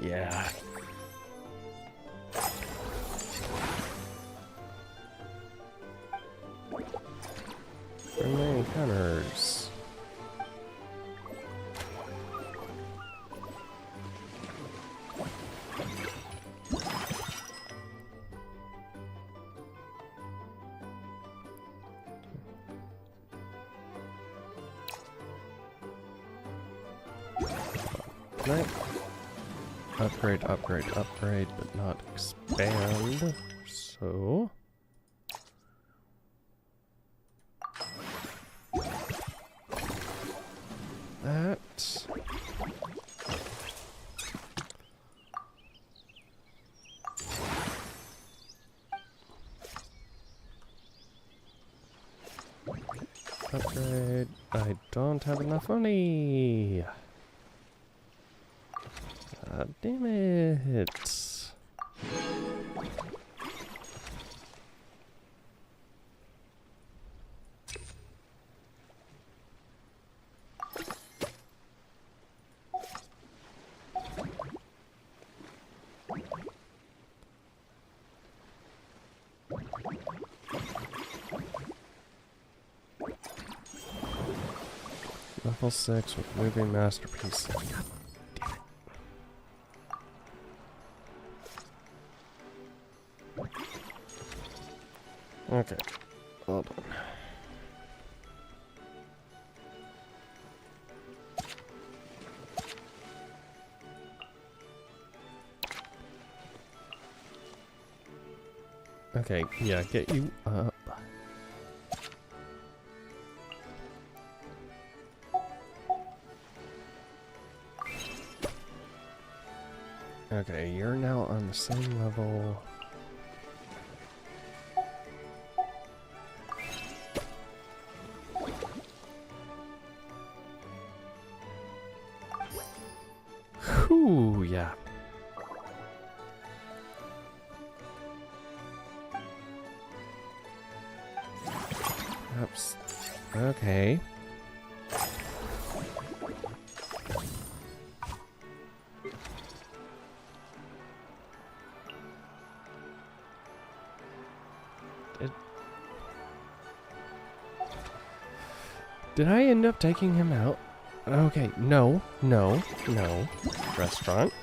Yeah. Friendly encounters. Right. Upgrade, but not expand. So... that... upgrade. I don't have enough money. God damn it. Level 6 with moving masterpiece. God damn it. Okay, hold on. Okay, yeah, get you up. Okay, you're now on the same level. Whew, yeah. Oops. Okay. Did I end up taking him out? Okay, no. Restaurant.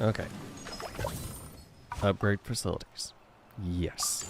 Okay. Upgrade facilities. Yes.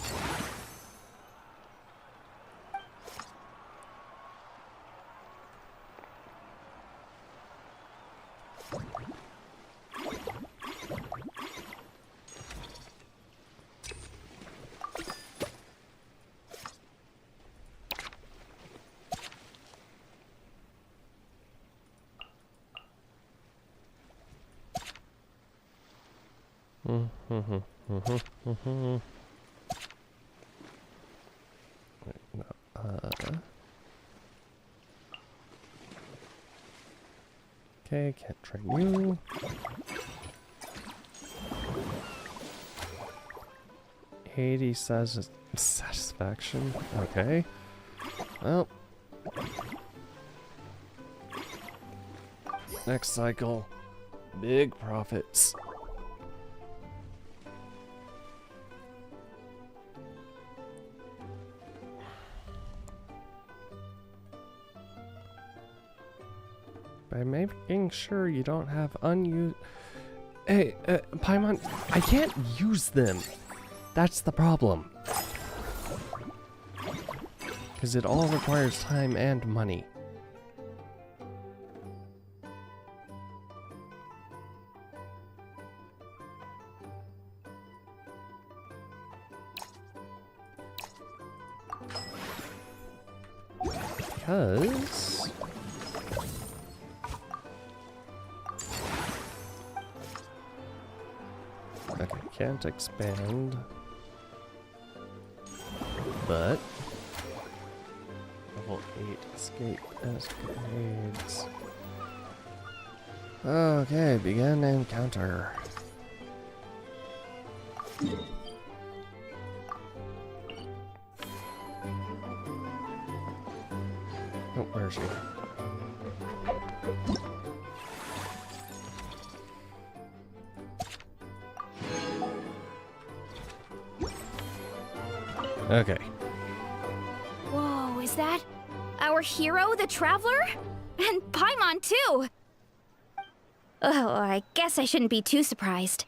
Okay, can't train you. Eighty says satisfaction. Okay. Well. Next cycle. Big profits. By making sure you don't have unused... Hey, Paimon, I can't use them. That's the problem. Because it all requires time and money. Because... Okay, can't expand. But... Level 8 escape escapades. Okay, begin encounter. Oh, where is she? Okay. Whoa, is that our hero, the Traveler? And Paimon, too! Oh, I guess I shouldn't be too surprised.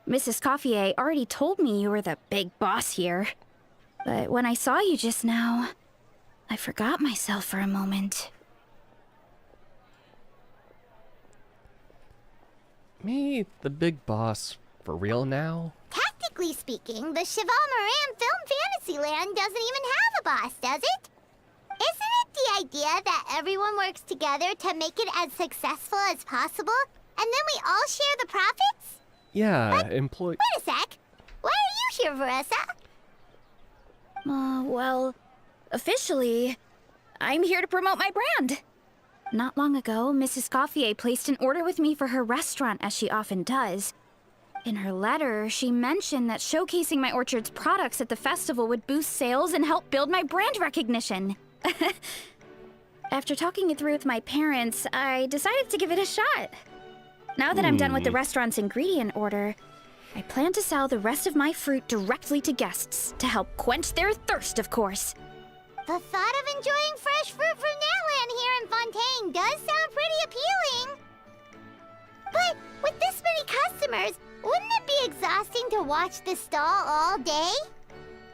Mrs. Coiffier already told me you were the big boss here. But when I saw you just now, I forgot myself for a moment. Me, the big boss, for real now? Technically speaking, the Cheval Moran Film Fantasyland doesn't even have a boss, does it? Isn't it the idea that everyone works together to make it as successful as possible, and then we all share the profits? Yeah, Wait a sec. Why are you here, Veressa? Well, officially, I'm here to promote my brand. Not long ago, Mrs. Coiffier placed an order with me for her restaurant, as she often does. In her letter, she mentioned that showcasing my orchard's products at the festival would boost sales and help build my brand recognition. After talking it through with my parents, I decided to give it a shot. Now that I'm done with the restaurant's ingredient order, I plan to sell the rest of my fruit directly to guests to help quench their thirst, of course. The thought of enjoying fresh fruit from Natlan here in Fontaine does sound pretty appealing. But with this many customers, wouldn't it be exhausting to watch the stall all day?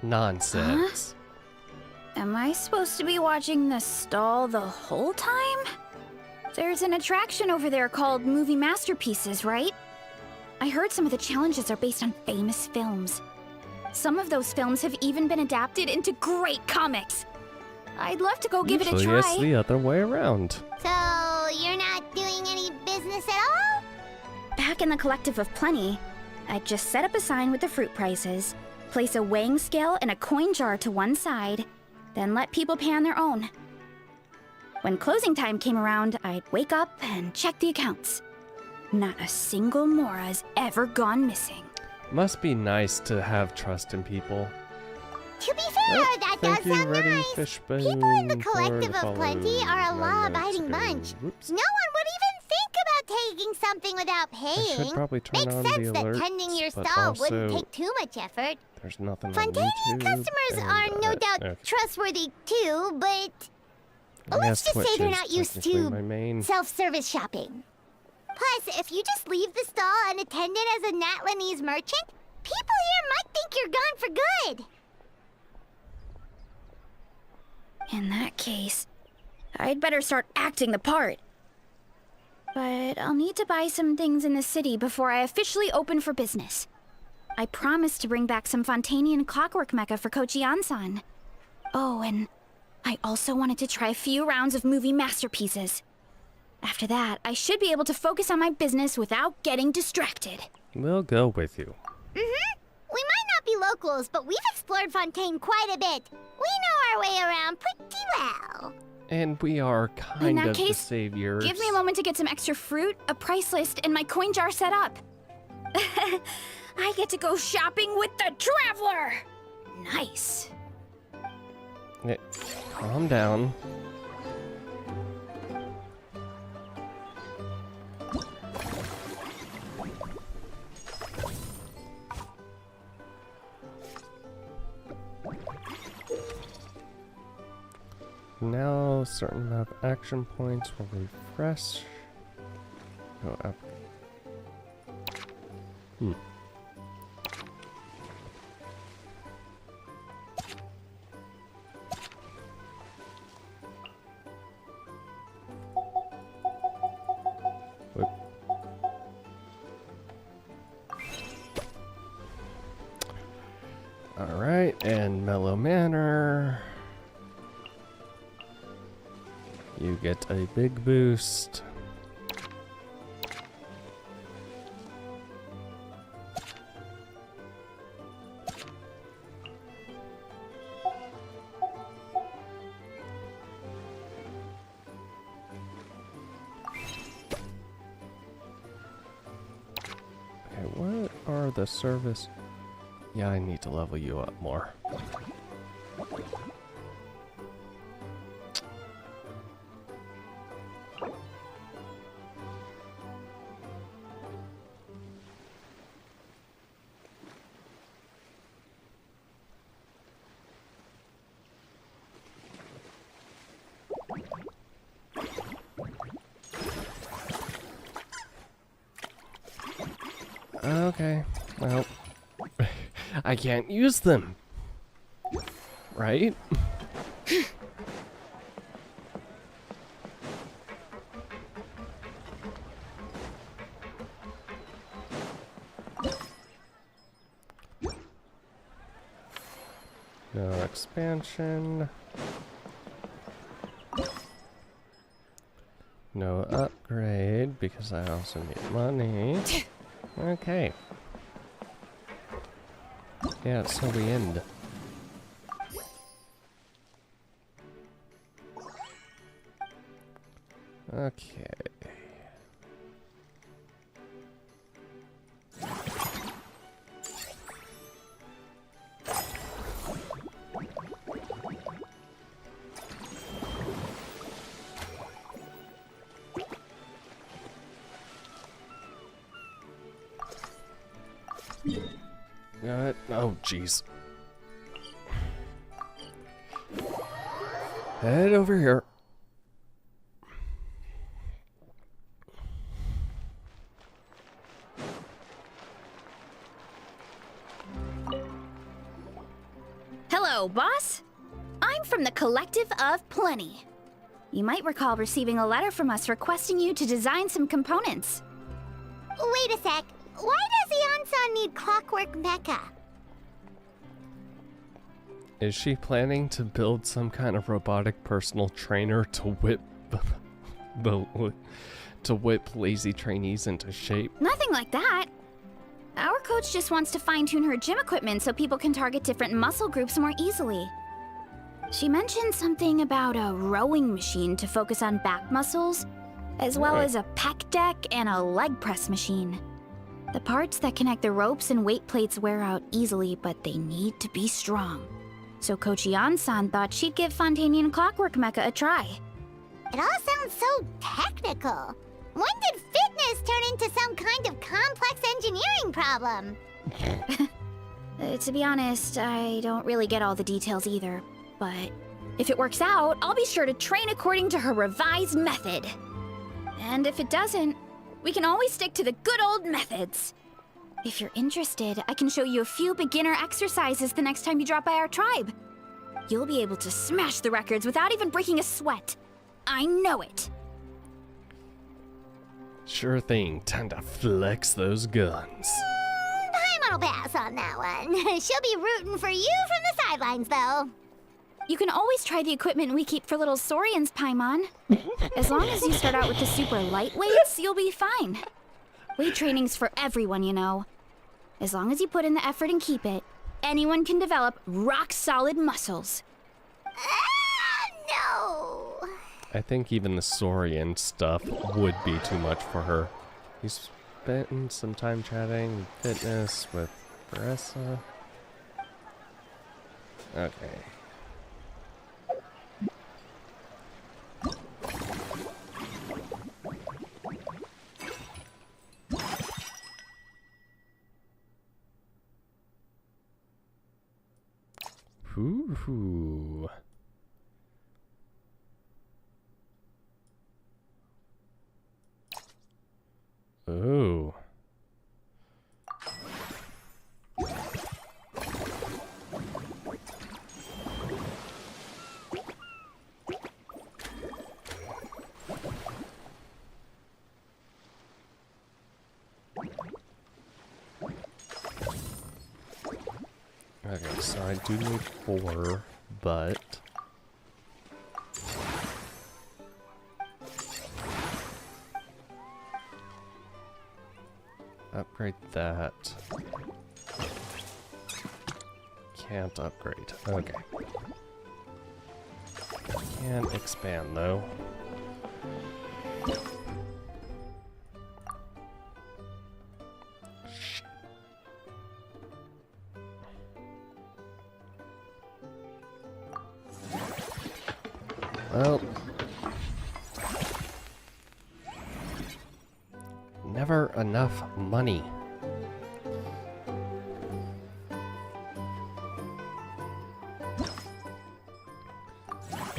Nonsense. Huh? Am I supposed to be watching the stall the whole time? There's an attraction over there called Movie Masterpieces, right? I heard some of the challenges are based on famous films. Some of those films have even been adapted into great comics. I'd love to go give it a try. It's the other way around. So, you're not doing any business at all? Back in the Collective of Plenty, I'd just set up a sign with the fruit prices, place a weighing scale and a coin jar to one side, then let people pay on their own. When closing time came around, I'd wake up and check the accounts. Not a single Mora's ever gone missing. Must be nice to have trust in people. To be fair, that does sound nice. People in the Collective of Plenty are a law-abiding bunch. No one would even think about taking making something without paying. I should probably turn Makes on sense the that alerts, tending your but stall wouldn't also take too much effort. There's nothing on Fontanian YouTube. customers and, are no doubt okay. trustworthy too, but let's just Twitch say they're is not used technically to my main. self-service shopping. Plus, if you just leave the stall unattended as a Natlanese merchant, people here might think you're gone for good. In that case, I'd better start acting the part. But I'll need to buy some things in the city before I officially open for business. I promised to bring back some Fontanian clockwork mecha for Kochi-an-san. Oh, and I also wanted to try a few rounds of movie masterpieces. After that, I should be able to focus on my business without getting distracted. We'll go with you. Mm-hmm. We might not be locals, but we've explored Fontaine quite a bit. We know our way around pretty well. And we are In kind that of the case, saviors. give me a moment to get some extra fruit, a price list, and my coin jar set up. I get to go shopping with the Traveler! Nice. Yeah, calm down. Now, certain amount of action points will refresh. Go up. Whoop. Alright, and Mellow Manor. You get a big boost. Okay, what are the service? Yeah, I need to level you up more. Okay, well, I can't use them, right? No expansion. No upgrade, because I also need money. Okay. Yeah, so we end. Okay. Oh, jeez. Head over here. Hello, boss. I'm from the Collective of Plenty. You might recall receiving a letter from us requesting you to design some components. Wait a sec. Why does Ian-san need clockwork mecha? Is she planning to build some kind of robotic personal trainer to whip to whip lazy trainees into shape? Nothing like that. Our coach just wants to fine-tune her gym equipment so people can target different muscle groups more easily. She mentioned something about a rowing machine to focus on back muscles, as well as a pec deck and a leg press machine. The parts that connect the ropes and weight plates wear out easily, but they need to be strong. So Kochi-an-san thought she'd give Fontanian Clockwork Mecha a try. It all sounds so technical. When did fitness turn into some kind of complex engineering problem? To be honest, I don't really get all the details either. But if it works out, I'll be sure to train according to her revised method. And if it doesn't, we can always stick to the good old methods. If you're interested, I can show you a few beginner exercises the next time you drop by our tribe. You'll be able to smash the records without even breaking a sweat. I know it. Sure thing. Time to flex those guns. Paimon will pass on that one. She'll be rooting for you from the sidelines, though. You can always try the equipment we keep for little Saurians, Paimon. As long as you start out with the super lightweights, you'll be fine. Weight training's for everyone, you know. As long as you put in the effort and keep it, anyone can develop rock-solid muscles. No! I think even the Saurian stuff would be too much for her. You spent some time chatting fitness with Baressa. Okay. Ooh. Oh. Okay, so I do need 4, but upgrade that. Can't upgrade. Okay. Can expand though. Well, never enough money.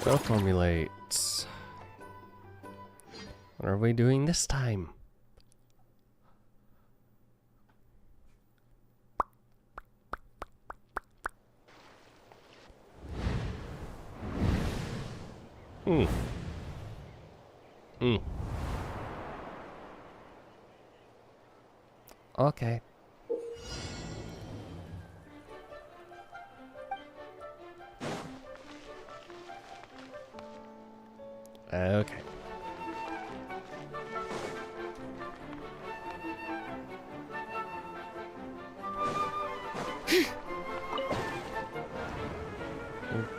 Go formulate. What are we doing this time? Okay. Okay.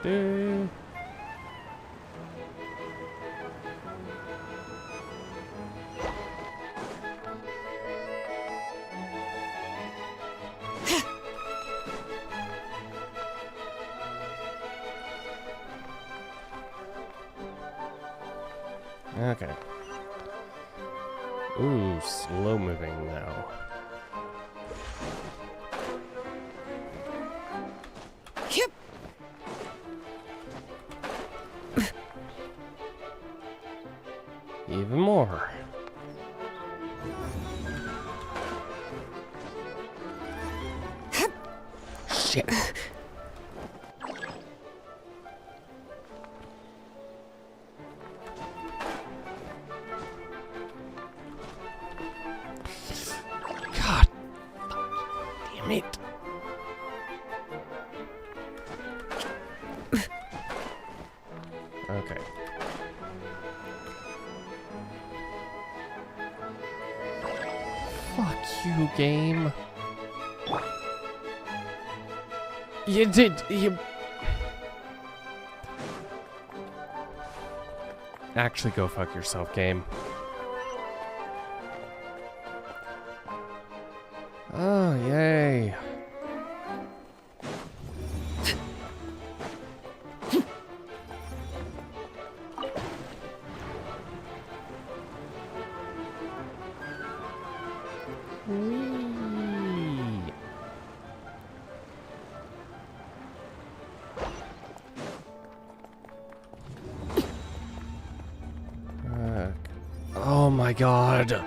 Okay. Okay. Ooh, slow moving now. Yep. Even more. Shit. God. Damn it. Okay. Fuck you, game. You did. You. Actually, go fuck yourself, game. Oh, yay. Whee! Oh my god.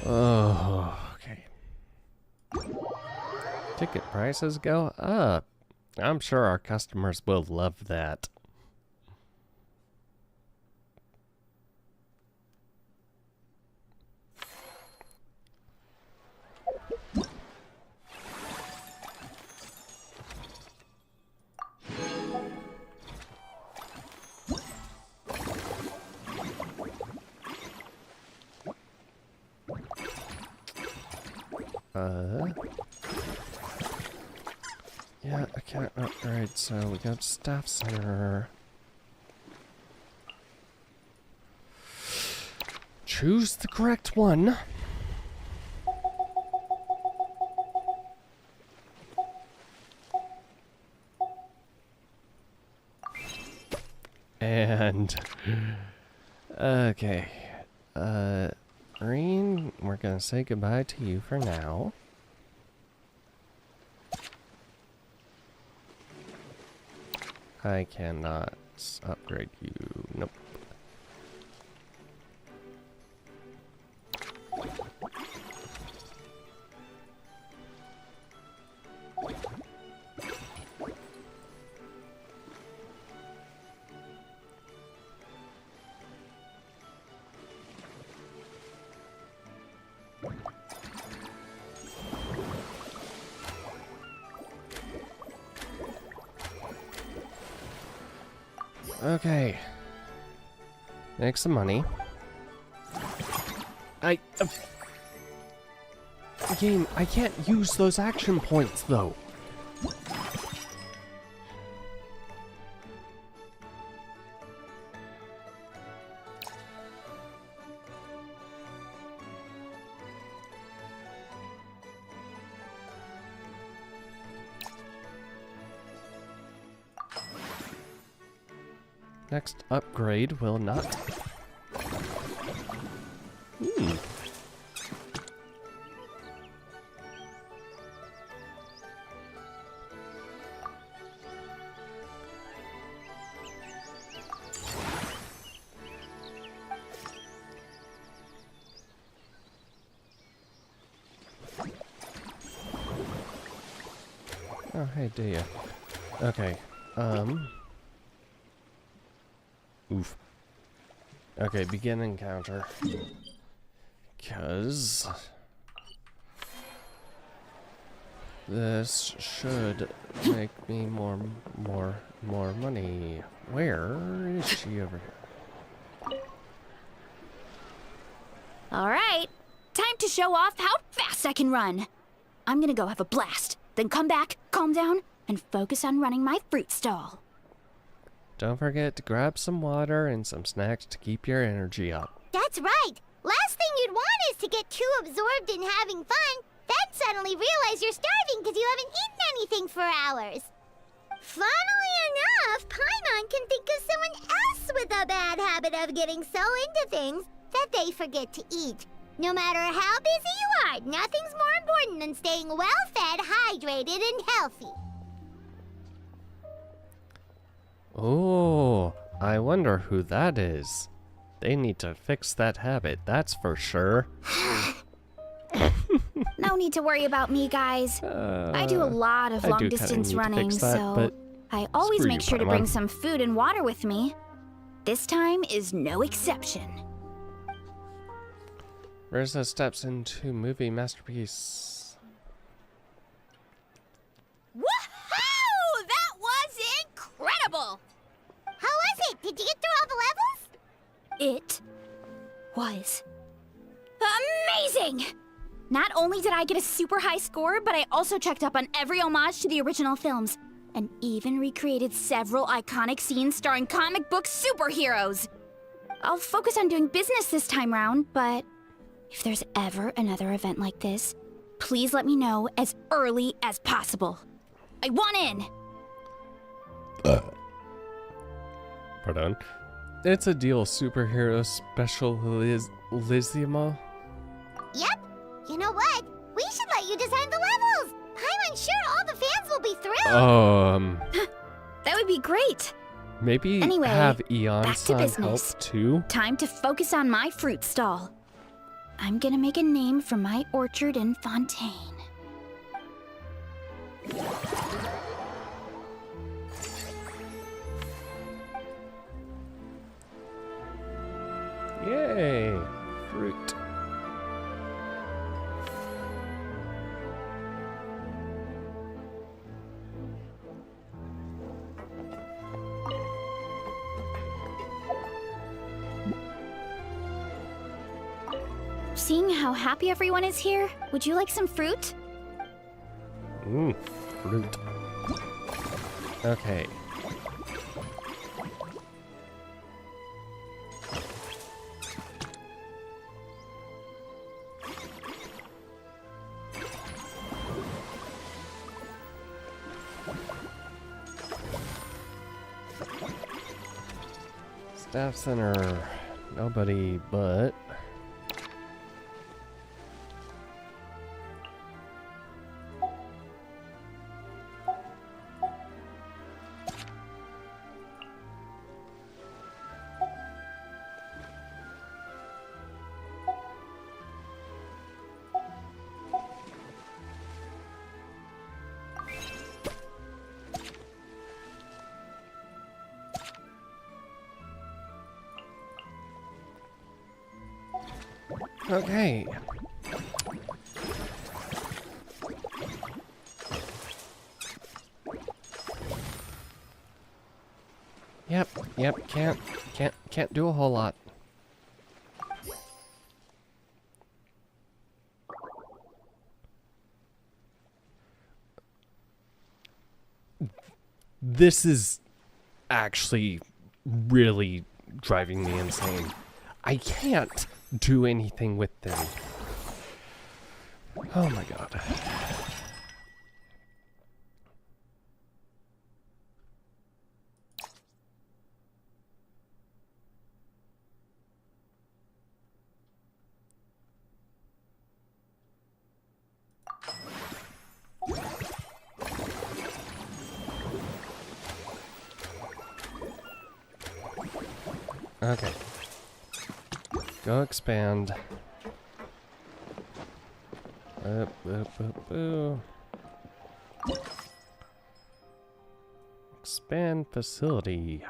Oh, okay. Ticket prices go up. I'm sure our customers will love that. Yeah, I can't upgrade, so we got staff center. Choose the correct one. And okay. Green, we're gonna say goodbye to you for now. I cannot upgrade you. Nope. Okay. Make some money. Game, I can't use those action points though. Next upgrade will not. Oh, hey, do ya? Okay, oof. Okay, begin encounter. 'Cause this should make me more money. Where is she over here? All right, time to show off how fast I can run. I'm gonna go have a blast, then come back, calm down, and focus on running my fruit stall. Don't forget to grab some water and some snacks to keep your energy up. That's right. Last thing you'd want is to get too absorbed in having fun, then suddenly realize you're starving because you haven't eaten anything for hours. Funnily enough, Paimon can think of someone else with a bad habit of getting so into things that they forget to eat. No matter how busy you are, nothing's more important than staying well-fed, hydrated, and healthy. Oh, I wonder who that is. They need to fix that habit, that's for sure. No need to worry about me, guys. I do a lot of long-distance running, so I always make sure to bring some food and water with me. This time is no exception. Rizzo steps into movie masterpiece. Woohoo! That was incredible! How was it? Did you get through all the levels? It was amazing! Not only did I get a super high score, but I also checked up on every homage to the original films, and even recreated several iconic scenes starring comic book superheroes. I'll focus on doing business this time round, but If there's ever another event like this, please let me know as early as possible. I want in! Pardon. It's a deal, superhero specialisima. Yep. You know what? We should let you design the levels. I'm sure all the fans will be thrilled. That would be great. Maybe Anyway, have back to Eon-san business. help too? Time to focus on my fruit stall. I'm gonna make a name for my orchard in Fontaine. Yay! Fruit. Seeing how happy everyone is here, would you like some fruit? Fruit. Okay. Staff center. Nobody but... Okay. Yep, can't do a whole lot. This is actually really driving me insane. I can't do anything with them. Oh my god. Okay. Go expand. Expand facility.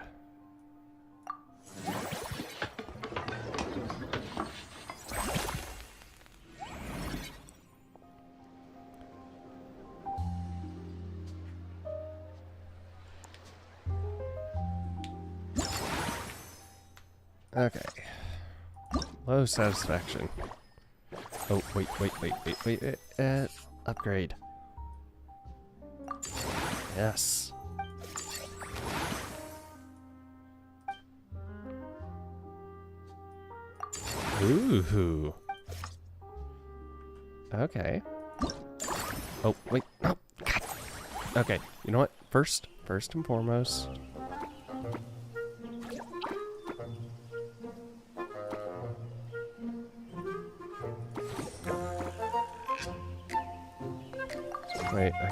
Okay. Low satisfaction. Oh, wait. Upgrade. Yes. Ooh. Okay. Oh, wait. Oh, God. Okay, you know what? First and foremost. Wait, I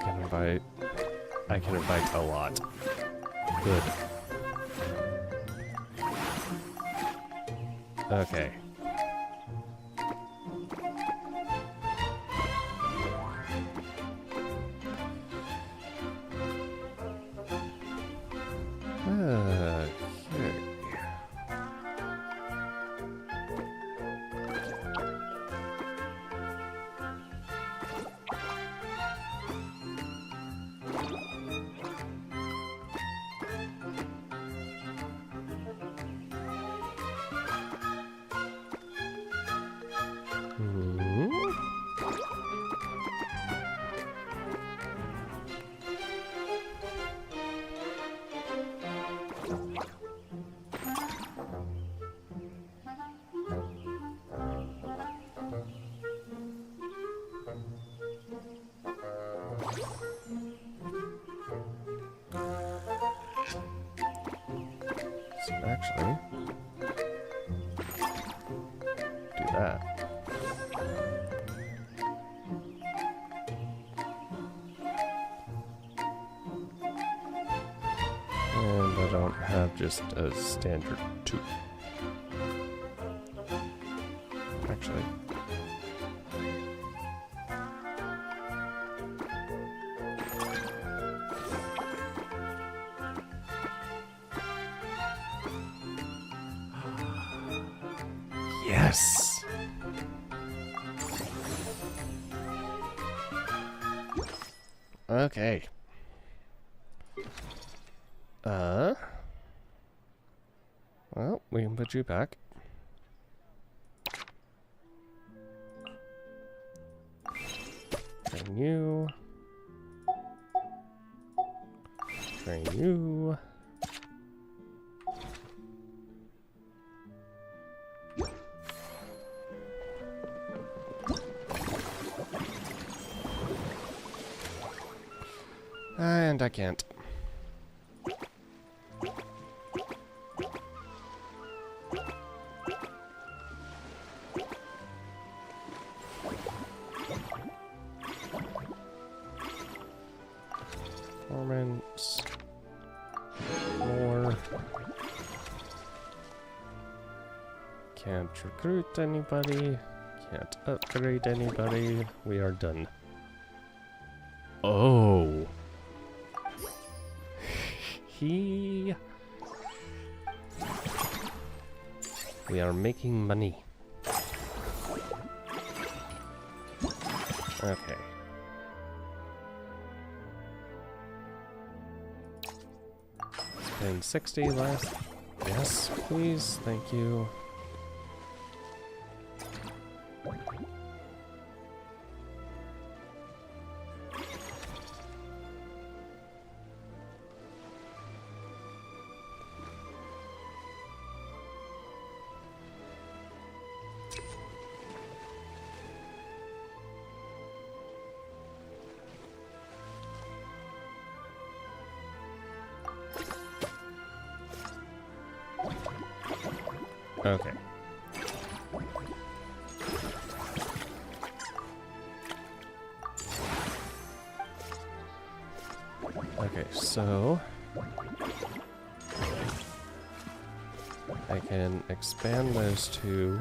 can invite a lot. Good. Okay. just a standard 2. Actually. Yes! Okay. Well, we can put you back. Train you. Train you. And I can't. Performance. More. Can't recruit anybody. Can't upgrade anybody. We are done. Oh. We are making money. Okay. Spend 60 last. Yes, please. Thank you. Okay. Okay, so I can expand those two.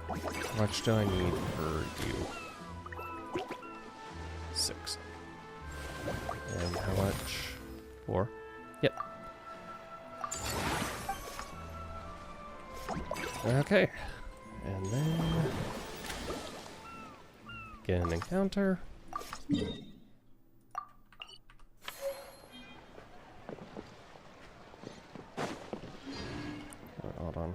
How much do I need for you? 6. And how much? 4? Yep. Okay. And then begin encounter. Hold on.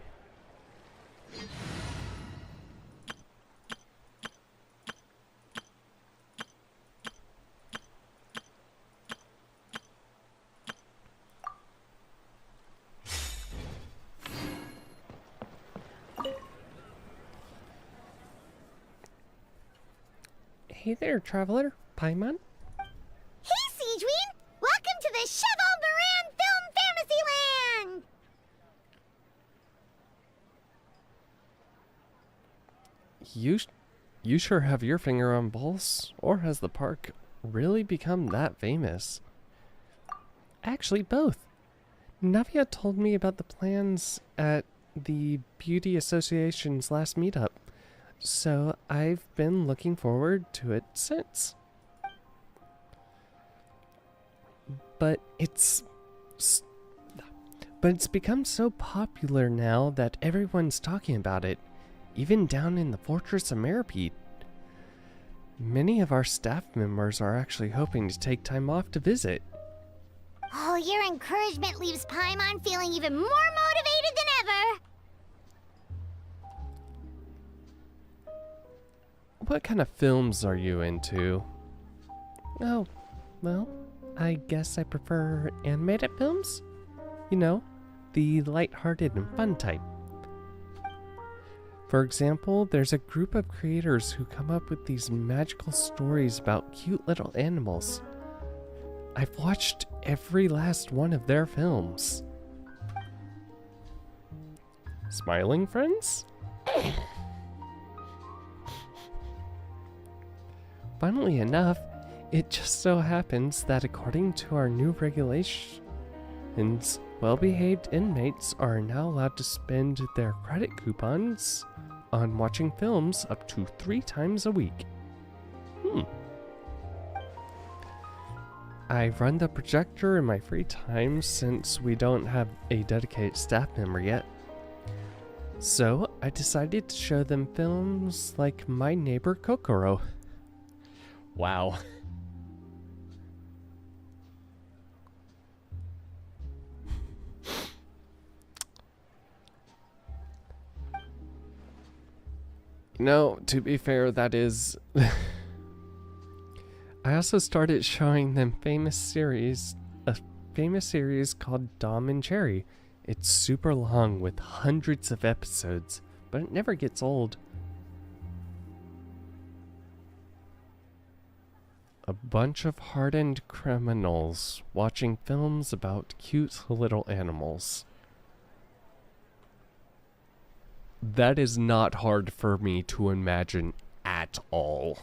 Hey there, traveler. Paimon? Hey, Siegeween! Welcome to the Cheval Moran Film Fantasyland! You sure have your finger on pulse, or has the park really become that famous? Actually, both. Navia told me about the plans at the Beauty Association's last meetup, so I've been looking forward to it since. But it's become so popular now that everyone's talking about it, even down in the Fortress of Meripede. Many of our staff members are actually hoping to take time off to visit. Oh, your encouragement leaves Paimon feeling even more motivated than ever! What kind of films are you into? Oh, well, I guess I prefer animated films. You know, the lighthearted and fun type. For example, there's a group of creators who come up with these magical stories about cute little animals. I've watched every last one of their films. Smiling friends? Funnily enough, It just so happens that according to our new regulations, well-behaved inmates are now allowed to spend their credit coupons on watching films up to 3 times a week. I run the projector in my free time since we don't have a dedicated staff member yet. So I decided to show them films like My Neighbor Kokoro. Wow. No, to be fair, that is... I also started showing them a famous series called Dom and Cherry. It's super long with hundreds of episodes, but it never gets old. A bunch of hardened criminals watching films about cute little animals. That is not hard for me to imagine at all.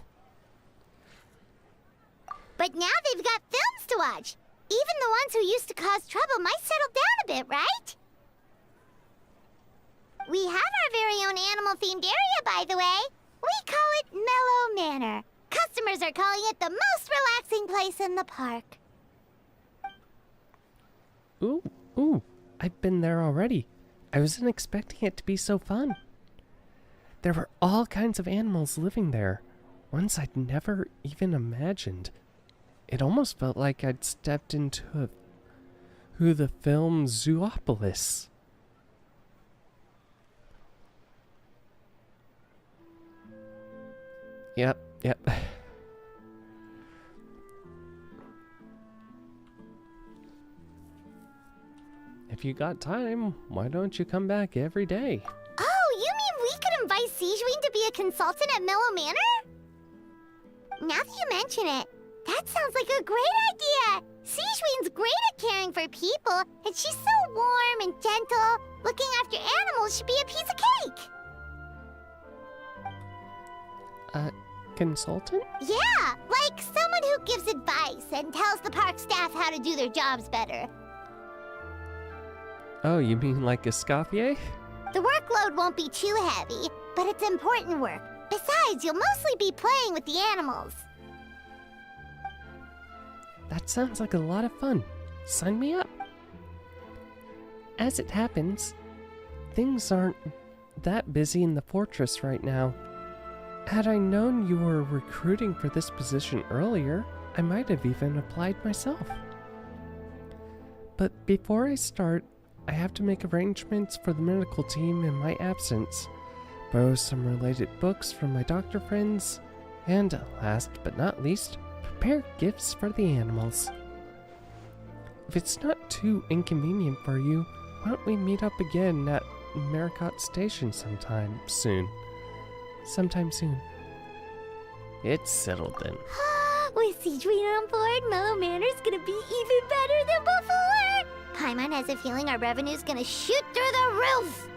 But now they've got films to watch. Even the ones who used to cause trouble might settle down a bit, right? We have our very own animal-themed area, by the way. We call it Mellow Manor. Customers are calling it the most relaxing place in the park. Ooh, I've been there already. I wasn't expecting it to be so fun. There were all kinds of animals living there, ones I'd never even imagined. It almost felt like I'd stepped into the film Zoopolis. Yep. If you got time, why don't you come back every day? Oh, you mean we could invite Sigewin to be a consultant at Mellow Manor? Now that you mention it, that sounds like a great idea! Sigewin's great at caring for people, and she's so warm and gentle. Looking after animals should be a piece of cake! Consultant? Yeah, like someone who gives advice and tells the park staff how to do their jobs better. Oh, you mean like a Escoffier? The workload won't be too heavy, but it's important work. Besides, you'll mostly be playing with the animals. That sounds like a lot of fun. Sign me up. As it happens, things aren't that busy in the fortress right now. Had I known you were recruiting for this position earlier, I might have even applied myself. But before I start, I have to make arrangements for the medical team in my absence, borrow some related books from my doctor friends, and last but not least, prepare gifts for the animals. If it's not too inconvenient for you, why don't we meet up again at Maricot Station sometime soon? It's settled then. With Sigewin on board, Mellow Manor's gonna be even better than before! Paimon has a feeling our revenue's gonna shoot through the roof!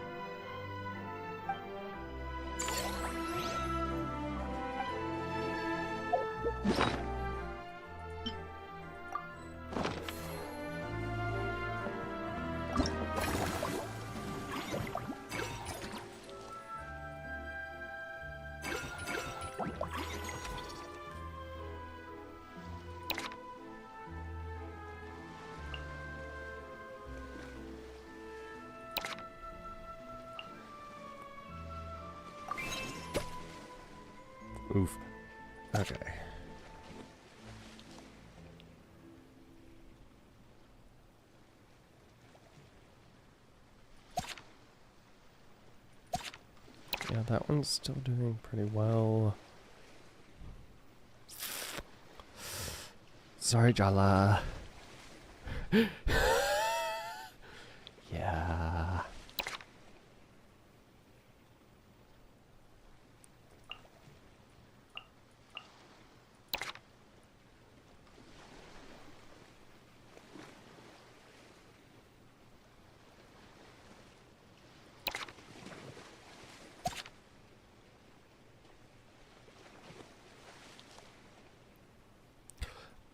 Oof. Okay. Yeah, that one's still doing pretty well. Sorry, Jala. Yeah.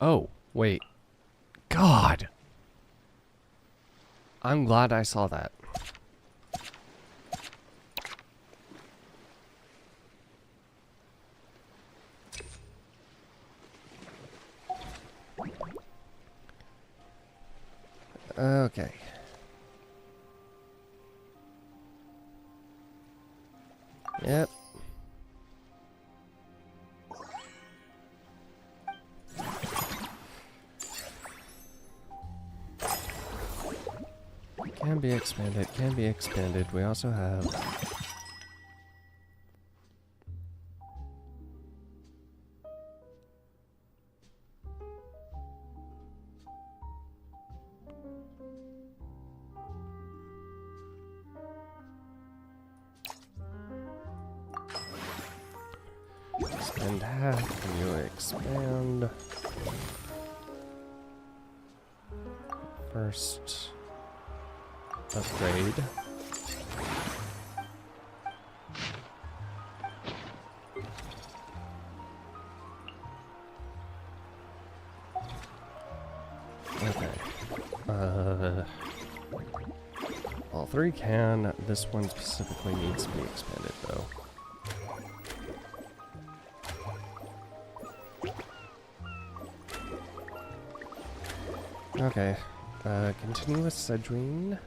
Oh, wait. God! I'm glad I saw that. Okay. Yep. Can be expanded, can be expanded. We also have... Expand half, and you expand... First... upgrade. Okay. All three can. This one specifically needs to be expanded, though. Okay. Continue with Sedrine.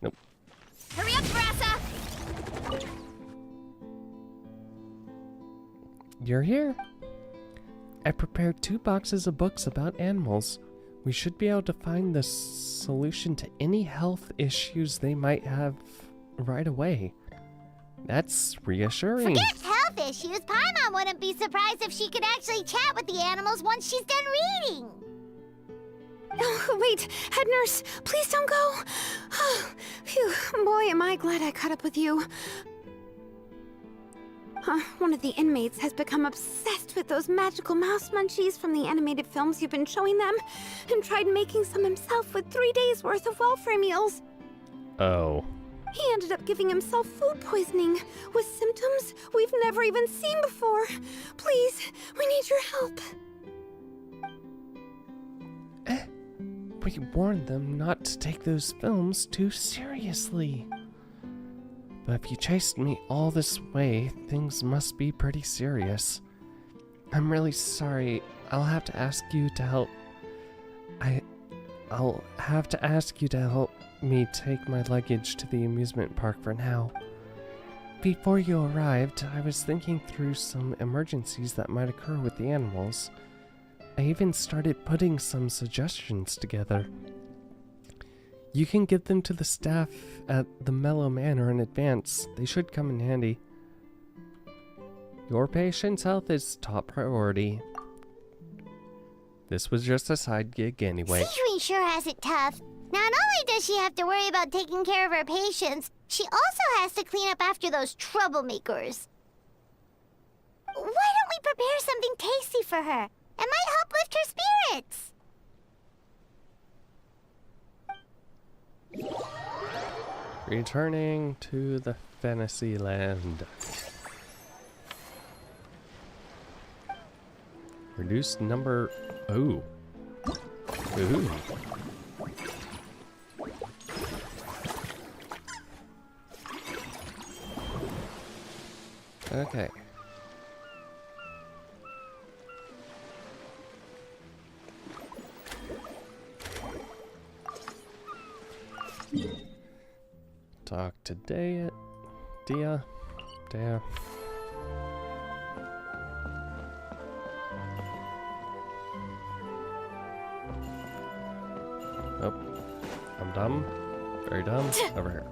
Nope. Hurry up, Brassa! You're here. I prepared 2 boxes of books about animals. We should be able to find the solution to any health issues they might have right away. That's reassuring. Forget health issues. Paimon wouldn't be surprised if she could actually chat with the animals once she's done reading. Oh, wait, head nurse, please don't go. Phew, boy, am I glad I caught up with you. One of the inmates has become obsessed with those magical mouse munchies from the animated films you've been showing them, and tried making some himself with 3 days' worth of welfare meals. Oh. He ended up giving himself food poisoning, with symptoms we've never even seen before. Please, we need your help. We warned them not to take those films too seriously. But if you chased me all this way, things must be pretty serious. I'm really sorry. I'll have to ask you to help. I'll have to ask you to help me take my luggage to the amusement park for now. Before you arrived, I was thinking through some emergencies that might occur with the animals. I even started putting some suggestions together. You can give them to the staff at the Mellow Manor in advance. They should come in handy. Your patient's health is top priority. This was just a side gig anyway. Sedrine sure has it tough. Not only does she have to worry about taking care of her patients, she also has to clean up after those troublemakers. Why don't we prepare something tasty for her? It might help lift her spirits. Returning to the fantasy land. Reduced number. Oh. Ooh. Okay. Talk to Dia. Oh, I'm dumb. Very dumb. Over here.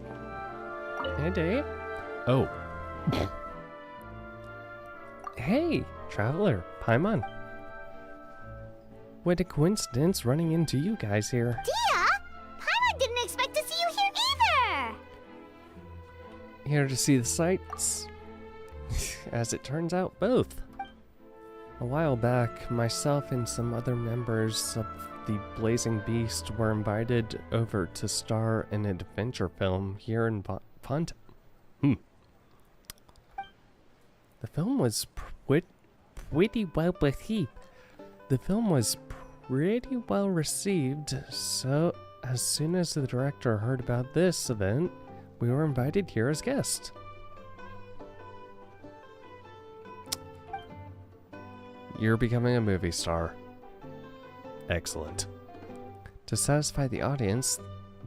Hey, Dave. Oh. Hey, traveler. Paimon. What a coincidence running into you guys here. Dia? Paimon didn't expect to see you here either! Here to see the sights? As it turns out, both. A while back, myself and some other members of the Blazing Beast were invited over to star in an adventure film here in Font. The film was pretty well received. So as soon as the director heard about this event, we were invited here as guests. You're becoming a movie star. Excellent. To satisfy the audience,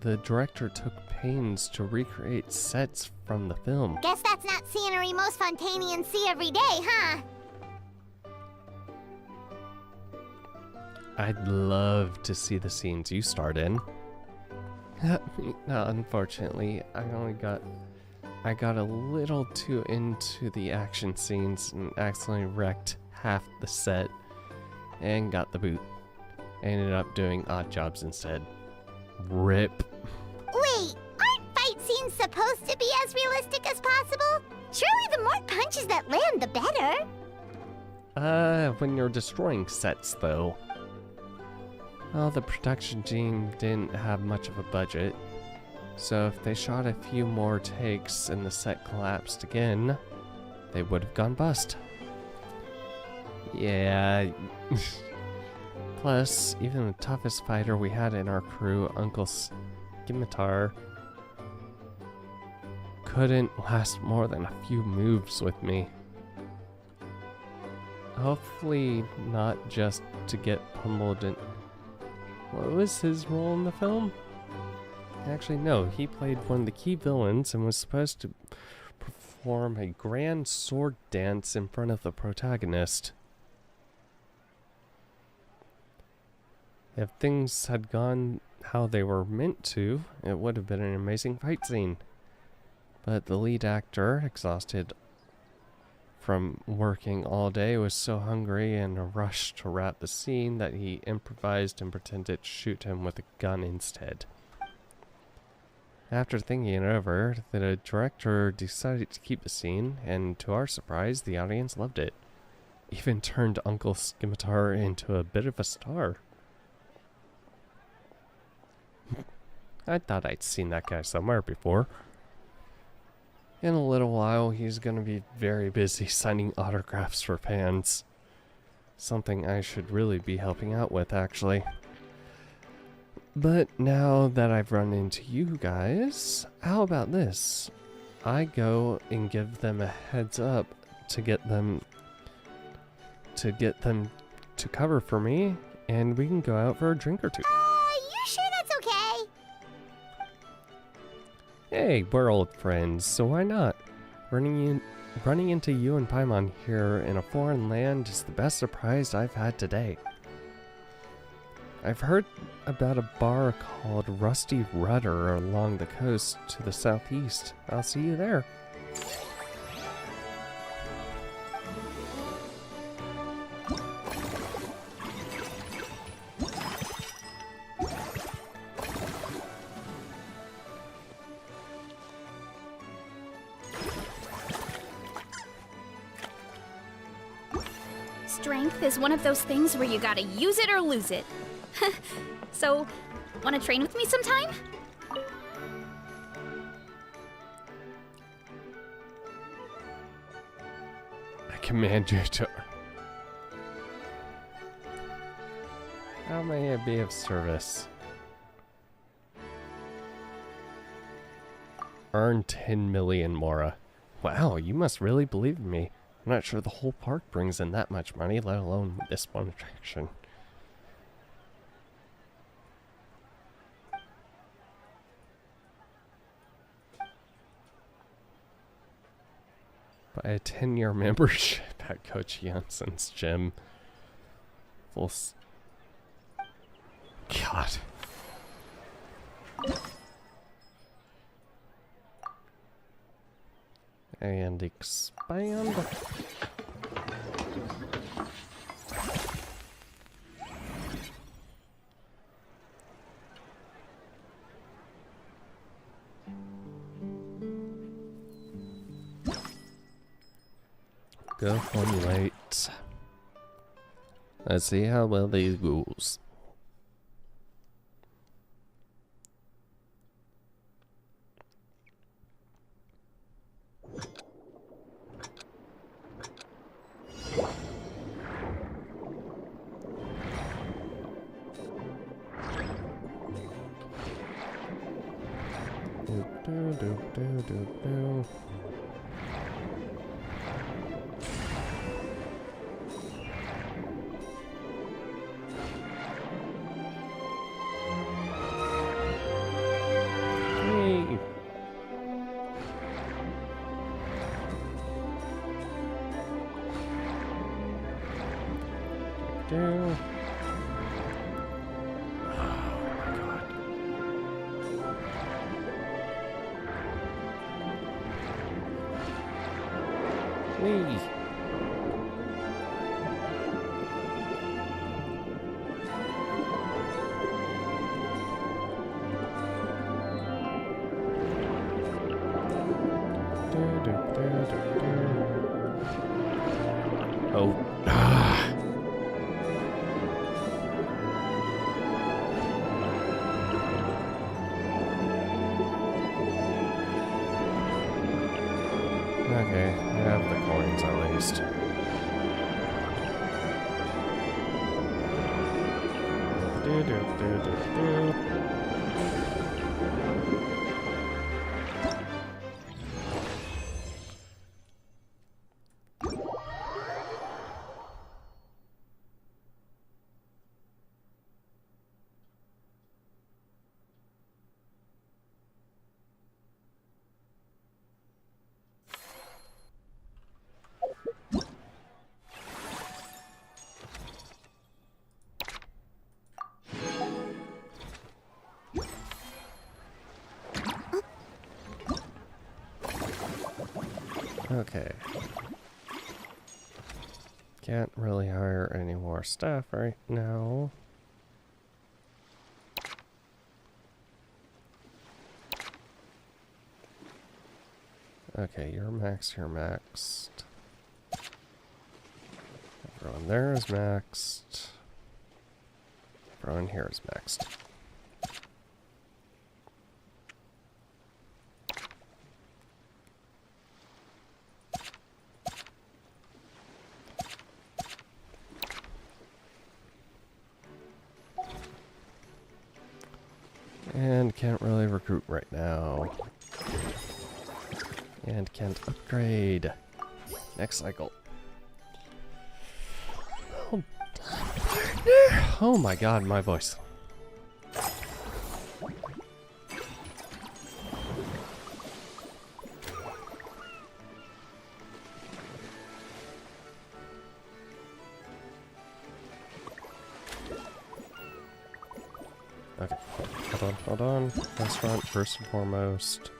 the director took pains to recreate sets from the film. Guess that's not scenery most Fontanians see every day, huh? I'd love to see the scenes you starred in. Unfortunately, I got a little too into the action scenes and accidentally wrecked half the set and got the boot. I ended up doing odd jobs instead. RIP. Wait, aren't fight scenes supposed to be as realistic as possible? Surely the more punches that land, the better. When you're destroying sets, though. Well, the production team didn't have much of a budget, so if they shot a few more takes and the set collapsed again, they would have gone bust. Yeah. Plus, even the toughest fighter we had in our crew, Uncle Scimitar, couldn't last more than a few moves with me. Hopefully not just to get pummeled and... What was his role in the film? Actually, no, he played one of the key villains and was supposed to perform a grand sword dance in front of the protagonist. If things had gone how they were meant to, it would have been an amazing fight scene. But the lead actor, exhausted from working all day, was so hungry and in a rush to wrap the scene that he improvised and pretended to shoot him with a gun instead. After thinking it over, the director decided to keep the scene, and to our surprise, the audience loved it. Even turned Uncle Scimitar into a bit of a star. I thought I'd seen that guy somewhere before. In a little while, he's going to be very busy signing autographs for fans. Something I should really be helping out with, actually. But now that I've run into you guys, how about this? I go and give them a heads up to get them to cover for me, and we can go out for a drink or two. You sure that's okay? Hey, we're old friends, so why not? Running into you and Paimon here in a foreign land is the best surprise I've had today. I've heard about a bar called Rusty Rudder along the coast to the southeast. I'll see you there. Strength is one of those things where you gotta use it or lose it. So, wanna train with me sometime? I command you to... How may I be of service? Earn 10 million Mora. Wow, you must really believe in me. I'm not sure the whole park brings in that much money, let alone this one attraction. Buy a 10-year membership at Coach Janssen's gym. God. And expand. Go formulate. Let's see how well these goes. Hey. Do. Whee! Oh. Ah. Okay, I have the coins at least. Okay. Can't really hire any more staff right now. Okay, you're maxed, you're maxed. Everyone there is maxed. Everyone here is maxed. And can't really recruit right now. And can't upgrade. Next cycle. Oh, partner. Oh my god, my voice. Okay, hold on. Restaurant first and foremost.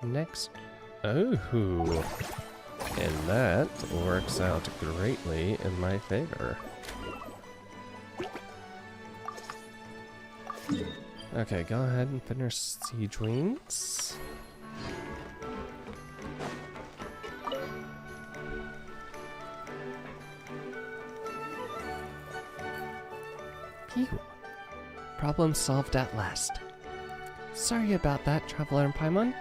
Next. Oh, and that works out greatly in my favor. Okay, go ahead and finish siege wings. Phew. Problem solved at last. Sorry about that, Traveler and Paimon.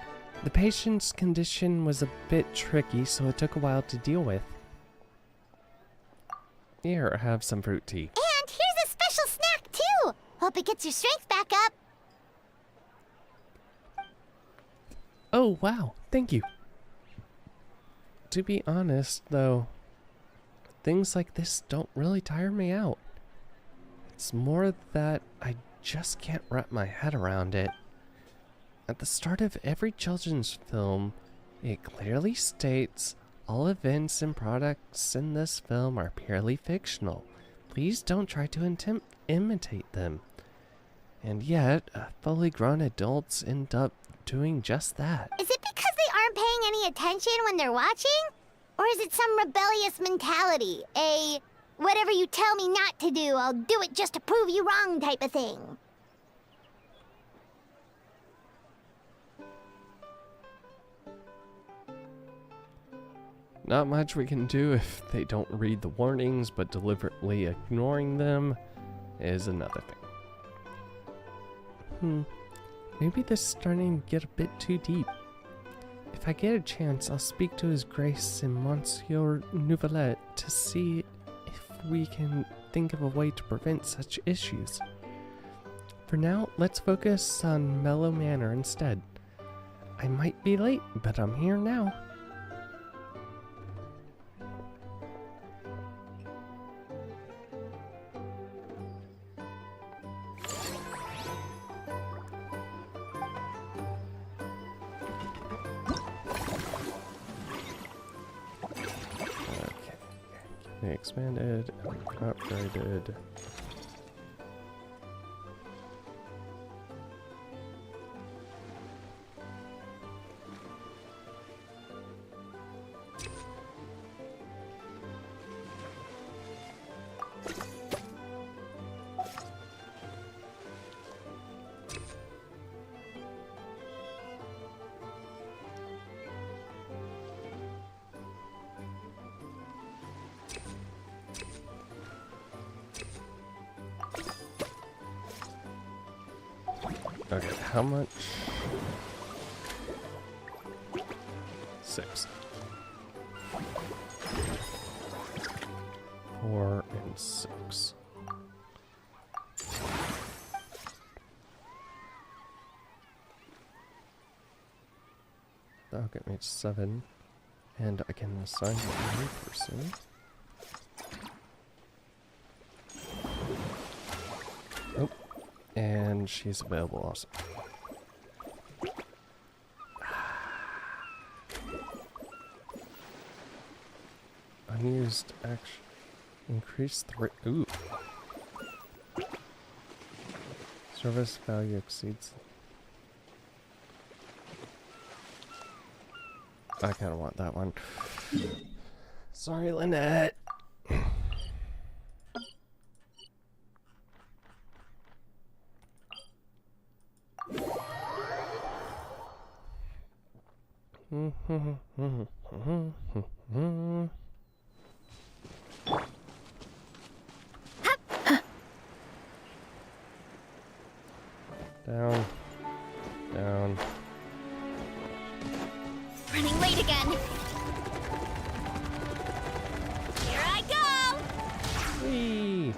The patient's condition was a bit tricky, so it took a while to deal with. Here, have some fruit tea. And here's a special snack, too! Hope it gets your strength back up. Oh, wow. Thank you. To be honest, though, things like this don't really tire me out. It's more that I just can't wrap my head around it. At the start of every children's film, it clearly states all events and products in this film are purely fictional. Please don't try to imitate them. And yet, fully grown adults end up doing just that. Is it because they aren't paying any attention when they're watching? Or is it some rebellious mentality? A whatever you tell me not to do, I'll do it just to prove you wrong type of thing? Not much we can do if they don't read the warnings, but deliberately ignoring them is another thing. Maybe this is starting to get a bit too deep. If I get a chance, I'll speak to His Grace and Monsieur Nouvelet to see if we can think of a way to prevent such issues. For now, let's focus on Mellow Manor instead. I might be late, but I'm here now. Okay, expanded, upgraded. Okay, how much? 6. 4 and 6. That'll get me to 7. And I can assign a new person. Oh. And she's available also. Unused action. Increase the rate. Ooh. Service value exceeds. I kind of want that one. Sorry, Lynette. Down. Down. Running late again. Here I go! Whee!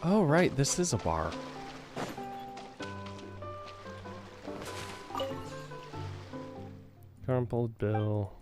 Oh, right, this is a bar. Crumpled bill.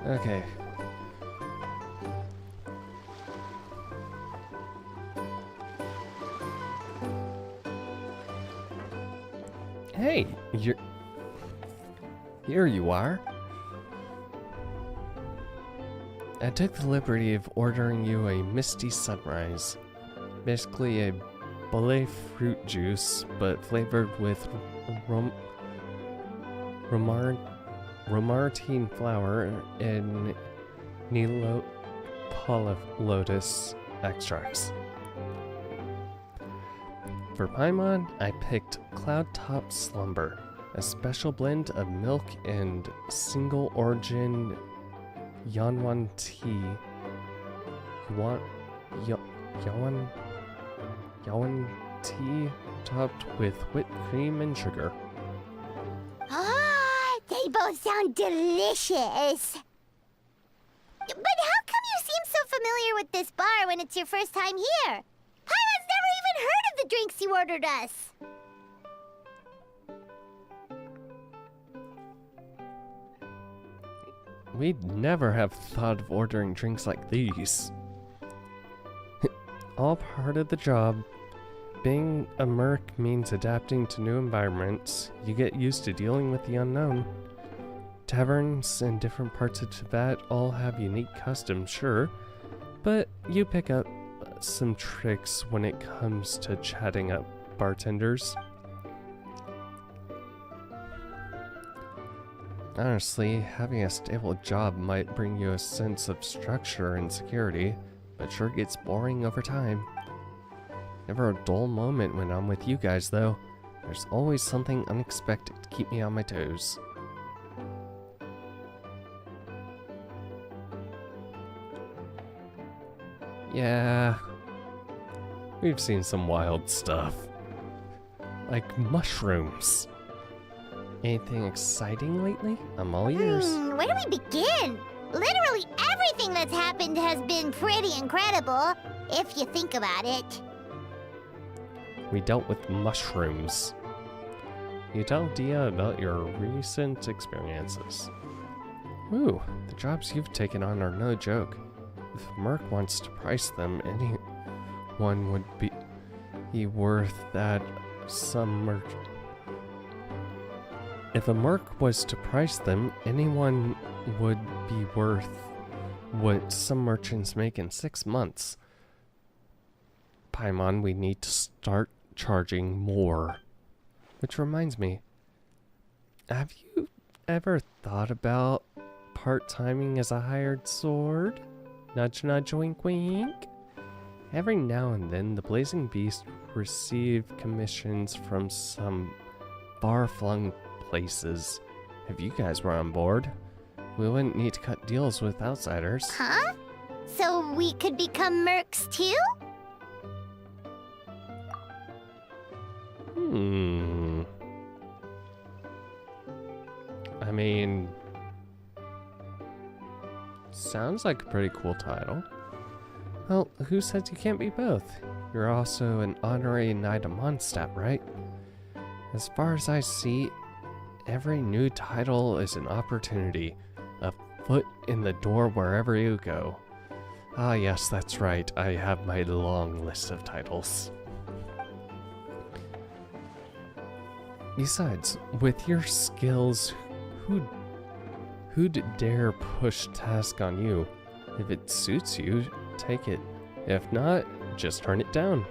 Okay. Hey, here you are. I took the liberty of ordering you a misty sunrise. Basically a Belay fruit juice, but flavored with Romartine flower and Lotus extracts. For Paimon, I picked Cloudtop Slumber, a special blend of milk and single origin Yanwan tea. Yawan tea topped with whipped cream and sugar. Ah, they both sound delicious. But how come you seem so familiar with this bar when it's your first time here? Paimon's never even heard of the drinks you ordered us. We'd never have thought of ordering drinks like these. All part of the job. Being a merc means adapting to new environments. You get used to dealing with the unknown. Taverns in different parts of Tibet all have unique customs, sure, but you pick up some tricks when it comes to chatting up bartenders. Honestly, having a stable job might bring you a sense of structure and security, but sure gets boring over time. Never a dull moment when I'm with you guys, though. There's always something unexpected to keep me on my toes. Yeah, we've seen some wild stuff. Like mushrooms. Anything exciting lately? I'm all ears. Where do we begin? Literally everything that's happened has been pretty incredible, if you think about it. We dealt with mushrooms. You tell Dia about your recent experiences. Ooh, the jobs you've taken on are no joke. If Merc wants to price them, anyone would be worth that some merch. If a merc was to price them, anyone would be worth what some merchants make in 6 months. Paimon, we need to start charging more. Which reminds me, have you ever thought about part-timing as a hired sword? Nudge nudge wink wink. Every now and then the Blazing Beast receive commissions from some far-flung places. If you guys were on board, we wouldn't need to cut deals with outsiders. Huh? So we could become mercs too? I mean, sounds like a pretty cool title. Well, who says you can't be both? You're also an honorary knight of Mondstadt, right? As far as I see, every new title is an opportunity, a foot in the door wherever you go. Ah yes, that's right, I have my long list of titles. Besides, with your skills, who'd dare push task on you? If it suits you, take it. If not, just turn it down.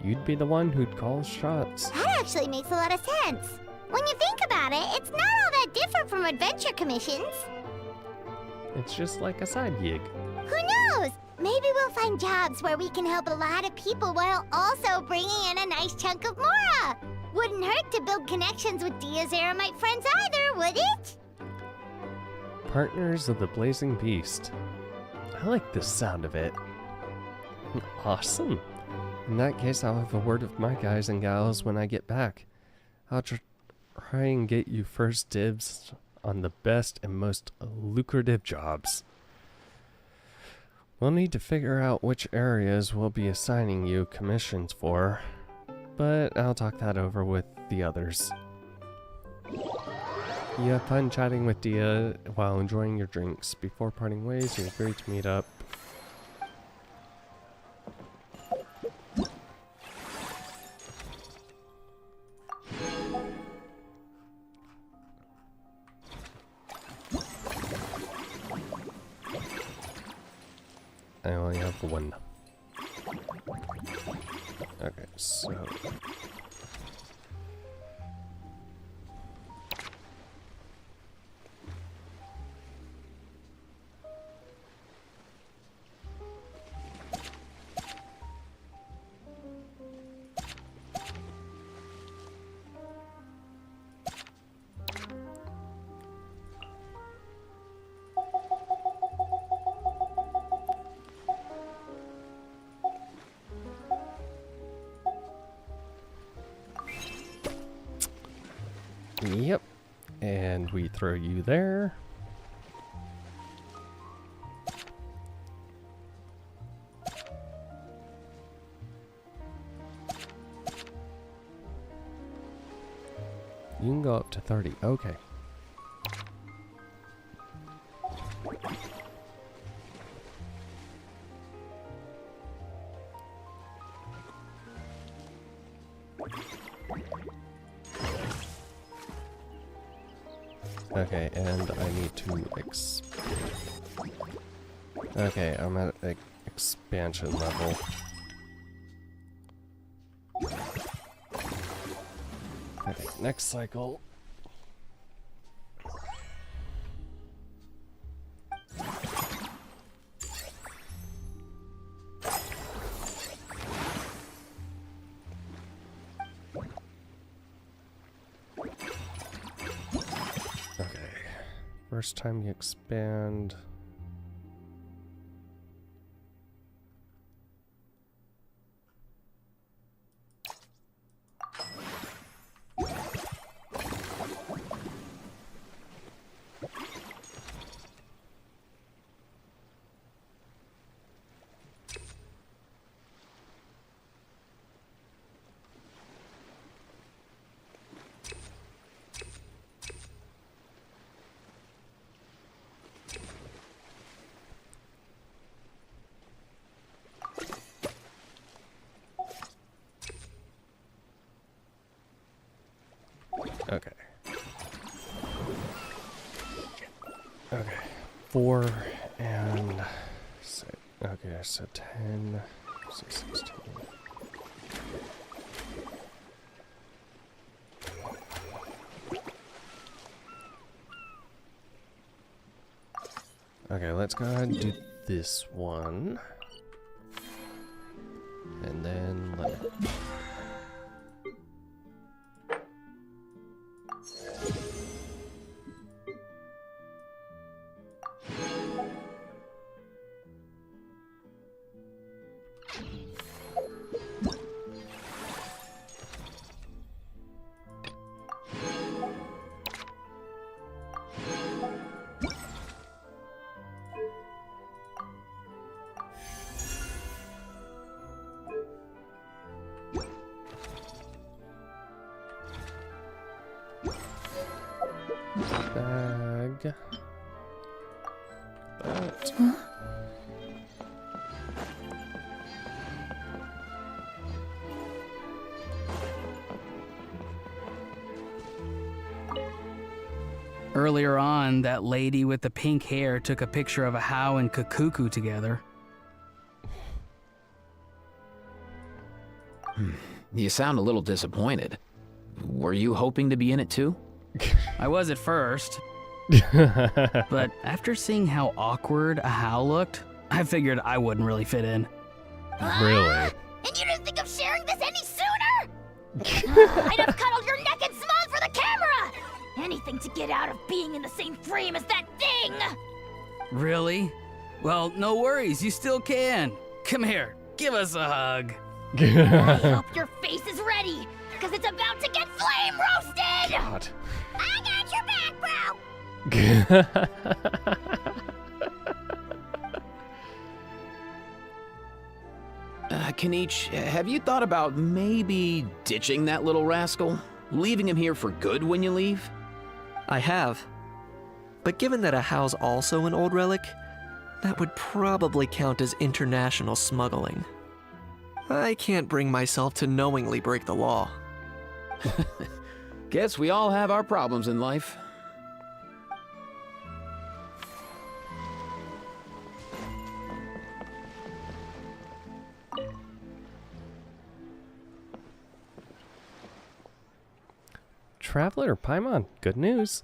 You'd be the one who'd call shots. That actually makes a lot of sense. When you think about it, it's not all that different from adventure commissions. It's just like a side gig. Who knows? Maybe we'll find jobs where we can help a lot of people while also bringing in a nice chunk of Mora. Wouldn't hurt to build connections with Dia's Eremite friends either, would it? Partners of the Blazing Beast. I like the sound of it. Awesome. In that case, I'll have a word with my guys and gals when I get back. I'll try and get you first dibs on the best and most lucrative jobs. We'll need to figure out which areas we'll be assigning you commissions for, but I'll talk that over with the others. You have fun chatting with Dia while enjoying your drinks. Before parting ways, you agree to meet up. I only have one. Okay, so... Yep, and we throw you there. You can go up to 30, okay. Okay, and I need to Okay, I'm at expansion level. Okay, next cycle. Okay, first time you expand. Okay. Okay. 4 and 6. Okay, so 10, 16. Okay, let's go ahead and do this one. And then let bag. That. Earlier on, that lady with the pink hair took a picture of a How and Kakuku together. You sound a little disappointed. Were you hoping to be in it too? I was at first. But after seeing how awkward a How looked, I figured I wouldn't really fit in. Really? And you didn't think of sharing this any sooner? I'd have cuddled your neck and smiled for the camera! Anything to get out of being in the same frame as that thing! Really? Well, no worries, you still can. Come here, give us a hug. I hope your face is ready, because it's about to get flame roasted! God. I got your back, bro! Kanich, have you thought about maybe ditching that little rascal? Leaving him here for good when you leave? I have. But given that a How's also an old relic, that would probably count as international smuggling. I can't bring myself to knowingly break the law. Guess we all have our problems in life. Traveler, Paimon, good news.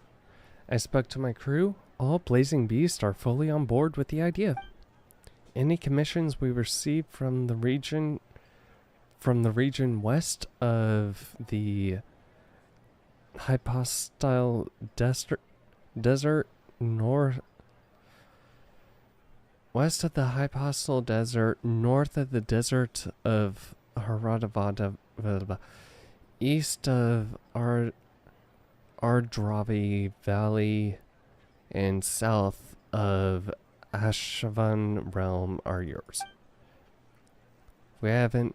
I spoke to my crew. All Blazing Beasts are fully on board with the idea. Any commissions we receive from the region west of the hypostyle desert north west of the hypostyle desert, north of the desert of Haradavada, east of Ardravi Valley, and south of Ashavan Realm are yours. We haven't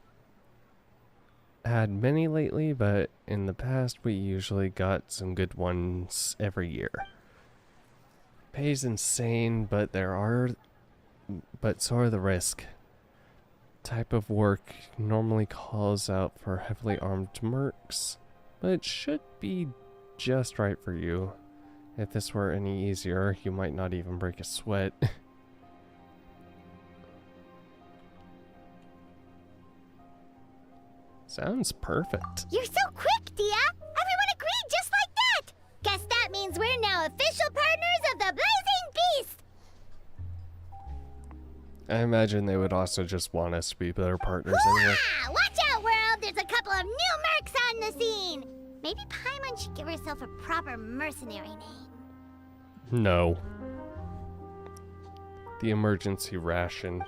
had many lately, but in the past we usually got some good ones every year. Pay's insane, but so are the risk. Type of work normally calls out for heavily armed mercs, but it should be just right for you. If this were any easier, you might not even break a sweat. Sounds perfect. You're so quick, Dia! Everyone agreed just like that! Guess that means we're now official partners of the Blazing Beast! I imagine they would also just want us to be better partners anyway. Ah, watch out, world! There's a couple of new mercs on the scene! Maybe Paimon should give herself a proper mercenary name. No. The emergency ration.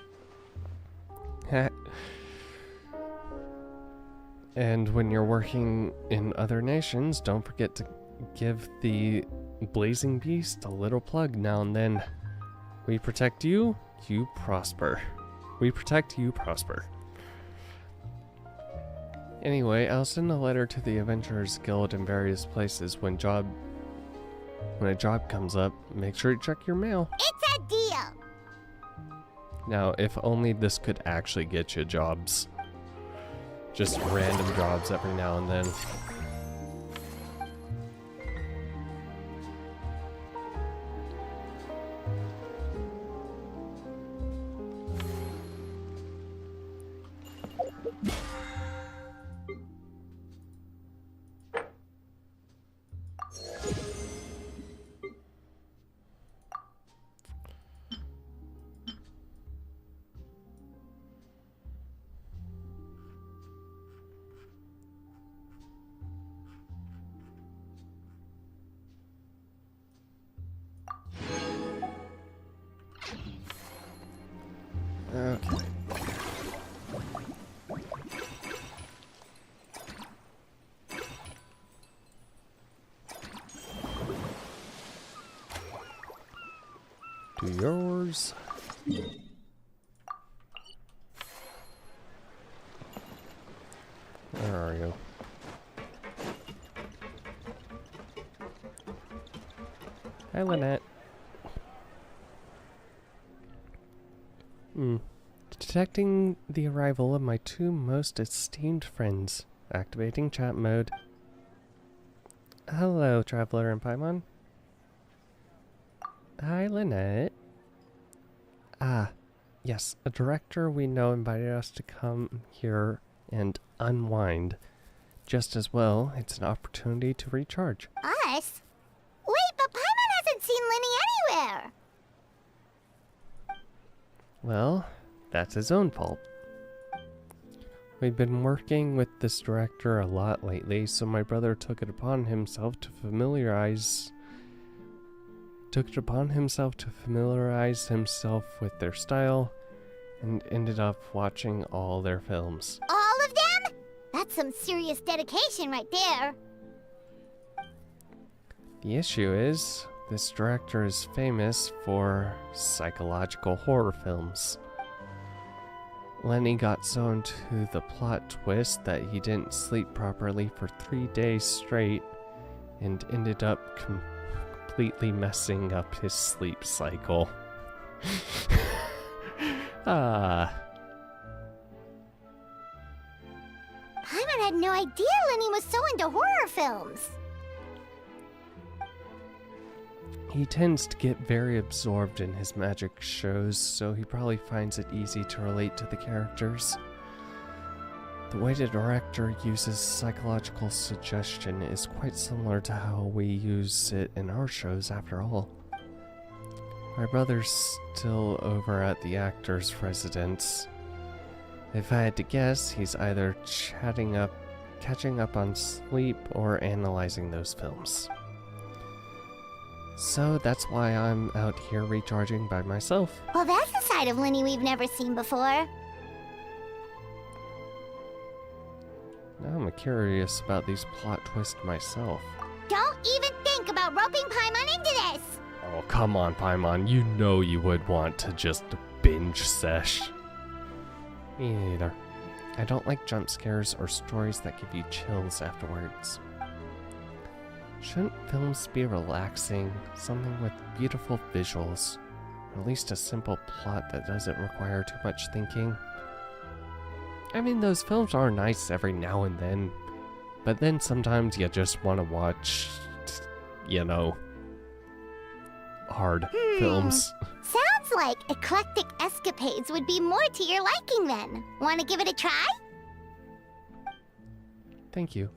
And when you're working in other nations, don't forget to give the Blazing Beast a little plug now and then. We protect you, you prosper. We protect, you prosper. Anyway, I'll send a letter to the Adventurers Guild in various places when a job comes up. Make sure to check your mail. It's a deal! Now, if only this could actually get you jobs. Just random jobs every now and then. Okay. Do yours. Where are you? Hi, Lynette. Detecting the arrival of my two most esteemed friends. Activating chat mode. Hello, Traveler and Paimon. Hi, Lynette. Ah, yes, a director we know invited us to come here and unwind. Just as well, it's an opportunity to recharge. Us? Wait, but Paimon hasn't seen Linny anywhere! Well, that's his own fault. We've been working with this director a lot lately, so my brother took it upon himself to familiarize himself with their style and ended up watching all their films. All of them? That's some serious dedication right there. The issue is, this director is famous for psychological horror films. Lenny got so into the plot twist that he didn't sleep properly for 3 days straight and ended up completely messing up his sleep cycle. Paimon had no idea Lenny was so into horror films. He tends to get very absorbed in his magic shows, so he probably finds it easy to relate to the characters. The way the director uses psychological suggestion is quite similar to how we use it in our shows, after all. My brother's still over at the actor's residence. If I had to guess, he's either catching up on sleep, or analyzing those films. So that's why I'm out here recharging by myself. Well, that's a side of Lenny we've never seen before. Now I'm curious about these plot twists myself. Don't even think about roping Paimon into this! Oh, come on, Paimon. You know you would want to just binge sesh. Me neither. I don't like jump scares or stories that give you chills afterwards. Shouldn't films be relaxing, something with beautiful visuals, or at least a simple plot that doesn't require too much thinking? I mean, those films are nice every now and then, but then sometimes you just want to watch, you know, hard films. Sounds like eclectic escapades would be more to your liking then. Want to give it a try? Thank you.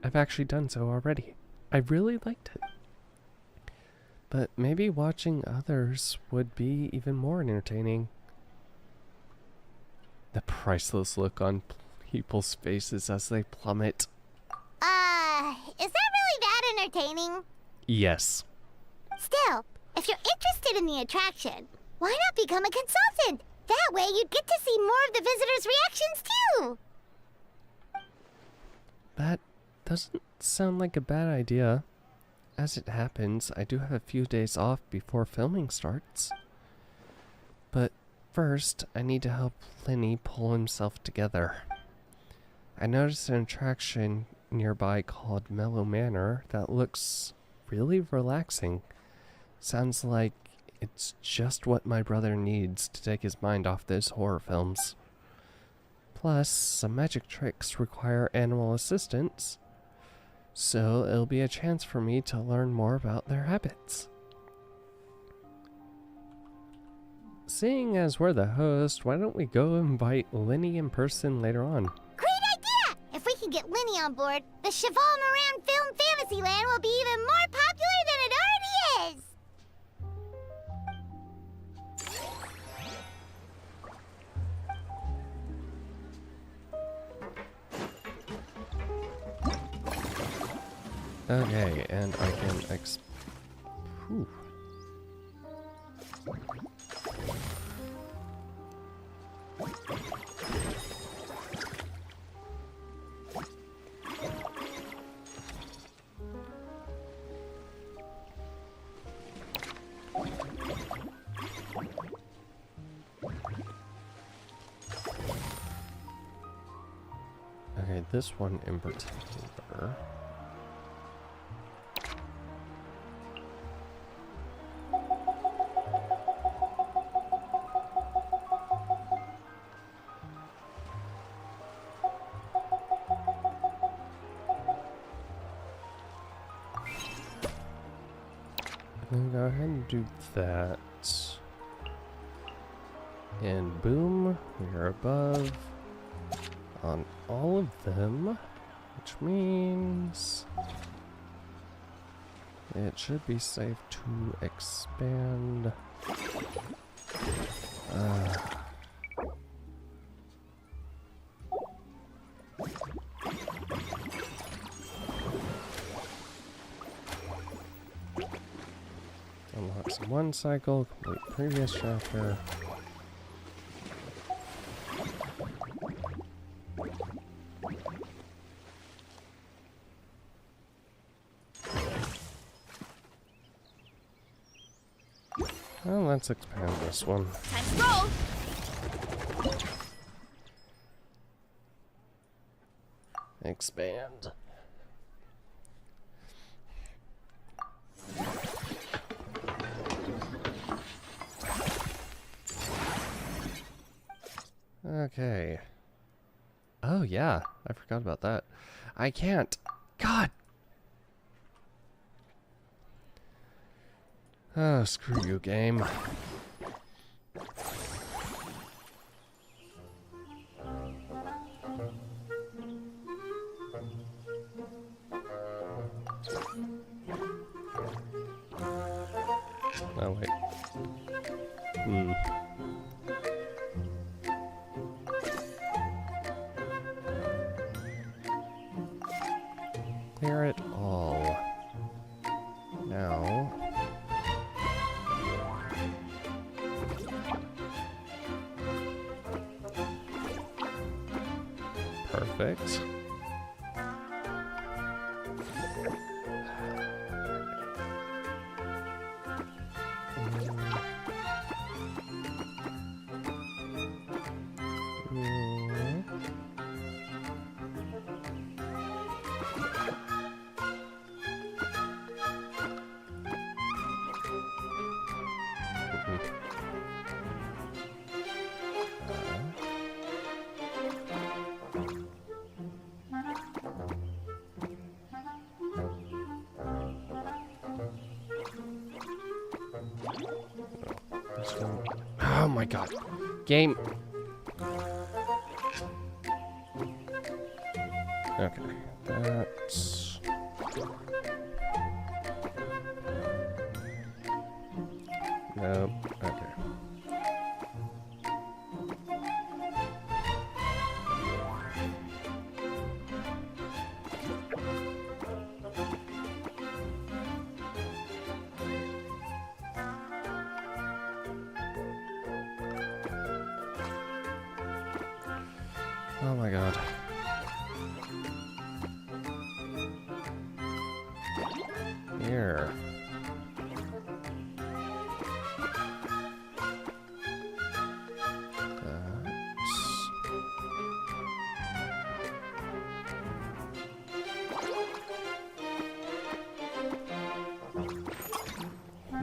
I've actually done so already. I really liked it. But maybe watching others would be even more entertaining. The priceless look on people's faces as they plummet. Is that really that entertaining? Yes. Still, if you're interested in the attraction, why not become a consultant? That way you'd get to see more of the visitors' reactions too. That doesn't sound like a bad idea. As it happens, I do have a few days off before filming starts. But first, I need to help Lenny pull himself together. I noticed an attraction nearby called Mellow Manor that looks really relaxing. Sounds like it's just what my brother needs to take his mind off those horror films. Plus, some magic tricks require animal assistance, so it'll be a chance for me to learn more about their habits. Seeing as we're the host, why don't we go invite Lenny in person later on? Great idea! If we can get Lenny on board, the Cheval Moran Film Fantasyland will be even more popular than it already is! Okay, and I can Whew. Okay, this one in particular. I'm gonna go ahead and do that. And boom, we are above on all of them, which means it should be safe to expand. Unlocks one cycle, complete previous chapter. Well, let's expand this one. Time to roll! Expand. Okay. Oh, yeah. I forgot about that. I can't. God! Oh, screw you, game. Oh, wait. Clear it all. Now... Perfect. Oh my god. Game. Okay. That's... Nope. Okay. Oh my god. Here.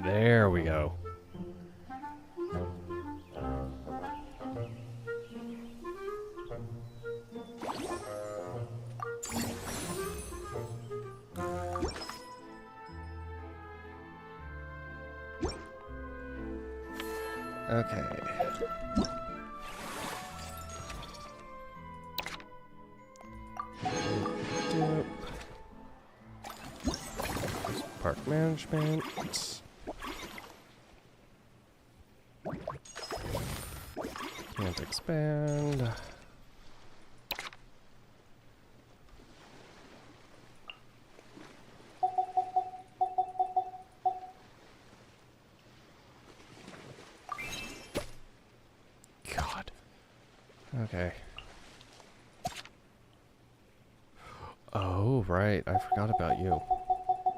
There we go. Okay. Park management. Can't expand. God. Okay. Oh, right. I forgot about you.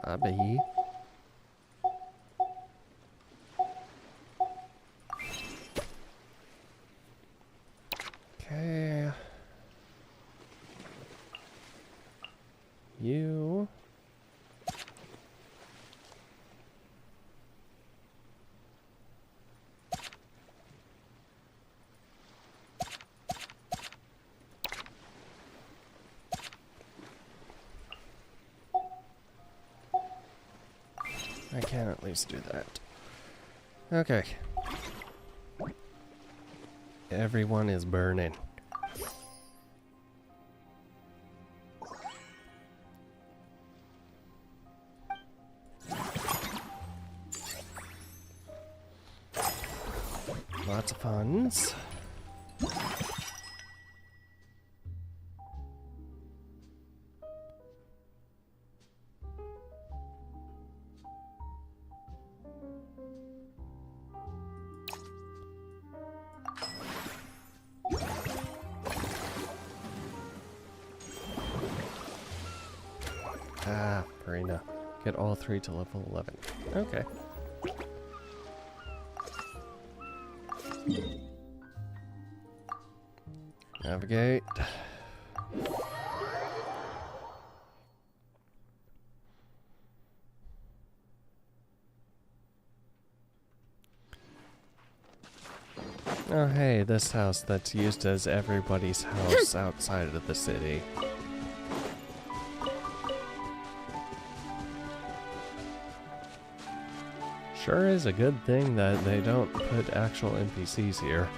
Abby. Okay. You. I can at least do that. Okay. Everyone is burning. Lots of funds. Ah, Marina. Get all 3 to level 11. Okay. Navigate. Oh hey, this house that's used as everybody's house outside of the city. Sure is a good thing that they don't put actual NPCs here.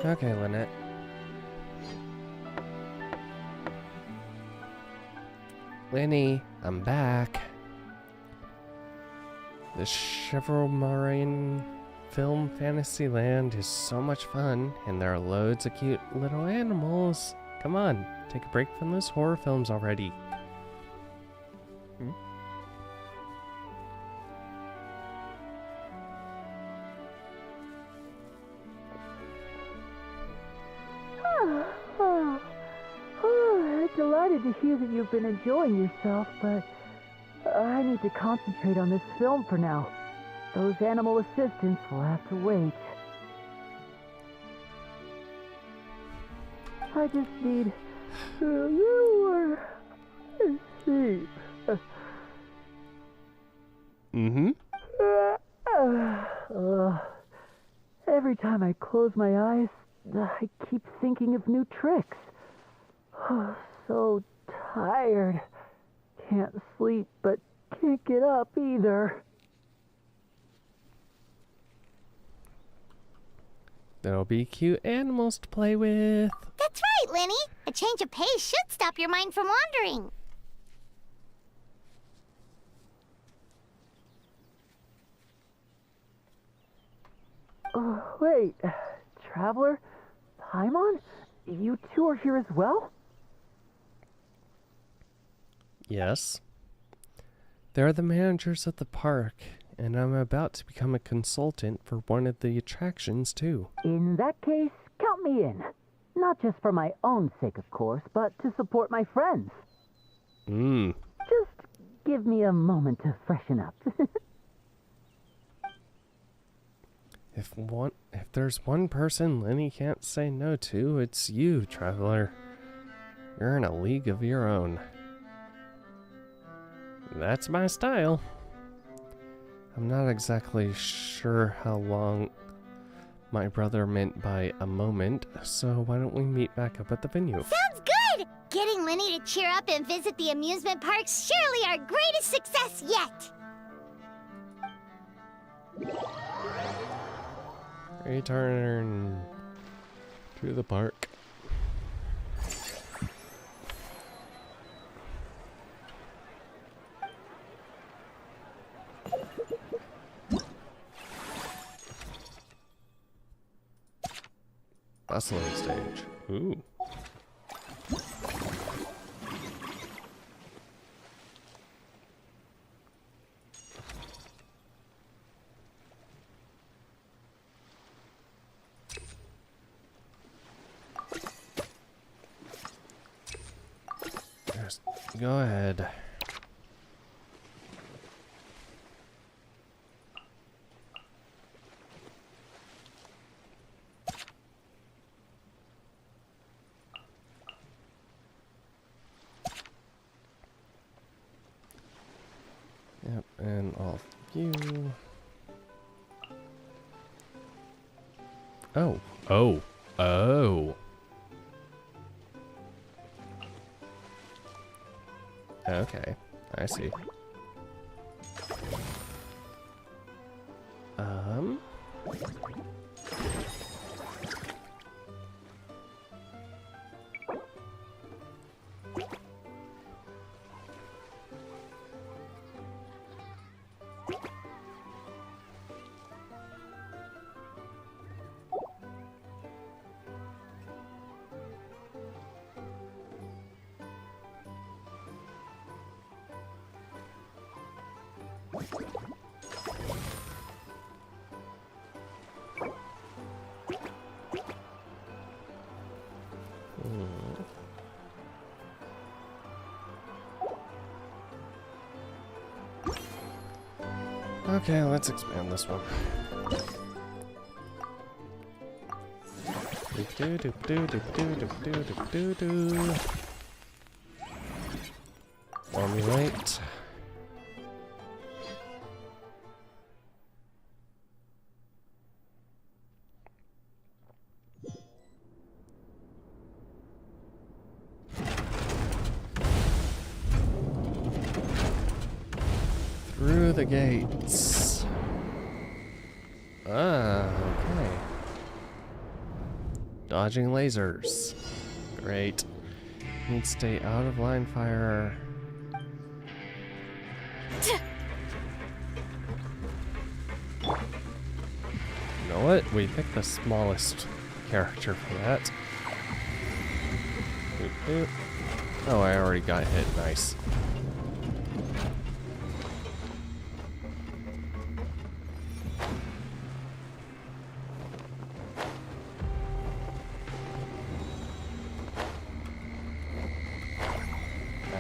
Okay, Lynette. Lenny, I'm back. The Chevrolet film Fantasyland is so much fun, and there are loads of cute little animals. Come on, take a break from those horror films already. Hmm? Delighted to hear that you've been enjoying yourself, but I need to concentrate on this film for now. Those animal assistants will have to wait. I just need a little more sleep. Every time I close my eyes, I keep thinking of new tricks. So tired. Can't sleep, but can't get up either. There'll be cute animals to play with. That's right, Lenny. A change of pace should stop your mind from wandering. Wait, Traveler? Paimon? You two are here as well? Yes. They're the managers of the park, and I'm about to become a consultant for one of the attractions, too. In that case, count me in. Not just for my own sake, of course, but to support my friends. Just give me a moment to freshen up. If there's one person Lenny can't say no to, it's you, Traveler. You're in a league of your own. That's my style. I'm not exactly sure how long my brother meant by a moment, so why don't we meet back up at the venue? Sounds good! Getting Lenny to cheer up and visit the amusement park's surely our greatest success yet! Return to the park. Bustling stage. Ooh. Just go ahead. Yep, and all of you. Oh. Oh. Oh. Okay, I see. Okay, let's expand this one. Formulate. Through the gates. Ah, okay. Dodging lasers. Great. Need to stay out of line fire. You know what? We picked the smallest character for that. Boop, boop. Oh, I already got hit. Nice.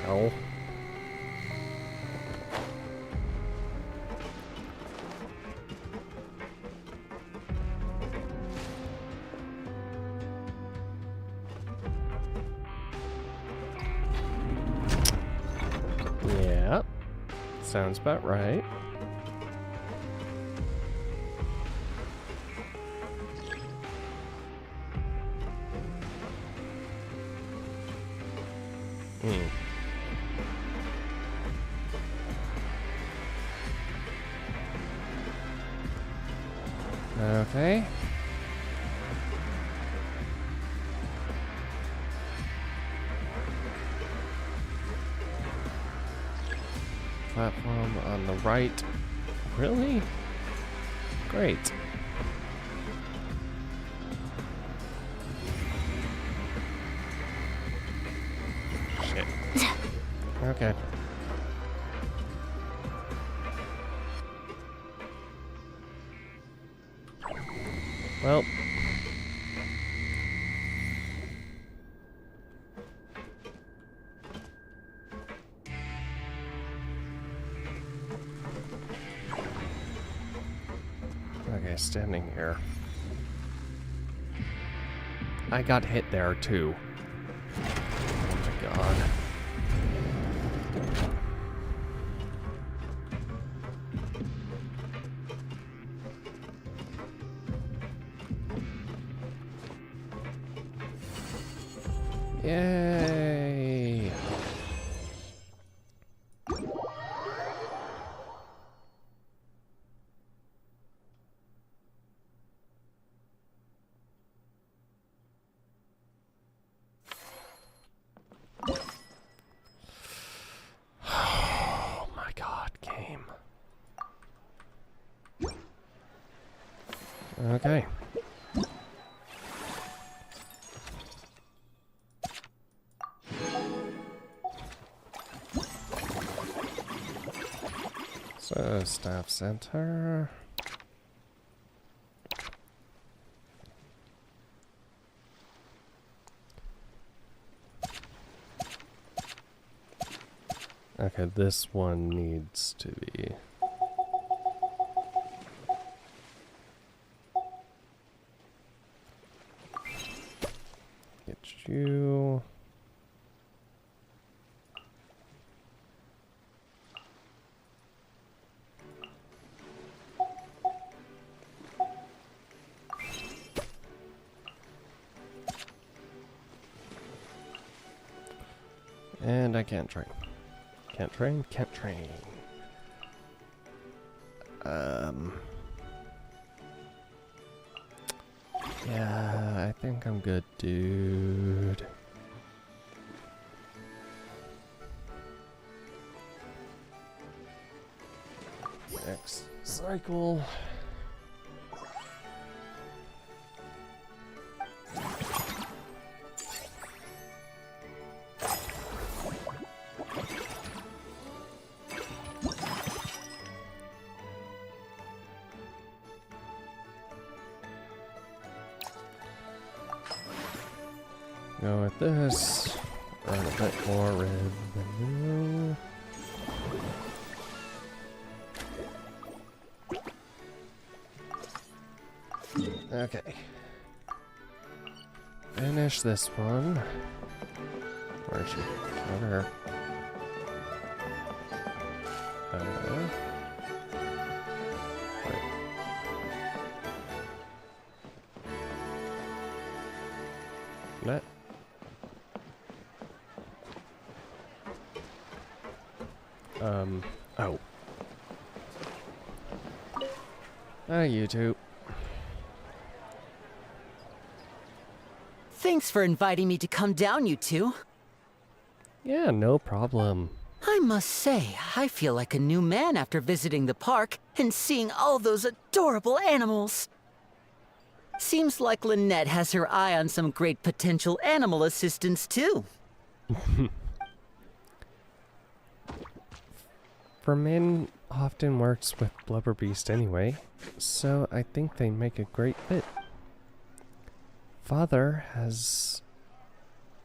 Ow. Yeah, sounds about right. Okay. Platform on the right. Really? Great. Shit. Okay. Well. Okay, standing here. I got hit there too. Oh my god. Yay! Oh my god, game. Okay. So, staff center. Okay, this one needs to be. Get you. And I can't train. Can't train, can't train. Yeah, I think I'm good, dude. Next cycle. Go with this. Earn a bit more revenue. Okay. Finish this one. Where is she? Over here. Wait. That. Oh. You two. Thanks for inviting me to come down, you two. Yeah, no problem. I must say, I feel like a new man after visiting the park and seeing all those adorable animals. Seems like Lynette has her eye on some great potential animal assistants, too. Fermin often works with Blubber Beast anyway, so I think they make a great fit. Father has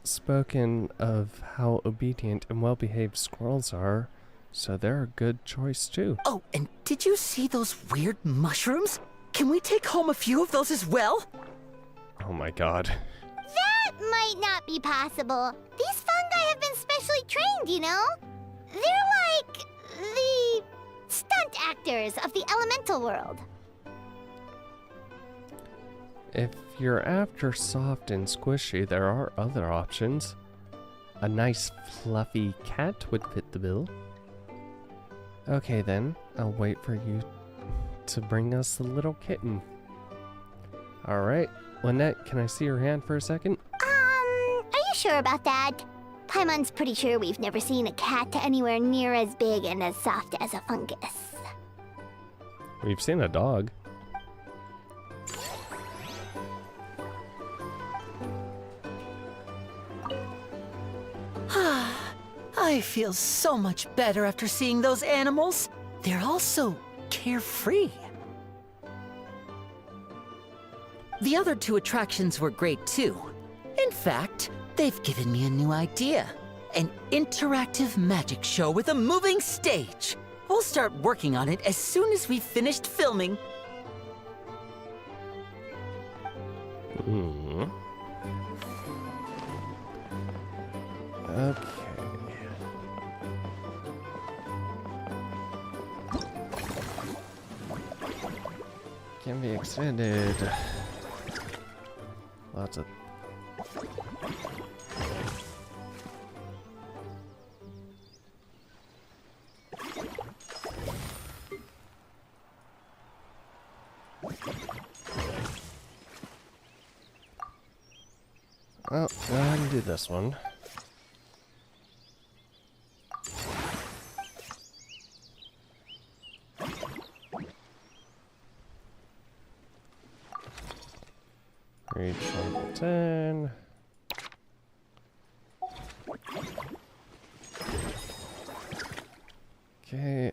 spoken of how obedient and well-behaved squirrels are, so they're a good choice too. Oh, and did you see those weird mushrooms? Can we take home a few of those as well? Oh my god. That might not be possible. These fungi have been specially trained, you know? They're like the stunt actors of the elemental world. If you're after soft and squishy, there are other options. A nice fluffy cat would fit the bill. Okay then, I'll wait for you to bring us the little kitten. Alright, Lynette, can I see your hand for a second? Are you sure about that? Paimon's pretty sure we've never seen a cat anywhere near as big and as soft as a fungus. We've seen a dog. I feel so much better after seeing those animals. They're all so carefree. The other two attractions were great too. In fact, they've given me a new idea. An interactive magic show with a moving stage. We'll start working on it as soon as we've finished filming. Okay. Can be extended. Lots of... Oh, go ahead and do this one. Reach level 10. Okay.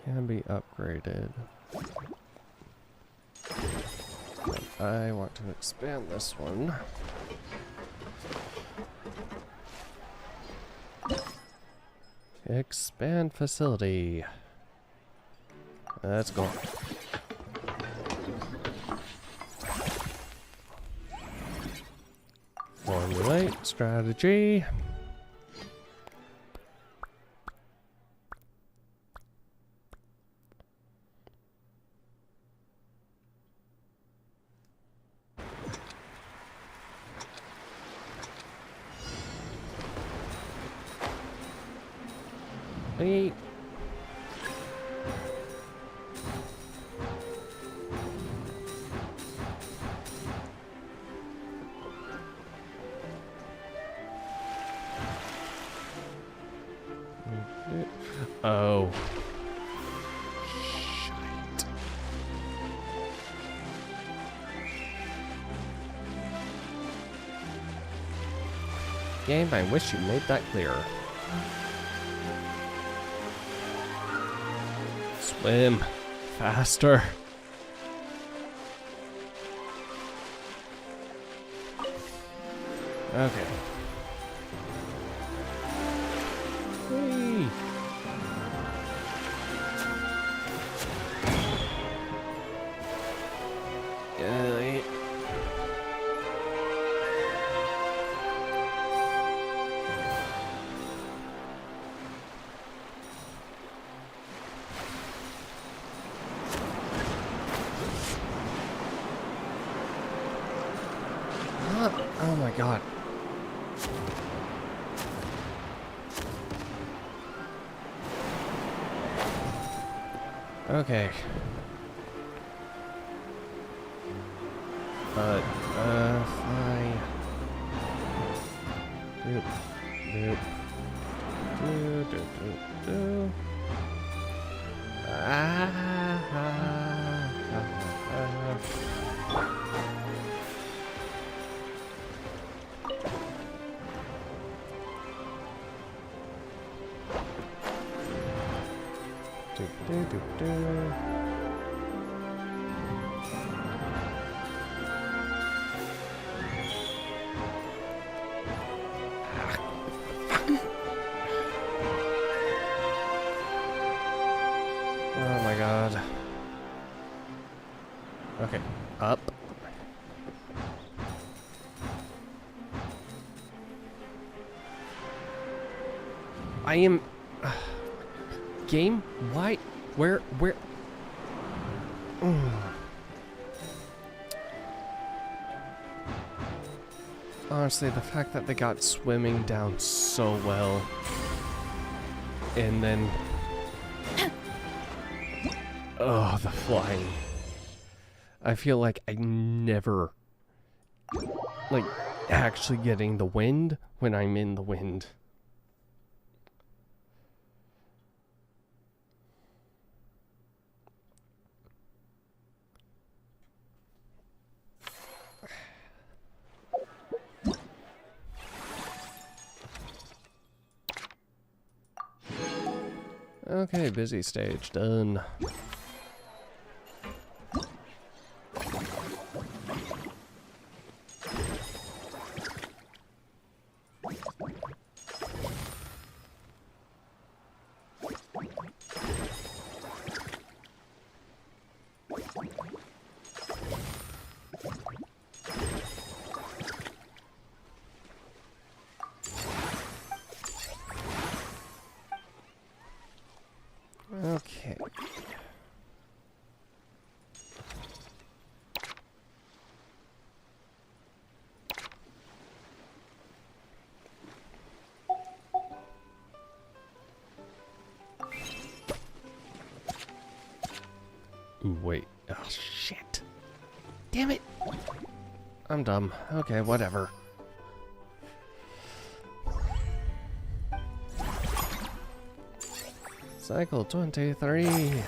Can be upgraded. But I want to expand this one. Expand facility. Let's go. Formulate strategy. Hey. Oh. Shite. Game, I wish you made that clear. Swim faster. Okay. Whee. Golly. Oh my god. Okay. But, fly. Doop, doop. Do, do, do, do. Do, do, do, do. Oh my god. Okay, up. I am... game? Why? Where? Honestly, the fact that they got swimming down so well. And then... Oh, the flying. I feel like I never... like, actually getting the wind when I'm in the wind. Okay, busy stage done. Okay. Ooh, wait. Oh, shit. Damn it. I'm dumb. Okay, whatever. Cycle 23.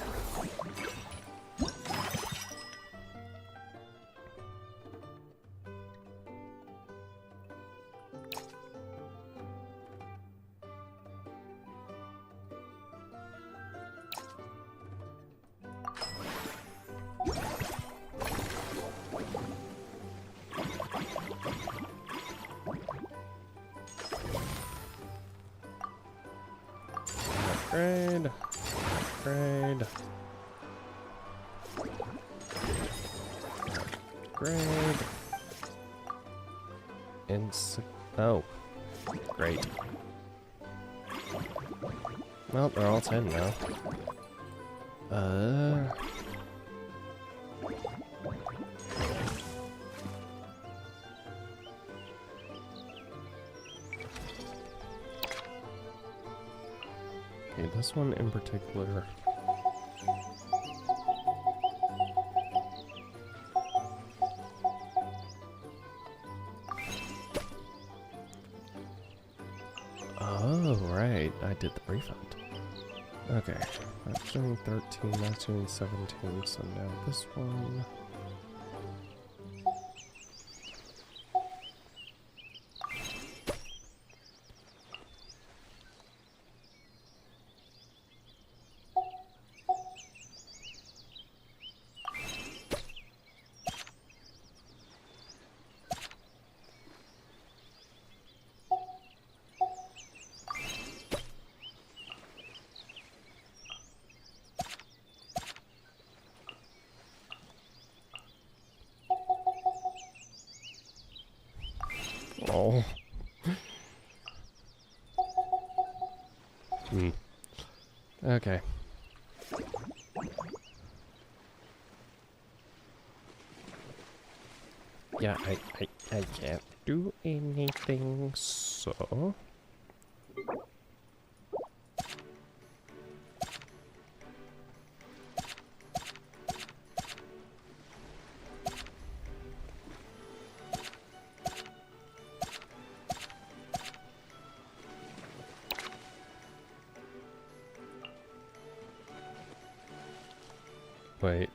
Upgrade. Upgrade. Upgrade. Oh. Great. Well, they're all 10 now. Okay, this one in particular. Oh, right. I did the refund. Okay. That's doing 13, that's doing 17, so now this one. Oh. Okay. Yeah, I can't do anything, so... Wait.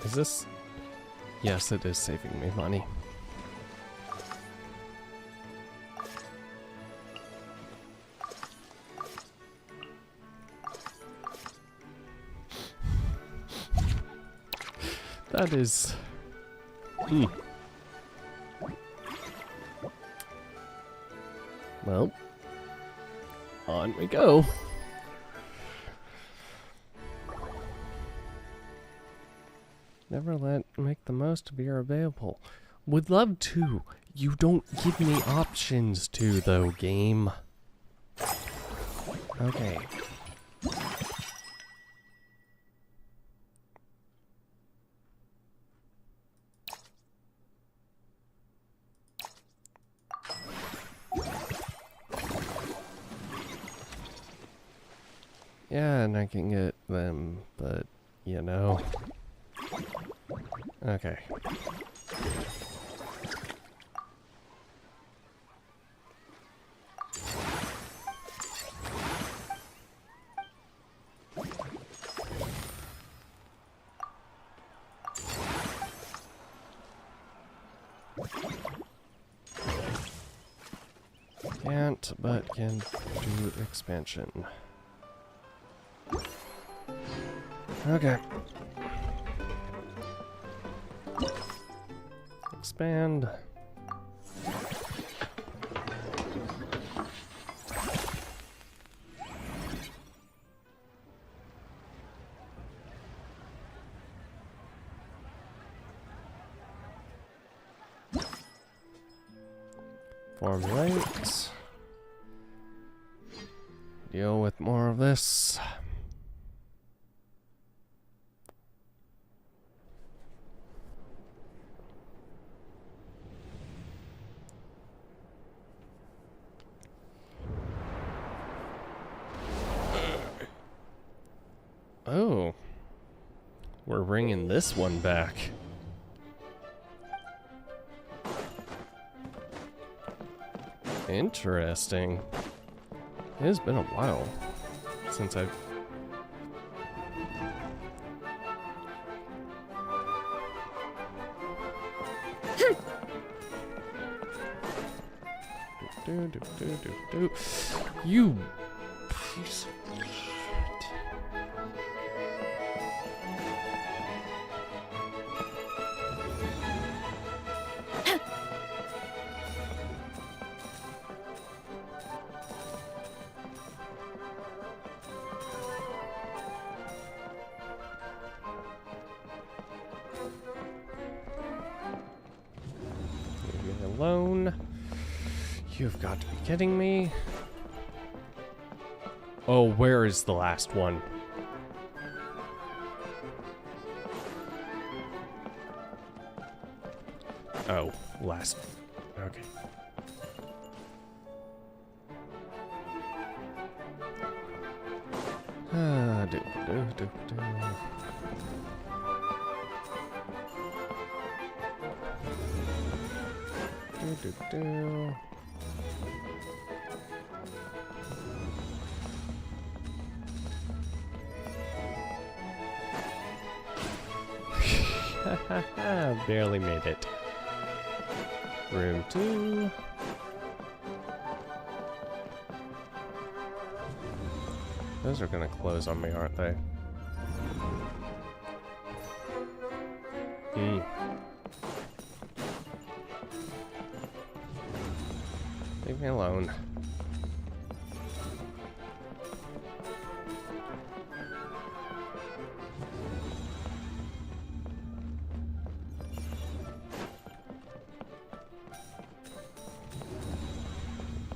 Is this... Yes, it is saving me money. That is... Well, on we go. Never make the most of your available. Would love to. You don't give me options to, though, game. Okay. Yeah, and I can get them, but, you know. Okay. Can't, but can do expansion. Okay. Expand. Formulate. Deal with more of this. Oh, we're bringing this one back. Interesting. It has been a while since I've... You piece of shit. Leave me alone. You've got to be kidding me. Oh, where is the last one? Oh, last. Okay. Do. Barely made it. Room 2. Those are gonna close on me, aren't they? Leave me alone.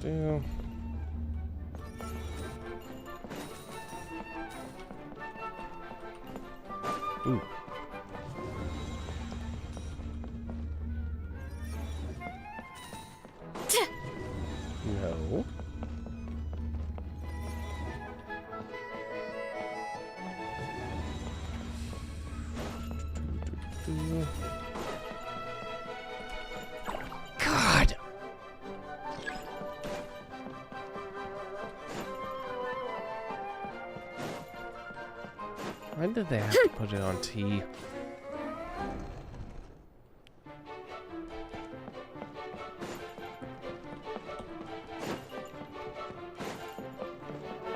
Do. Ooh. No. God. Why did they have to put it on T?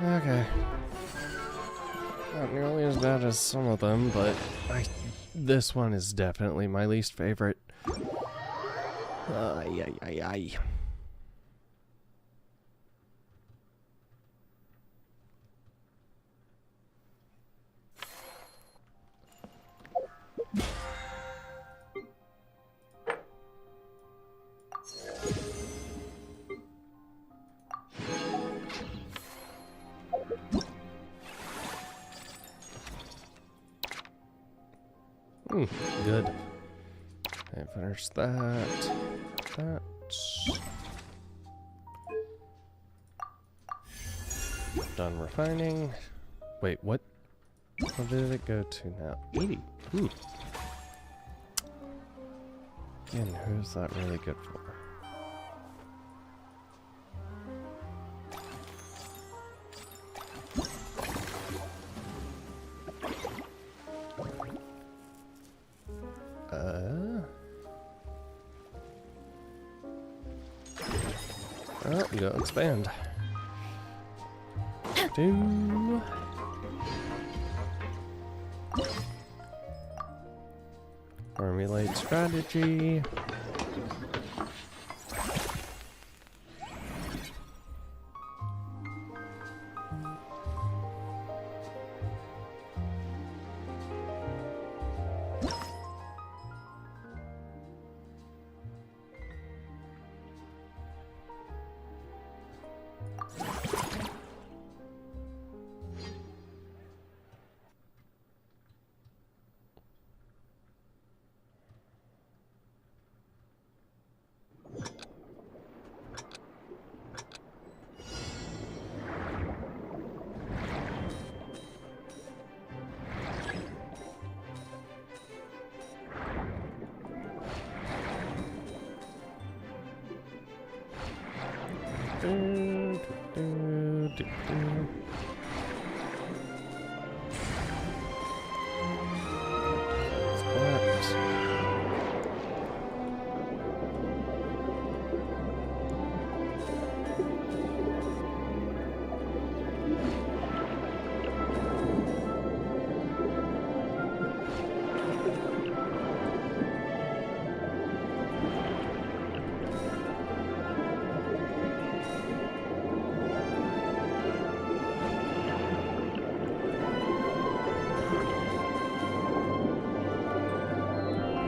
Okay. Not nearly as bad as some of them, but this one is definitely my least favorite. Ay. Good. I finished that. That. Done refining. Wait, what? What did it go to now? 80. Ooh. And who's that really good for? Oh, you gotta expand. Do. Formulate strategy.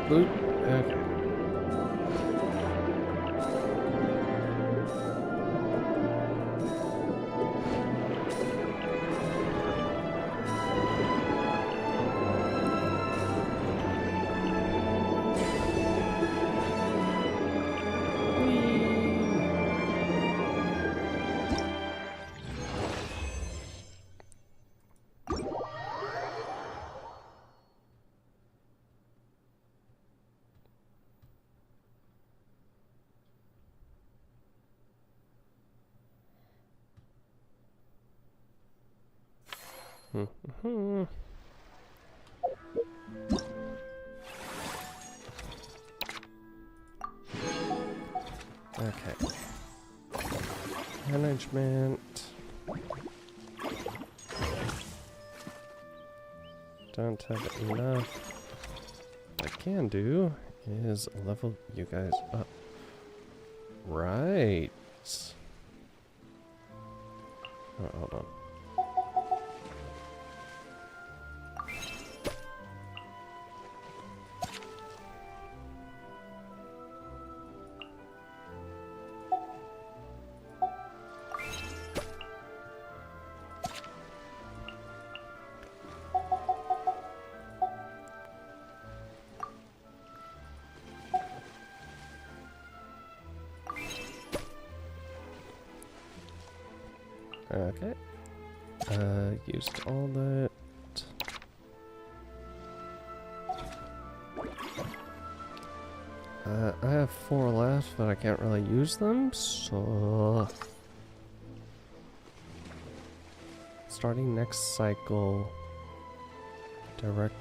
Boop. Okay. Okay. Management. Don't have enough. What I can do is level you guys up. Right. Oh, hold on. Okay. Used all that. I have 4 left, but I can't really use them, so... Starting next cycle... Direct...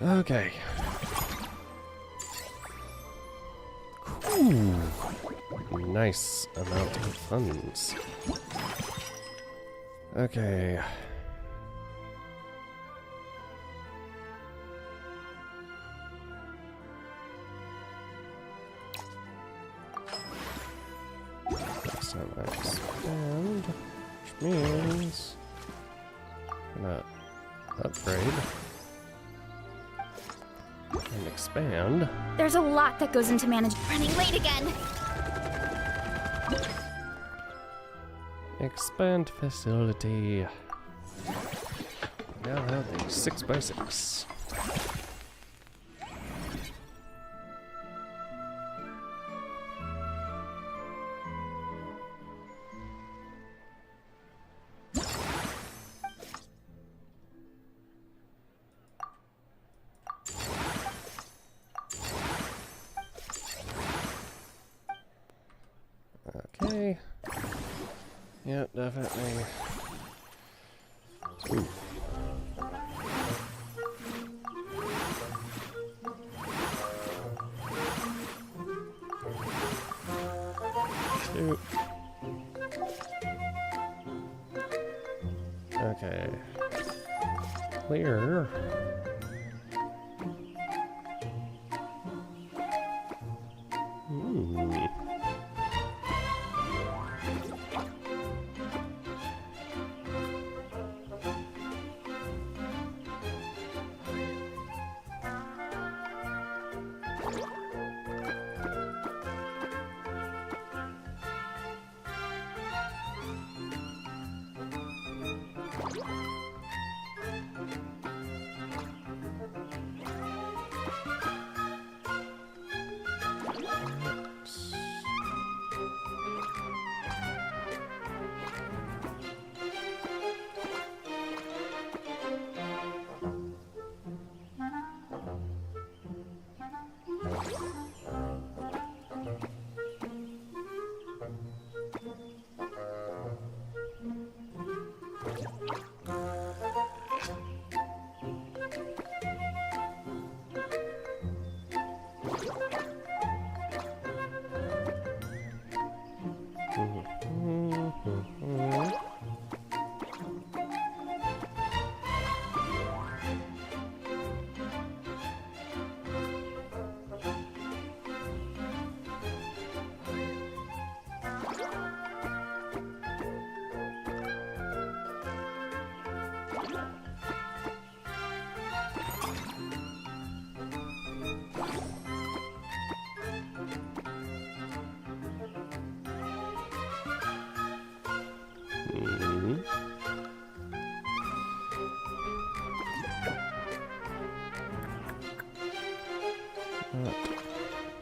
Okay. Ooh, nice amount of funds. Okay. Next time I expand, which means I'm gonna upgrade and expand. There's a lot that goes into managing. Running late again. Expand facility. Now have the 6x6. Okay. Yep, definitely. Ooh. Shoot. Okay. Clear. Not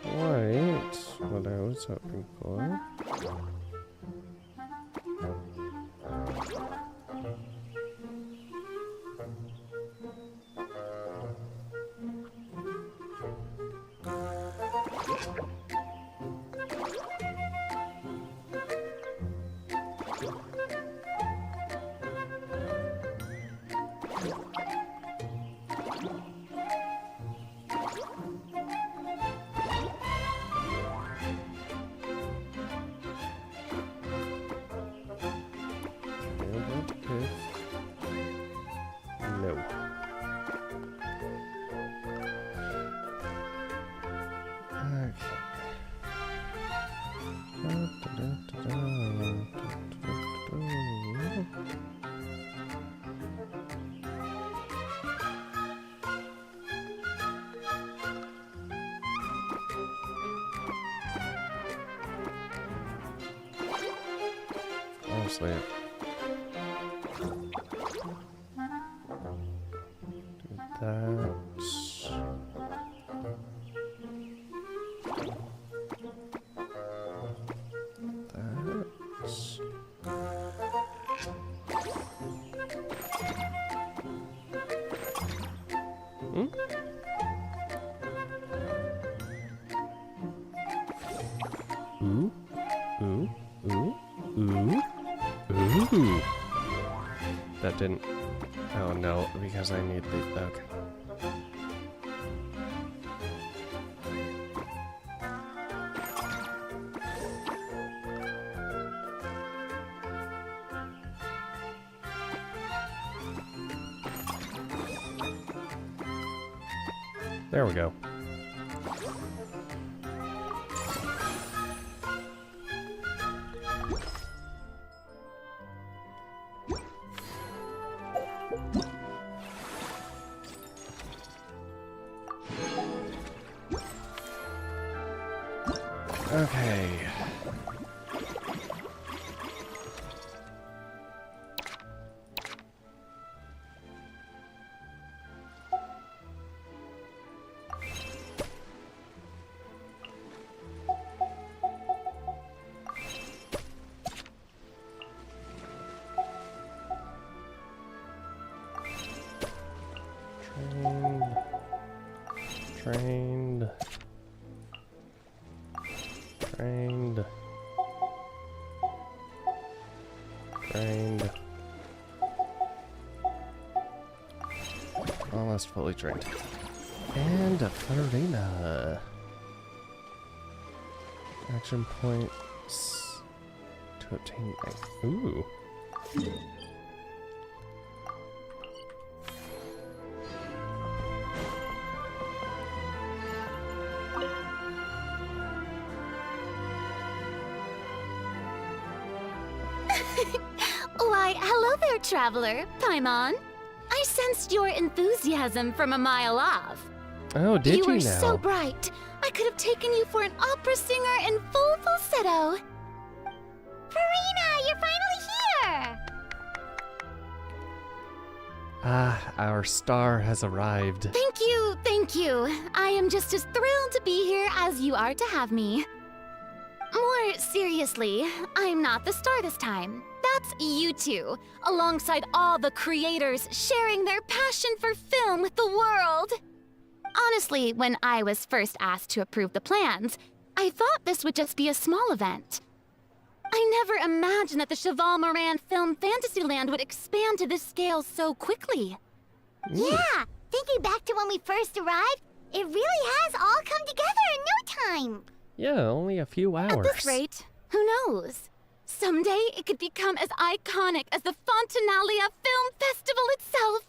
quite what I was hoping for. No. Honestly. That's... Ooh, ooh, ooh, ooh, ooh. That didn't... Oh no, because I need the... Okay. There we go. Okay. Drained. Almost fully drained. And a Farina. Action points to obtain. Ooh. Why, hello there, traveler. Paimon. I sensed your enthusiasm from a mile off. Oh, did you were now? So bright. I could have taken you for an opera singer in full falsetto. Farina, you're finally here! Ah, our star has arrived. Thank you, thank you. I am just as thrilled to be here as you are to have me. More seriously, I'm not the star this time. That's you two, alongside all the creators sharing their passion for film with the world. Honestly, when I was first asked to approve the plans, I thought this would just be a small event. I never imagined that the Cheval Moran Film Fantasyland would expand to this scale so quickly. Yeah, thinking back to when we first arrived, it really has all come together in no time. Yeah, only a few hours. At this rate, who knows? Someday it could become as iconic as the Fontanalia Film Festival itself.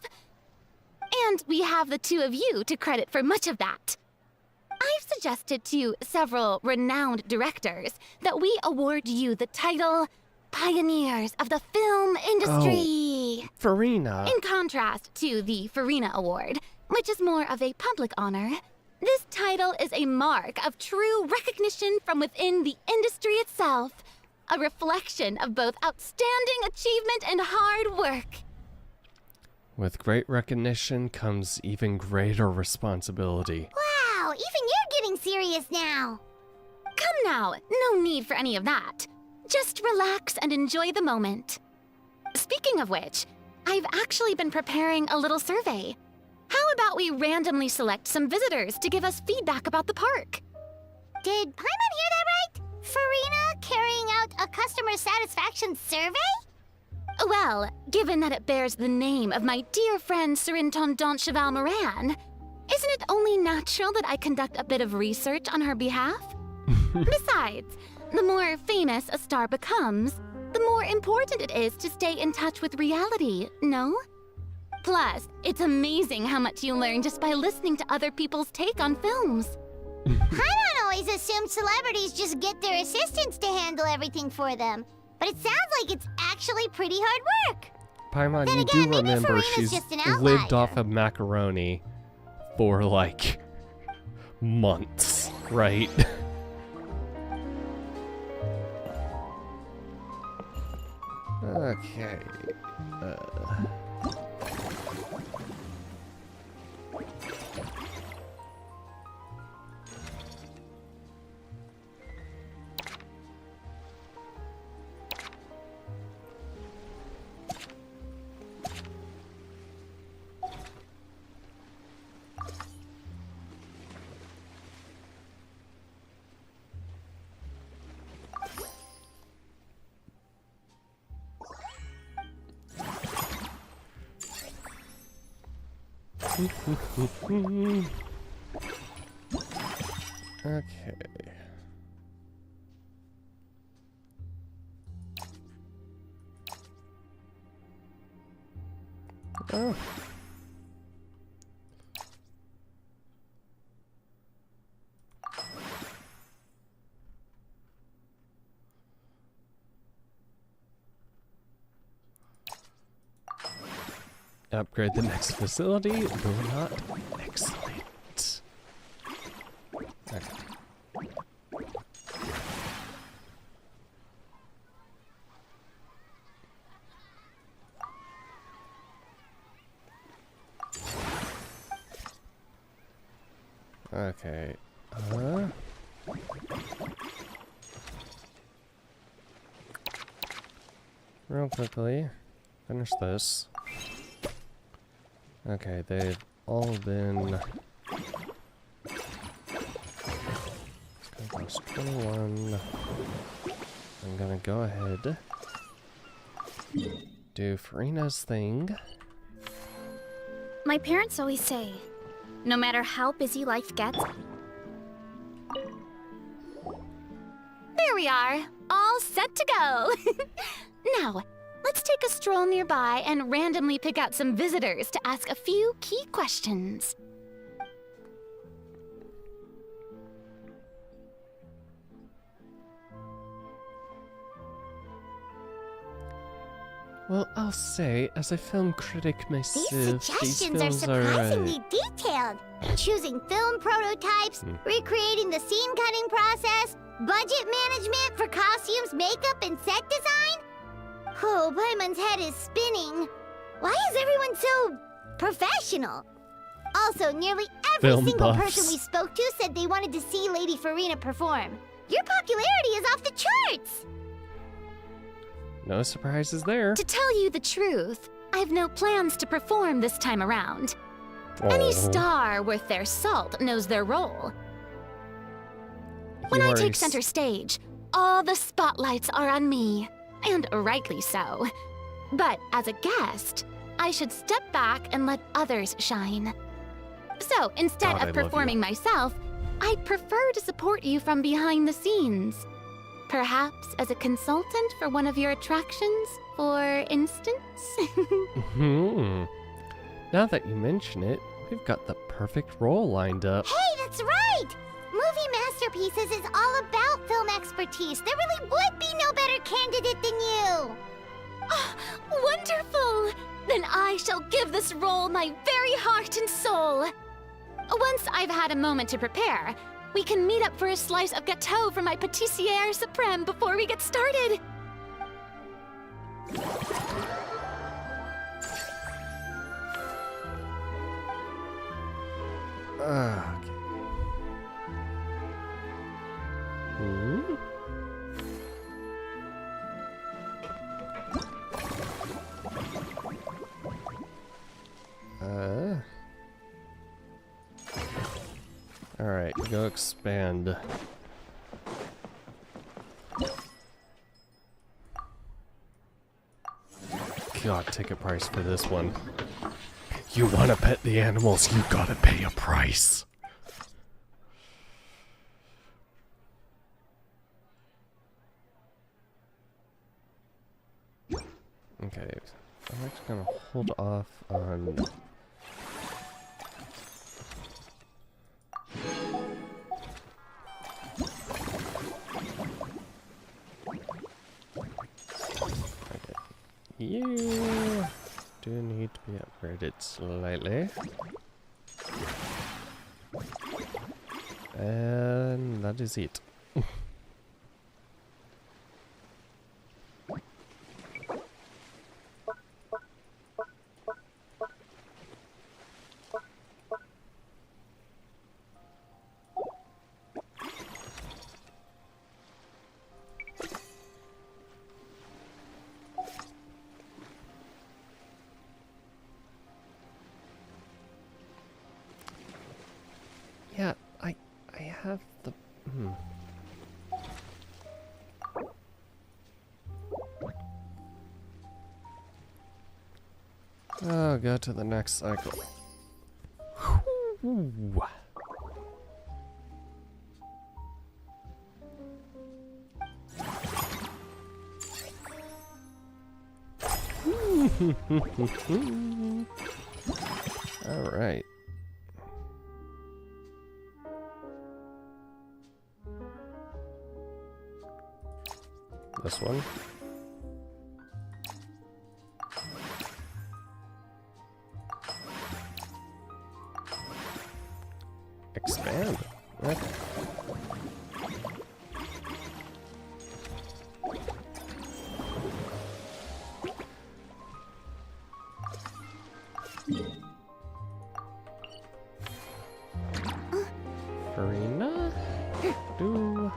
And we have the two of you to credit for much of that. I've suggested to several renowned directors that we award you the title Pioneers of the Film Industry. Oh, Farina. In contrast to the Farina Award, which is more of a public honor, this title is a mark of true recognition from within the industry itself, a reflection of both outstanding achievement and hard work. With great recognition comes even greater responsibility. Wow, even you're getting serious now. Come now, no need for any of that. Just relax and enjoy the moment. Speaking of which, I've actually been preparing a little survey. How about we randomly select some visitors to give us feedback about the park? Did Paimon hear that right? Farina carrying out a customer satisfaction survey? Well, given that it bears the name of my dear friend Surintendant Cheval Moran, isn't it only natural that I conduct a bit of research on her behalf? Besides, the more famous a star becomes, the more important it is to stay in touch with reality, no? Plus, it's amazing how much you learn just by listening to other people's take on films. Paimon always assumed celebrities just get their assistants to handle everything for them. But it sounds like it's actually pretty hard work. Paimon, Then you again, do maybe remember Farina's she's just an lived outlier. off of macaroni for like months, right? Okay. Okay. Oh. Upgrade the next facility. Do not. Excellent. Okay. Okay. Real quickly, finish this. Okay, they've all been. It's gonna cost 21. I'm gonna go ahead do Farina's thing. My parents always say, no matter how busy life gets... There we are, all set to go. Now, let's take a stroll nearby and randomly pick out some visitors to ask a few key questions. Well, I'll say, as a film critic myself, These suggestions are films surprisingly detailed. Choosing film prototypes, recreating the scene cutting process, budget management for costumes, makeup, and set design? Oh, Paimon's head is spinning. Why is everyone so professional? Also, nearly every Film single buffs. person we spoke to said they wanted to see Lady Farina perform. Your popularity is off the charts! No surprises there. To tell you the truth, I've no plans to perform this time around. Any star worth their salt knows their role. When I take center stage, all the spotlights are on me, and rightly so. But as a guest, I should step back and let others shine. So instead God, I of love performing myself, I'd prefer to support you from behind the scenes. Perhaps as a consultant for one of your attractions, for instance? Now that you mention it, we've got the perfect role lined up. Hey, that's right! Movie Masterpieces is all about film expertise. There really would be no better candidate than you! Oh, wonderful! Then I shall give this role my very heart and soul. Once I've had a moment to prepare, we can meet up for a slice of gâteau from my pâtissière suprême before we get started. Okay. Alright, go expand. God, ticket price for this one. You wanna pet the animals, you gotta pay a price. Okay, I'm actually gonna hold off on... You do need to be upgraded slightly. And that is it. Yeah, I have the... Oh, go to the next cycle. Whew. All right. This one. Expand. Okay. Farina? Do.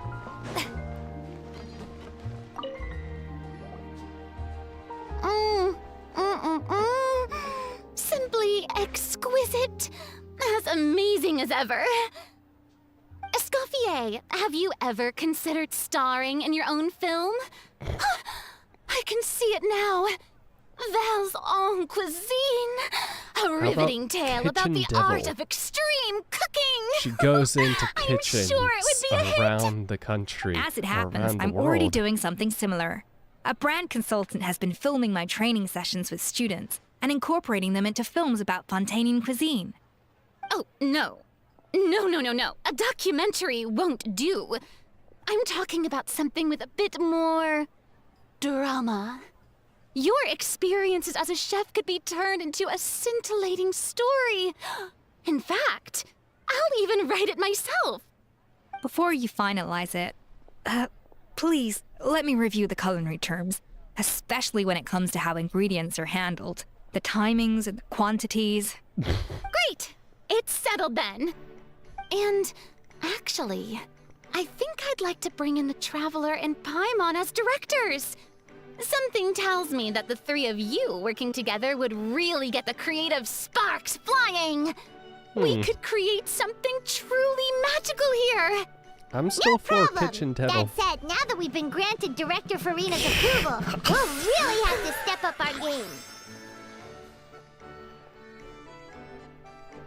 Simply exquisite. As amazing as ever. Escoffier, have you ever considered starring in your own film? I can see it now, Val's en cuisine, a riveting tale about Kitchen the Devil? art of extreme cooking. She goes into kitchens sure it would be a hit. around the country. As it or happens, around the I'm already world. doing something similar. A brand consultant has been filming my training sessions with students and incorporating them into films about Fontainian cuisine. Oh, no. No. A documentary won't do. I'm talking about something with a bit more drama. Your experiences as a chef could be turned into a scintillating story. In fact, I'll even write it myself. Before you finalize it, please let me review the culinary terms, especially when it comes to how ingredients are handled, the timings and the quantities. Great! It's settled then. And actually, I think I'd like to bring in the Traveler and Paimon as directors. Something tells me that the three of you working together would really get the creative sparks flying. We could create something truly magical here. I'm still for problem. Kitchen Devil. That said, now that we've been granted Director Farina's approval, we'll really have to step up our game.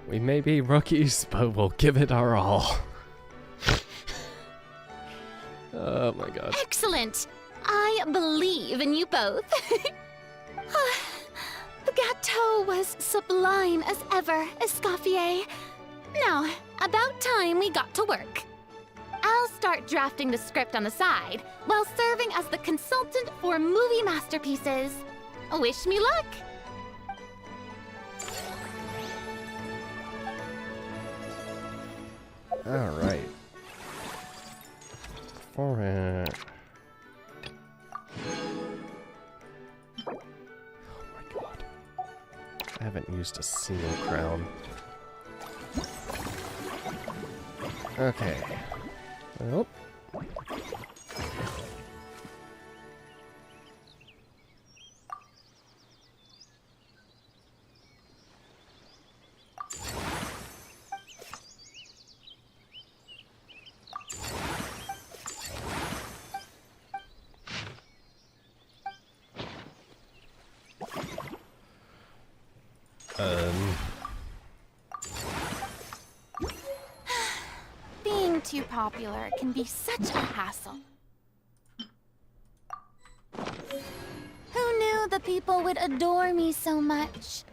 We may be rookies, but we'll give it our all. Oh my god. Excellent. I believe in you both. The gâteau was sublime as ever, Escoffier. Now, about time we got to work. I'll start drafting the script on the side, while serving as the consultant for movie masterpieces. Wish me luck! Alright. For it. Oh my god. I haven't used a single crown. Okay. Oh. Being too popular can be such a hassle. Who knew the people would adore me so much?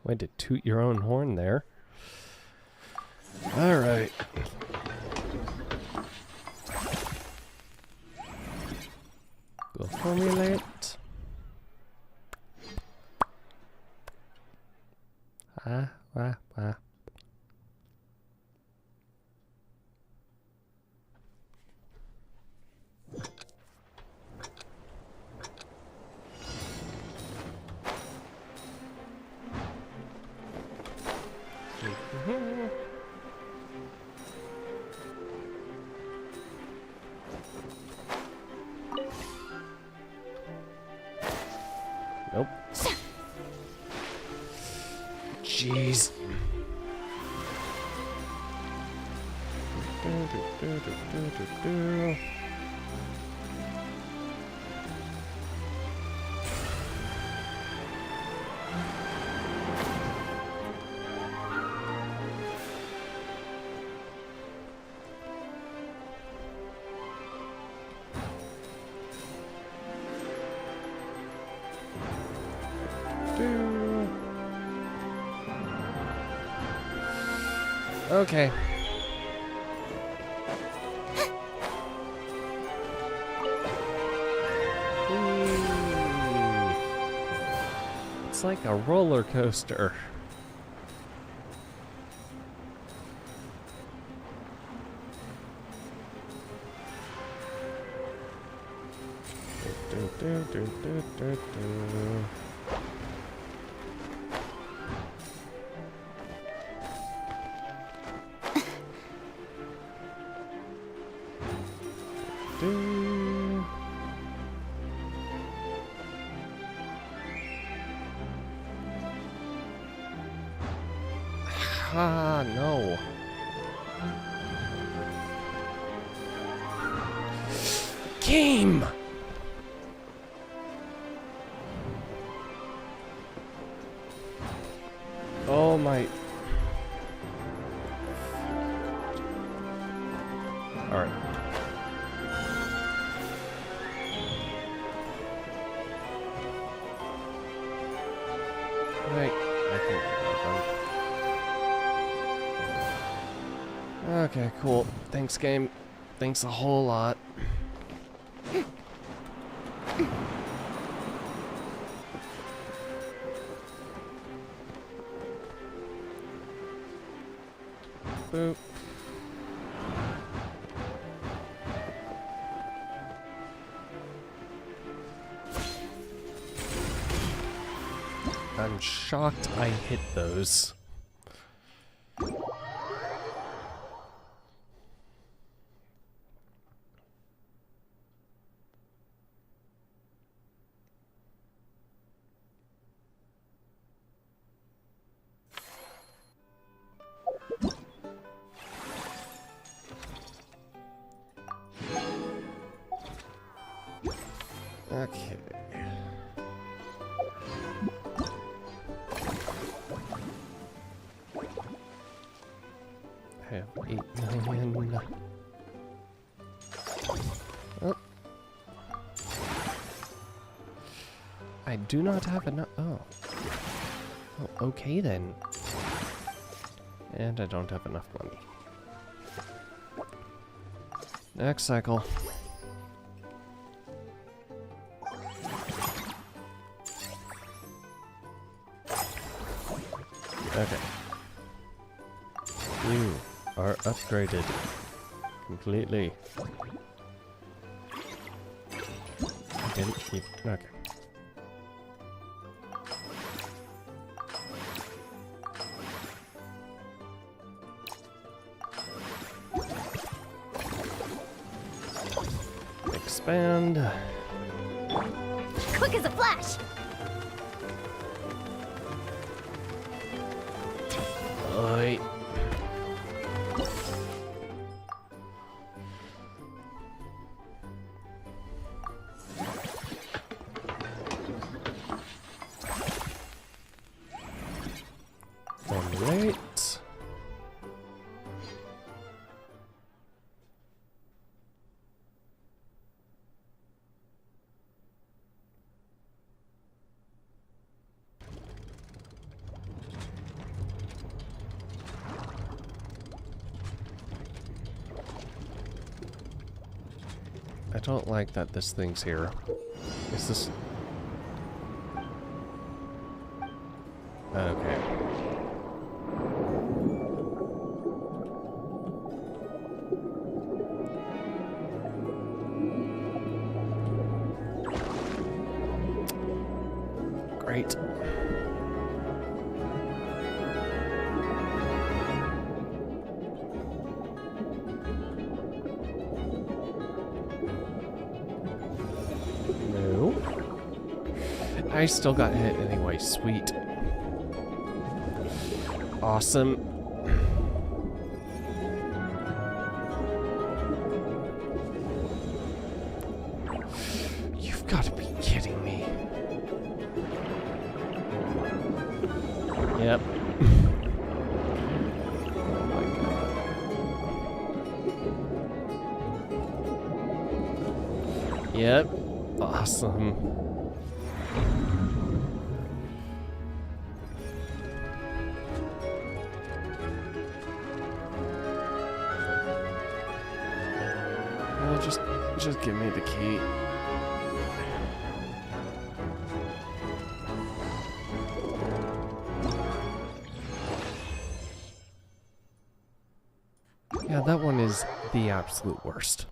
Way to toot your own horn there. Alright. Go formulate. Ah. Nope. Jeez. Okay. It's like a roller coaster. Ah, no. Game! Oh my... Alright. Right, I think we're done. Okay, cool. Thanks, game. Thanks a whole lot. Boop. I'm shocked I hit those. Okay. I have 8 million. Oh. I do not have enough. Oh. Well, okay then. And I don't have enough money. Next cycle. Okay. You are upgraded completely. I didn't keep. Okay. Expand. Quick as a flash. Oi. Formulate. I don't like that this thing's here. Is this... Okay. Great. No. I still got hit anyway. Sweet. Awesome. You've got to be kidding me. Yep. Oh my god. Yep. Awesome. Well, just give me the key. Yeah, that one is the absolute worst.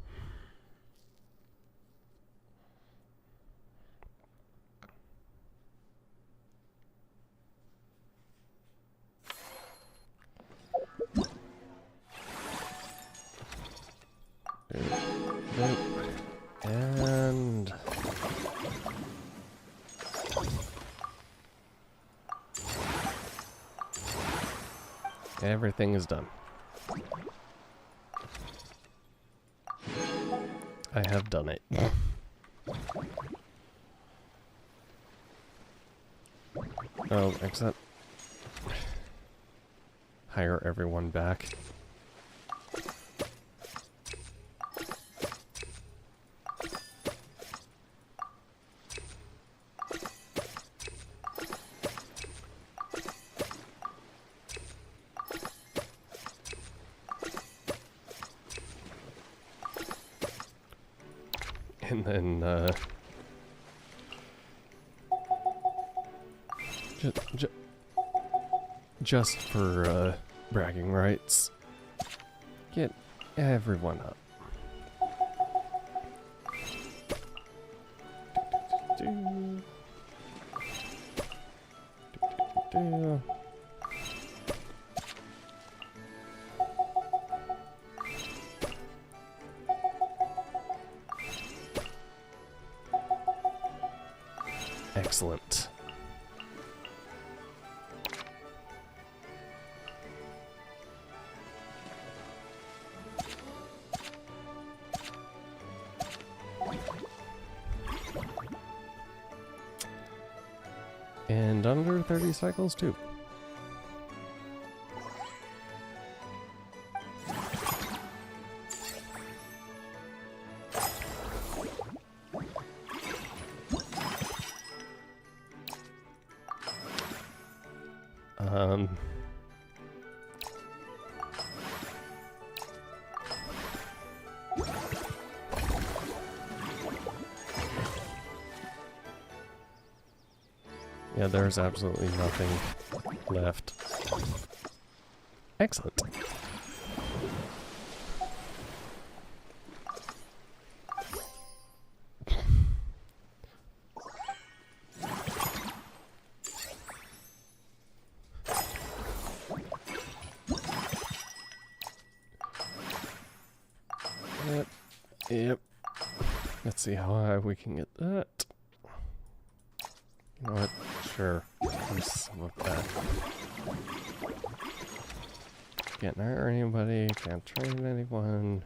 Nope. And everything is done. I have done it. Oh, except hire everyone back. And then, just for, bragging rights, get everyone up. Excellent. And under 30 cycles too. Yeah, there's absolutely nothing left. Excellent. Yep. Let's see how high we can get that. You know what? Sure. Use some of that. Can't hire anybody, can't train anyone.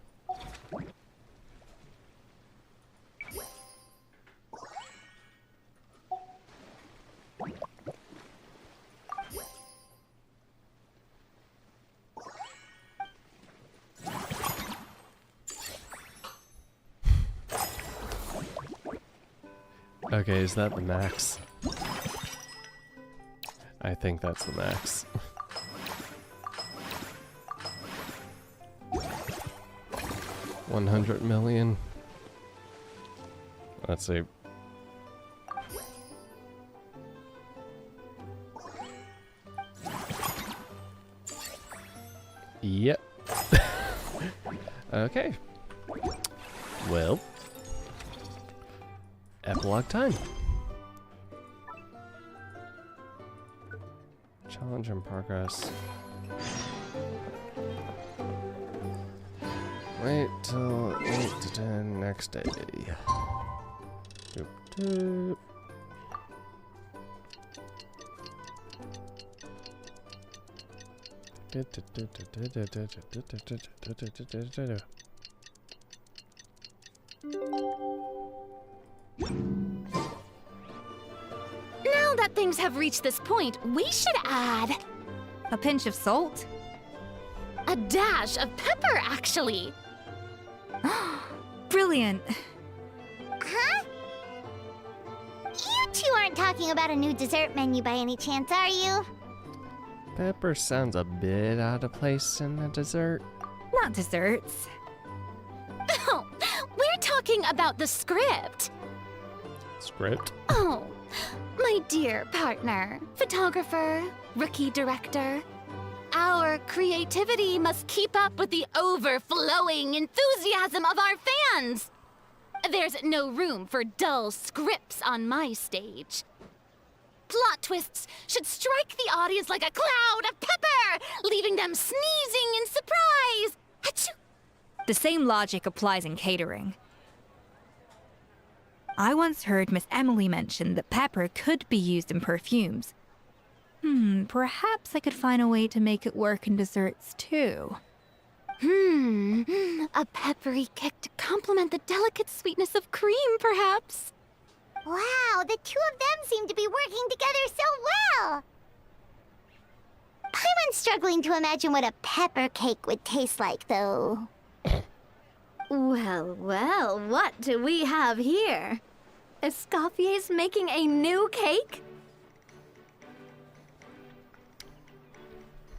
Okay, is that the max? I think that's the max. $100 million. Let's see. Yep. Okay. Well. Epilogue time. Challenge in progress. Wait till 8 to 10 next day. Doop, doop. Now that things have reached this point, we should add a pinch of salt. A dash of pepper, actually. Brilliant. Huh? You two aren't talking about a new dessert menu by any chance, are you? Pepper sounds a bit out of place in a dessert. Not desserts. Oh, we're talking about the script. Script? Oh, my dear partner, photographer, rookie director. Our creativity must keep up with the overflowing enthusiasm of our fans. There's no room for dull scripts on my stage. Plot twists should strike the audience like a cloud of pepper, leaving them sneezing in surprise. Achoo! The same logic applies in catering. I once heard Miss Emily mention that pepper could be used in perfumes. Perhaps I could find a way to make it work in desserts too. A peppery kick to complement the delicate sweetness of cream, perhaps. Wow, the two of them seem to be working together so well. I'm struggling to imagine what a pepper cake would taste like, though. Well, well, what do we have here? Escoffier's making a new cake?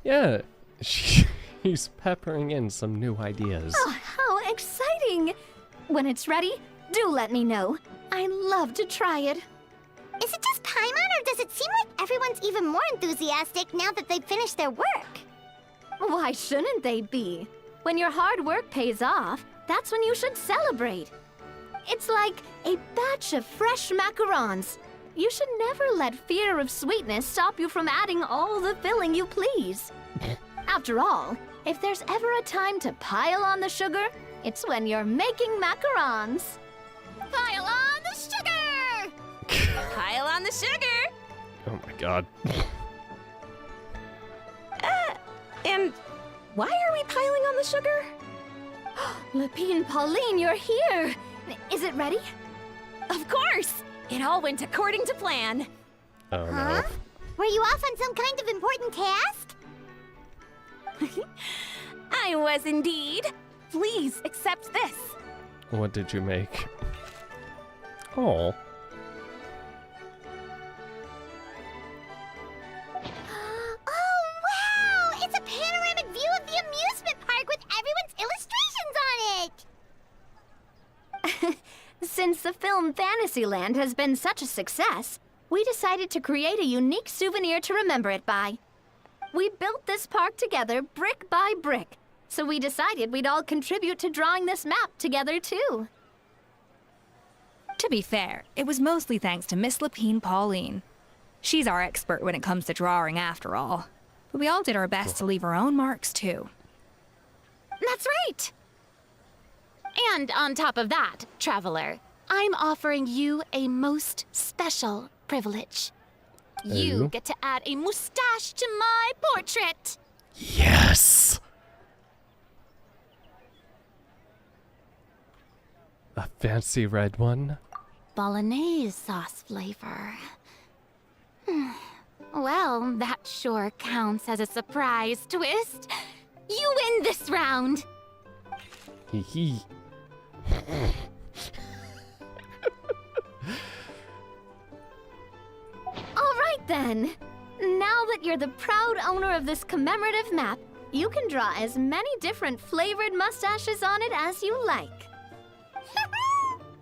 Yeah, she's peppering in some new ideas. Oh, how exciting! When it's ready, do let me know. I'd love to try it. Is it just Paimon, or does it seem like everyone's even more enthusiastic now that they've finished their work? Why shouldn't they be? When your hard work pays off, that's when you should celebrate. It's like a batch of fresh macarons. You should never let fear of sweetness stop you from adding all the filling you please. After all, if there's ever a time to pile on the sugar, it's when you're making macarons. Pile on the sugar! Pile on the sugar! Oh my god. And why are we piling on the sugar? Lapine Pauline, you're here! Is it ready? Of course! It all went according to plan. Oh no. Huh? Were you off on some kind of important task? I was indeed. Please accept this. What did you make? Oh. Oh, wow! It's a panoramic view of the amusement park with everyone's illustrations on it! Since the film Fantasyland has been such a success, we decided to create a unique souvenir to remember it by. We built this park together brick by brick, so we decided we'd all contribute to drawing this map together too. To be fair, it was mostly thanks to Miss Lapine Pauline. She's our expert when it comes to drawing after all. But we all did our best to leave our own marks too. That's right! And on top of that, Traveler, I'm offering you a most special privilege. You get to add a mustache to my portrait! Yes! A fancy red one? Bolognese sauce flavor. Well, that sure counts as a surprise twist. You win this round! Hee hee. All right then! Now that you're the proud owner of this commemorative map, you can draw as many different flavored mustaches on it as you like.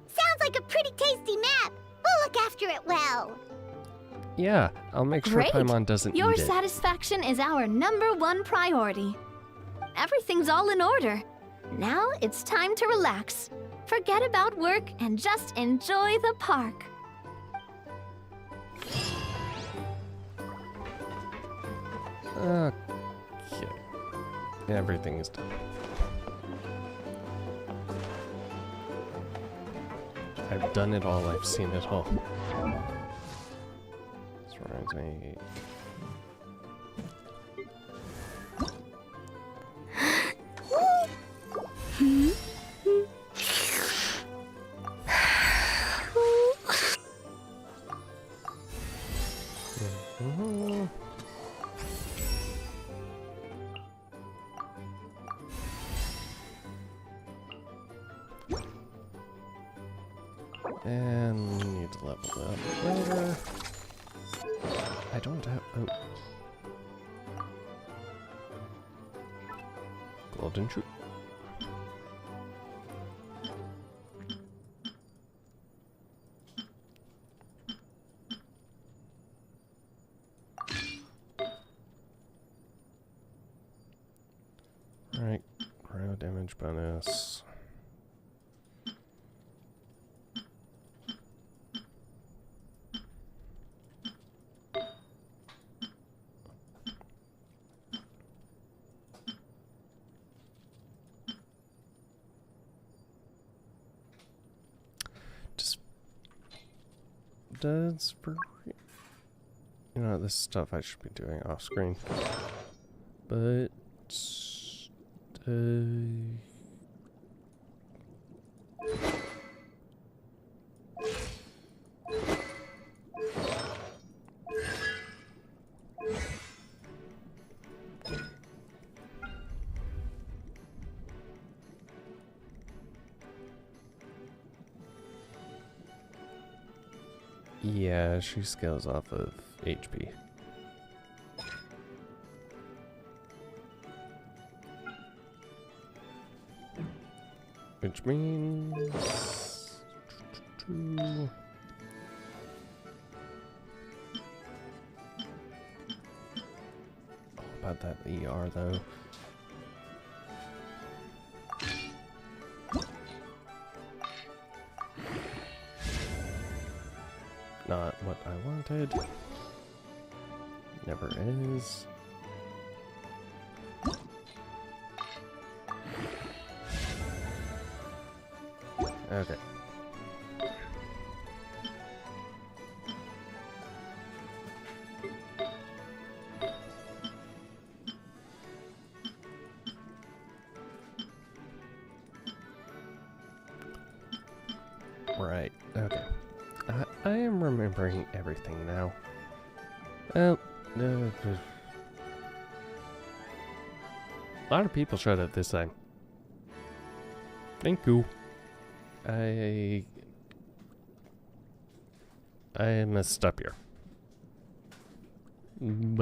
Sounds like a pretty tasty map. We'll look after it well. Yeah, I'll make sure Great! Paimon doesn't Your eat it. satisfaction is our #1 priority. Everything's all in order. Now it's time to relax. Forget about work and just enjoy the park. Okay. Everything is done. I've done it all, I've seen it all. As far as I... And we need to level that up later. I don't have... Oh. Golden shoot. Alright, cryo damage bonus. Does for... You know, this stuff I should be doing off screen. But... Yeah, she scales off of HP. Which means... About that ER though. Not what I wanted. Never is. Okay. Right, okay. I am remembering everything now. Well, a lot of people showed up this time. Thank you. I messed up here. But